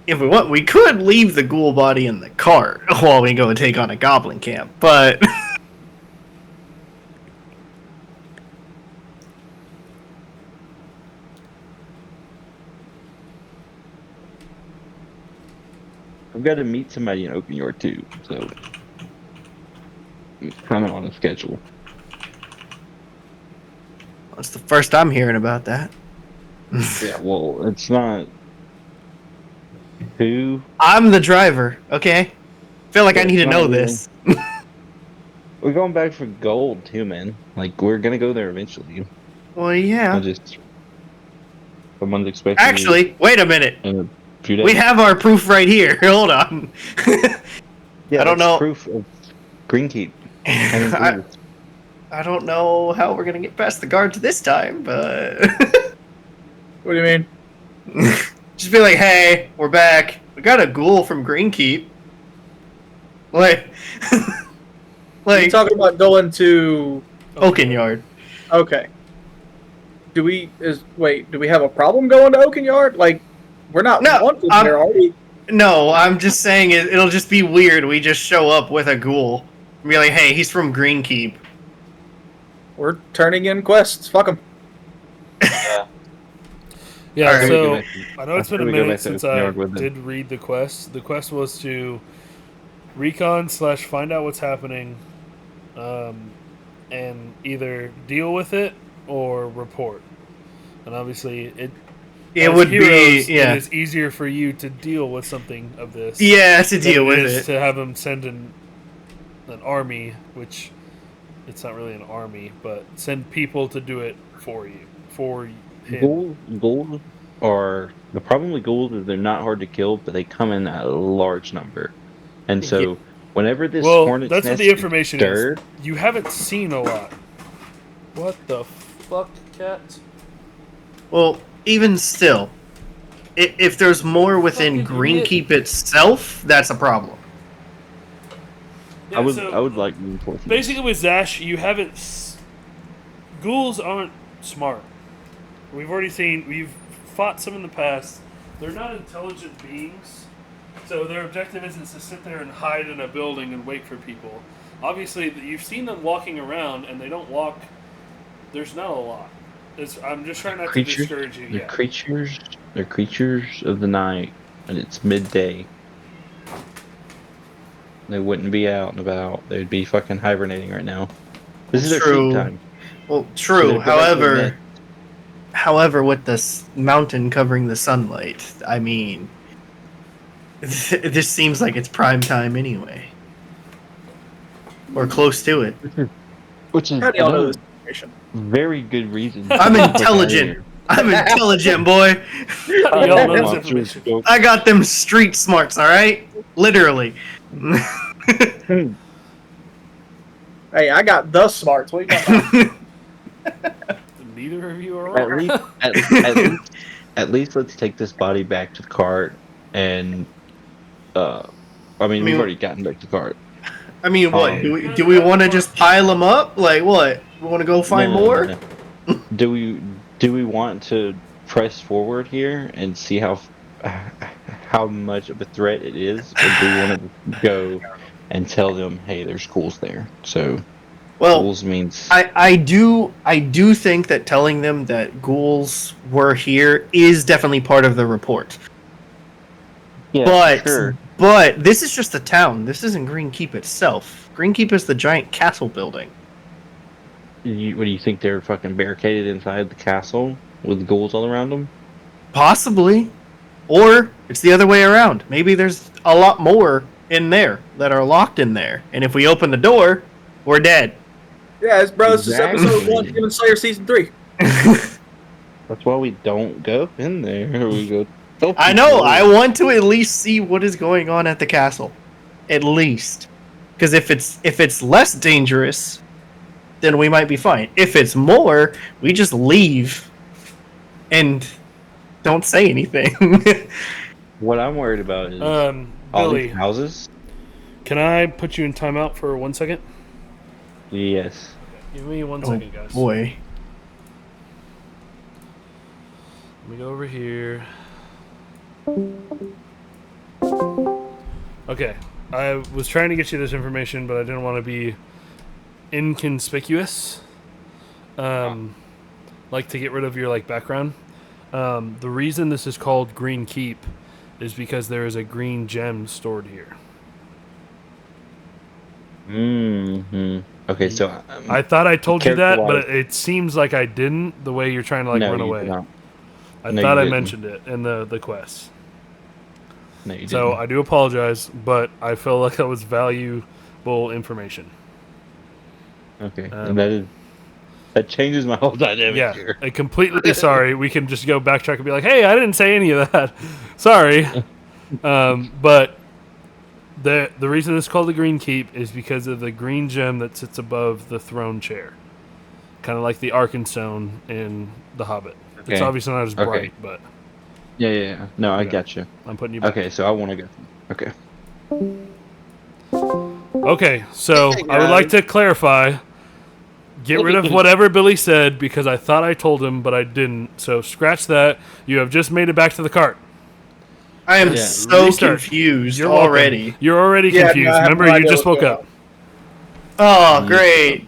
if we want, we could leave the ghoul body in the cart while we go and take on a goblin camp, but I've got to meet somebody in Oakenyard too, so it's kind of on a schedule. that's the first I'm hearing about that. Yeah, well, it's not. Who? I'm the driver, okay? Feel like I need to know not this. We're going back for gold too, man. Like we're gonna go there eventually. Well, yeah. Someone's expecting. Actually, wait a minute. In a few days. We have our proof right here. Hold on. Yeah, I don't know. Proof of Greenkeep. I don't know how we're gonna get past the guards this time, but What do you mean? just be like, "Hey, we're back. We got a ghoul from Greenkeep." Like, Are you talking about going to Oakenyard. Okay. Do we have a problem going to Oaken Yard? Like, we're not wanted there, are we? No, I'm just saying it'll just be weird. We just show up with a ghoul. Be like, hey, he's from Greenkeep. We're turning in quests. Fuck them. Yeah, Alright. so I know it's been a After we go minute back to since Open I Yard with them. did read the quest. The quest was to recon / find out what's happening, and either deal with it or report. And obviously, it would be it is easier for you to deal with something of this. Yeah, to deal than with is it. to have them send an army, which it's not really an army, but send people to do it for you for him. Ghouls are the problem with ghouls is they're not hard to kill, but they come in a large number, and so whenever this Well, hornet's that's what nest the information is stirred, is. You haven't seen a lot. What the fuck, cat? Well, even still, if there's more within Fucking Greenkeep itself, that's a problem. Yeah, I would so I would like reinforcements. basically with Zash, you haven't. Ghouls aren't smart. We've fought some in the past. They're not intelligent beings, so their objective isn't to sit there and hide in a building and wait for people. Obviously, you've seen them walking around, and they don't walk. There's not a lot. I'm just trying not to discourage you. They're creatures of the night, and it's midday. They wouldn't be out and about. They'd be fucking hibernating right now. This is their True. sleep time. Well, So true. they'd go back to their However, with this mountain covering the sunlight, I mean, this seems like it's prime time anyway, or close to it. Which is How do y'all know another this information? very good reason. I'm intelligent. I'm intelligent, boy. Y'all know this Monsters information. go- I got them street smarts, all right? Literally. Hey, I got the smarts. What are you talking about? Neither of you are wrong. At least let's take this body back to the cart and we've already gotten back to the cart. I mean, what do we want to just pile them up? Like what? We want to go find more? No. Do we want to press forward here and see how much of a threat it is, or do we want to go and tell them, hey, there's ghouls there? So ghouls means I do think that telling them that ghouls were here is definitely part of the report. yeah, sure. But this is just the town. This isn't Greenkeep itself. Greenkeep is the giant castle building. What do you think, they're fucking barricaded inside the castle with ghouls all around them? Possibly. Or it's the other way around. Maybe there's a lot more in there that are locked in there. And if we open the door, we're dead. Yeah, it's bro. This is Exactly. episode 1, Demon Slayer season 3. That's why we don't go in there. We go. I know. I want to at least see what is going on at the castle. At least. Because if it's less dangerous, then we might be fine. If it's more, we just leave and don't say anything. What I'm worried about is all Billy, these houses. can I put you in timeout for 1 second? Yes. Give me 1 second, guys. Boy. Let me go over here. Okay, I was trying to get you this information, but I didn't want to be inconspicuous. Like to get rid of your background. The reason this is called Green Keep is because there is a green gem stored here. Mm-hmm. Okay, so I thought I told you that, but character-wise- it seems like I didn't. The way you're trying to no, run you away. did not. I No, thought you I didn't. mentioned it in the quest. No, you So didn't. I do apologize, but I feel like that was valuable information. Okay, um, and that changes my whole dynamic Yeah, here. completely sorry. We can just go backtrack and be like, "Hey, I didn't say any of that. Sorry." But the reason it's called the Green Keep is because of the green gem that sits above the throne chair, kind of like the Arkenstone in The Hobbit. It's Okay. obviously not as Okay. bright, but Yeah. No, I Yeah. got you. I'm putting you back. Okay, so I want to go. Okay. Okay, so Hey, I would like guys. to clarify. Get rid of whatever Billy said because I thought I told him, but I didn't. So scratch that. You have just made it back to the cart. I am Yeah. so Restart. confused You're already. welcome. You're already Yeah, confused. no, I have Remember, no you idea just what's woke going up. Oh, great.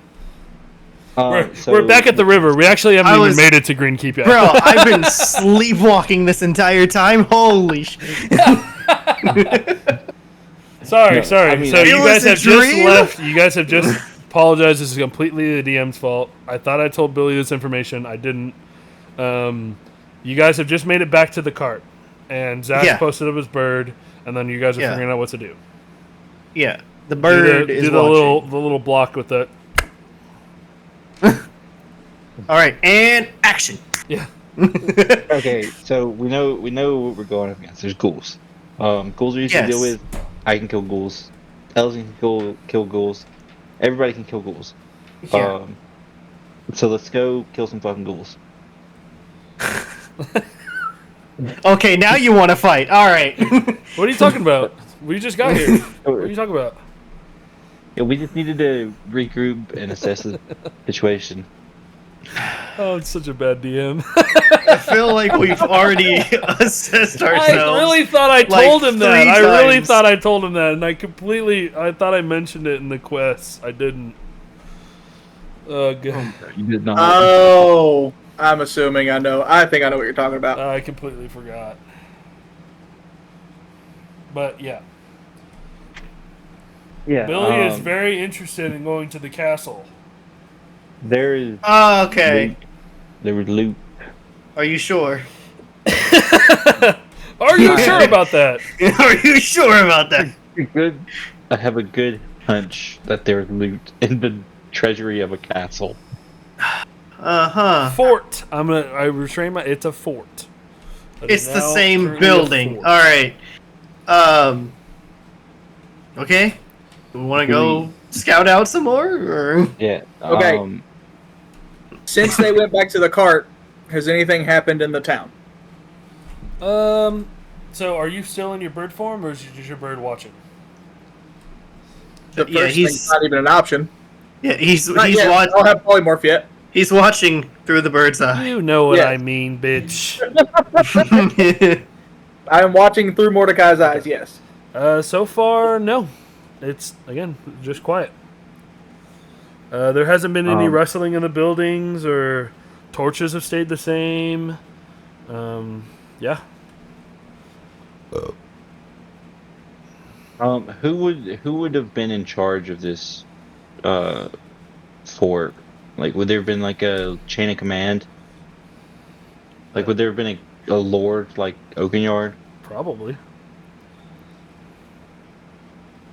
We're back at the river. We actually haven't even made it to Green Keep yet. Bro, I've been sleepwalking this entire time. Holy shit. Sorry. I mean, So it you was guys a have just dream? left. You guys have just apologized. This is completely the DM's fault. I thought I told Billy this information. I didn't. You guys have just made it back to the cart, and Zach posted up his bird, and then you guys are figuring out what to do. Yeah, the bird is do the watching. little block with the. All right, and action. Yeah. Okay, so we know what we're going up against. There's ghouls. Ghouls are easy to deal with. I can kill ghouls. Eliysen can kill ghouls. Everybody can kill ghouls. Yeah. So let's go kill some fucking ghouls. Okay, now you want to fight. All right. What are you talking about? We just got here. What are you talking about? Yeah, we just needed to regroup and assess the situation. Oh, it's such a bad DM. I feel like we've already assessed ourselves. I really thought I like told him that. 3 I really times. thought I told him that, and I thought I mentioned it in the quest. I didn't. Oh, God. You did not. Oh, I'm assuming I know. I think I know what you're talking about. I completely forgot. But, yeah. Yeah. Billy is very interested in going to the castle. There is. Okay. There was loot. Are you sure? Are you sure about that? Are you sure about that? Good. I have a good hunch that there's loot in the treasury of a castle. Fort. I restrain my. It's a fort. That It's is the now same currently a building. fort. All right. Okay. We want to go scout out some more, or Yeah. Okay. Since they went back to the cart, has anything happened in the town? So are you still in your bird form, or is your bird watching? The first Yeah, he's- thing's not even an option. yeah, he's Not yet. I watching. don't have polymorph yet. He's watching through the bird's eye. You know what Yeah. I mean, bitch. I am watching through Mordecai's eyes, yes. So far, no. It's again just quiet. There hasn't been any rustling in the buildings, or torches have stayed the same. Yeah. Who would have been in charge of this fort? Like, would there have been like a chain of command? Like, would there have been a lord like Oakenyard? Probably.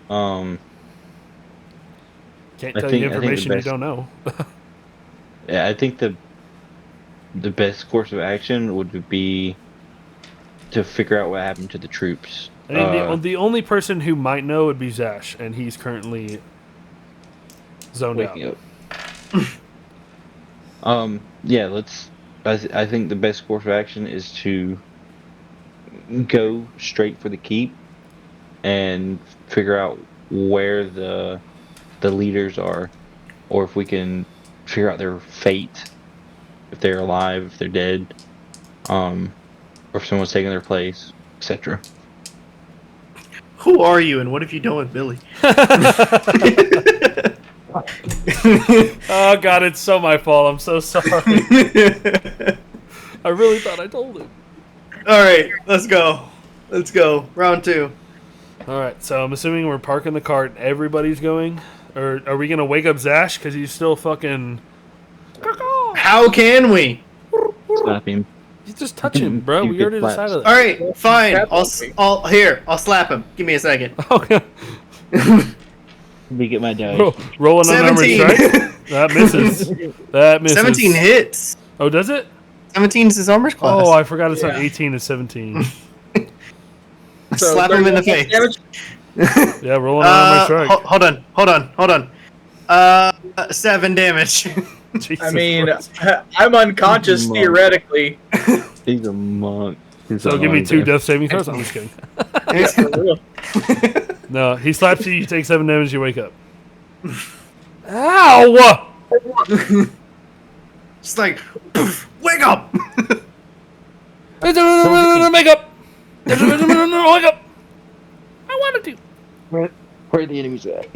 Um, Can't I tell think- you I think the information you best- don't know. yeah, I think the best course of action would be to figure out what happened to the troops. I think the only person who might know would be Zash, and he's currently zoned out. Waking up. Yeah, let's. I think the best course of action is to go straight for the keep and figure out where the leaders are, or if we can figure out their fate, if they're alive, if they're dead, or if someone's taking their place, etc. Who are you, and what have you done with Billy? Oh God, it's so my fault. I'm so sorry. I really thought I told him. All right, let's go. Let's go. Round 2. All right, so I'm assuming we're parking the cart. And everybody's going, or are we gonna wake up Zash because he's still fucking? How can we? Slap him. You just touch him, bro. You We get already slapped. decided All that. right, fine. I'll slap him. Give me a second. Okay. Let me get my dice. Roll an unarmored 17. strike. That misses. That misses. 17 hits. Oh, does it? 17 is his armor's class. Oh, I forgot it's not 18, it's 17. So Slap him in the 31 face. damage? Yeah, roll an unarmored strike. Hold on. 7 damage. Jesus I mean, Christ. I'm unconscious Monk. theoretically. He's a monk. So give me 2 death saving throws. I'm just kidding. No, he slaps you, you take 7 damage, you wake up. Ow! Just like, poof, wake up! Make up! Wake up! I wanted to. Where are the enemies at?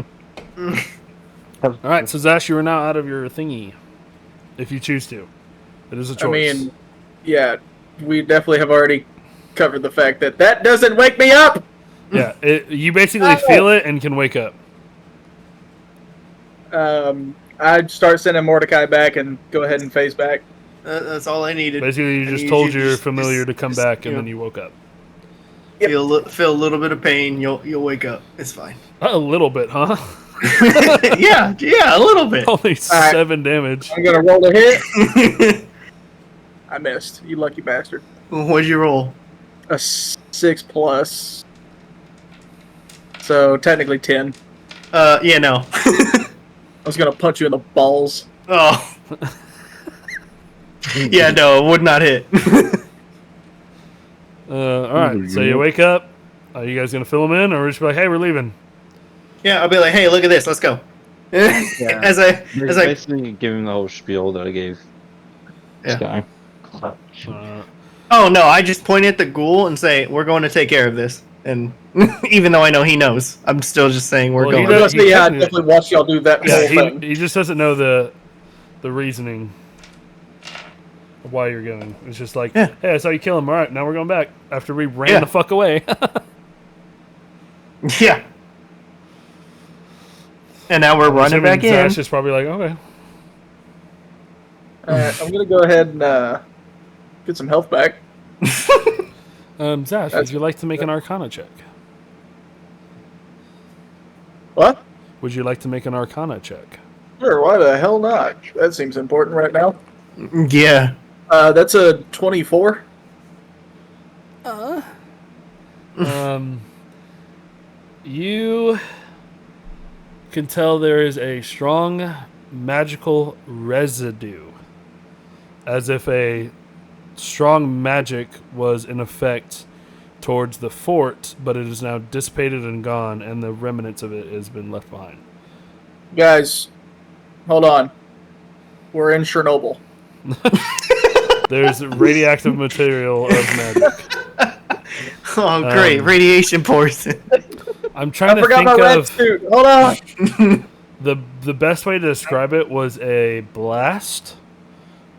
All right, so Zash, you are now out of your thingy, if you choose to. It is a choice. I mean, yeah, we definitely have already covered the fact that doesn't wake me up. Yeah, you basically feel it and can wake up. I'd start sending Mordecai back and go ahead and phase back. That's all I needed. Basically, you I just need told you your just- familiar to come just, back, and you then know, you woke up. feel a little bit of pain. You'll wake up. It's fine. A little bit, huh? yeah, a little bit. Only 7 damage. I'm gonna roll a hit. I missed. You lucky bastard. What'd you roll? A 6+. So technically 10. Yeah, no. I was gonna punch you in the balls. Oh. Yeah, no, it would not hit. All right, so you wake up. Are you guys going to fill them in, or just be like, hey, we're leaving? Yeah, I'll be like, hey, look at this, let's go. Yeah. As I Basically give him the whole spiel that I gave this guy. oh no, I just point at the ghoul and say, we're going to take care of this. And even though I know he knows, I'm still just saying we're Well, he going. does- Yeah, I definitely watched y'all do that whole Yeah, thing. he just doesn't know the reasoning of why you're going. It's just like, Yeah. hey, I saw you kill him. All right, now we're going back after we ran Yeah. the fuck away. Yeah. And now we're running back in. Zash is probably like, okay. I'm gonna go ahead and get some health back. Zash, would you like to make an Arcana check? What? Would you like to make an Arcana check? Sure, why the hell not? That seems important right now. Yeah. That's a 24. You can tell there is a strong magical residue, as if a strong magic was in effect towards the fort, but it is now dissipated and gone, and the remnants of it has been left behind. Guys, hold on. We're in Chernobyl. There's radioactive material of magic. Oh, great. Radiation poison. I'm trying I to forgot think my red of suit. Hold on. the best way to describe it was a blast,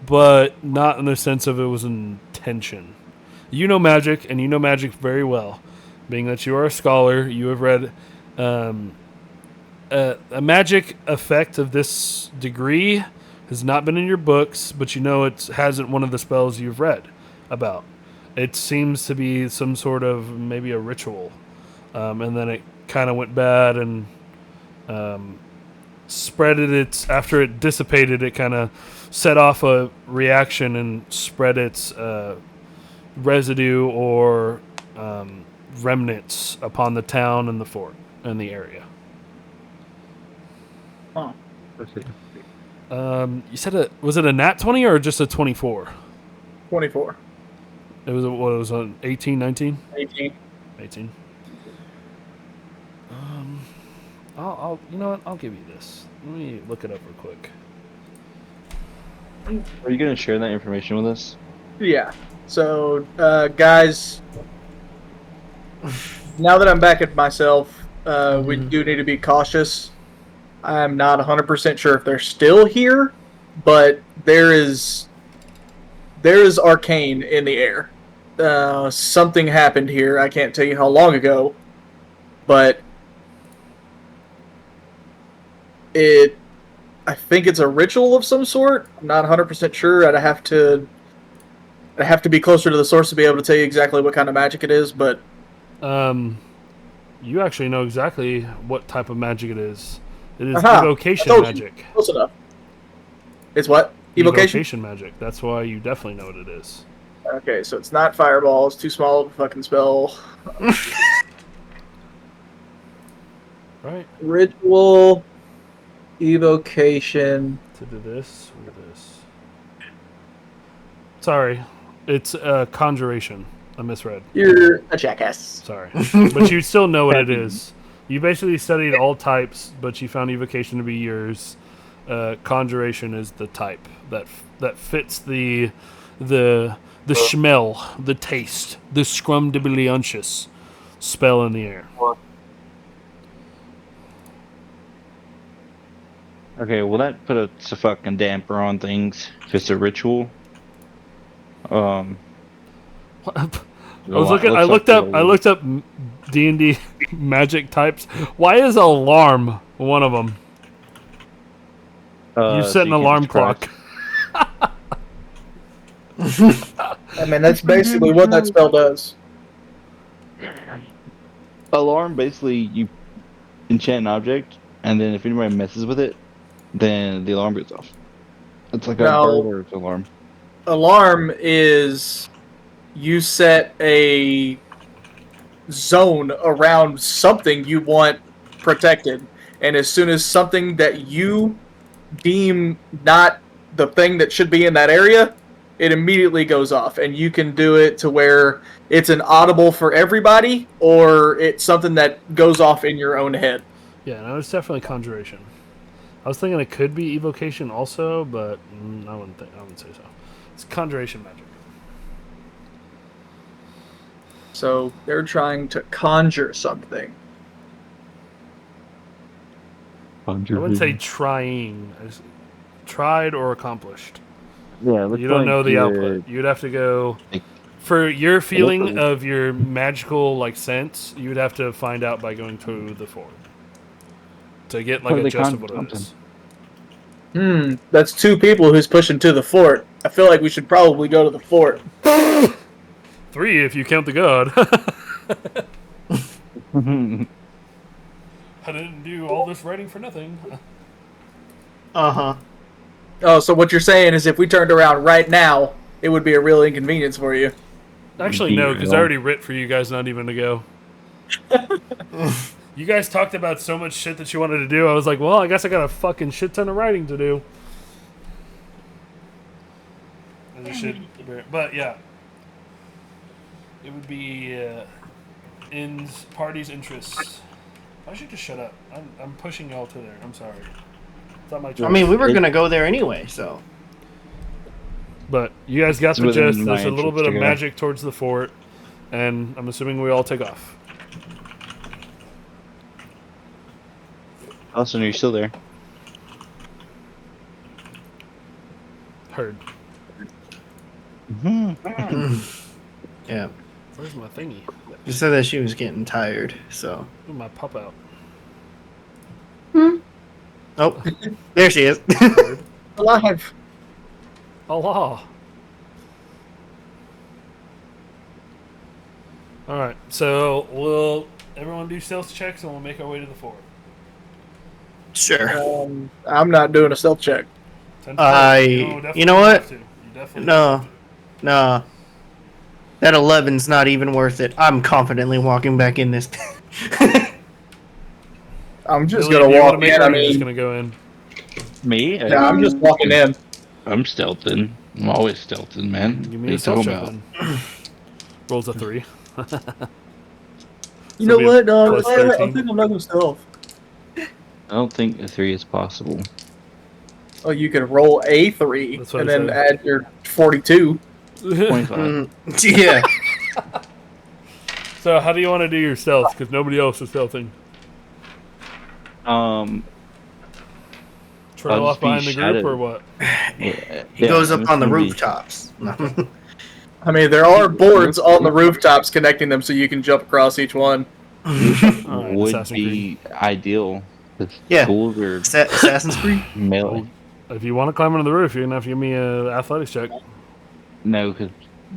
but not in the sense of it was intention. You know magic, and you know magic very well. Being that you are a scholar, you have read a magic effect of this degree has not been in your books, but you know it hasn't one of the spells you've read about. It seems to be some sort of maybe a ritual, and then it kind of went bad and spread it. After it dissipated, it kind of set off a reaction and spread its residue or remnants upon the town and the fort and the area. Huh. You said was it a nat 20 or just a 24? 24. It was an 18, 19? 18. 18. I'll you know what? I'll give you this. Let me look it up real quick. Are you going to share that information with us? Yeah. So, guys, now that I'm back at myself, we do need to be cautious. I'm not 100% sure if they're still here, but there is arcane in the air. Something happened here. I can't tell you how long ago, but I think it's a ritual of some sort. I'm not 100% sure. I'd have to be closer to the source to be able to tell you exactly what kind of magic it is, but you actually know exactly what type of magic it is. It is Aha, evocation I told you. magic. Close enough. It's what? Evocation? Magic. That's why you definitely know what it is. Okay, so it's not fireball. It's too small of a fucking spell. Right? Ritual, evocation. To do this or this. Sorry. It's conjuration. I misread. You're a jackass. Sorry. But you still know what it is. You basically studied all types, but you found evocation to be yours. conjuration is the type that fits the smell, the taste, the scrumdiddlyuncious spell in the air. Okay, well that put a fucking damper on things. If it's a ritual, I looked up D&D magic types. Why is alarm one of them? You set an alarm clock. I mean, that's basically what that spell does. Alarm, basically, you enchant an object, and then if anybody messes with it, then the alarm goes off. It's like a No. burglar alarm. Alarm is you set a zone around something you want protected, and as soon as something that you deem not the thing that should be in that area, it immediately goes off, and you can do it to where it's an audible for everybody, or it's something that goes off in your own head. Yeah, no, it's definitely conjuration. I was thinking it could be evocation also, but I wouldn't say so. It's conjuration magic. So they're trying to conjure something. I wouldn't say trying. It's tried or accomplished. Yeah, You don't know the output. You'd have to go for your feeling of your magical sense. You would have to find out by going to the fort to get a gist of what it is. That's two people who's pushing to the fort. I feel like we should probably go to the fort. 3 if you count the god. I didn't do all this writing for nothing. Uh-huh. Oh, so what you're saying is if we turned around right now, it would be a real inconvenience for you. Actually, no, because I already writ for you guys not even to go. You guys talked about so much shit that you wanted to do. I was like, well, I guess I got a fucking shit ton of writing to do. But yeah, it would be in party's interests. I should just shut up. I'm pushing y'all to there. I'm sorry. It's not my choice. I mean, we were gonna go there anyway, so. But you guys got It's the within gist. my There's a little bit interest of to go. magic towards the fort, and I'm assuming we all take off. Austin, are you still there? Heard. Yeah. Where's my thingy? She said that she was getting tired, so. Ooh, my pop out. Oh, there she is. Alive. Allah. Alright, so we'll everyone do stealth checks and we'll make our way to the fort. Sure. I'm not doing a stealth check. 10 You know what? have to. You definitely No. have to. No. That 11's not even worth it. I'm confidently walking back in this. I'm just Billy, gonna do you wanna walk make in. or I are you just mean, gonna go in. Me? yeah, I'm just walking in. I'm stealthing. I'm always stealthing, man. Give What me are a you stealth talking check about? then. Rolls a 3. You know be what? No, plus I 13. think I'm not gonna stealth. I don't think a 3 is possible. Oh, you can roll a 3 That's what and I then said. add your 42. 25. Yeah. So how do you want to do your stealth? Because nobody else is stealthing. Trail I'll off just be behind the group shadowed. or what? He goes I'm up on the just gonna be- rooftops. I mean, there are boards on the rooftops connecting them so you can jump across each one. Alright, Would Assassin's be ideal. 'Cause Yeah. Schools are Assassin's Creed? melee. If you want to climb onto the roof, you're gonna have to give me an athletics check. No, because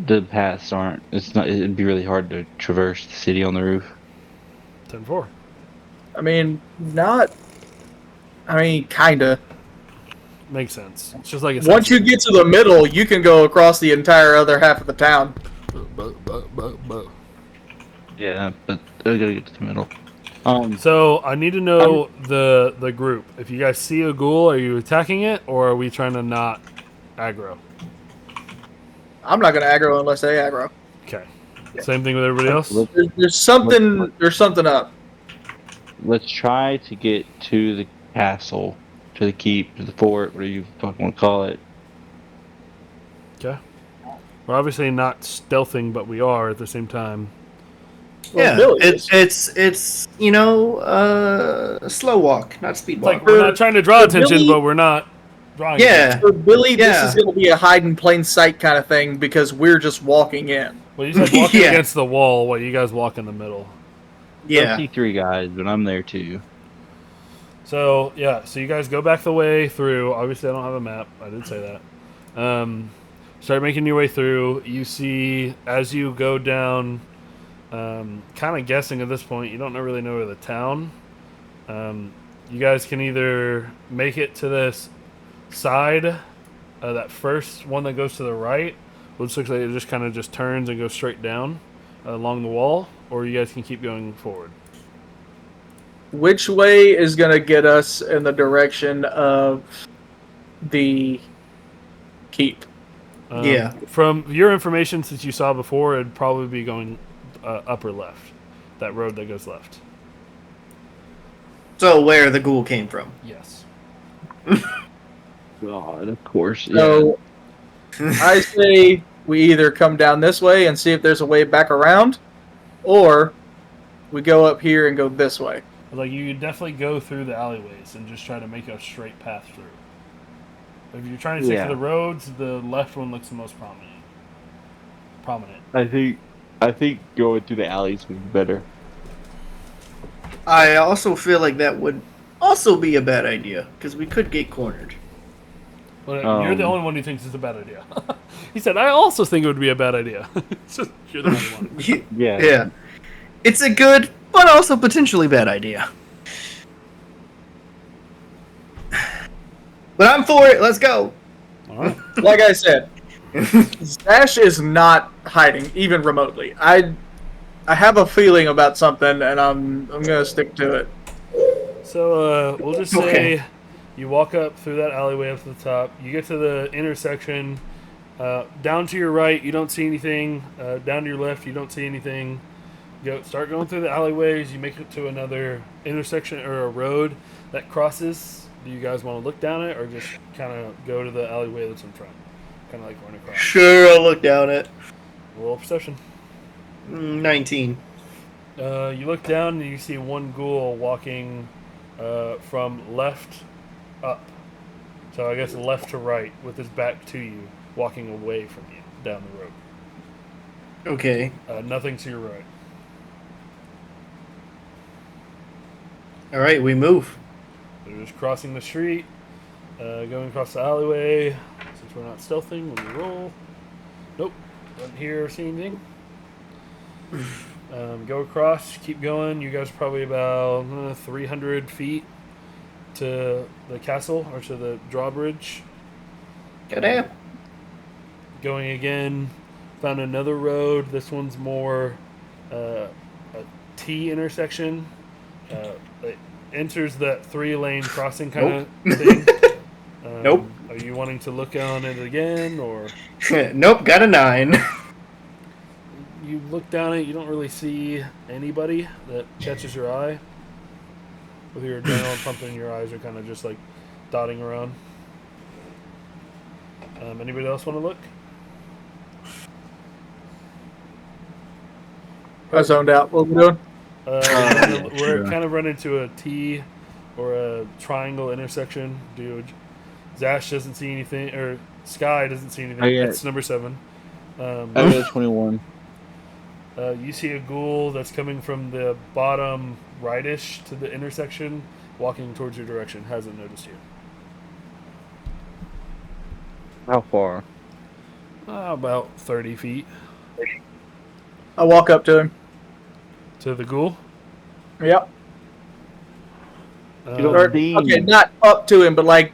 the paths aren't. It's not. It'd be really hard to traverse the city on the roof. 10-4. I mean, kinda. Makes sense. It's just like it's Once you get to the middle, you can go across the entire other half of the town. Yeah, but I gotta get to the middle. So I need to know the group. If you guys see a ghoul, are you attacking it or are we trying to not aggro? I'm not gonna aggro unless they aggro. Okay. Same thing with everybody else. There's something up. Let's try to get to the castle, to to the keep, to the fort, whatever you fucking want to call it. Okay. We're obviously not stealthing, but we are at the same time. Well, Yeah, Billy is. it's a slow walk, not speed It's walk. like we're not trying to draw For attention, Billy- but we're not drawing Yeah. attention. For Billy, this Yeah. is going to be a hide in plain sight kind of thing because we're just walking in. Well, you said walking Yeah. against the wall while you guys walk in the middle. I Yeah. see 3 guys, but I'm there too. So, yeah, so you guys go back the way through. Obviously, I don't have a map. I did say that. Start making your way through. You see, as you go down, kind of guessing at this point, you don't really know the town. You guys can either make it to this side, that first one that goes to the right, which looks like it just kind of just turns and goes straight down along the wall, or you guys can keep going forward. Which way is going to get us in the direction of the keep? Yeah. From your information, since you saw before, it'd probably be going upper left. That road that goes left. So where the ghoul came from? Yes. God, of course. Yeah. So I say we either come down this way and see if there's a way back around, or we go up here and go this way. Like, you could definitely go through the alleyways and just try to make a straight path through. If you're trying to stick Yeah. to the roads, the left one looks the most prominent. I think going through the alleys would be better. I also feel like that would also be a bad idea because we could get cornered. Well, you're the only one who thinks it's a bad idea. He said, I also think it would be a bad idea. It's just, you're the only one. Yeah. Yeah. It's a good, but also potentially bad idea. But I'm for it. Let's go. All right. Like I said, Zash is not hiding even remotely. I have a feeling about something, and I'm gonna stick to it. So we'll just say Okay. you walk up through that alleyway up to the top. You get to the intersection. Down to your right, you don't see anything. Down to your left, you don't see anything. Start going through the alleyways. You make it to another intersection or a road that crosses. Do you guys want to look down it or just kind of go to the alleyway that's in front? Kind of like going across. Sure, I'll look down it. Roll perception. 19. You look down and you see one ghoul walking from left up. So I guess left to right with his back to you, walking away from you down the road. Okay. Nothing to your right. All right, we move. They're just crossing the street, going across the alleyway. Since we're not stealthing when we roll. Nope. Don't hear or see anything. Go across, keep going. You guys are probably about 300 feet to the castle or to the drawbridge. Goddamn. Going again, found another road. This one's more a T intersection. It enters that 3-lane crossing kind of thing. Nope. Are you wanting to look on it again, or Nope, got a 9. you look down it? You don't really see anybody that catches your eye. With your adrenaline pumping, your eyes are kind of just like dotting around. Anybody else want to look? I zoned out. What are we doing? We're kind of run into a T or a triangle intersection. Dude, Zash doesn't see anything, or Sky doesn't see anything. Oh, yeah. That's number 7. I got a 21. You see a ghoul that's coming from the bottom rightish to the intersection, walking towards your direction. Hasn't noticed you. How far? About 30 feet I walk up to him. to the ghoul. Yep. You don't Or, see- okay, not up to him, but like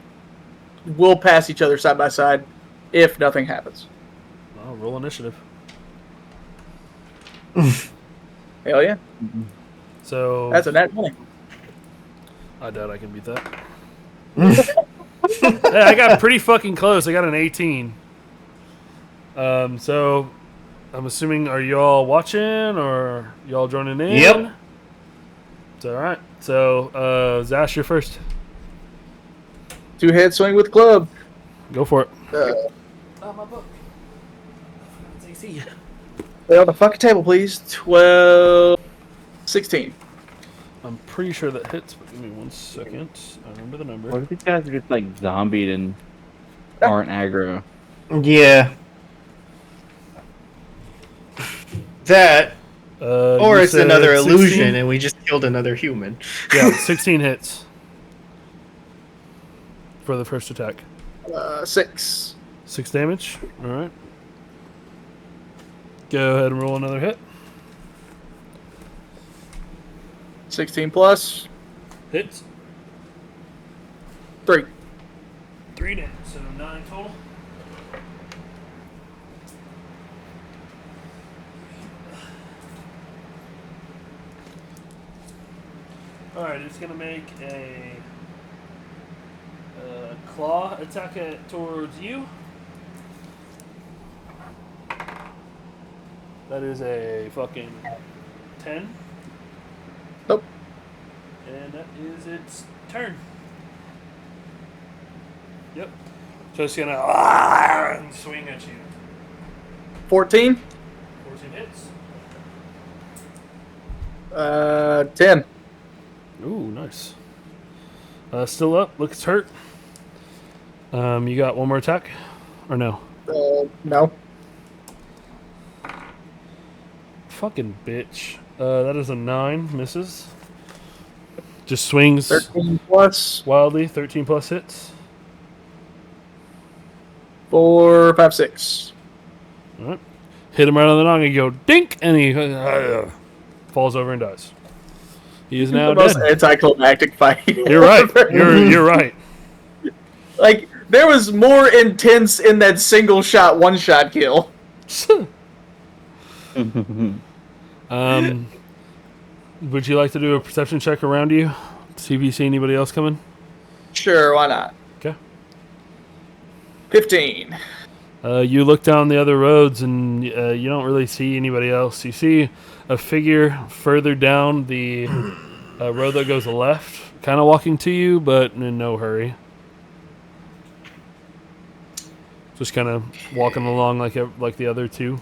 we'll pass each other side by side if nothing happens. Roll initiative. Hell yeah. So That's a nat 20. I doubt I can beat that. Hey, I got pretty fucking close. I got an 18. So I'm assuming, are y'all watching or y'all joining in? Yep. It's all right. So Zash, you're first. 2-head swing with club. Go for it. Oh, my book. Lay on the fucking table, please. 12, 16. I'm pretty sure that hits, but give me 1 second. I remember the number. What if these guys are just like zombied and aren't aggro? Yeah. That, or You it's said another 16? illusion and we just killed another human. Yeah, 16 hits for the first attack. 6. 6 damage. All right. Go ahead and roll another hit. 16 plus. Hits. 3. 3 damage, so 9 total. Alright, it's going to make a claw attack towards you. That is a fucking 10. Nope. And that is its turn. Yep. So it's going to swing at you. 14. 14 hits. 10. Ooh, nice. Still up. Looks hurt. You got one more attack? Or no? No. Fucking bitch. That is a 9. Misses. Just swings 13 plus. wildly. 13 plus hits. 4, 5, 6. Alright. Hit him right on the noggin. You go dink, and he falls over and dies. He is now The most dead. anticlimactic fight. You're right. You're right. Like, there was more intense in that single shot, one shot kill. Would you like to do a perception check around you? See if you see anybody else coming? Sure, why not? Okay. 15. You look down the other roads and you don't really see anybody else. You see a figure further down the road that goes left, kind of walking to you, but in no hurry. Just kind of walking along like the other two.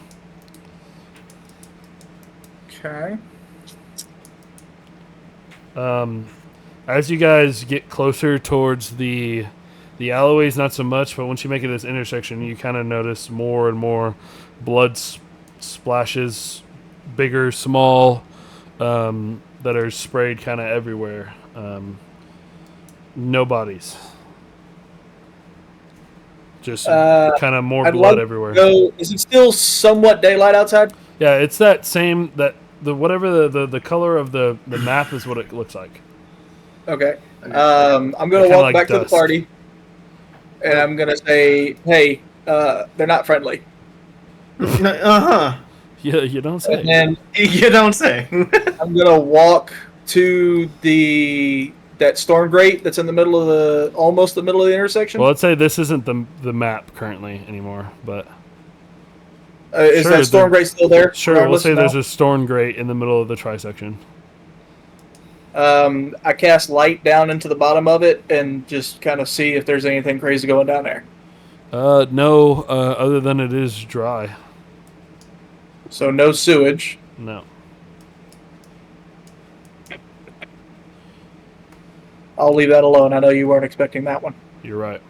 Okay. As you guys get closer towards the alleyways, not so much, but once you make it this intersection, you kind of notice more and more blood splashes, bigger, small, that are sprayed kind of everywhere. No bodies. Just kind of more I'd blood like everywhere. to go, is it still somewhat daylight outside? Yeah, it's that same whatever the color of the map is what it looks like. Okay. I'm gonna Kinda walk like back to the dust. party, and I'm gonna say, "Hey, they're not friendly." Uh-huh. Yeah, you don't say. And then You don't say. I'm gonna walk to that storm grate that's in the middle of almost the middle of the intersection. Well, let's say this isn't the map currently anymore, but Is sure, that storm grate still there? sure, we'll regardless say now? there's a storm grate in the middle of the trisection. I cast light down into the bottom of it and just kind of see if there's anything crazy going down there. No, other than it is dry. So no sewage. No. I'll leave that alone. I know you weren't expecting that one. You're right.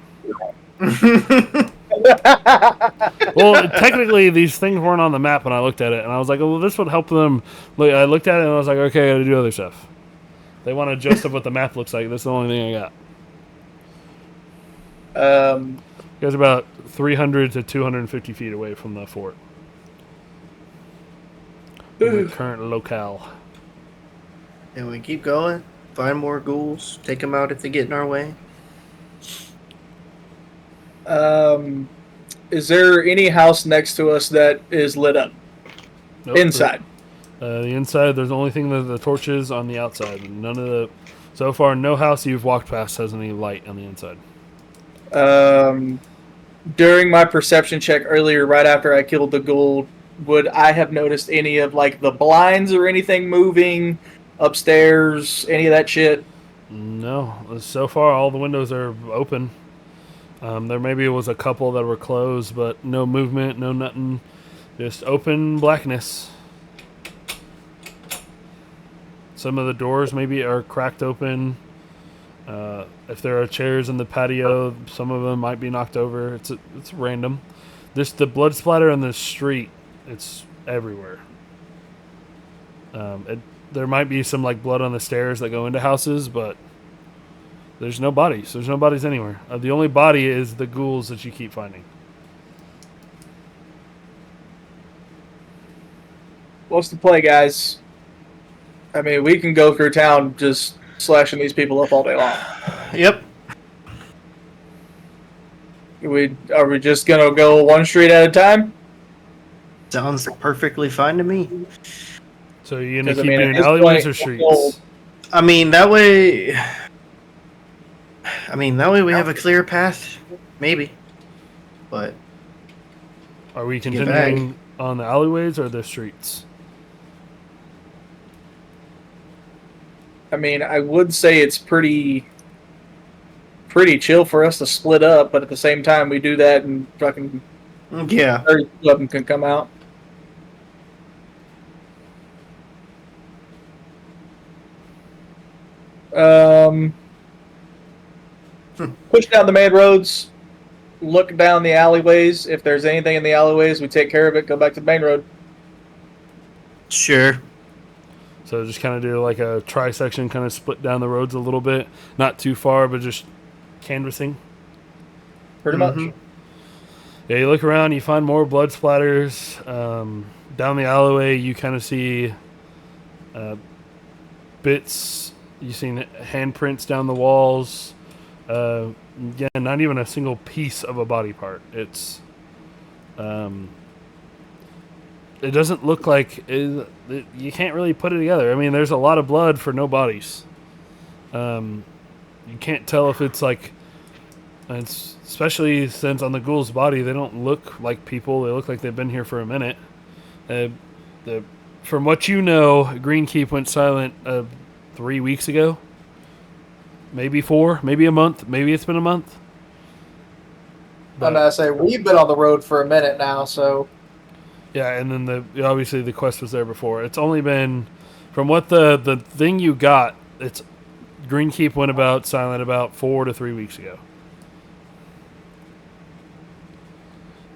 Well, technically, these things weren't on the map when I looked at it, and I was like, "Oh, well, this would help them." Look, I looked at it and I was like, "Okay, I got to do other stuff." They want to adjust up what the map looks like. That's the only thing I got. You guys are about 300 to 250 feet away from the fort. From the current locale. And we keep going. Find more ghouls. Take them out if they get in our way. Is there any house next to us that is lit up? Nope, Inside. The inside, there's the only thing that the torches on the outside. None of the... So far, no house you've walked past has any light on the inside. During my perception check earlier, right after I killed the ghoul, would I have noticed any of like the blinds or anything moving upstairs? Any of that shit? No. So far, all the windows are open. There maybe was a couple that were closed, but no movement, no nothing. Just open blackness. Some of the doors maybe are cracked open. If there are chairs in the patio, some of them might be knocked over. It's random. The blood splatter on the street, it's everywhere. There might be some like blood on the stairs that go into houses, but there's no bodies. There's no bodies anywhere. The only body is the ghouls that you keep finding. What's the play, guys? I mean, we can go through town just slashing these people up all day long. Yep. Are we just gonna go one street at a time? Sounds perfectly fine to me. So you're gonna 'Cause, I keep mean, at doing this alleyways point, or streets? I mean, that way we have a clear path, maybe. But Are we get continuing on the alleyways or the streets? I mean, I would say it's pretty chill for us to split up, but at the same time, we do that and fucking yeah, 30 of them can come out. Push down the main roads, look down the alleyways. If there's anything in the alleyways, we take care of it, go back to the main road. sure. So just kind of do like a tri-section, kind of split down the roads a little bit. Not too far, but just canvassing. Pretty much. Mhm. Yeah, you look around, you find more blood splatters. Down the alleyway, you kind of see bits. You've seen handprints down the walls. Again, not even a single piece of a body part. It doesn't look like you can't really put it together. I mean, there's a lot of blood for no bodies. You can't tell if it's like, especially since on the ghoul's body they don't look like people. They look like they've been here for a minute. From what you know, Greenkeep went silent 3 weeks ago. Maybe 4, maybe a month. Maybe it's been a month. I'm gonna say we've been on the road for a minute now, so Yeah, and then obviously the quest was there before. It's only been, from what the thing you got, it's Greenkeep went about silent about 4 to 3 weeks ago.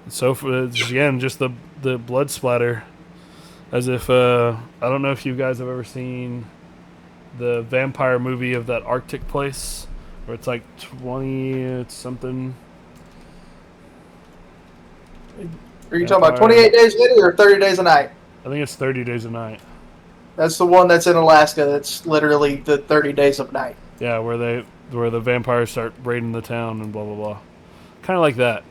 So again, just the blood splatter, as if I don't know if you guys have ever seen the vampire movie of that Arctic place where it's like 20 something. are you talking about 28 days later or 30 days a night? I think it's 30 days a night. That's the one that's in Alaska. That's literally the 30 days of night. Yeah, where the vampires start raiding the town and blah blah blah. Kind of like that,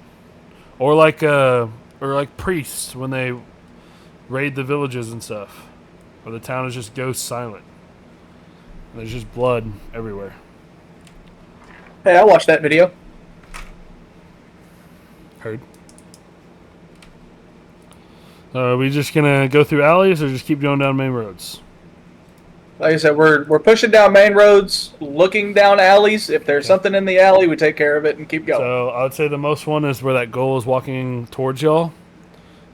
or like priests when they raid the villages and stuff, where the town is just ghost silent. And there's just blood everywhere. Hey, I watched that video. Heard. Are we just gonna go through alleys or just keep going down main roads? Like I said, we're pushing down main roads, looking down alleys. If there's something in the alley, we take care of it and keep going. So I would say the most one is where that ghoul is walking towards y'all.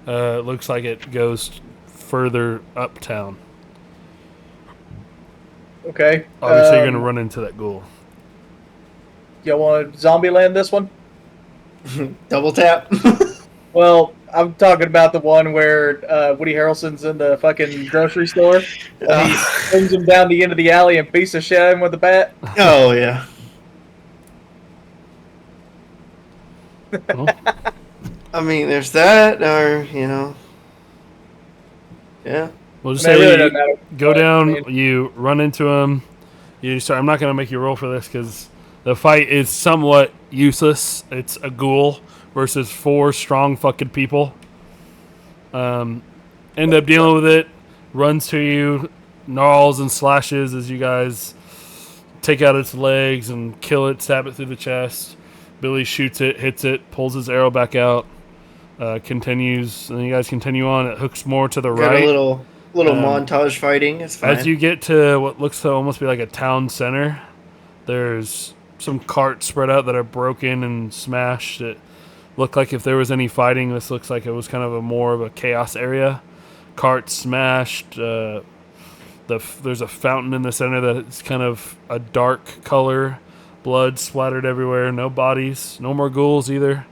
It looks like it goes further uptown. Okay. Obviously, you're gonna run into that ghoul. Y'all want to zombie land this one? Double tap. Well, I'm talking about the one where Woody Harrelson's in the fucking grocery store. And he brings him down the end of the alley and beats the shit out of him with a bat. Oh yeah. Well, I mean, there's that, or yeah. we'll just I mean, it say really doesn't matter. go But, down. I mean- You run into him. You start. I'm not gonna make you roll for this because the fight is somewhat useless. It's a ghoul versus 4 strong fucking people. End up dealing with it. Runs to you, gnarls and slashes as you guys take out its legs and kill it, stab it through the chest. Billy shoots it, hits it, pulls his arrow back out, continues, and you guys continue on. It hooks more to the Got right. a little Um, montage fighting. It's fine. As you get to what looks to almost be like a town center, There's some carts spread out that are broken and smashed. It looked like if there was any fighting, this looks like it was kind of a more of a chaos area. Carts smashed. There's a fountain in the center that's kind of a dark color. Blood splattered everywhere. No bodies. No more ghouls either.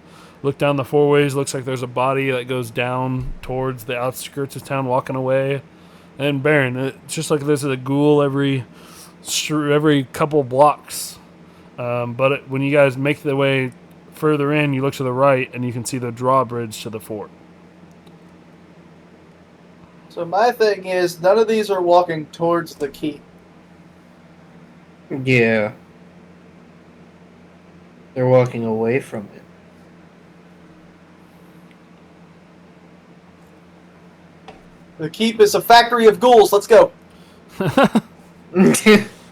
Look down the four ways. Looks like there's a body that goes down towards the outskirts of town, walking away. And Baron, it's just like there's a ghoul every couple blocks. But when you guys make the way further in, you look to the right and you can see the drawbridge to the fort. So my thing is, none of these are walking towards the keep. Yeah. They're walking away from it. The keep is a factory of ghouls. Let's go.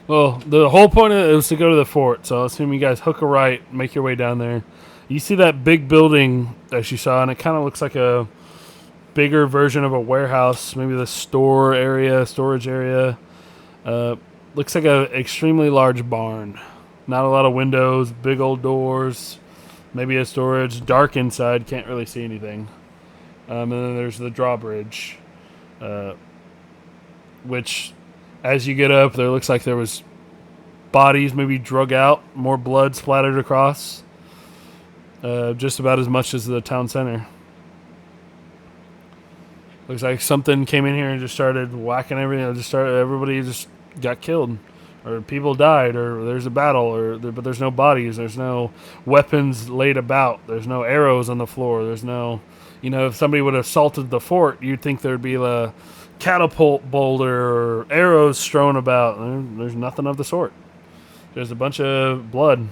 Well, the whole point of it was to go to the fort, so I assume you guys hook a right, make your way down there. You see that big building that you saw, and it kind of looks like a bigger version of a warehouse, maybe the storage area. Looks like a extremely large barn. Not a lot of windows, big old doors, maybe a storage. Dark inside, can't really see anything. And then there's the drawbridge, which, as you get up, there looks like there was bodies maybe drug out, more blood splattered across. Just about as much as the town center. Looks like something came in here and just started whacking everything. Everybody just got killed, or people died, or there's a battle, but there's no bodies. There's no weapons laid about. There's no arrows on the floor. There's no, if somebody would have assaulted the fort, you'd think there'd be a catapult boulder or arrows strewn about. There's nothing of the sort. There's a bunch of blood.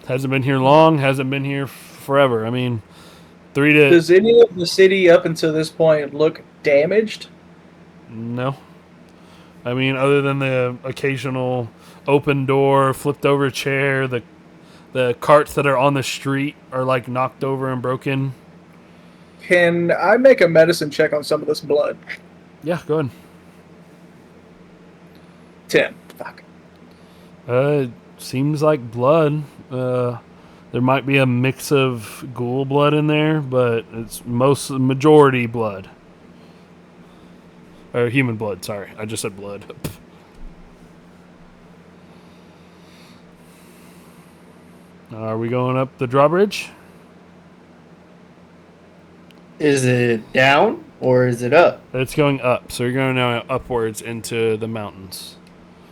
Hasn't been here long. Hasn't been here forever. I mean, Does any of the city up until this point look damaged? No. I mean, other than the occasional open door, flipped over chair, the carts that are on the street are like knocked over and broken. Can I make a medicine check on some of this blood? Yeah, go ahead. 10. Fuck. Seems like blood. There might be a mix of ghoul blood in there, but it's majority blood. Or human blood, sorry. I just said blood. Are we going up the drawbridge? Is it down or is it up? It's going up, so you're going now upwards into the mountains.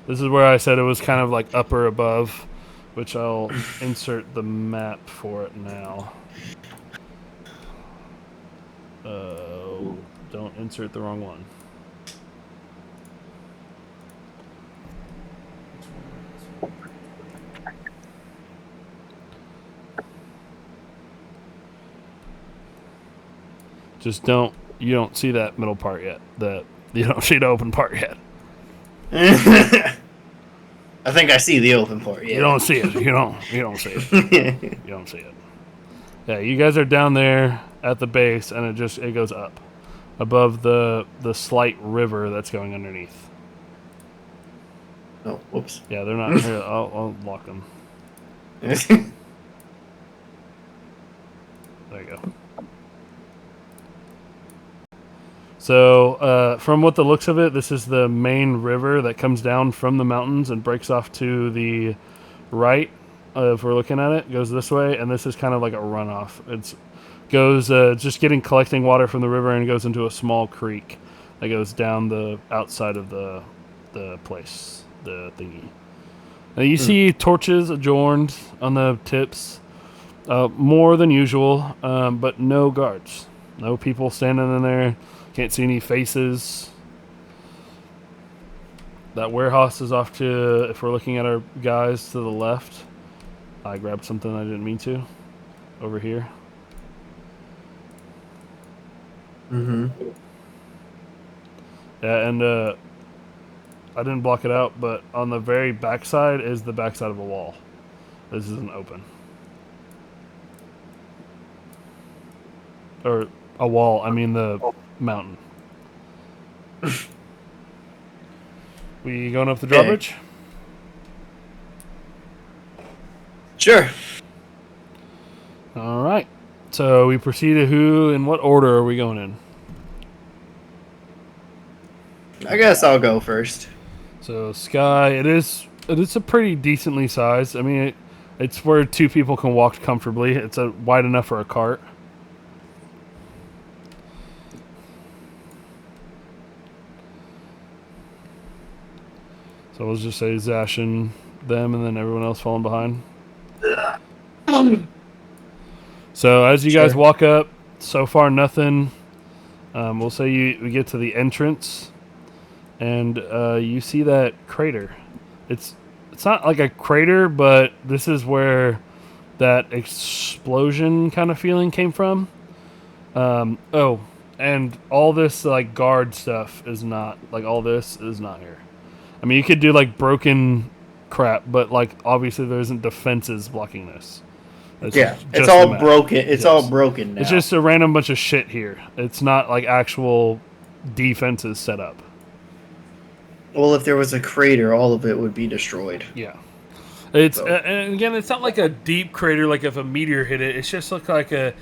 This is where I said it was kind of like upper above, which I'll insert the map for it now. Don't insert the wrong one. Just you don't see that middle part yet. You don't see the open part yet. I think I see the open part. Yeah. You don't see it. You don't see it. You don't see it. Yeah, you guys are down there at the base, and it goes up above the slight river that's going underneath. Oh, whoops. Yeah, they're not here. I'll lock them. There you go. So, from what the looks of it, this is the main river that comes down from the mountains and breaks off to the right. If we're looking at it, it goes this way, and this is kind of like a runoff. It goes just collecting water from the river and goes into a small creek that goes down the outside of the place, the thingy. Now you see torches adorned on the tips, more than usual, but no guards, no people standing in there. Can't see any faces. That warehouse is off to, if we're looking at our guys to the left. I grabbed something I didn't mean to. Over here. Mm-hmm. Yeah, and I didn't block it out, but on the very backside is the backside of a wall. This isn't open. Or a wall, I mean the mountain. We going up the drawbridge? Sure. All right. So we proceed to who and what order are we going in? I guess I'll go first. So Sky, it's a pretty decently sized. I mean, it's where two people can walk comfortably. It's wide enough for a cart. So we'll just say Zash and them, and then everyone else falling behind. So as you guys walk up, so far nothing. We'll say we get to the entrance, and you see that crater. It's not like a crater, but this is where that explosion kind of feeling came from. Oh, and all this like guard stuff is not like all this is not here. I mean, you could do like broken crap, but like obviously there isn't defenses blocking this. It's all broken. It's all broken now. It's just a random bunch of shit here. It's not like actual defenses set up. Well, if there was a crater, all of it would be destroyed. Yeah. It's and again, it's not like a deep crater like if a meteor hit it. It's just like a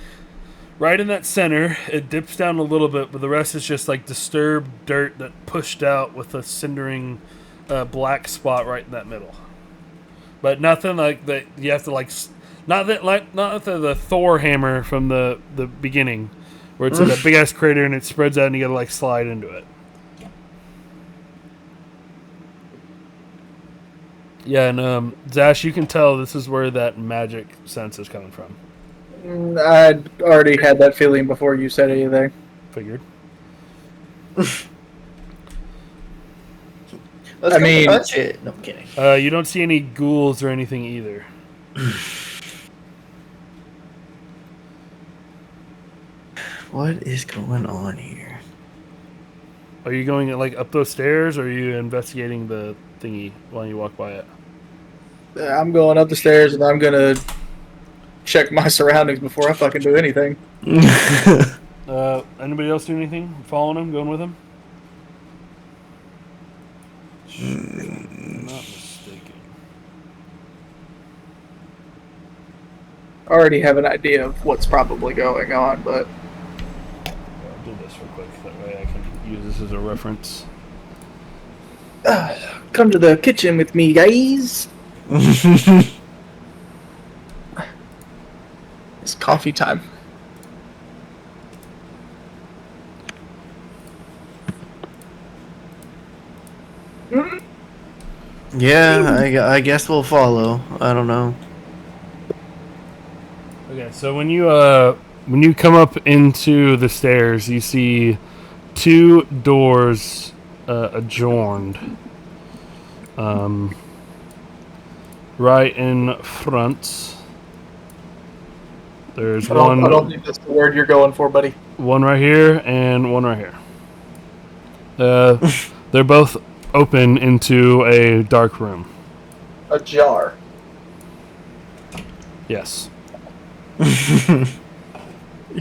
right in that center. It dips down a little bit, but the rest is just like disturbed dirt that pushed out with a cindering black spot right in that middle. But nothing like that. You have to like not the Thor hammer from the beginning, where it's like a big ass crater and it spreads out and you gotta like slide into it. Yeah, and Zash, you can tell this is where that magic sense is coming from. I'd already had that feeling before you said anything. Figured. I mean, touch it. No, I'm kidding. You don't see any ghouls or anything either. What is going on here? Are you going like up those stairs, or are you investigating the thingy while you walk by it? I'm going up the stairs and I'm gonna check my surroundings before I fucking do anything. Anybody else do anything? Following him? Going with him? Not mistaken. I already have an idea of what's probably going on, but I'll do this real quick. That way I can use this as a reference. come to the kitchen with me, guys. It's coffee time. Yeah, I guess we'll follow. I don't know. Okay, so when you come up into the stairs, you see two doors adjourned. Right in front. There's one. I don't think that's the word you're going for, buddy. One right here and one right here. They're both open into a dark room. Ajar. Yes.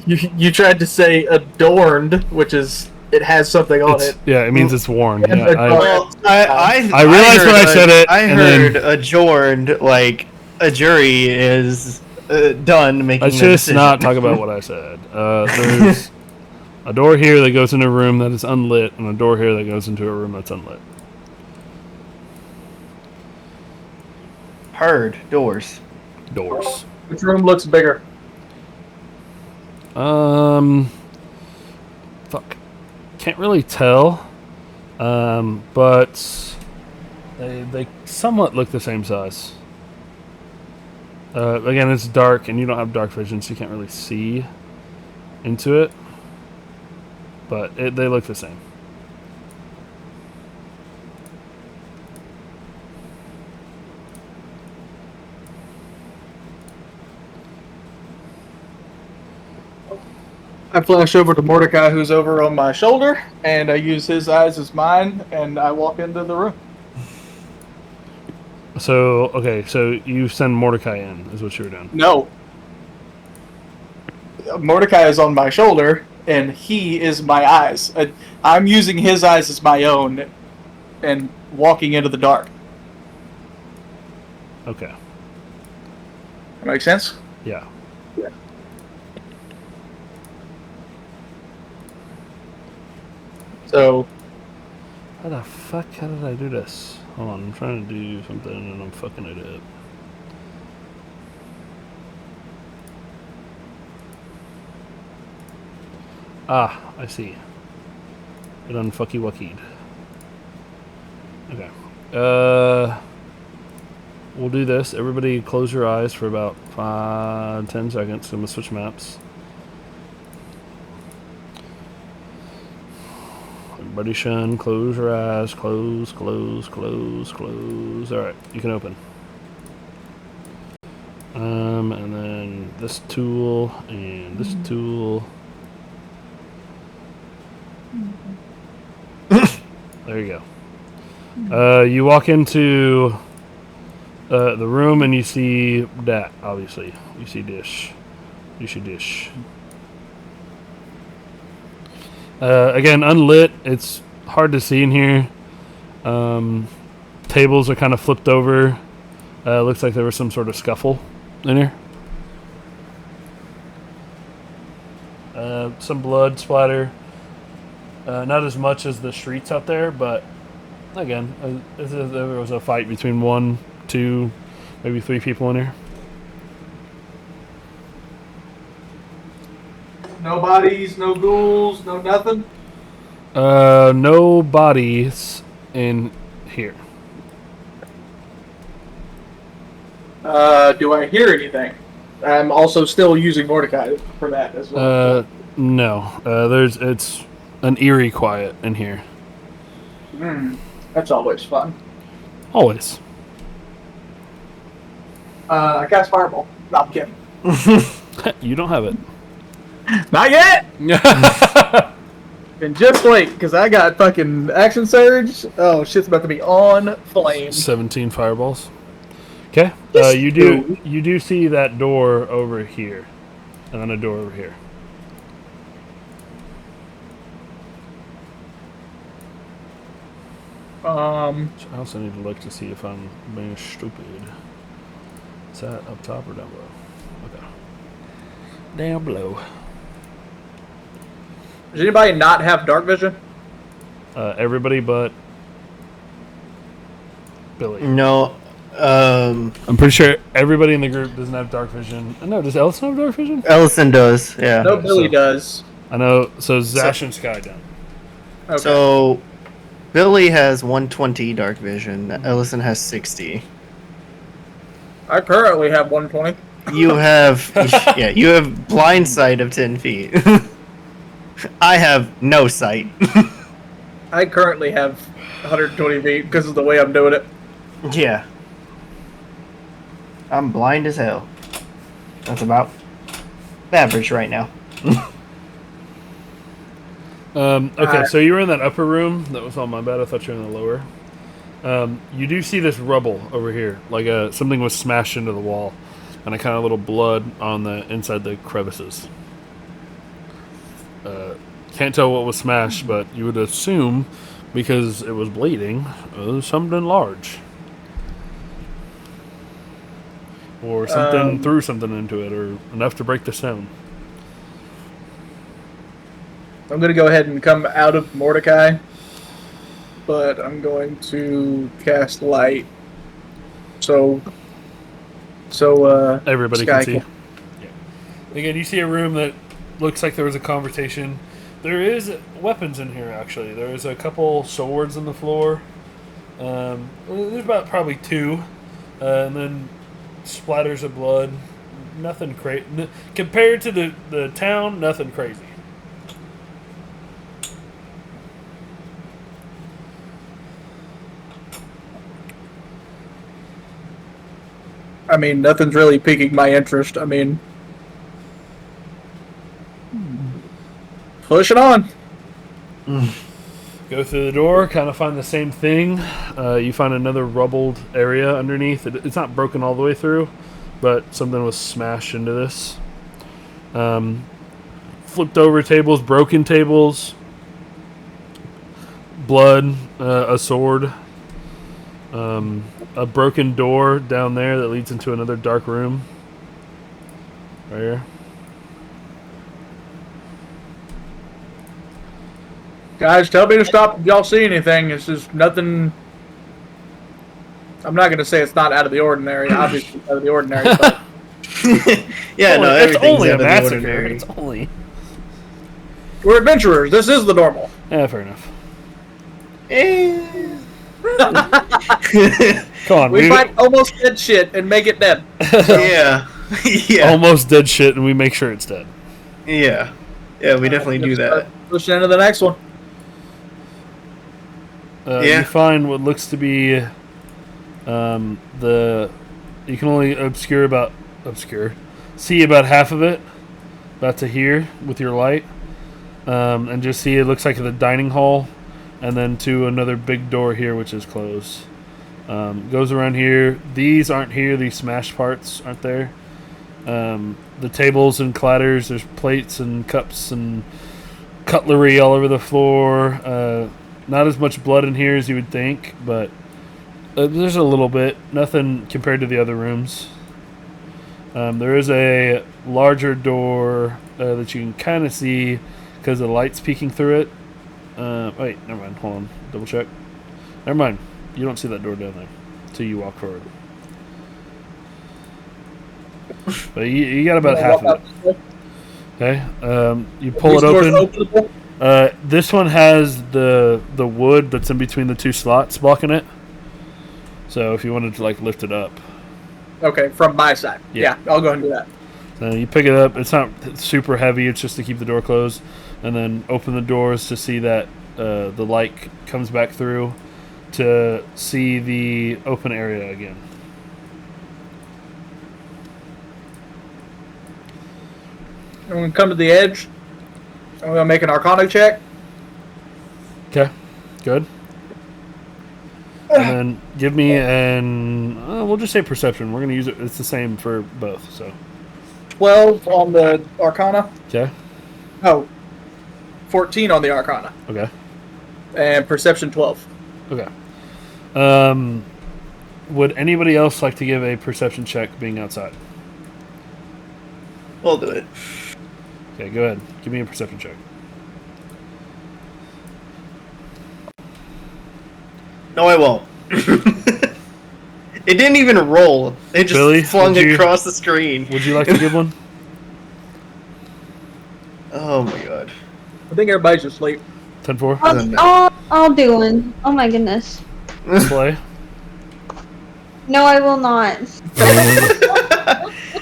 You tried to say adorned, which is it has something on it. Yeah, it means it's worn. And Yeah, I realized when I said it. I heard adjourned like a jury is done making. Let's just not talk about what I said. There's a door here that goes into a room that is unlit, and a door here that goes into a room that's unlit. Heard doors. Doors. Which room looks bigger? Fuck. Can't really tell. But they somewhat look the same size. Again, it's dark, and you don't have dark vision, so you can't really see into it. But they look the same. I flash over to Mordecai, who's over on my shoulder, and I use his eyes as mine, and I walk into the room. So, okay, so you send Mordecai in, is what you were doing. No. Mordecai is on my shoulder, and he is my eyes. I'm using his eyes as my own, and walking into the dark. Okay. Makes sense? Yeah. So, How the fuck? How did I do this? Hold on, I'm trying to do something and I'm fucking it up. Ah, I see. It unfucky wuckied. Okay. We'll do this. Everybody close your eyes for about 10 seconds. I'm gonna switch maps. Everybody shun, close your eyes. Close, close, close, close. Alright, you can open. And then this tool and this tool. There you go. You walk into the room and you see that, obviously. You see dish. You see dish. Again, unlit. It's hard to see in here. Tables are kind of flipped over. Looks like there was some sort of scuffle in here. Some blood splatter. Not as much as the streets out there, but again, there was a fight between 1, 2, maybe 3 people in here. no bodies, no ghouls, no nothing? No bodies in here. Do I hear anything? I'm also still using Mordecai for that as well. No. It's an eerie quiet in here. That's always fun. Always. I cast Fireball. No, I'm kidding. You don't have it. Not yet! And just wait, because I got fucking Action Surge. Oh, shit's about to be on flame. 17 fireballs. Okay. You do see that door over here. And then a door over here. I also need to look to see if I'm being stupid. Is that up top or down below? Okay. Down below. Does anybody not have dark vision? Everybody but Billy. No. I'm pretty sure everybody in the group doesn't have dark vision. No, does Eliysen have dark vision? Eliysen does, yeah. No, Billy does. I know. So Zash and Sky don't. Okay. So Billy has 120 dark vision. Eliysen has 60. I currently have 120. You have you have blind sight of 10 feet. I have no sight. I currently have 120 feet because of the way I'm doing it. Yeah. I'm blind as hell. That's about average right now. Okay, so you were in that upper room. That was all my bad. I thought you were in the lower. You do see this rubble over here, like something was smashed into the wall, and a kind of little blood on the inside the crevices. Can't tell what was smashed, but you would assume, because it was bleeding, it was something large. Or something threw something into it, or enough to break the stone. I'm going to go ahead and come out of Mordecai, but I'm going to cast light. So everybody Sky can see. Yeah. Again, you see a room that looks like there was a conversation. There is weapons in here, actually. There's a couple swords on the floor. There's about probably 2, and then splatters of blood. Nothing crazy. Compared to the town, nothing crazy. I mean, nothing's really piquing my interest. I mean, push it on. Go through the door, kind of find the same thing. You find another rubbled area underneath. It's not broken all the way through, but something was smashed into this. Flipped over tables, broken tables, blood, a sword, a broken door down there that leads into another dark room. Right here. Guys, tell me to stop if y'all see anything. It's just nothing. I'm not going to say it's not out of the ordinary. Obviously, it's out of the ordinary. But Yeah, no, It's everything's only out a of the massacre. ordinary. It's only. we're adventurers. This is the normal. Yeah, fair enough. Eh. Come on, We fight almost dead shit and make it dead. Yeah. Yeah. almost dead shit, and we make sure it's dead. Yeah. Yeah, we definitely do that. Push into the next one. Yeah. You find what looks to be you can only see about half of it, about to here with your light, and just see it looks like the dining hall, and then to another big door here which is closed. Goes around here. These aren't here. These smashed parts aren't there. The tables and platters. There's plates and cups and cutlery all over the floor. Not as much blood in here as you would think, but there's a little bit. Nothing compared to the other rooms. There is a larger door that you can kind of see because the light's peeking through it. Wait, never mind. Hold on. Double check. Never mind. You don't see that door down there until you walk forward. But you got about half of it. Okay. You pull it open. This one has the wood that's in between the two slots blocking it. So if you wanted to like lift it up. Okay, from my side. Yeah. Yeah, I'll go ahead and do that. So you pick it up. It's not super heavy. It's just to keep the door closed. And then open the doors to see that the light comes back through to see the open area again. I'm going to come to the edge. I'm going to make an Arcana check. Okay, good. And then give me we'll just say perception. We're going to use it. It's the same for both. So 12 on the Arcana. okay. Oh, 14 on the Arcana. Okay. And Perception 12. Okay. Would anybody else like to give a perception check being outside? We'll do it. Okay, go ahead. Give me a perception check. No, I won't. It didn't even roll. It just Billy, flung would you- across the screen. Would you like to give one? Oh my god. I think everybody's asleep. 10-4? I'll do one. Oh my goodness. Play. No, I will not.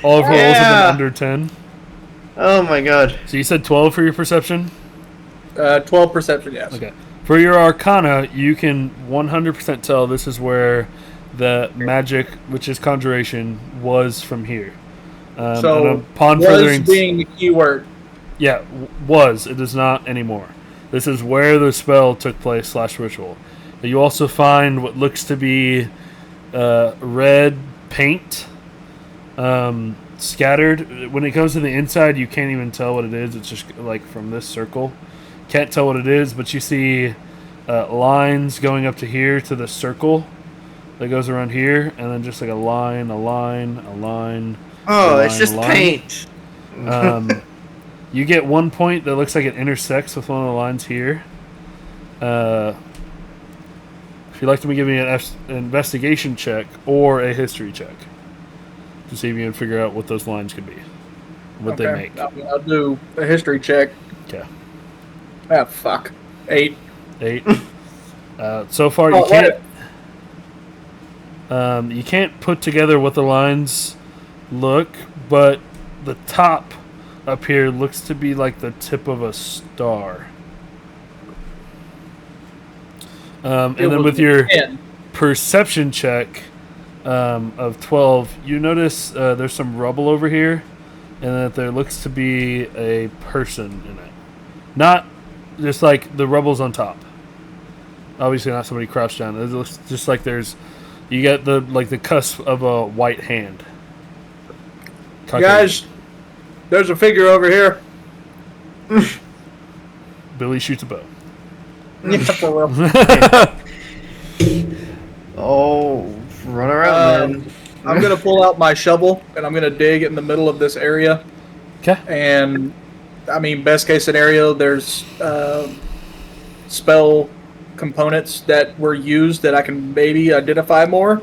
All of rolls Yeah. have been under 10. Oh my god. So you said 12 for your perception? 12 Perception, yes. Okay. For your Arcana, you can 100% tell this is where the magic, which is conjuration, was from here. So, and upon was further being the key word. Yeah, was. It is not anymore. This is where the spell took place / ritual. You also find what looks to be red paint scattered. When it comes to the inside, you can't even tell what it is. It's just like from this circle. Can't tell what it is, but you see lines going up to here to the circle that goes around here, and then just like a line, a line, a line. Oh, a it's line, just a line. paint. You get 1 point that looks like it intersects with one of the lines here. If you'd like to give me an investigation check or a history check to see if you can figure out what those lines could be, what they make. I'll do a history check. Okay. Ah, fuck. 8. 8. So far, you can't put together what the lines look, but the top up here looks to be like the tip of a star. And then with your 10. perception check of 12, you notice there's some rubble over here, and that there looks to be a person in it. Not just like the rubble's on top. Obviously not somebody crouched down. It looks just like you get the cusp of a white hand. Guys, there's a figure over here. Billy shoots a bow. Yeah, for real. Oh, run around then. I'm going to pull out my shovel, and I'm going to dig in the middle of this area Okay. And I mean, best case scenario, there's spell components that were used that I can maybe identify more.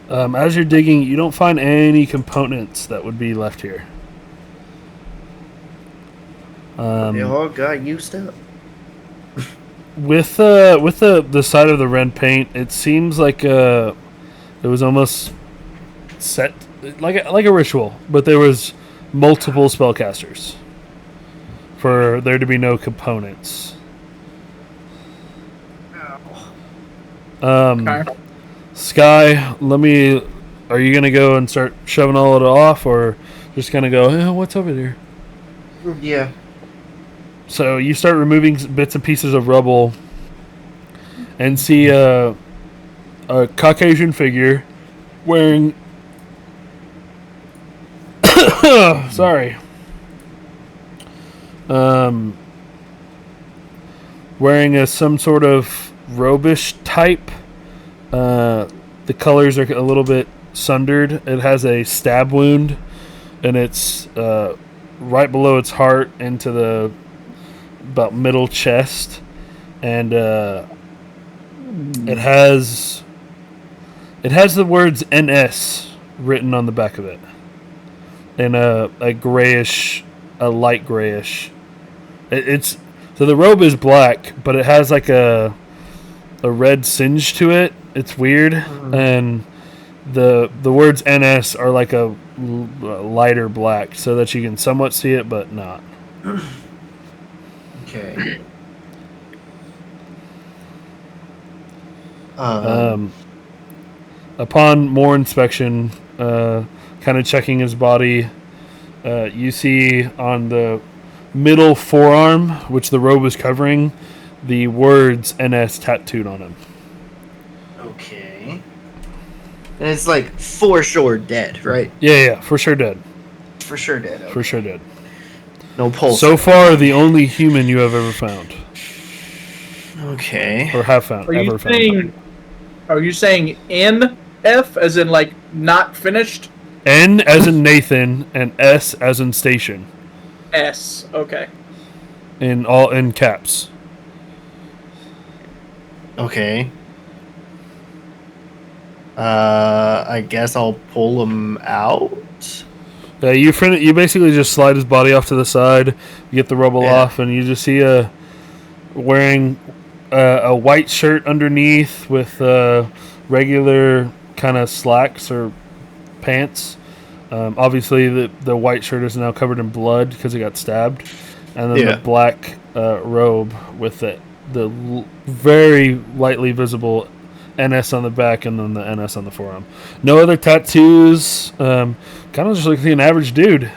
As you're digging, you don't find any components that would be left here. They all got used up. With the side of the red paint, it seems like it was almost set like a ritual, but there was multiple spellcasters for there to be no components. Okay. Sky, are you gonna go and start shoving all of it off, or just gonna go, what's over there? Yeah. So you start removing bits and pieces of rubble and see a Caucasian figure wearing sorry. Wearing some sort of robish type. The colors are a little bit sundered. It has a stab wound, and it's right below its heart into the about middle chest, and it has the words NS written on the back of it in a light grayish. It's so the robe is black, but it has like a red singe to it. It's weird, and the words NS are like a lighter black, so that you can somewhat see it, but not. Okay. Upon more inspection, kind of checking his body, you see on the middle forearm, which the robe is covering, the words NS tattooed on him. Okay. And it's like for sure dead, right? Yeah, for sure dead. For sure dead. Okay. For sure dead. No pulse. So far, the only human you have ever found. Okay. Or have found. Are you saying NF as in like not finished? N as in Nathan and S as in station. S. Okay. In caps. Okay. I guess I'll pull him out. Yeah, you basically just slide his body off to the side, you get the rubble off, and you just see wearing a white shirt underneath with regular kind of slacks or pants. Obviously, the white shirt is now covered in blood because he got stabbed, and then the black robe with the very lightly visible NS on the back, and then the NS on the forearm. No other tattoos. Kind of just like an average dude.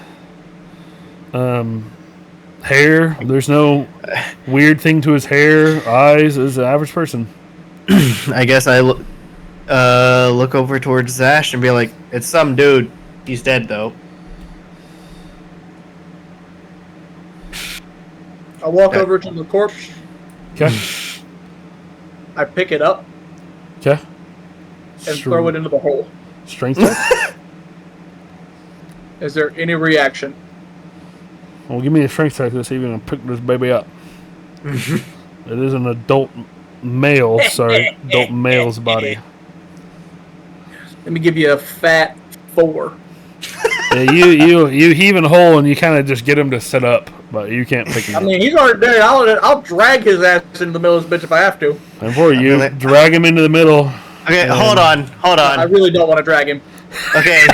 Hair. There's no weird thing to his hair. Eyes. Is an average person. I guess I look over towards Zash and be like, "It's some dude. He's dead though." I walk over to the corpse. Okay. I pick it up Okay. and throw it into the hole. Strength check. Is there any reaction? Well, give me a strength check to see if you can pick this baby up. It is an adult male. Sorry, adult male's body. Let me give you a fat 4. Yeah, you heave in a hole and you kind of just get him to sit up, but you can't pick him I up. mean, he's already there. I'll drag his ass into the middle of this bitch if I have to. And for you, drag him into the middle. Okay, hold on. I really don't want to drag him. Okay,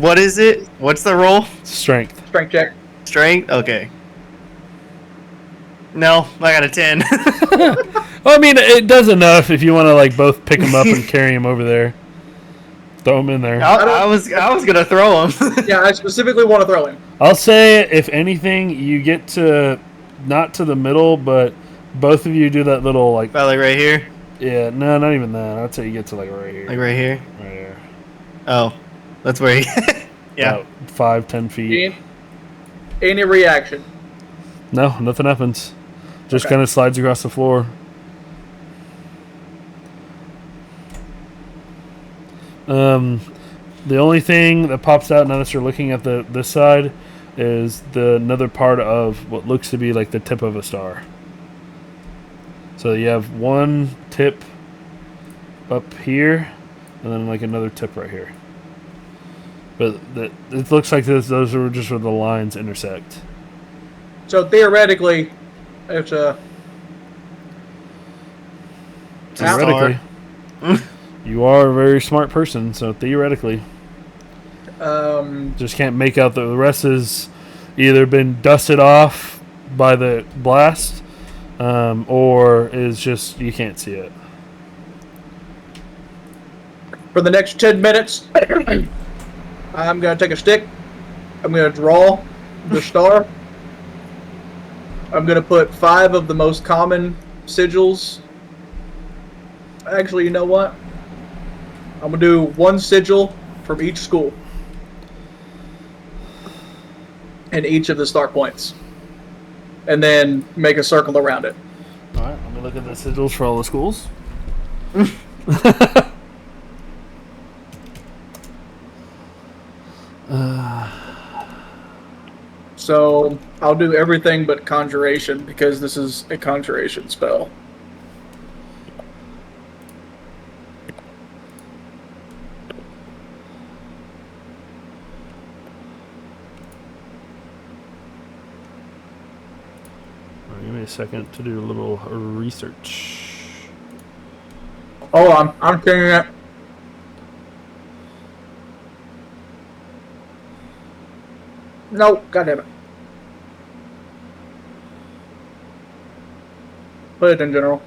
what is it? What's the roll? Strength. Strength check. Strength. Okay. No, I got a 10. Well, I mean, it does enough if you want to like both pick him up and carry him over there. Throw him in there. I was gonna throw him. Yeah, I specifically want to throw him. I'll say, if anything, you get to not to the middle, but both of you do that little like. About like right here. Yeah, no, not even that. I'd say you get to like right here. Like right here. Right here. Oh, that's where he. Yeah. About 5-10 feet. Any reaction? No, nothing happens. Just Okay. kind of slides across the floor. The only thing that pops out now that you're looking at this side is another part of what looks to be like the tip of a star. So you have one tip up here, and then like another tip right here. But it looks like those are just where the lines intersect. So theoretically, it's a Theoretically, you are a very smart person. So theoretically, just can't make out the rest has either been dusted off by the blast, or is just you can't see it. For the next 10 minutes, I'm going to take a stick. I'm going to draw the star. I'm going to put 5 of the most common sigils. Actually, you know what? I'm going to do 1 sigil from each school. And each of the start points. And then make a circle around it. Alright, let me look at the sigils for all the schools. So I'll do everything but conjuration because this is a conjuration spell. Give me a second to do a little research. Hold on, I'm changing it. No, goddammit. Put it in general.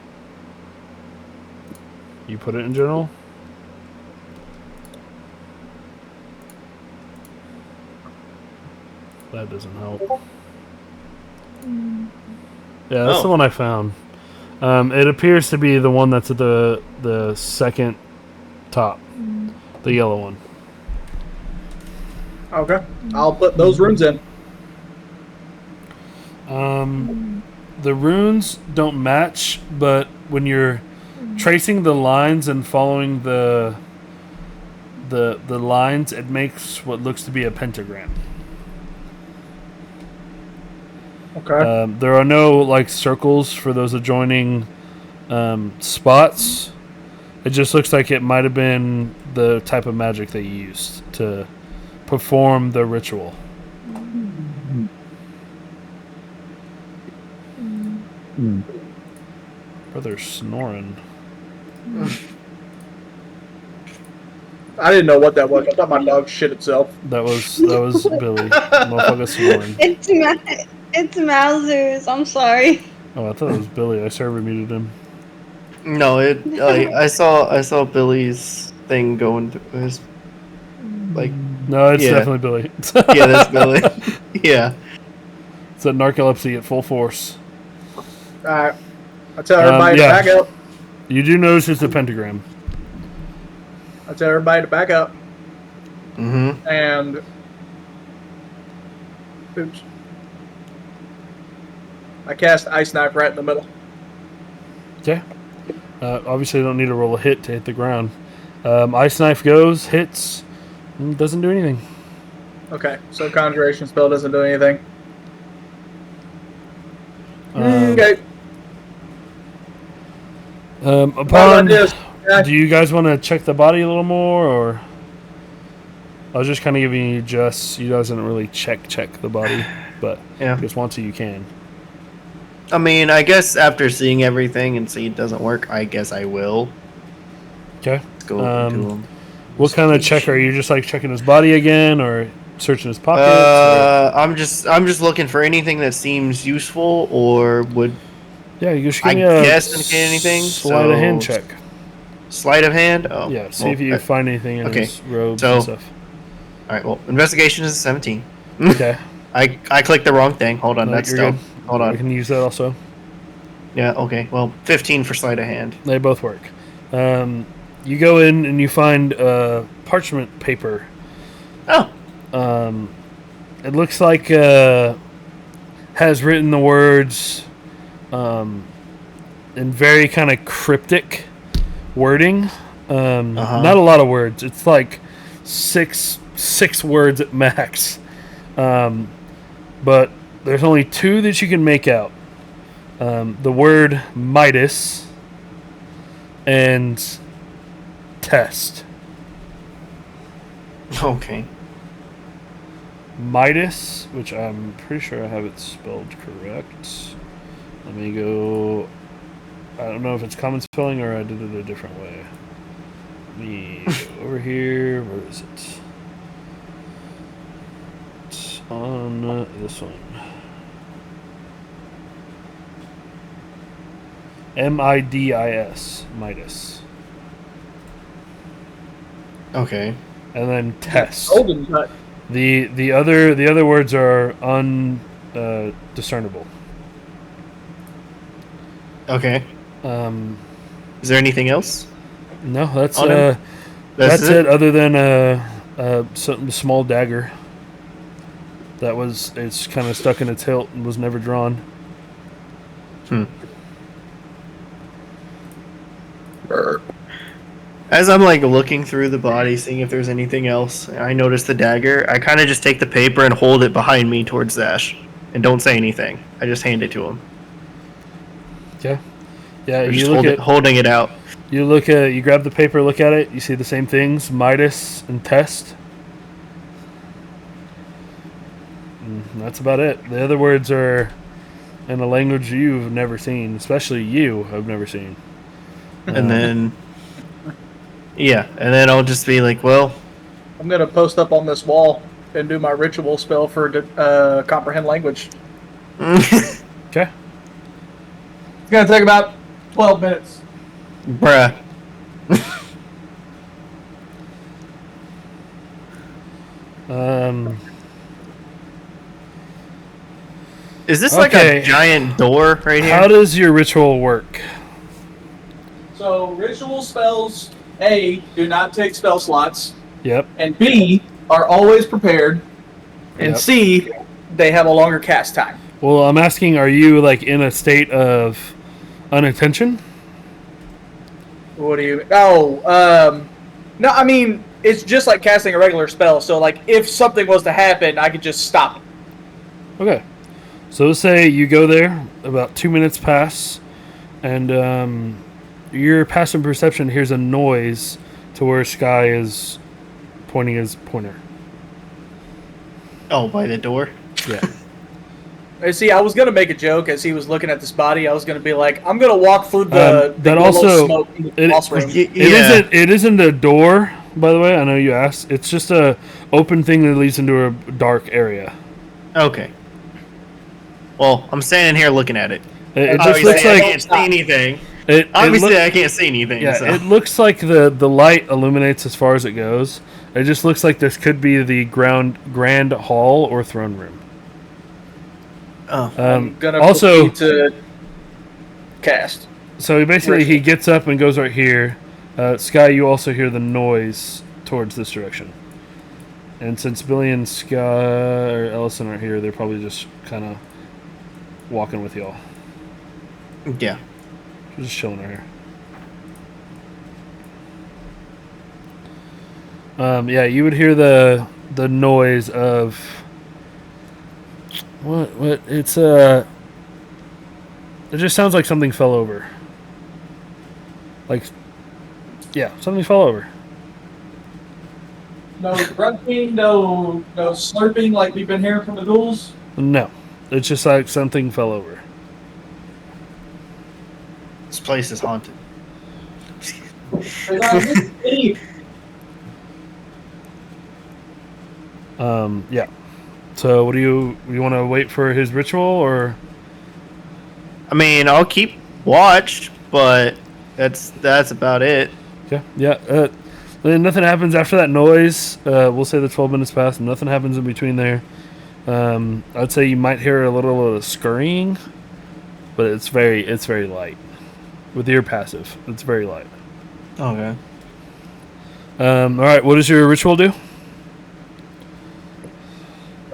You put it in general? That doesn't help. Yeah, that's the one I found. It appears to be the one that's at the second top. The yellow one. Okay. I'll put those runes in. The runes don't match, but when you're tracing the lines and following the lines, it makes what looks to be a pentagram. Okay. There are no like circles for those adjoining spots. It just looks like it might have been the type of magic they used to perform the ritual. Brother's snoring. I didn't know what that was. I thought my dog shit itself. That was Billy. Motherfucker snoring. It's Mauser's. I'm sorry. Oh, I thought it was Billy. I server muted him. No, I saw Billy's thing going through his like. No, it's Yeah. definitely Billy. Yeah, that's Billy. Yeah. It's that narcolepsy at full force. Alright. I tell everybody yeah. to back up. You do notice it's a pentagram. I tell everybody to back up. Mm-hmm. And oops. I cast Ice Knife right in the middle. Okay. Obviously, you don't need to roll a hit to hit the ground. Ice Knife goes, hits, and doesn't do anything. Okay, so conjuration spell doesn't do anything. Okay. Upon, this? do you guys want to check the body a little more, or I was just kind of giving you just you guys didn't really check the body, but Yeah. if you just want to, you can. I mean, I guess after seeing everything and see it doesn't work, I guess I will. Okay. Go over to him. What kind of check are you just like checking his body again, or searching his pockets? I'm just looking for anything that seems useful or would. Yeah, you should I give me a guess didn't get anything. sleight of hand check. Sleight of hand. Oh. Yeah, see well, if you find anything in okay, his robes so- and stuff. All right. Well, investigation is a 17. Okay. I clicked the wrong thing. Hold on, No, that's you're still. good. Hold I on. can use that also. Yeah. Okay. Well, 15 for sleight of hand. They both work. You go in and you find parchment paper. Oh. It looks like has written the words in very kind of cryptic wording. Not a lot of words. It's like six words at max. But there's only 2 that you can make out. The word Midas and test. Okay. Midas, which I'm pretty sure I have it spelled correct. Let me go. I don't know if it's common spelling or I did it a different way. Let me go over here. Where is it? It's on this one. Midis. Midas. Okay. And then test. Golden cut. The other words are undiscernible. Okay. Is there anything else? No, that's On him? that's it. Other than a small dagger it's kind of stuck in its hilt and was never drawn. As I'm like looking through the body, seeing if there's anything else, I notice the dagger. I kind of just take the paper and hold it behind me towards Zash, and don't say anything. I just hand it to him. Okay. Yeah, Or you just look holding it out. you grab the paper, look at it. You see the same things: Midas and test. And that's about it. The other words are in a language you've never seen, especially you have never seen. And then, and then I'll just be like, well, I'm gonna post up on this wall and do my ritual spell for comprehend language. Okay. It's gonna take about 12 minutes. bruh. Is this like Okay. a giant door right here? How does your ritual work? So ritual spells, A, do not take spell slots, Yep. and B, are always prepared, and Yep. C, they have a longer cast time. Well, I'm asking, are you like in a state of unattention? What do you? No, I mean it's just like casting a regular spell. So like if something was to happen, I could just stop it. Okay. So let's say you go there, about 2 minutes pass, and your passive perception hears a noise to where Sky is pointing his pointer. Oh, by the door? Yeah. And see, I was gonna make a joke as he was looking at this body. I was gonna be like, I'm gonna walk through the that yellow also- smoke in the it- boss room. It isn't a door, by the way. I know you asked. It's just a open thing that leads into a dark area. Okay. Well, I'm standing here looking at it. It just Obviously, looks I like can't see anything. it Obviously, look- I can't see anything. Yeah, so. it looks like the light illuminates as far as it goes. It just looks like this could be the grand hall or throne room. Oh. I'm gonna also, proceed to cast. so he gets up and goes right here. Sky, you also hear the noise towards this direction. And since Billy and Sky or Eliysen aren't here, they're probably just kind of walking with y'all. Yeah. We're just chilling right here. Yeah, you would hear the noise of what it's it just sounds like something fell over. Like, yeah, something fell over. No grunting, no slurping like we've been hearing from the ghouls. No, it's just like something fell over. This place is haunted. Yeah. So, what do you want to wait for his ritual or? I mean, I'll keep watch, but that's about it. Okay. Yeah. Then nothing happens after that noise. We'll say the 12 minutes pass. And nothing happens in between there. I'd say you might hear a little of scurrying, but it's very light. With your passive, it's very light. Okay. All right. What does your ritual do?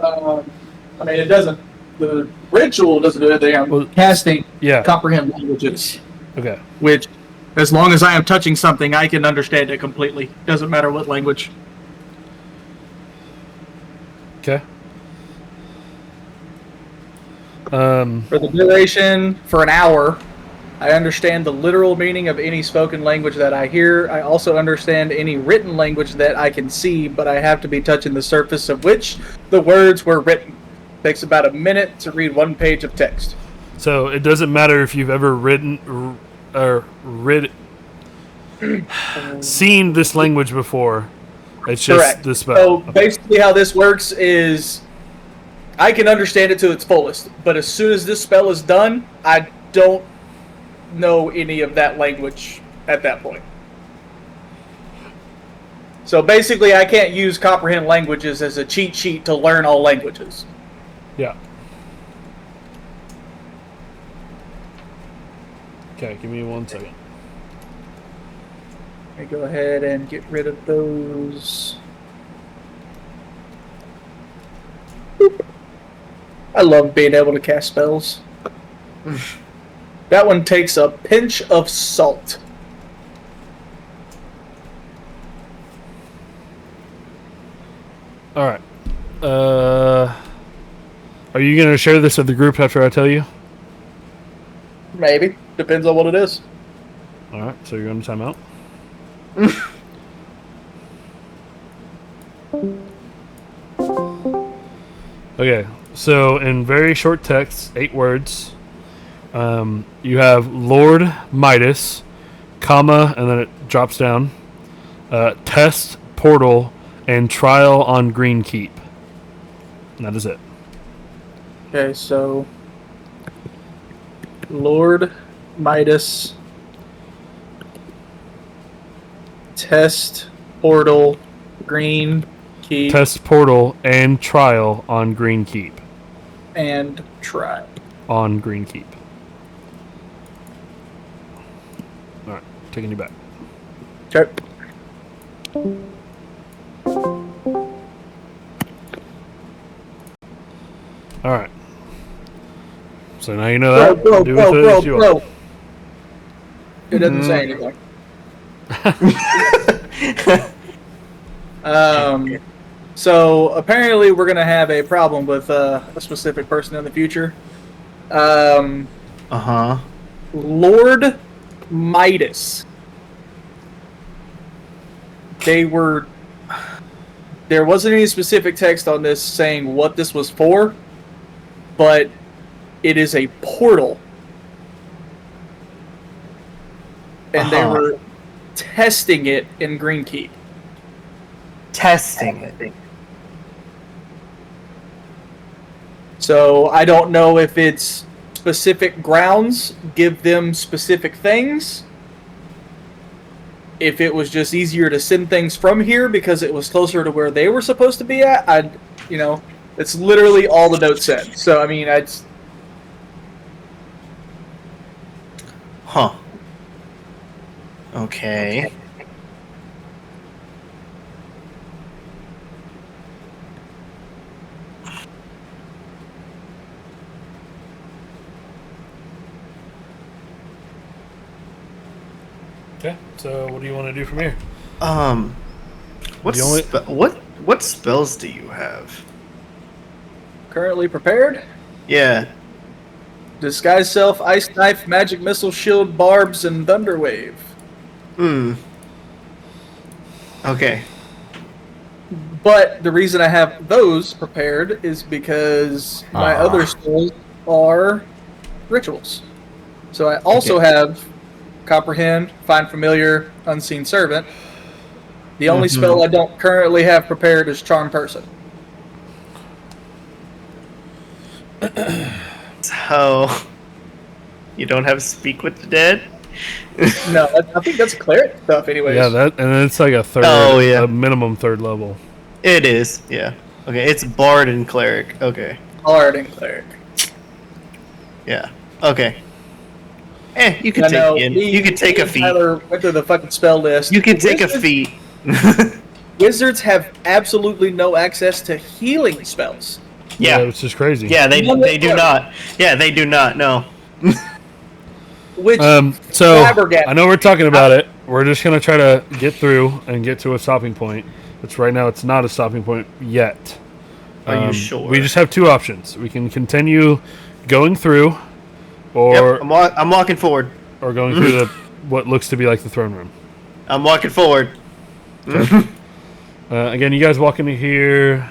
I mean, it doesn't. The ritual doesn't do anything. I'm casting comprehend languages. Okay. Which, as long as I am touching something, I can understand it completely. Doesn't matter what language. Okay. For the duration, for an hour, I understand the literal meaning of any spoken language that I hear. I also understand any written language that I can see, but I have to be touching the surface of which the words were written. Takes about a minute to read 1 page of text. So it doesn't matter if you've ever seen this language before. It's just Correct. the spell. So basically how this works is I can understand it to its fullest, but as soon as this spell is done, I don't know any of that language at that point. So basically I can't use comprehend languages as a cheat sheet to learn all languages. Yeah. Okay, give me 1 second. Let me go ahead and get rid of those. Boop. I love being able to cast spells. That one takes a pinch of salt. All right. Are you going to share this with the group after I tell you? Maybe. Depends on what it is. All right, so you're going to time out. Okay, so in very short text, 8 words, you have Lord Midas, comma, and then it drops down, test, portal, and trial on Green Keep. And that is it. Okay, so Lord Midas, test, portal, green, keep, Test, portal, and trial on Green Keep. and try. On Green Keep. All right, taking you back. Okay. All right. So now you know that. Bro. Do with it as you want. It doesn't say anything. So apparently we're gonna have a problem with a specific person in the future. Lord Midas. There wasn't any specific text on this saying what this was for, but it is a portal. And they were testing it in Green Keep. Testing it. So I don't know if it's specific grounds give them specific things. If it was just easier to send things from here because it was closer to where they were supposed to be at, it's literally all the notes said. So I mean, Huh. Okay. Okay, so what do you want to do from here? What spells do you have? currently prepared. Yeah. Disguise self, ice knife, magic missile, shield, barbs, and thunder wave. Okay. But the reason I have those prepared is because my other spells are rituals. So I also have comprehend, find familiar, unseen servant. The only spell I don't currently have prepared is charm person. So you don't have speak with the dead? No, I think that's cleric stuff anyways. Yeah, and it's like a third, a minimum third level. It is, yeah. Okay, it's bard and cleric. Okay. Bard and cleric. Yeah. Okay. You can take a feat. Tyler went through the fucking spell list. You can take a feat. Wizards have absolutely no access to healing spells. Yeah, which is crazy. Yeah, they do not. Yeah, they do not. No. Which so I know we're talking about it. We're just gonna try to get through and get to a stopping point. Which right now it's not a stopping point yet. Are you sure? We just have two options. We can continue going through, or Yep, I'm walking forward. or going through the what looks to be like the throne room. I'm walking forward. Again, you guys walk into here.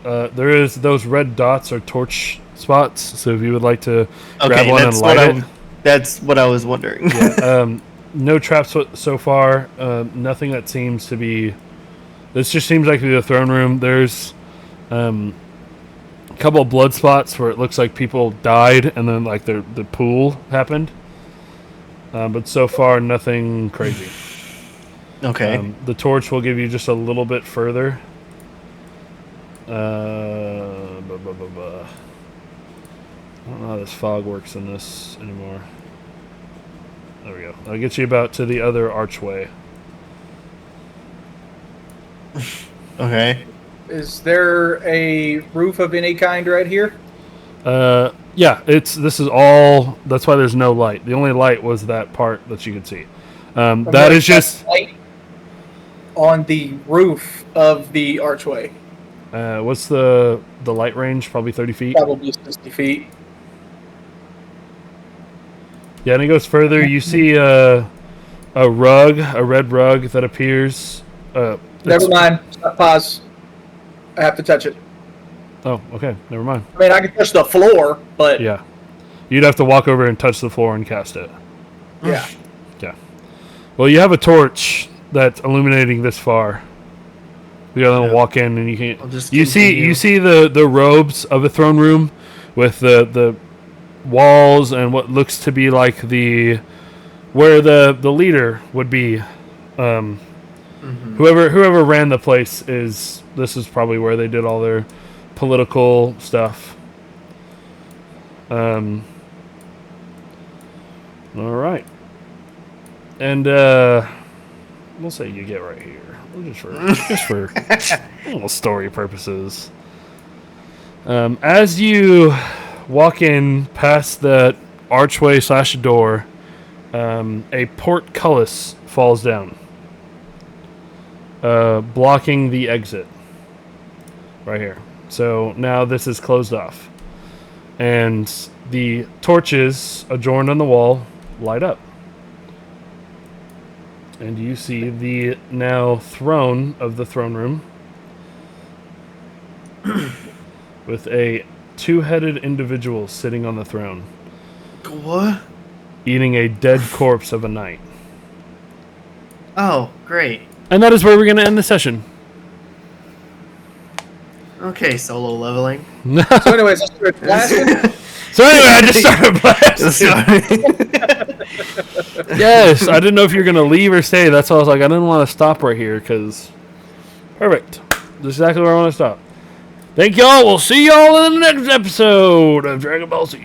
There is those red dots are torch spots. So if you would like to grab one and light it, that's what I was wondering. yeah, no traps so far. Nothing that seems to be. This just seems like the throne room. There's a couple of blood spots where it looks like people died, and then like the pool happened. But so far, nothing crazy. Okay. The torch will give you just a little bit further. I don't know how this fog works in this anymore. There we go. That'll get you about to the other archway. Okay. Is there a roof of any kind right here? Yeah, this is all. That's why there's no light. The only light was that part that you could see. That is just light on the roof of the archway. What's the light range? Probably 30 feet. Probably 60 feet. Yeah, and it goes further. You see a red rug that appears. Never mind. Pause. I have to touch it. Oh, okay. Never mind. I mean, I can touch the floor, but Yeah. You'd have to walk over and touch the floor and cast it. yeah. Yeah. Well, you have a torch that's illuminating this far. You gotta walk in and you can. I'll just You continue. see the robes of the throne room with the walls and what looks to be like where the leader would be. Whoever ran the place this is probably where they did all their political stuff. All right. And we'll say you get right here. Just for little story purposes. As you walk in past the archway / door, a portcullis falls down, blocking the exit right here. So now this is closed off, and the torches adorned on the wall light up. And you see the now throne of the throne room with a two-headed individual sitting on the throne, What? eating a dead corpse of a knight. Oh, great. And that is where we're going to end the session. Okay, solo leveling. So, anyways, I started blasting. So anyway, I just started blasting. Yes, I didn't know if you were going to leave or stay. That's why I was like, I didn't want to stop right here because... Perfect. That's exactly where I want to stop. Thank y'all. We'll see y'all in the next episode of Dragon Ball Z.